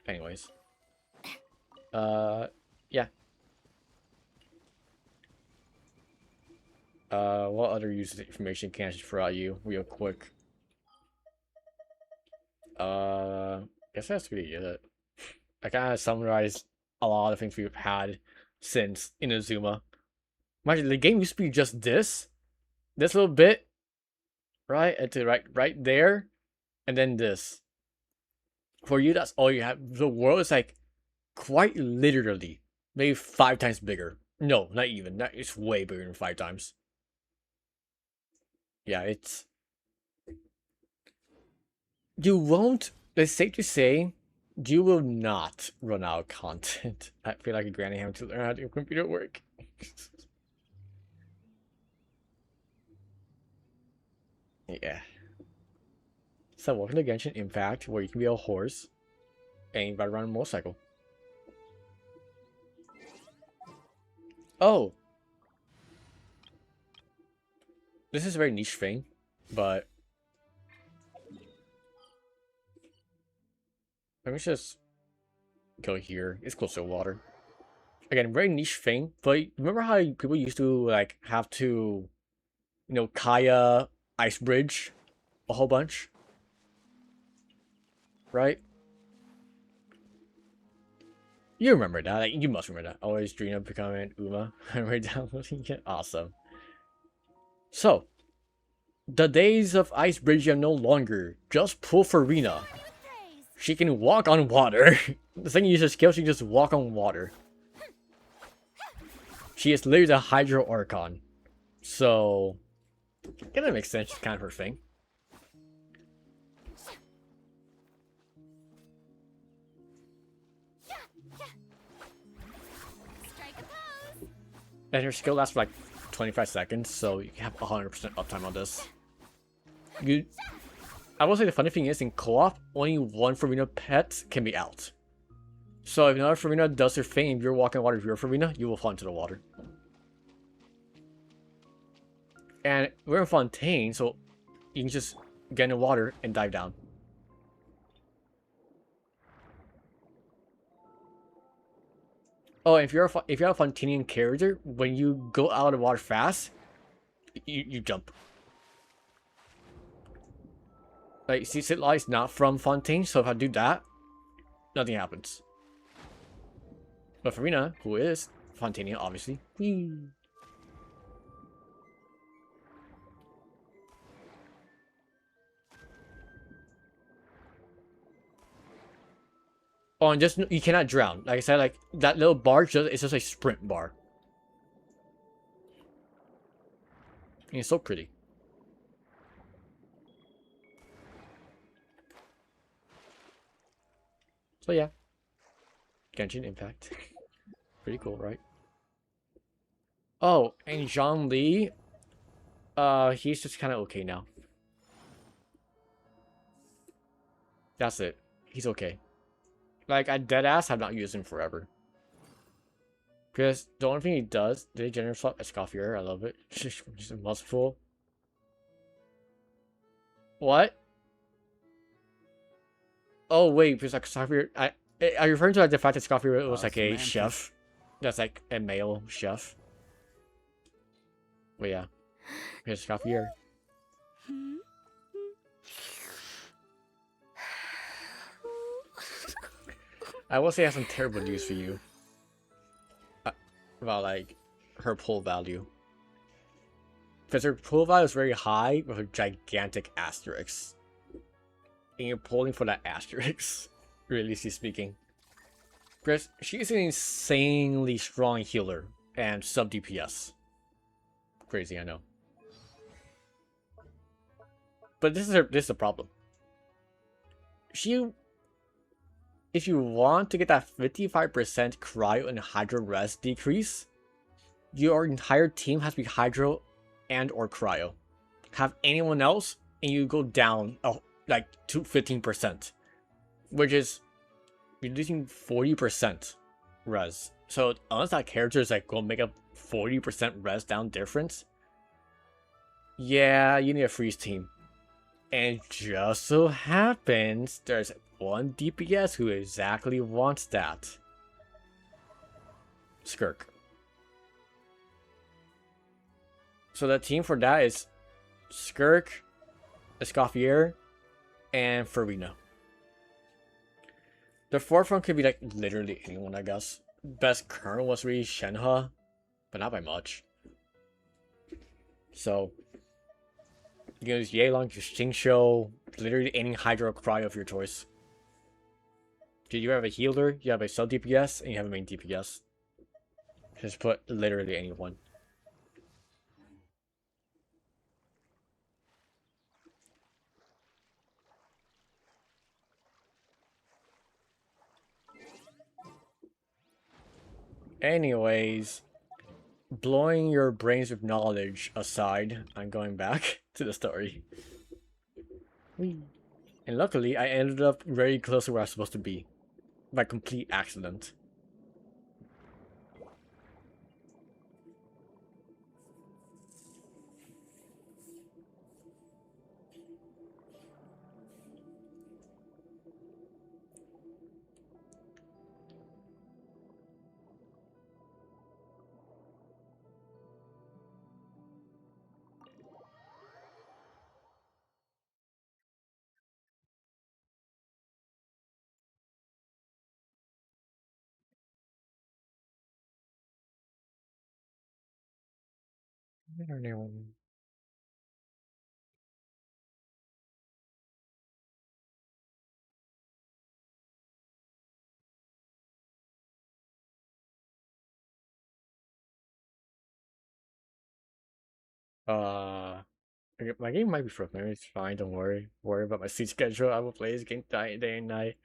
Anyways. Yeah. What other user information can I just throw at you real quick? Guess that's really it. I kind of summarized a lot of things we've had since Inazuma. Imagine the game used to be just this little bit, right? And to right there, and then this. For you, that's all you have. The world is like quite literally maybe 5 times bigger. No, not even. It's way bigger than 5 times. Yeah, it's. You won't. It's safe to say, you will not run out of content. I feel like a granny having to learn how to do computer work. Yeah. So welcome to Genshin Impact, where you can be a horse and you ride around a motorcycle. Oh! This is a very niche thing, but let me just go here. It's close to water. Again, very niche thing, but remember how people used to like have to, Kaya Ice Bridge a whole bunch? Right? You remember that. Like, you must remember that. Always dream of becoming Uma. We're downloading it. Awesome. So, the days of Ice Bridge are no longer. Just pull Farina. She can walk on water. The thing you use her skill, she can just walk on water. She is literally the Hydro Archon. So, yeah, that makes sense. It's kind of her thing. And her skill lasts for like 25 seconds, so you have 100% uptime on this. I will say the funny thing is, in co-op, only one Farina pet can be out. So if another Farina does her thing, if you're walking on water with your Farina, you will fall into the water. And we're in Fontaine, so you can just get in the water and dive down. Oh, if you're a Fontanian character, when you go out of the water fast, you jump. Like, see, Sitlai is not from Fontaine, so if I do that, nothing happens. But Farina, who is Fontanian, obviously. Whee. Oh, and just, you cannot drown. Like I said, like, that little bar, it's just a sprint bar. And it's so pretty. So yeah. Genshin Impact. Pretty cool, right? Oh, and Zhang Li, he's just kind of okay now. That's it. He's okay. Like, I deadass have not used him forever. Because the only thing he does, they generate swap Escoffier, I love it. Just a mustful. What? Oh wait, because like Escoffier, are you referring to like the fact that Escoffier was like a chef? That's like a male chef. But yeah. Here's Escoffier. I will say I have some terrible news for you. About, like, her pull value. Because her pull value is very high with a gigantic asterisk. And you're pulling for that asterisk, realistically speaking. Because she's an insanely strong healer and sub DPS. Crazy, I know. But this is a problem. If you want to get that 55% cryo and hydro res decrease, your entire team has to be hydro and or cryo. Have anyone else, and you go down like to 15%, which is reducing 40% res. So unless that character is like gonna make a 40% res down difference, yeah, you need a freeze team. And just so happens there's one DPS who exactly wants that. Skirk. So the team for that is Skirk, Escoffier, and Farina. The fourth one could be like literally anyone, I guess. Best current was really Shenhe, but not by much. So you can use Yelan, use Xingqiu, literally any Hydro Cry of your choice. You have a healer, you have a sub DPS, and you have a main DPS. Just put literally anyone. Anyways, blowing your brains with knowledge aside, I'm going back to the story. And luckily, I ended up very close to where I was supposed to be. By complete accident. My game might be frozen. It's fine. Don't worry. Worry about my sleep schedule. I will play this game day and night.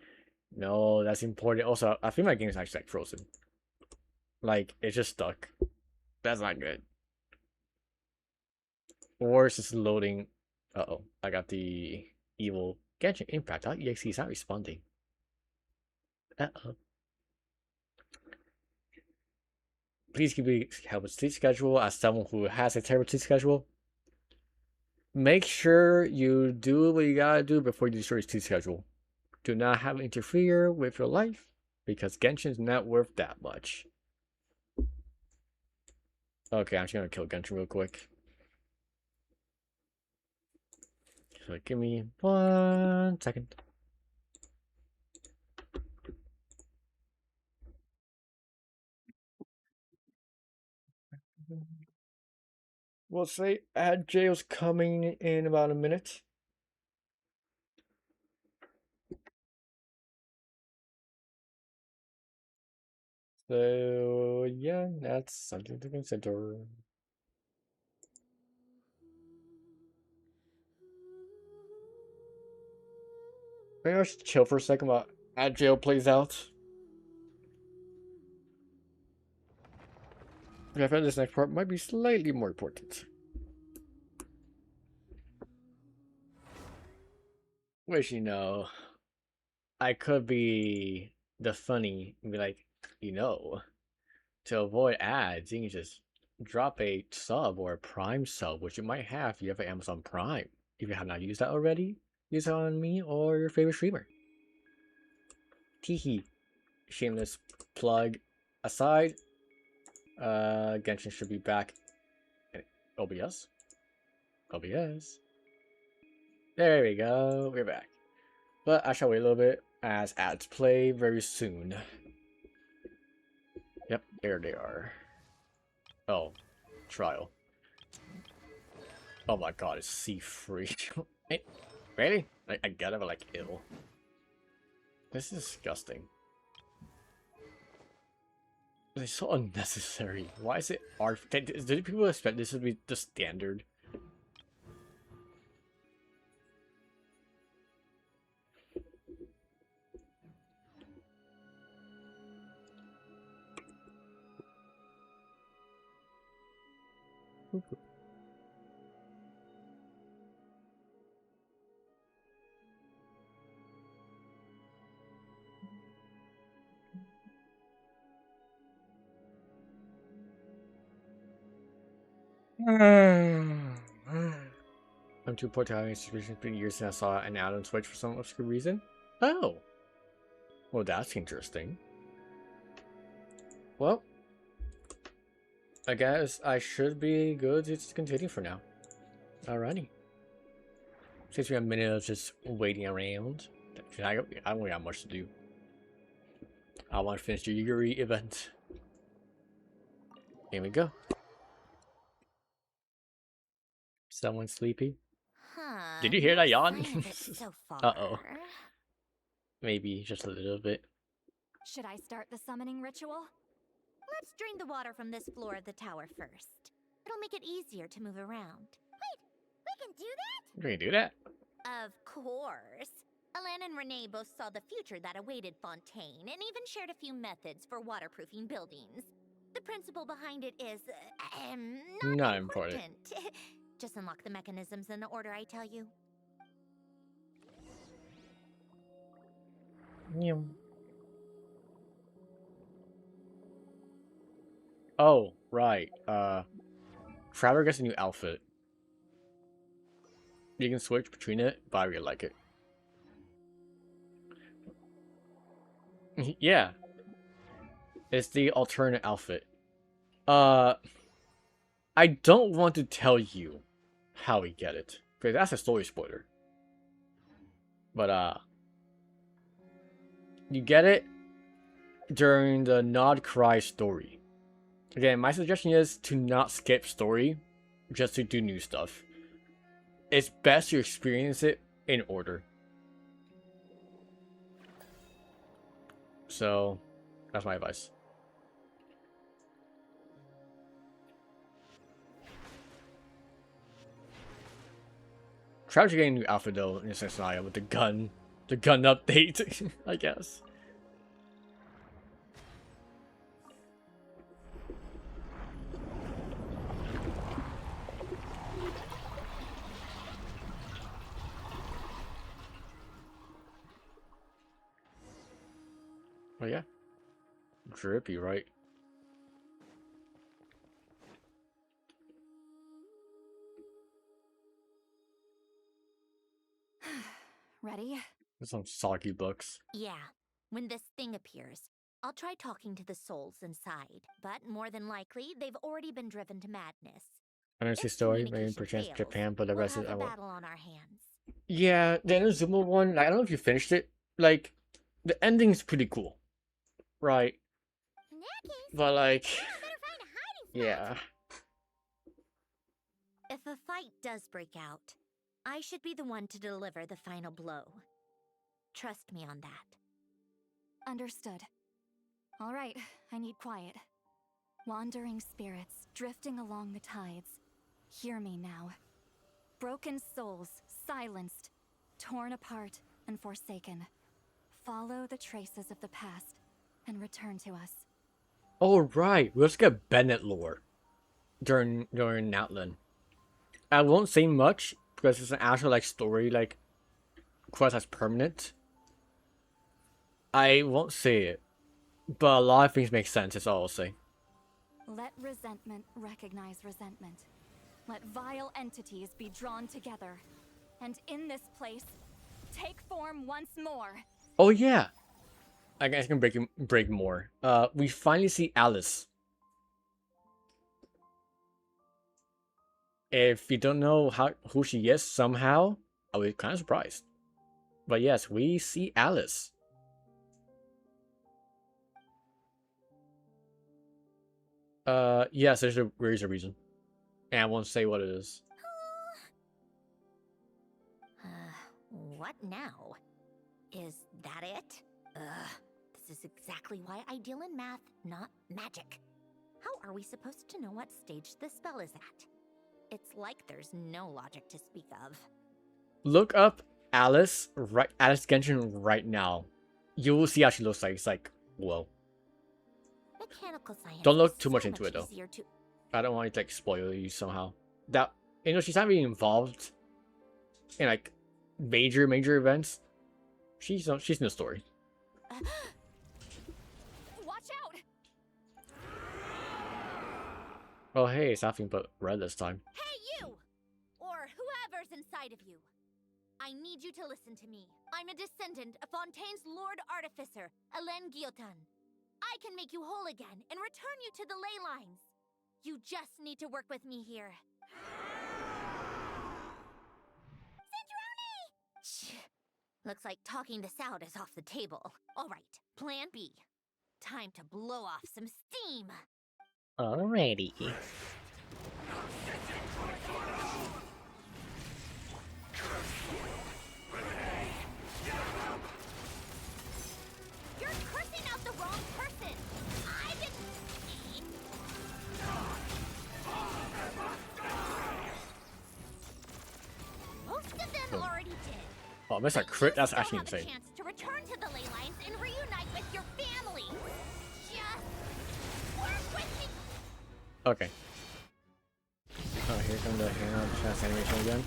No, that's important. Also, I think my game is actually like frozen. Like it's just stuck. That's not good. Or it's just loading. Uh-oh. I got the evil Genshin Impact.exe is not responding. Uh-oh. Please give me help with sleep schedule as someone who has a terrible sleep schedule. Make sure you do what you gotta do before you destroy your sleep schedule. Do not have it interfere with your life because Genshin is not worth that much. Okay, I'm just gonna kill Genshin real quick. So give me 1 second. We'll say Jail's coming in about a minute. So yeah, that's something to consider. Maybe I should chill for a second while Jail plays out. I feel this next part might be slightly more important. Which, I could be the funny and be like, to avoid ads, you can just drop a sub or a Prime sub, which you might have if you have an Amazon Prime. If you have not used that already, use it on me or your favorite streamer. Teehee. Shameless plug aside, Genshin should be back in OBS. OBS. There we go, we're back. But I shall wait a little bit as ads play very soon. Yep, there they are. Oh, trial. Oh my god, it's C3. Hey, really? I get it, but like, ill. This is disgusting. It's so unnecessary. Why is it art? Did people expect this to be the standard? I'm too poor to have any suspicion. It's been years since I saw an ad on Twitch for some obscure reason. Oh. Well, that's interesting. Well, I guess I should be good to just continue for now. Alrighty. Since we have a minute of just waiting around. I don't got much to do. I want to finish the Yuri event. Here we go. Someone sleepy? Huh. Did you hear that no yawn? sign of it so far. Uh-oh. Maybe just a little bit. Should I start the summoning ritual? Let's drain the water from this floor of the tower first. It'll make it easier to move around. Wait, we can do that? We can do that. Of course. Alan and Renee both saw the future that awaited Fontaine and even shared a few methods for waterproofing buildings. The principle behind it is not important. Just unlock the mechanisms in the order I tell you. Oh, right. Traveler gets a new outfit. You can switch between it, but I really like it. Yeah. It's the alternate outfit. I don't want to tell you how we get it, because that's a story spoiler. But, you get it during the Nod Cry story. Again, my suggestion is to not skip story, just to do new stuff. It's best to experience it in order. So, that's my advice. Travis getting a new outfit though in this scenario with the gun update, I guess. Oh yeah, drippy, right? Ready? Some soggy books. Yeah, when this thing appears, I'll try talking to the souls inside, but more than likely, they've already been driven to madness. Fantasy story, maybe perchance fails, Japan, but the we'll rest have is a I will. battle on our hands. Yeah, the Inazuma one, I don't know if you finished it. Like, the ending's pretty cool, right? But like, yeah. If a fight does break out, I should be the one to deliver the final blow. Trust me on that. Understood. All right, I need quiet. Wandering spirits drifting along the tides. Hear me now. Broken souls, silenced, torn apart, and forsaken. Follow the traces of the past and return to us. Oh right, let's get Bennett lore during Outland. I won't say much because it's an actual like story like quest that's permanent. I won't say it, but a lot of things make sense. That's all I'll say. Let resentment recognize resentment. Let vile entities be drawn together. And in this place, take form once more. Oh yeah, I guess I can break more. We finally see Alice. If you don't know who she is somehow, I was kind of surprised. But yes, we see Alice. Yes, there's a reason. And I won't say what it is. What now? Is that it? This is exactly why I deal in math, not magic. How are we supposed to know what stage the spell is at? It's like there's no logic to speak of. Look up Alice Genshin right now. You will see how she looks like. It's like, whoa. Mechanical science. Don't look is too so much into it though. To... I don't want to like spoil you somehow. That she's not really involved in like major events. She's in the story. Watch out! Oh hey, it's nothing but red this time. Hey you! Or whatever's inside of you. I need you to listen to me. I'm a descendant of Fontaine's Lord Artificer, Hélène Guillotin. I can make you whole again and return you to the ley lines. You just need to work with me here. Shh. Looks like talking this out is off the table. All right, plan B. Time to blow off some steam. Alrighty. You're cursing out the wrong person. I didn't mean. Most of them already did. Oh, I missed a crit. That's Still actually have a insane. chance to return to the ley lines and reunite with your family. Just work with me. Okay. Oh, here comes the hand on chest animation again.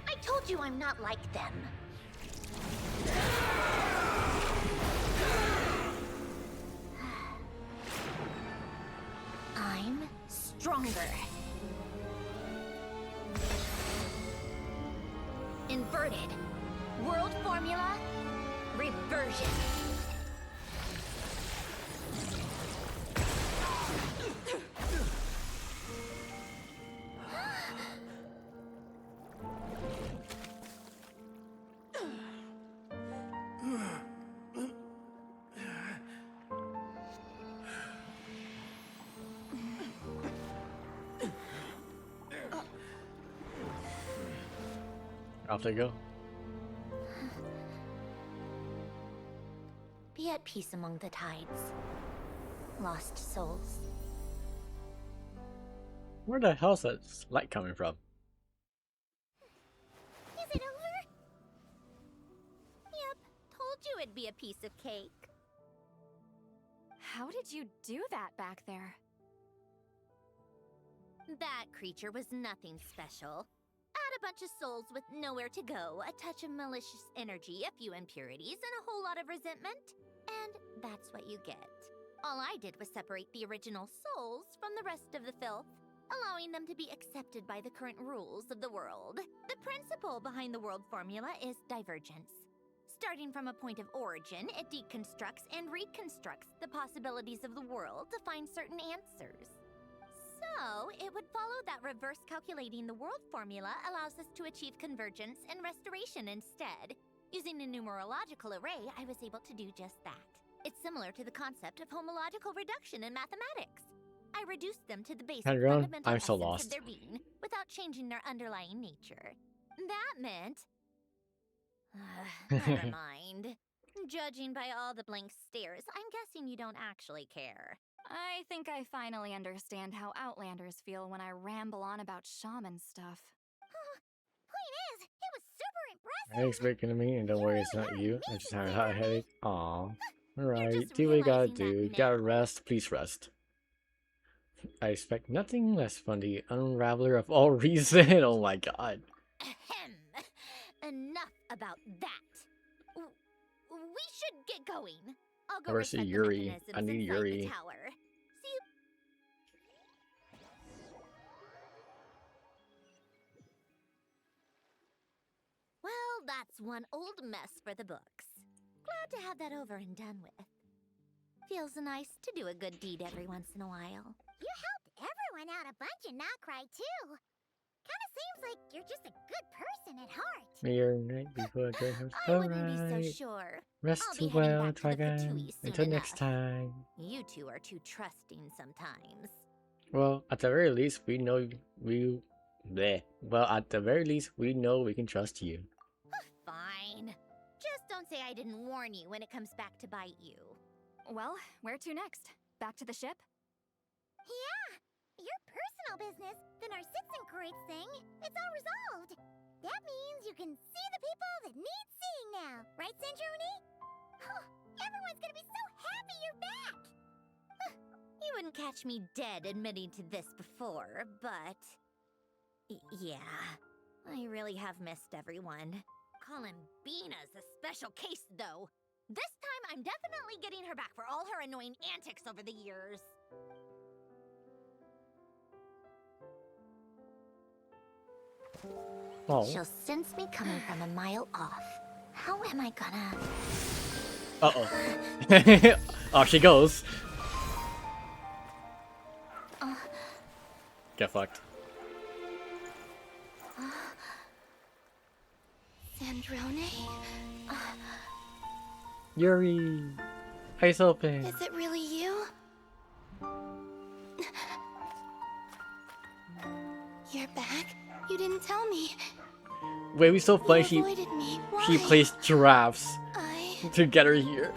I told you I'm not like them. I'm stronger. Inverted. World formula. Reversion. Off they go. Be at peace among the tides. Lost souls. Where the hell's that light coming from? Is it over? Yep, told you it'd be a piece of cake. How did you do that back there? That creature was nothing special. Add a bunch of souls with nowhere to go, a touch of malicious energy, a few impurities, and a whole lot of resentment. And that's what you get. All I did was separate the original souls from the rest of the filth, allowing them to be accepted by the current rules of the world. The principle behind the world formula is divergence. Starting from a point of origin, it deconstructs and reconstructs the possibilities of the world to find certain answers. So, it would follow that reverse calculating the world formula allows us to achieve convergence and restoration instead. Using a numerological array, I was able to do just that. It's similar to the concept of homological reduction in mathematics. I reduced them to the basic Hadron, fundamental I'm so essence lost. of their being without changing their underlying nature. That meant... never mind. Judging by all the blank stares, I'm guessing you don't actually care. I think I finally understand how Outlanders feel when I ramble on about shaman stuff. Point is, it was super impressive. Headache's breaking to me, and don't worry, it's not you. I just have a hot headache. Aw. Alright, just do what you gotta realizing do. that You gotta rest. Please rest. I expect nothing less from the unraveler of all reason. Oh my god. Ahem. Enough about that. We should get going. I'll go Where's reset the Yuri? mechanisms I need inside Yuri. the tower. See you. Well, that's one old mess for the books. Glad to have that over and done with. Feels nice to do a good deed every once in a while. You helped everyone out a bunch in Notcry, too. Kinda seems like you're just a good person at heart. Your night before day comes. I wouldn't be Alright. so sure. Rest I'll too be heading well, back to the Dragon. Fatui soon Until next enough. time. You two are too trusting sometimes. Well, at the very least, we know we. Bleh. Well, at the very least, we know we can trust you. Fine. Just don't say I didn't warn you when it comes back to bite you. Well, where to next? Back to the ship? Yeah, your personal business, the Narcitsan thing, it's all resolved. That means you can see the people that need seeing now, right, Centroni? Everyone's gonna be so happy you're back. You wouldn't catch me dead admitting to this before, but... yeah, I really have missed everyone. Columbina's a special case, though. This time, I'm definitely getting her back for all her annoying antics over the years. Oh. She'll sense me coming from a mile off. How am I gonna... Uh-oh. Off she goes. Get fucked. Sandrone? Yuri! Eyes open. Is it really you? You're back? You didn't tell me. Wait, we so funny. You avoided me. She Why? placed giraffes to get her here.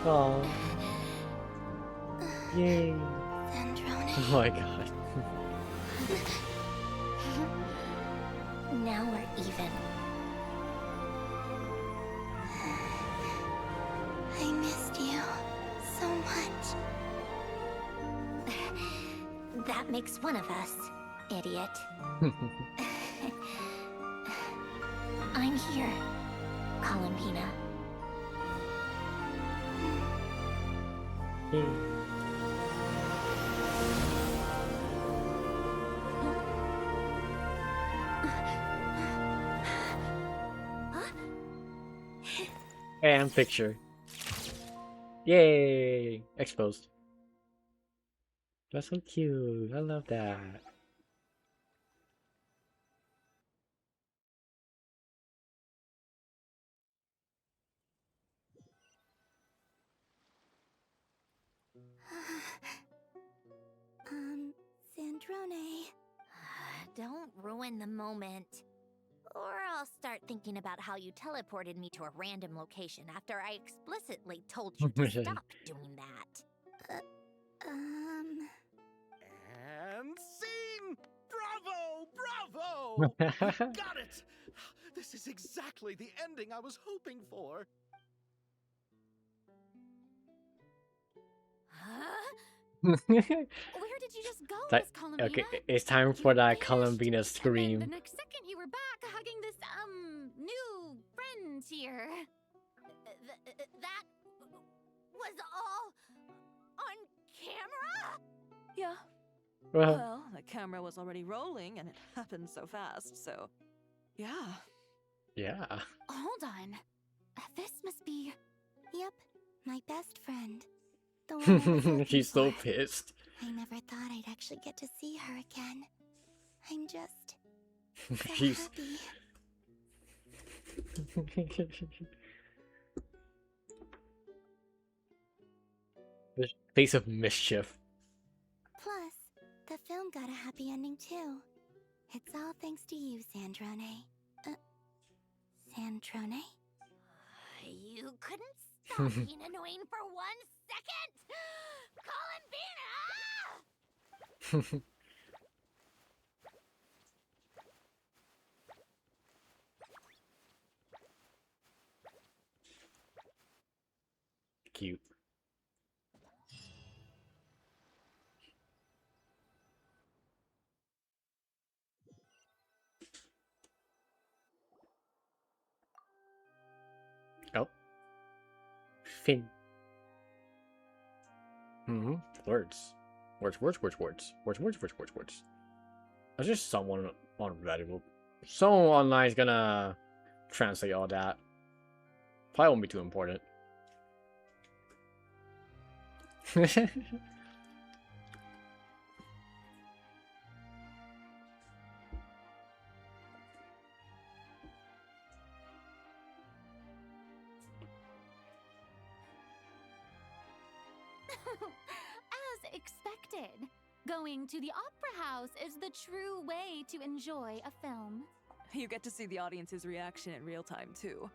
Oh. Yay. Sandrone. Oh my god. Now we're even. I missed you so much. That makes one of us, idiot. I'm here, Columbina. And picture. Yay! Exposed. That's so cute. I love that. Sandrone. Don't ruin the moment. Or I'll start thinking about how you teleported me to a random location after I explicitly told you to stop doing that. And scene! Bravo! Bravo! We got it! This is exactly the ending I was hoping for. Huh? Where did you just go, Miss Columbina? Okay, it's time for that Columbina scream. The next second you were back hugging this, new friend here. That was all on camera? Yeah. Well. Well, the camera was already rolling and it happened so fast, so yeah. Yeah. Hold on. This must be... Yep, my best friend. The one I was looking She's so for. pissed. I never thought I'd actually get to see her again. I'm just so She's... happy. The face of mischief. Plus, the film got a happy ending too. It's all thanks to you, Sandrone. Sandrone? You couldn't stop being annoying for 1 second? Columbina! Cute. Oh. Fin. Words. Words. There's just someone on Reddit. Someone online is gonna translate all that. Probably won't be too important. As expected, going to the opera house is the true way to enjoy a film. You get to see the audience's reaction in real time, too.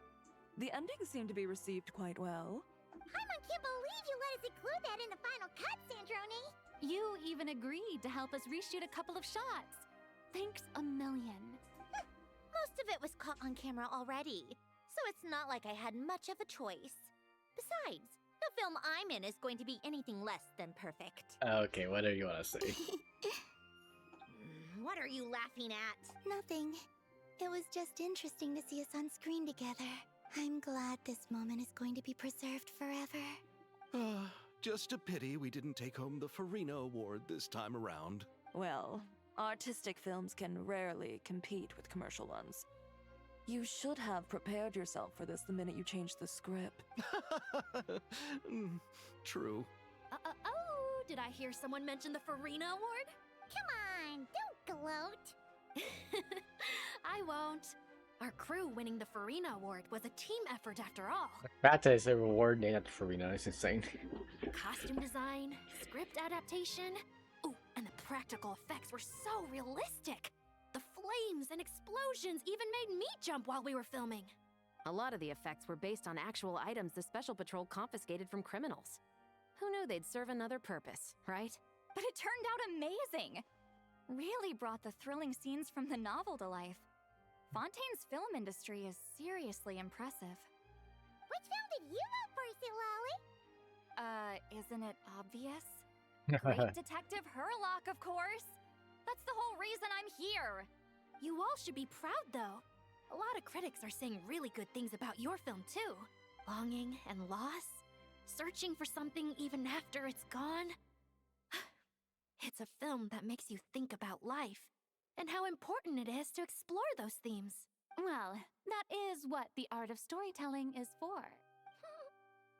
The ending seemed to be received quite well. I can't believe you let us include that in the final cut, Sandrone! You even agreed to help us reshoot a couple of shots. Thanks a million. Most of it was caught on camera already, so it's not like I had much of a choice. Besides, The film I'm in is going to be anything less than perfect. Okay, whatever you want to say. What are you laughing at? Nothing. It was just interesting to see us on screen together. I'm glad this moment is going to be preserved forever. Just a pity we didn't take home the Farina Award this time around. Well, artistic films can rarely compete with commercial ones. You should have prepared yourself for this the minute you changed the script. True. Oh, did I hear someone mention the Farina Award? Come on, don't gloat. I won't. Our crew winning the Farina Award was a team effort after all. The fact that it's a reward named after Farina is insane. Costume design, script adaptation. Oh, and the practical effects were so realistic. The flames and explosions even made me jump while we were filming. A lot of the effects were based on actual items the Special Patrol confiscated from criminals. Who knew they'd serve another purpose, right? But it turned out amazing! Really brought the thrilling scenes from the novel to life. Fontaine's film industry is seriously impressive. Which film did you love first, Lolly? Isn't it obvious? Great Detective Herlock, of course! That's the whole reason I'm here! You all should be proud, though. A lot of critics are saying really good things about your film, too. Longing and loss, searching for something even after it's gone. It's a film that makes you think about life and how important it is to explore those themes. Well, that is what the art of storytelling is for.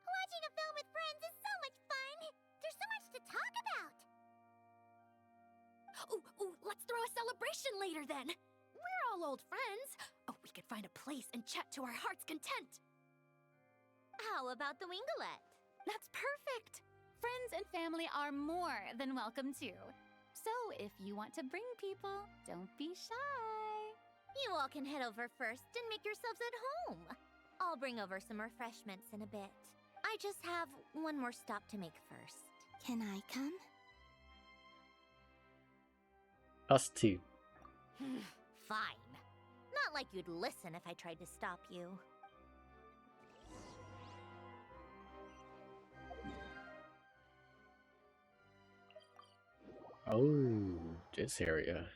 Watching a film with friends is so much fun! There's so much to talk about! Ooh, let's throw a celebration later then! We're all old friends! Oh, we could find a place and chat to our heart's content! How about the Winglet? That's perfect! Friends and family are more than welcome too. So if you want to bring people, don't be shy. You all can head over first and make yourselves at home. I'll bring over some refreshments in a bit. I just have one more stop to make first. Can I come? Us too. Fine. Not like you'd listen if I tried to stop you. Oh, this area.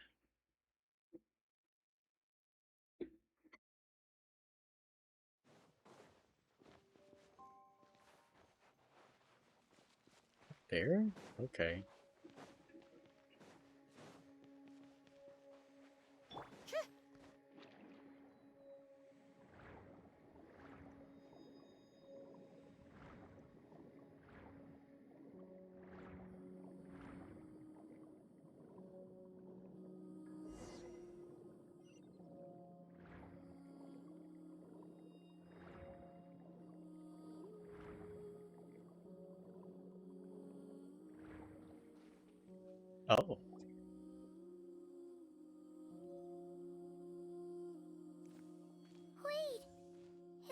There? Okay. Oh. Wait!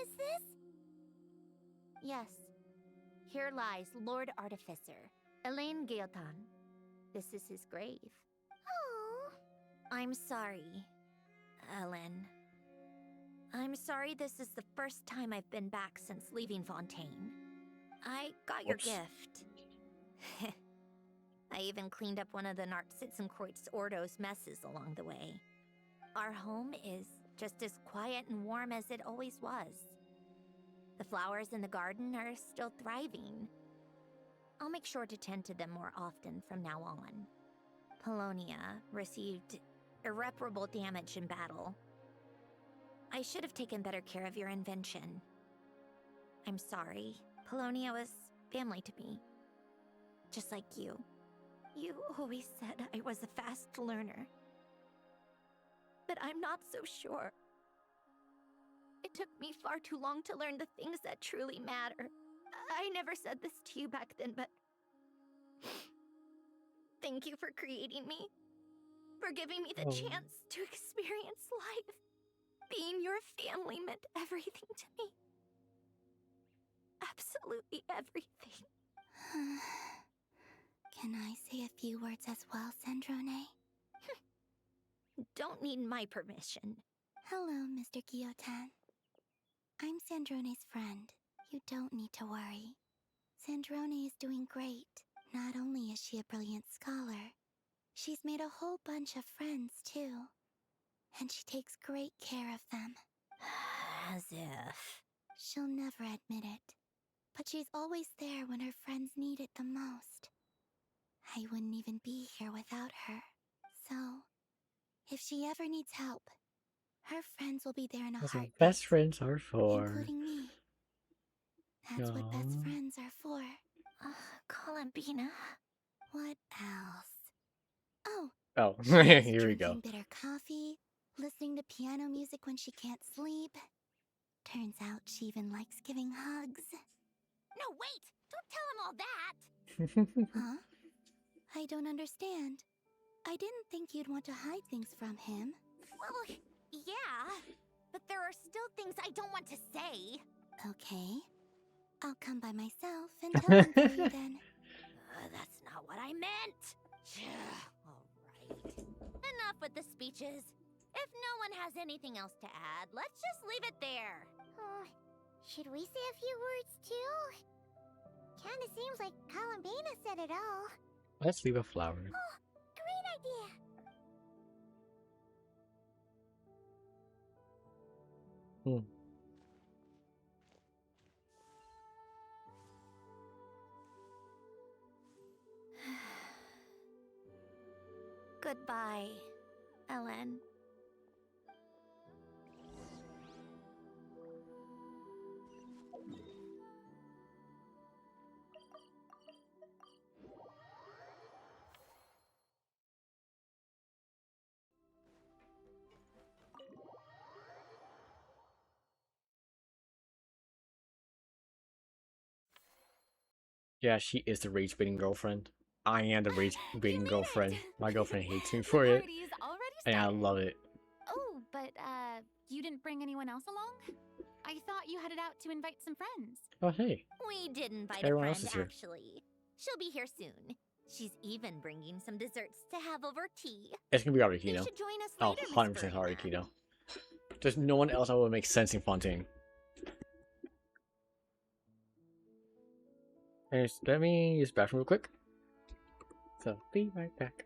Is this? Yes. Here lies Lord Artificer, Elaine Guillotin. This is his grave. Oh. I'm sorry, Ellen. I'm sorry this is the first time I've been back since leaving Fontaine. I got your gift. I even cleaned up one of the Nartsitzenkreuz Ordo's messes along the way. Our home is just as quiet and warm as it always was. The flowers in the garden are still thriving. I'll make sure to tend to them more often from now on. Polonia received irreparable damage in battle. I should have taken better care of your invention. I'm sorry. Polonia was family to me. Just like you. You always said I was a fast learner. But I'm not so sure. It took me far too long to learn the things that truly matter. I never said this to you back then, but thank you for creating me. For giving me the chance to experience life. Being your family meant everything to me. Absolutely everything. Can I say a few words as well, Sandrone? Don't need my permission. Hello, Mr. Guillotin. I'm Sandrone's friend. You don't need to worry. Sandrone is doing great. Not only is she a brilliant scholar, she's made a whole bunch of friends, too. And she takes great care of them. As if. She'll never admit it, but she's always there when her friends need it the most. I wouldn't even be here without her. So, if she ever needs help, her friends will be there in a That's what heartbeat. best friends are for. Including me. That's what best Aw. friends are for. Columbina. What else? Oh, Oh, she loves here we go. drinking bitter coffee, listening to piano music when she can't sleep. Turns out she even likes giving hugs. No, wait! Don't tell him all that! Huh? I don't understand. I didn't think you'd want to hide things from him. Well, yeah. But there are still things I don't want to say. Okay. I'll come by myself and tell them for you then. That's not what I meant. Alright. Enough with the speeches. If no one has anything else to add, let's just leave it there. Should we say a few words too? Kinda seems like Columbina said it all. Let's leave a flower. Great idea. Goodbye, Ellen. Yeah, she is the rage baiting girlfriend. I am the rage baiting girlfriend. My girlfriend hates me for it. Party's already And I started. love it. Oh, but you didn't bring anyone else along? I thought you headed out to invite some friends. Oh, hey. We did invite Everyone a else friend, is here. actually. She'll be here soon. She's even bringing some desserts to have over tea. It's gonna be Arikino. You should join us Oh, later, Miss 100% Arikino. There's no one else that would make sense in Fontaine. Anyways, let me use the bathroom real quick. So, be right back.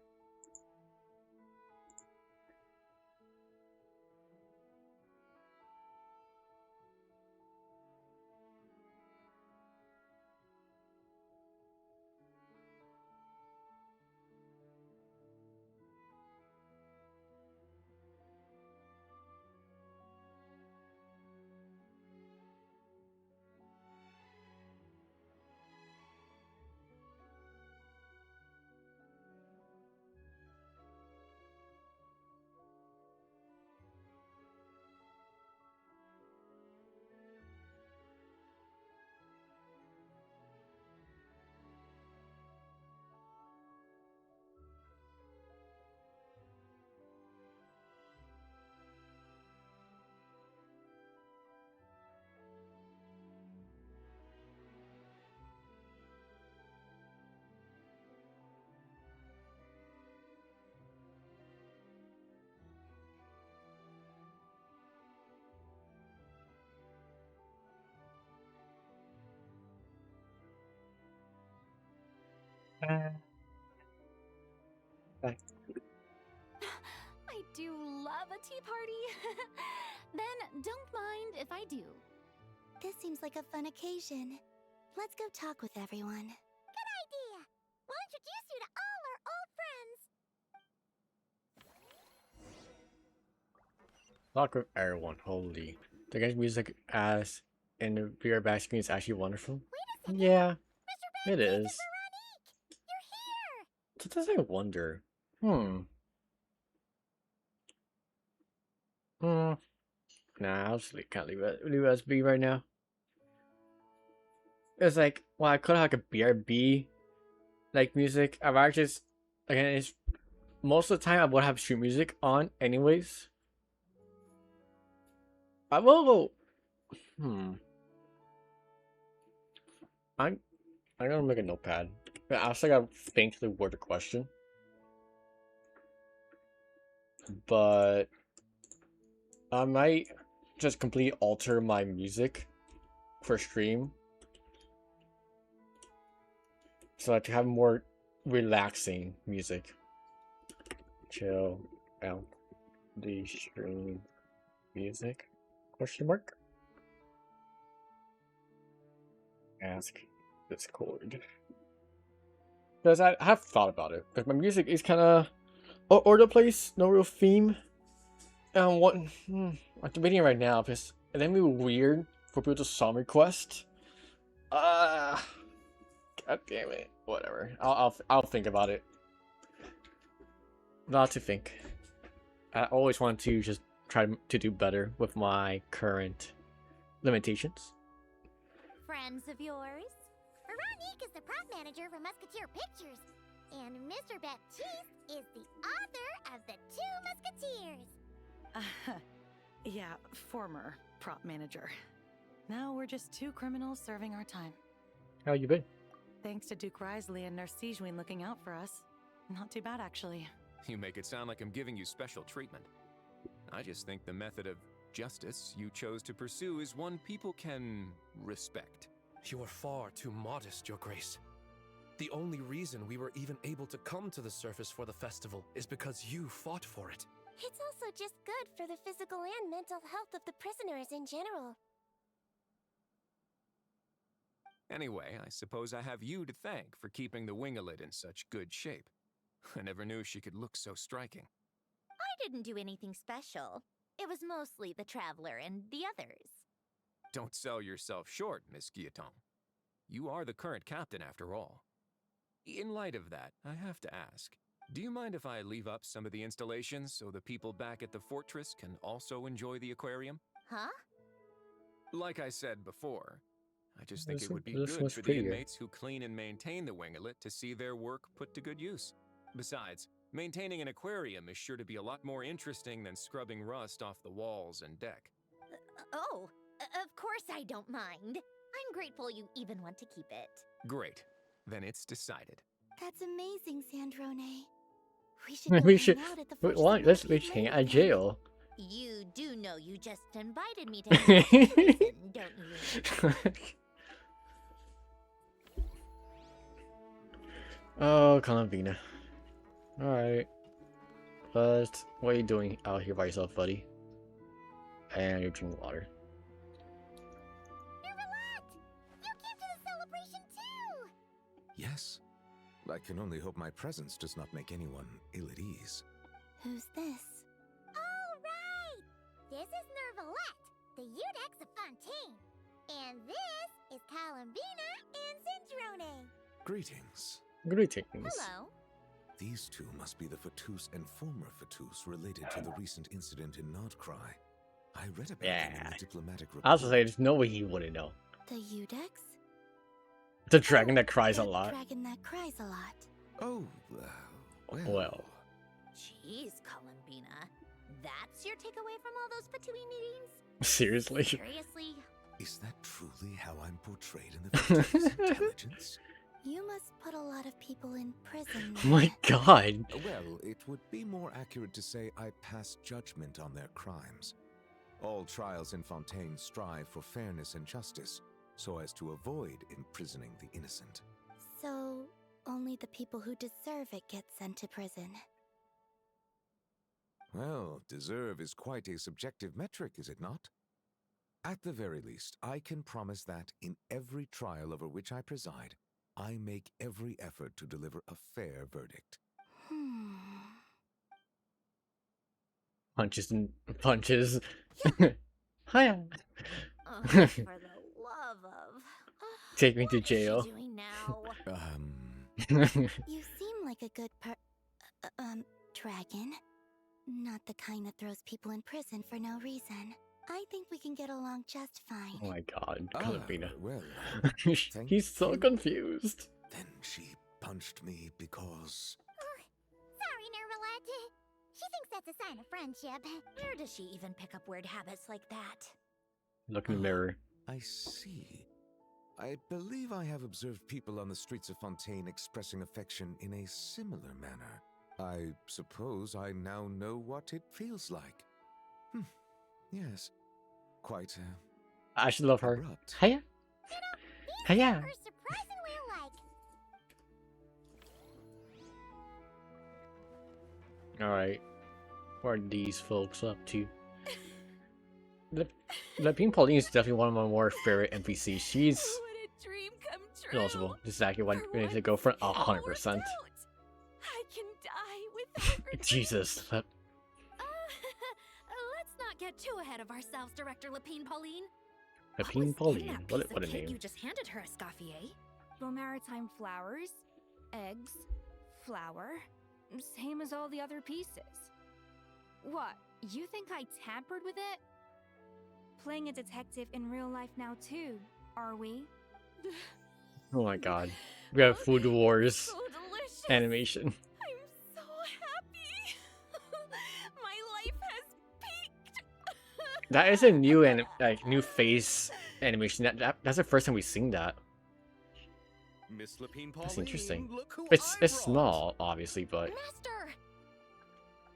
Back. I do love a tea party. Then don't mind if I do. This seems like a fun occasion. Let's go talk with everyone. Good idea. We'll introduce you to all our old friends. Talk with everyone. Holy. The game's music as in the VR back screen is actually wonderful. Yeah, it is. Sometimes I wonder. Nah, I'll just can't leave it as B right now. It's like, well, I could have like a BRB like music. I've actually just, again, it's most of the time I would have stream music on anyways. I will. I'm gonna make a notepad. I also gotta think the word of question. But I might just completely alter my music for stream. So to have more relaxing music. Chill out the stream music? Question mark? Ask Discord. Because I have thought about it. Because my music is kind of all over the place, no real theme. And what I'm debating right now because it may be weird for people to song request. God damn it. Whatever. I'll think about it. Not to think. I always want to just try to do better with my current limitations. Friends of yours? Veronique is the prop manager for Musketeer Pictures, and Mr. Baptiste is the author of The Two Musketeers. Yeah, former prop manager. Now we're just two criminals serving our time. How you been? Thanks to Duke Risley and Nurse Sijwin looking out for us. Not too bad, actually. You make it sound like I'm giving you special treatment. I just think the method of justice you chose to pursue is one people can respect. You are far too modest, Your Grace. The only reason we were even able to come to the surface for the festival is because you fought for it. It's also just good for the physical and mental health of the prisoners in general. Anyway, I suppose I have you to thank for keeping the Wingalet in such good shape. I never knew she could look so striking. I didn't do anything special. It was mostly the Traveler and the others. Don't sell yourself short, Miss Guillotin. You are the current captain, after all. In light of that, I have to ask, do you mind if I leave up some of the installations so the people back at the fortress can also enjoy the aquarium? Huh? Like I said before, I just think This it would be looks good much for the prettier. inmates who clean and maintain the Wingalet to see their work put to good use. Besides, maintaining an aquarium is sure to be a lot more interesting than scrubbing rust off the walls and deck. Of course I don't mind. I'm grateful you even want to keep it. Great. Then it's decided. That's amazing, Sandrone. We should We go should. hang out at the Wait, Force why? Center Let's with you hang out later, at jail. You do know you just invited me to hang out in prison, don't you? Oh, Columbina. Alright. But what are you doing out here by yourself, buddy? And you're drinking water. You came to the celebration too! Yes. I can only hope my presence does not make anyone ill at ease. Who's this? All right! This is Nervalette, the Udex of Fontaine. And this is Columbina and Cindrone. Greetings. Greetings. Hello. These two must be the Fatus and former Fatus related to the recent incident in Nodcry. I read about them in the diplomatic report. I was gonna say, there's no way he wouldn't know. The Udex? The dragon that cries a lot. Dragon that cries a lot. Oh, Well. Jeez, Columbina. That's your takeaway from all those Fatui meetings? Seriously? Seriously? Is that truly how I'm portrayed in the Fatus intelligence? You must put a lot of people in prison. Oh my god. Well, it would be more accurate to say I pass judgment on their crimes. All trials in Fontaine strive for fairness and justice, so as to avoid imprisoning the innocent. So, only the people who deserve it get sent to prison. Well, deserve is quite a subjective metric, is it not? At the very least, I can promise that in every trial over which I preside, I make every effort to deliver a fair verdict. Punches and punches. Hiya. For the love of... Take me to jail. Doing now? You seem like a good dragon. Not the kind that throws people in prison for no reason. I think we can get along just fine. Oh my god, Columbina. Well, He's so confused. Then she punched me because... Sorry, Nervalette. She thinks that's a sign of friendship. Where does she even pick up weird habits like that? Look in the mirror. I see. I believe I have observed people on the streets of Fontaine expressing affection in a similar manner. I suppose I now know what it feels like. Yes. Quite, I should love her. abrupt. Hiya. Hiya. Are surprisingly alike. Alright. What are these folks up to? Lepine Pauline is definitely one of my more favorite NPCs. She's knowledgeable. This is exactly what we need to go for 100%. I can die without Jesus. Let's not get too ahead of ourselves, Director Lepine Pauline. Lepine Pauline. What a name. You just handed her, Escoffier. Your maritime flowers, eggs, flour, same as all the other pieces. What, you think I tampered with it? Playing a detective in real life now too, are we? Oh my god. We have Food Wars animation. I'm so happy. My life has peaked. That is a new new face animation. That's the first time we've seen that. Miss Lepine Pauline, That's interesting. look who It's I small, obviously, but Master!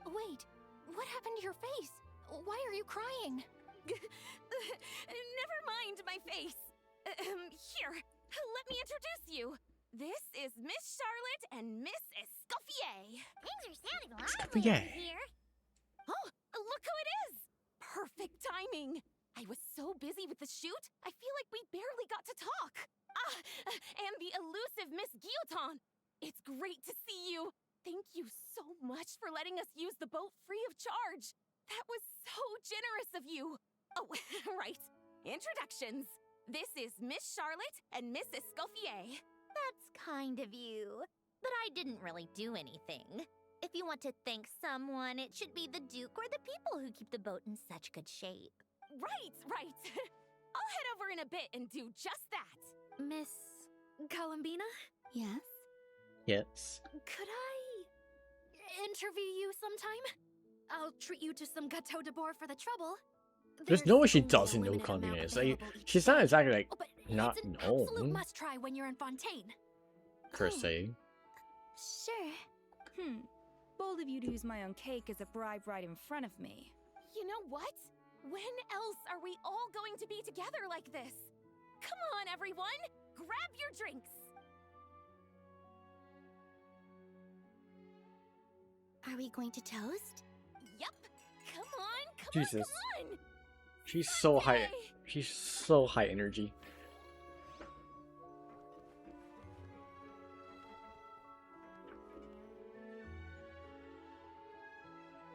Wait, what happened to your face? Why are you crying? Never mind my face. Here, let me introduce you. This is Miss Charlotte and Miss Escoffier. Things are sounding lively Escoffier. over here. Oh, look who it is! Perfect timing. I was so busy with the shoot, I feel like we barely got to talk. And the elusive Miss Guillotin. It's great to see you. Thank you so much for letting us use the boat free of charge. That was so generous of you. Oh, right. Introductions. This is Miss Charlotte and Miss Escoffier. That's kind of you. But I didn't really do anything. If you want to thank someone, it should be the Duke or the people who keep the boat in such good shape. Right. I'll head over in a bit and do just that. Miss Columbina? Yes? yes. Could I interview you sometime? I'll treat you to some gâteau de bord for the trouble. There's no way she only a doesn't know limited Columbina amount is. Like, available each she's not day. exactly like Oh, but not it's an absolute known must try when you're in Fontaine. per se. Sure. Bold of you to use my own cake as a bribe right in front of me. You know what? When else are we all going to be together like this? Come on, everyone! Grab your drinks! Are we going to toast? Yup! Come on, Jesus. come on! She's so high. She's so high energy.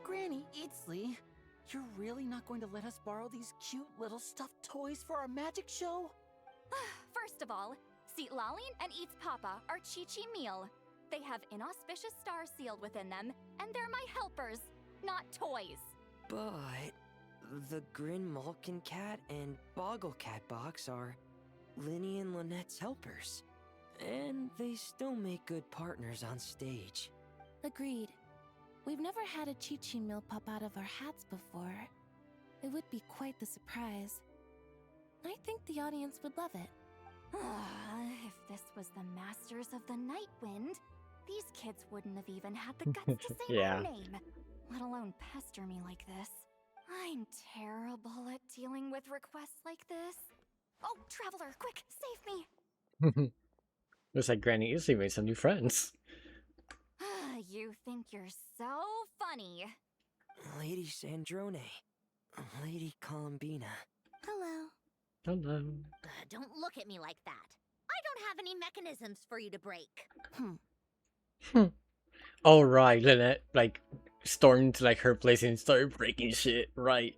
Granny, it's Lee. You're really not going to let us borrow these cute little stuffed toys for our magic show? First of all, Seat Laline and Eats Papa are Chi-Chi meal. They have inauspicious stars sealed within them, and they're my helpers, not toys. But the Grin Malkin Cat and Boggle Cat box are Linny and Lynette's helpers. And they still make good partners on stage. Agreed. We've never had a Chi-Chi meal pop out of our hats before. It would be quite the surprise. I think the audience would love it. If this was the Masters of the Night Wind, these kids wouldn't have even had the guts to say Yeah. my name, let alone pester me like this. I'm terrible at dealing with requests like this. Oh, Traveler, quick, save me! Looks like Granny easily made some new friends. You think you're so funny. Lady Sandrone. Lady Columbina. Hello. Hello. Don't look at me like that. I don't have any mechanisms for you to break. Oh right, Lynette like stormed to like her place and started breaking shit. Right.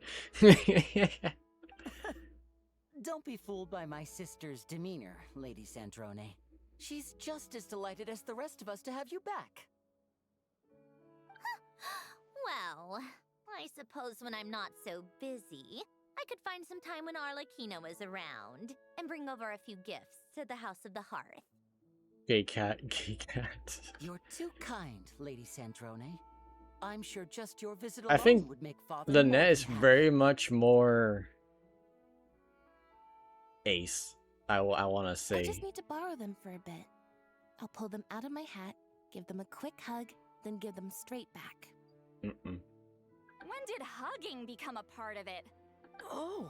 Don't be fooled by my sister's demeanor, Lady Sandrone. She's just as delighted as the rest of us to have you back. Well, I suppose when I'm not so busy, I could find some time when Arlecchino is around and bring over a few gifts to the House of the Hearth. Gay cat, gay cat. You're too kind, Lady Sandrone. I'm sure just your visit I alone think would make Father Lynette more is than happy. very much more ace. I want to I say. just need to borrow them for a bit. I'll pull them out of my hat, give them a quick hug, then give them straight back. Mm-mm. When did hugging become a part of it? Oh!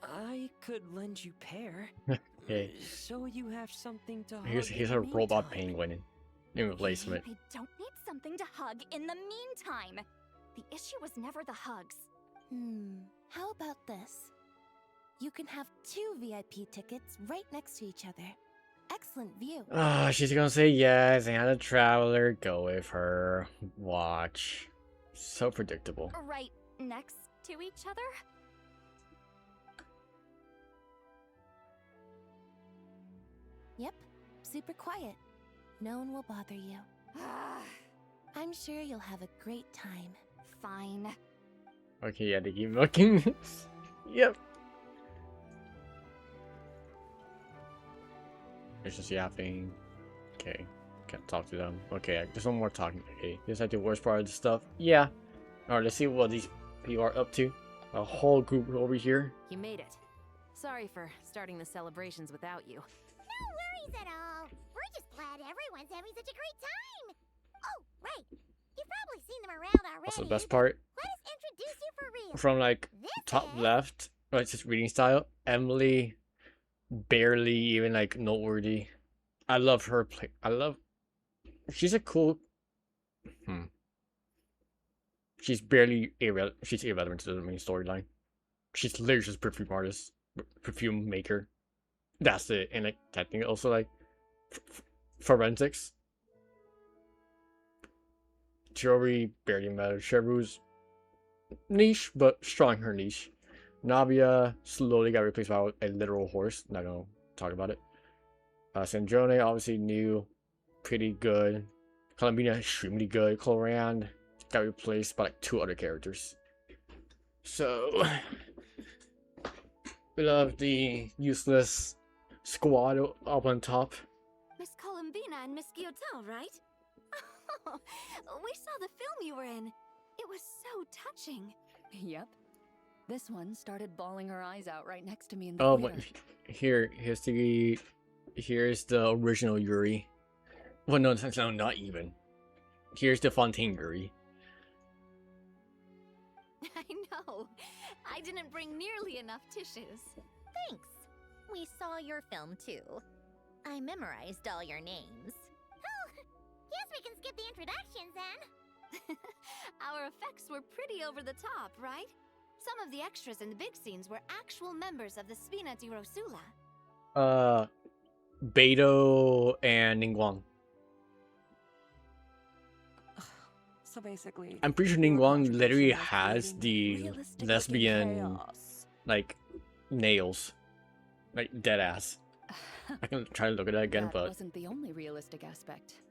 I could lend you pair. Okay. So you have something to hug Here's in a the robot meantime. penguin in replacement. I don't need something to hug in the meantime. The issue was never the hugs. How about this? You can have 2 VIP tickets right next to each other. Excellent view. Ah, she's gonna say yes, and a traveler, go with her. Watch. So predictable. Right next to each other? Yep, super quiet. No one will bother you. I'm sure you'll have a great time. Fine. Okay, yeah, they keep looking. Yep. It's just yapping. Okay, can't talk to them. Okay, there's no more talking. Okay, this is like the worst part of the stuff. Yeah. Alright, let's see what these people are up to. A whole group over here. You made it. Sorry for starting the celebrations without you. No worries at all. We're just glad everyone's having such a great time. Oh, right. You've probably seen them around already. What's the best part? Let us introduce you for real. From like top left, right, it's just reading style. Emily, barely even like noteworthy. I love her play. She's a cool. She's barely she's irrelevant to the main storyline. She's literally just perfume artist, perfume maker. That's it. And like technically also like forensics. Jewelry barely matters. Cheru's niche, but strong in her niche. Navia slowly got replaced by a literal horse. Not gonna talk about it. Sandrone obviously new, pretty good. Columbina extremely good. Cloran got replaced by like 2 other characters. So we love the useless squad up on top. Miss Columbina and Miss Guillotin, right? We saw the film you were in. It was so touching. Yep. This one started bawling her eyes out right next to me in the Oh, theater. but here's the original Yuri. Well, no, not even. Here's the Fontaine Yuri. I know. I didn't bring nearly enough tissues. Thanks. We saw your film too. I memorized all your names. Oh, guess we can skip the introductions then. Our effects were pretty over the top, right? Some of the extras in the big scenes were actual members of the Spina di Rosula. Beto and Ningguang. So basically, I'm pretty sure Ningguang literally has the lesbian like nails, like dead ass. I can try to look at that again, that but wasn't the only realistic aspect.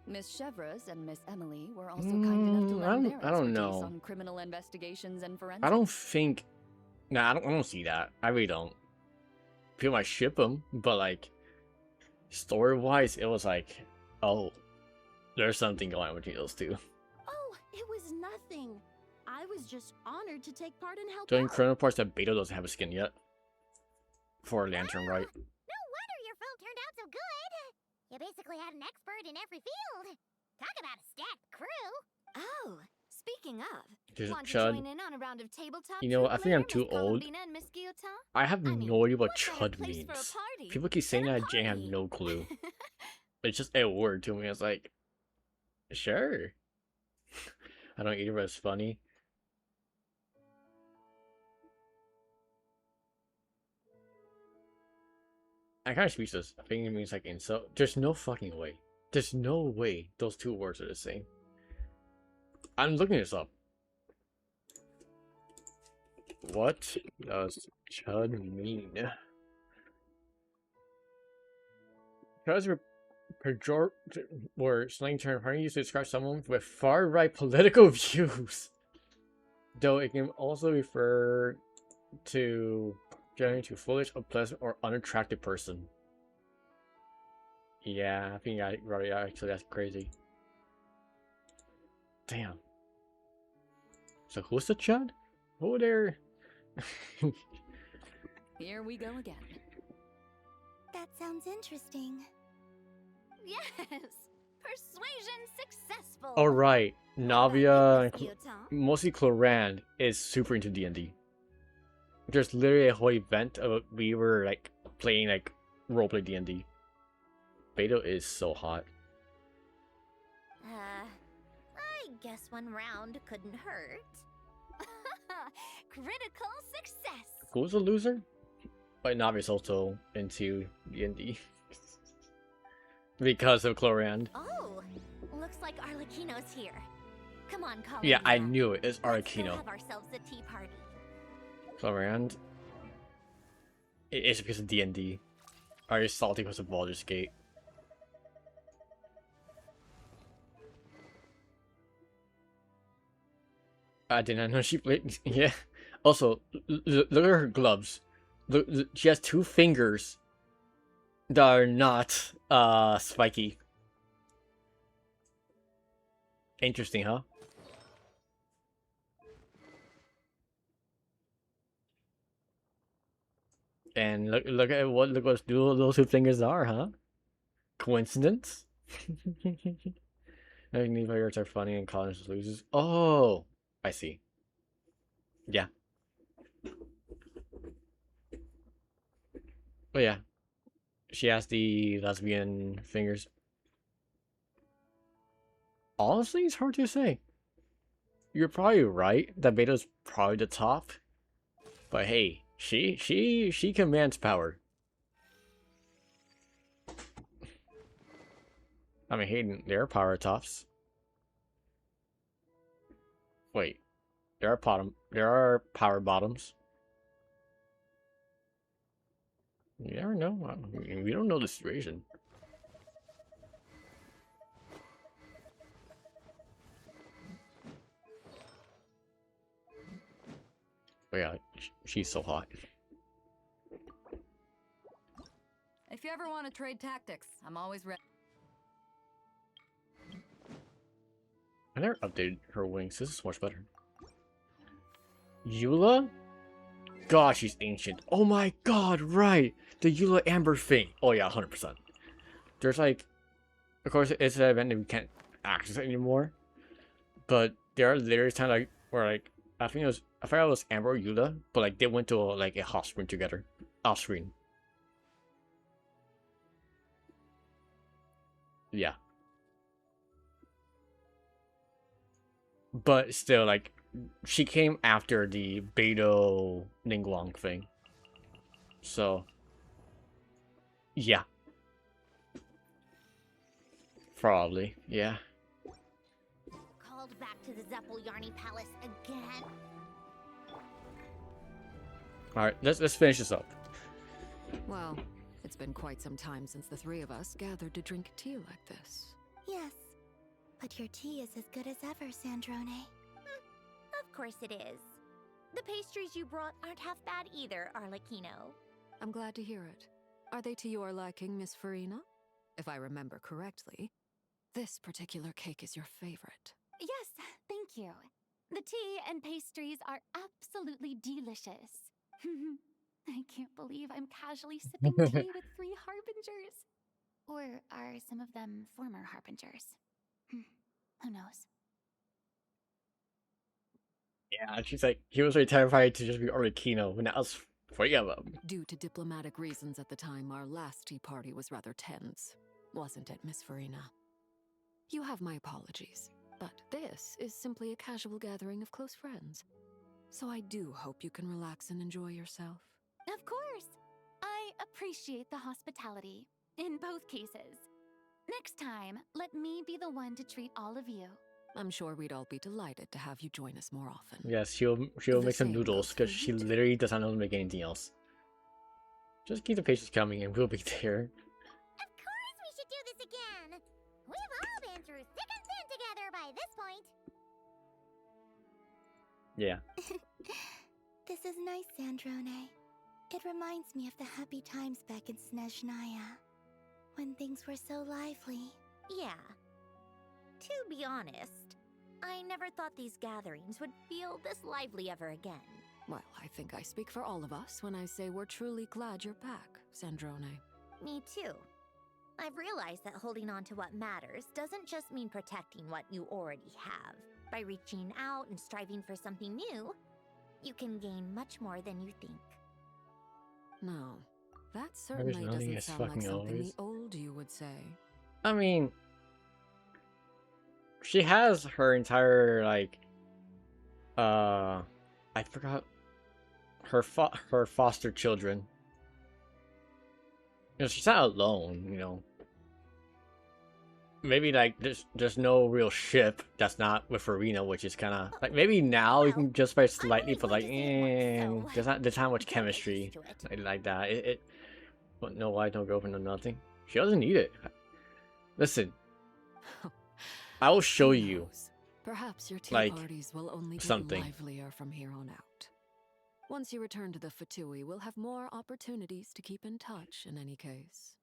Miss Chevreuse and Miss Emily were also kind enough to lend their I don't expertise know. on criminal investigations and forensics. I don't think. Nah, I don't see that. I really don't. People might ship them, but like story-wise, it was like, oh, there's something going on between those two. Oh, it was nothing. I was just honored to take part and help The out. incredible part is that Beto doesn't have a skin yet. For a lantern, right? No wonder your film turned out so good. You basically had an expert in every field. Talk about a stacked crew. Oh, speaking of, There's a want to Chud. join in on a round of tabletop? You know what? I think I'm later, too Miss old. Columbina and Miss Guillotin? I have no idea what chud place for a means. party People keep saying that, Jay, I have no clue. It's just a word to me. I was like, sure. I don't either, but it's funny. I kind of speechless. I think it means like insult. There's no fucking way. There's no way those 2 words are the same. I'm looking this up. What does chud mean? Chud's were slang term primarily used to describe someone with far-right political views, though it can also refer to generally to foolish, unpleasant, or unattractive person. Yeah, I think right. Actually, that's crazy. Damn. So who's the chud? Who there? Here we go again. That sounds interesting. Yes, persuasion successful. All right, Navia, and Miss Guillotin? mostly Cloran is super into D&D. There's literally a whole event of we were like playing like roleplay D&D. Beto is so hot. Guess one round couldn't hurt. Critical success! Who's a loser? But Navi's also into D&D. Because of Chlorand. Oh, looks like Arlecchino's here. Come on, Colin. Yeah, I knew it. It's Let's go Arlecchino. have ourselves a tea party. Chlorand. It's because of D&D. Are you salty because of Baldur's Gate? I did not know she played. Yeah. Also, look at her gloves. Look, she has 2 fingers that are not spiky. Interesting, huh? And look at what those 2 fingers are, huh? Coincidence? I think these players are funny and college loses. Oh, I see. Yeah. Oh yeah. She has the lesbian fingers. Honestly, it's hard to say. You're probably right that Beta's probably the top. But hey, she commands power. I mean, Hayden, there are power tops. Wait, there are power bottoms. You never know. We don't know the situation. But yeah, she's so hot. If you ever want to trade tactics, I'm always ready. I never updated her wings. This is much better. Eula? God, she's ancient. Oh my god, right! The Eula Amber thing. Oh yeah, 100%. There's like... Of course, it's an event that we can't access it anymore. But there are literally times like, where like... I forgot it was Amber or Eula, but like they went to a hot spring together. Off screen. Yeah. But still, like, she came after the Beidou Ningguang thing. So, yeah. Probably, yeah. Called back to the Zeppel-Yarny Palace again. Alright, let's finish this up. Well, it's been quite some time since the 3 of us gathered to drink tea like this. Yes, but your tea is as good as ever, Sandrone. Of course it is. The pastries you brought aren't half bad either, Arlecchino. I'm glad to hear it. Are they to your liking, Miss Farina? If I remember correctly, this particular cake is your favorite. Yes, thank you. The tea and pastries are absolutely delicious. I can't believe I'm casually sipping tea with 3 harbingers. Or are some of them former harbingers? Who knows? Yeah, she's like, he was really terrified to just be Arlecchino, when that was 3 of them. Due to diplomatic reasons at the time, our last tea party was rather tense. Wasn't it, Miss Farina? You have my apologies, but this is simply a casual gathering of close friends. So I do hope you can relax and enjoy yourself. Of course! I appreciate the hospitality, in both cases. Next time, let me be the one to treat all of you. I'm sure we'd all be delighted to have you join us more often. Yes, she'll make some noodles, because she literally does not know how to make anything else. Just keep the patients coming and we'll be there. Of course we should do this again! We've all been through thick and thin together by this point. Yeah. This is nice, Sandrone. It reminds me of the happy times back in Snezhnaya, when things were so lively. Yeah. To be honest, I never thought these gatherings would feel this lively ever again. Well, I think I speak for all of us when I say we're truly glad you're back, Sandrone. Me too. I've realized that holding on to what matters doesn't just mean protecting what you already have. By reaching out and striving for something new, you can gain much more than you think. No, that certainly doesn't sound like something the old you would say. I mean, she has her entire like I forgot her foster children. You know, she's not alone, you know. Maybe like there's no real ship that's not with Farina, which is kind of like maybe now you can just by slightly, but like there's not much chemistry like that. But no wife, no girlfriend, no nothing. She doesn't need it. Listen, I will show you. Perhaps your tea like parties will only get something. livelier from here on out. Once you return to the Fatui, we'll have more opportunities to keep in touch in any case.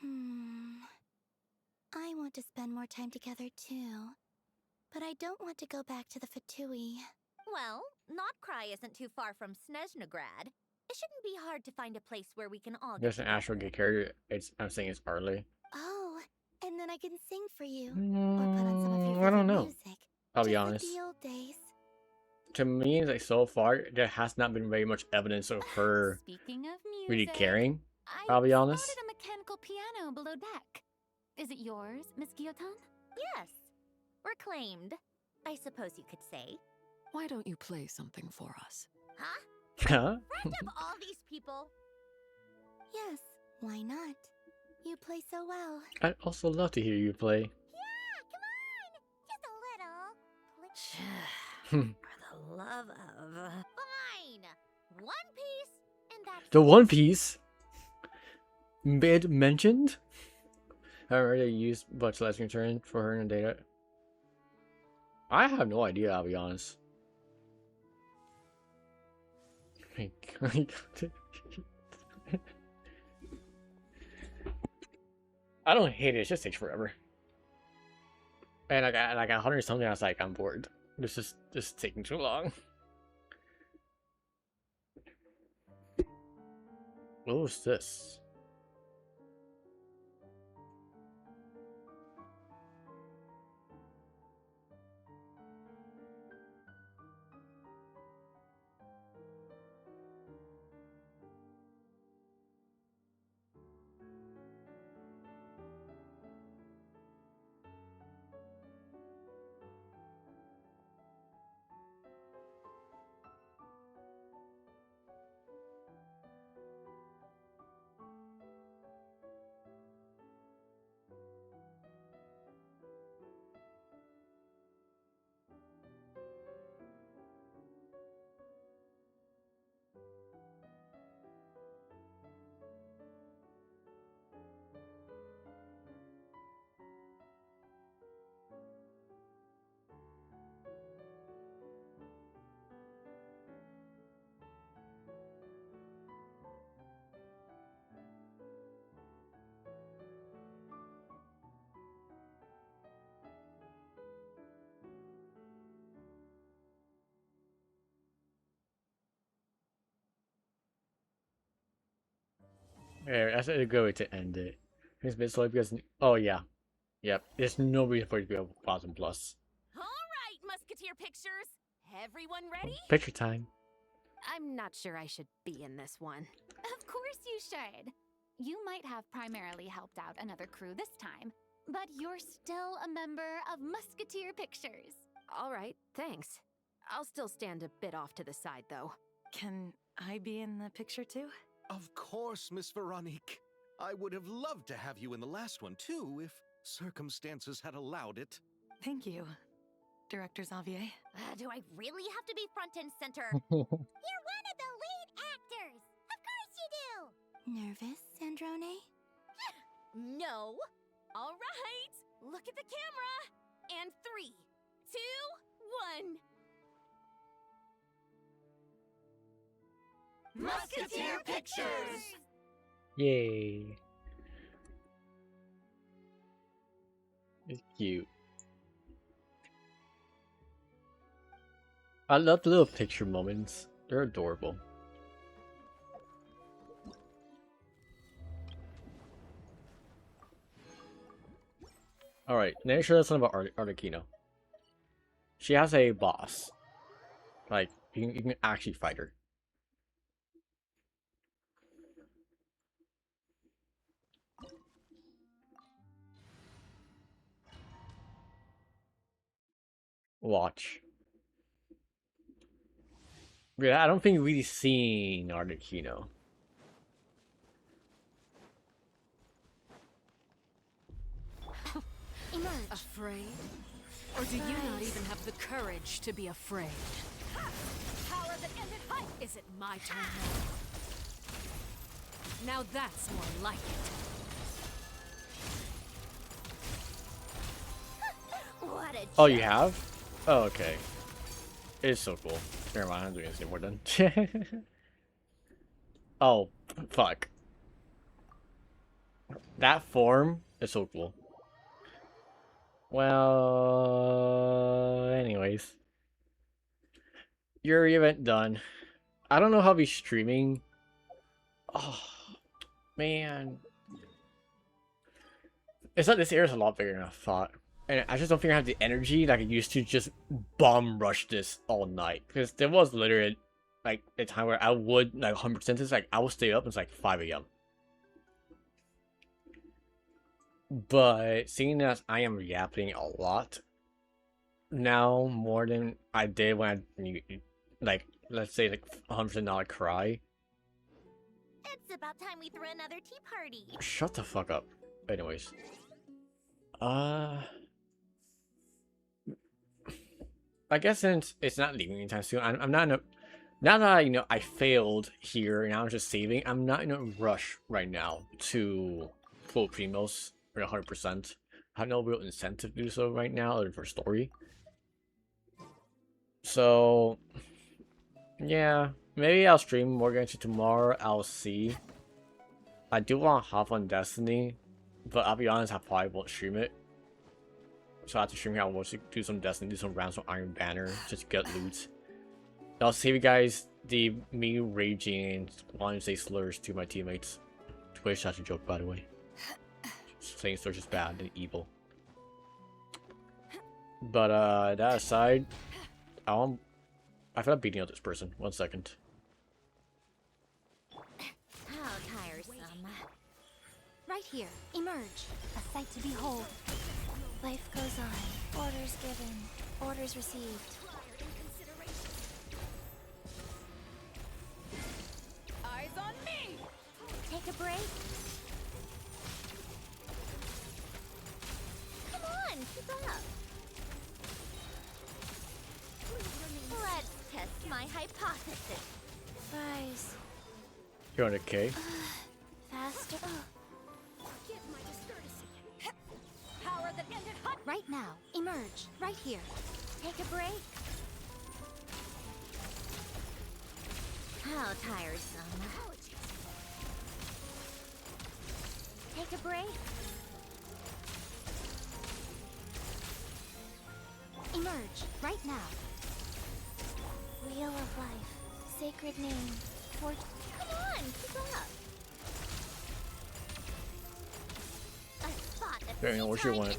I want to spend more time together too. But I don't want to go back to the Fatui. Well, Notcry isn't too far from Snezhnograd. It shouldn't be hard to find a place where we can all There's get an actual gay character. I'm saying it's Arlie. Oh, and then I can sing for you. Or put on some of your I don't favorite know. music. I'll be Just honest. like the old days. To me, like so far, there has not been very much evidence of her Speaking of music, really caring. I I'll be honest. spotted a mechanical piano below deck. Is it yours, Miss Guillotin? Yes. Reclaimed, I suppose you could say. Why don't you play something for us? Huh? Huh? Friend of all these people? Yes, why not? You play so well. I'd also love to hear you play. Yeah, come on! Just a little. For the love of... Fine! One Piece, and that's The One Piece mid mentioned. I already used Butch Let's Return for her in data. I have no idea, I'll be honest. I don't hate it, it just takes forever. And like 100 something, I was like, I'm bored. This is taking too long. What was this? Yeah, that's a good way to end it. It's a bit slow because oh yeah, yep. There's no reason for it to be a 1000 plus. All right, Musketeer Pictures. Everyone ready? Picture time. I'm not sure I should be in this one. Of course you should. You might have primarily helped out another crew this time, but you're still a member of Musketeer Pictures. All right, thanks. I'll still stand a bit off to the side, though. Can I be in the picture too? Of course, Miss Veronique. I would have loved to have you in the last one, too, if circumstances had allowed it. Thank you, Director Xavier. Do I really have to be front and center? You're one of the lead actors! Of course you do! Nervous, Sandrone? No. All right. Look at the camera. And 3, 2, 1. Musketeer Pictures! Yay. It's cute. I love the little picture moments. They're adorable. Alright, let me show you something about Arlecchino. She has a boss. Like, you can actually fight her. Watch. Yeah, I don't think we've really seen Arlecchino. Afraid? Or do you not even have the courage to be afraid? Power that ended hunt! Is it my turn now? Now that's more like it. What a Oh, you have? Oh, okay. It's so cool. Never mind, I'm doing this anymore then. Oh, fuck. That form is so cool. Well, anyways. Your event done. I don't know how I'll be streaming. Oh, man. It's like this area is a lot bigger than I thought. And I just don't think I have the energy that I used to just bomb rush this all night. Because there was literally like a time where I would like 100% this, like I would stay up until like 5 a.m. But seeing as I am yapping a lot now more than I did when I like let's say like 100% not cry. It's about time we threw another tea party. Shut the fuck up. Anyways. I guess since it's not leaving anytime soon, I'm not in a... Now that I failed here and I'm just saving, I'm not in a rush right now to full primos or 100%. I have no real incentive to do so right now other for story. So, yeah, maybe I'll stream more Genshin tomorrow. I'll see. I do want to hop on Destiny, but I'll be honest, I probably won't stream it. So after streaming, I want to do some Destiny, do some rounds of Iron Banner, just to get loot. I'll save you guys me raging and wanting to say slurs to my teammates. Twitch, that's a joke, by the way. Saying slurs is bad and evil. But that aside, I feel like beating up this person. 1 second. How tiresome. Right here, emerge. A sight to behold. Life goes on. Orders given. Orders received. Eyes on me! Take a break. Come on, keep up. Let's test my hypothesis. Guys. You're on a K. Faster. Get my discourtesy. Power that ended hunt. Right now, emerge. Right here. Take a break. How tiresome. Take a break. Emerge. Right now. Wheel of life. Sacred name. Come on, keep up. A spot that's Very what you want.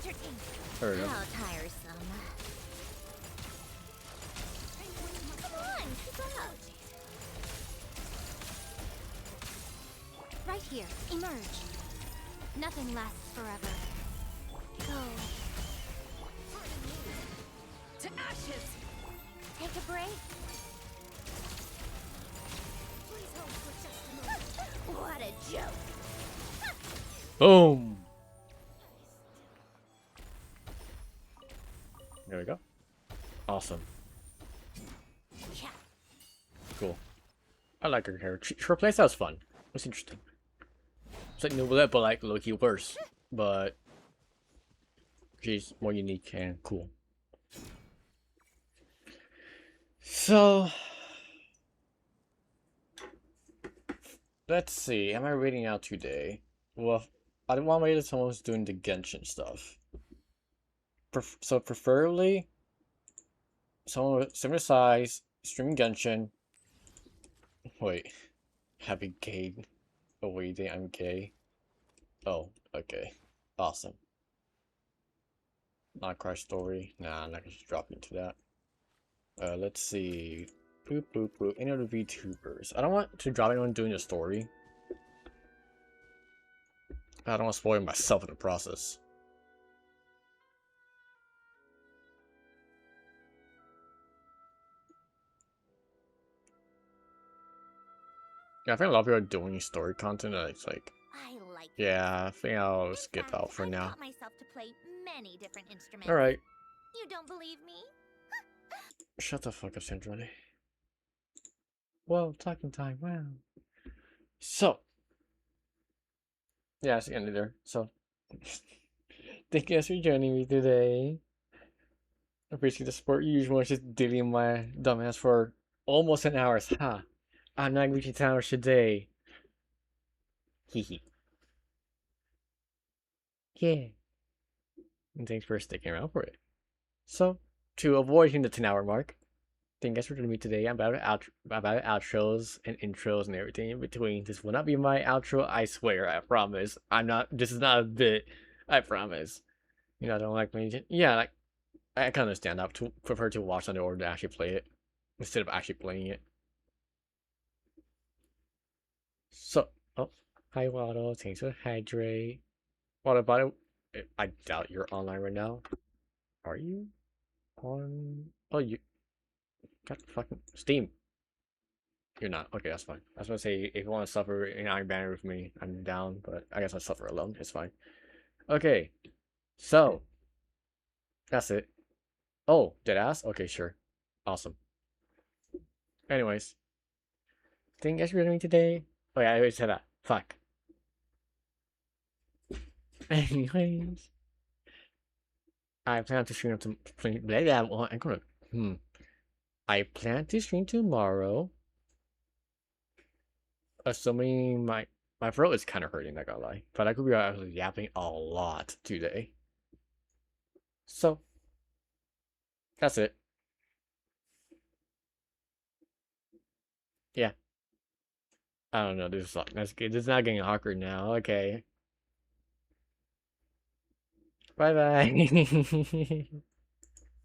Hurry up. How tiresome. Come on, keep up. Right here, emerge. Nothing lasts forever. Go. To ashes. Take a break. Please hold for just a moment. What a joke. Boom. There we go. Awesome. Cool. I like her hair. Her playstyle was fun. It was interesting. It's like Nouvelle, but like low-key worse. But she's more unique and cool. So let's see. Am I reading out today? Well, I don't want to wait until someone's doing the Genshin stuff. So preferably someone with similar size, streaming Genshin. Wait, happy gay. Oh wait, I'm gay. Oh, okay, awesome. Not cry story. Nah, I'm not gonna just drop into that. Let's see. Boop boop boop. Any other VTubers? I don't want to drop anyone doing a story. I don't want to spoil myself in the process. Yeah, I think a lot of people are doing story content and it's like, I like yeah, I think I'll In skip fact, out for I've now. taught myself to play many different instruments. Alright. You don't believe me? Shut the fuck up, Sandrone. Whoa, talking time, wow. So, yeah, it's the end of there. So, thank you guys for joining me today. I appreciate the support. Usually, just dealing my dumbass for almost an hour. Ha! I'm not reaching 10 hours today. Hee hee. Yeah. And thanks for sticking around for it. So, to avoid hitting the 10-hour mark, thank you guys for joining me today. I'm about outros and intros and everything in between. This will not be my outro, I swear, I promise. I'm not, this is not a bit, I promise. You know, I don't like me. Yeah, like, I can understand. I prefer to watch on the order than actually play it instead of actually playing it. So, oh, hi Waddle, thanks for hydrate. What about it? I doubt you're online right now. Are you on? Oh, you got fucking Steam. You're not. Okay, that's fine. I was gonna say if you want to suffer in Iron Banner with me, I'm down. But I guess I'll suffer alone. It's fine. Okay, so that's it. Oh, dead ass. Okay, sure. Awesome. Anyways, thank you guys for joining me today. Oh yeah, I already said that. Fuck. Anyways, I plan to stream to I'm gonna I plan to stream tomorrow. Assuming my throat is kind of hurting, not gonna lie, but I could be actually yapping a lot today. So that's it. Yeah, I don't know. This is that's good. This is not getting awkward now. Okay. Bye bye.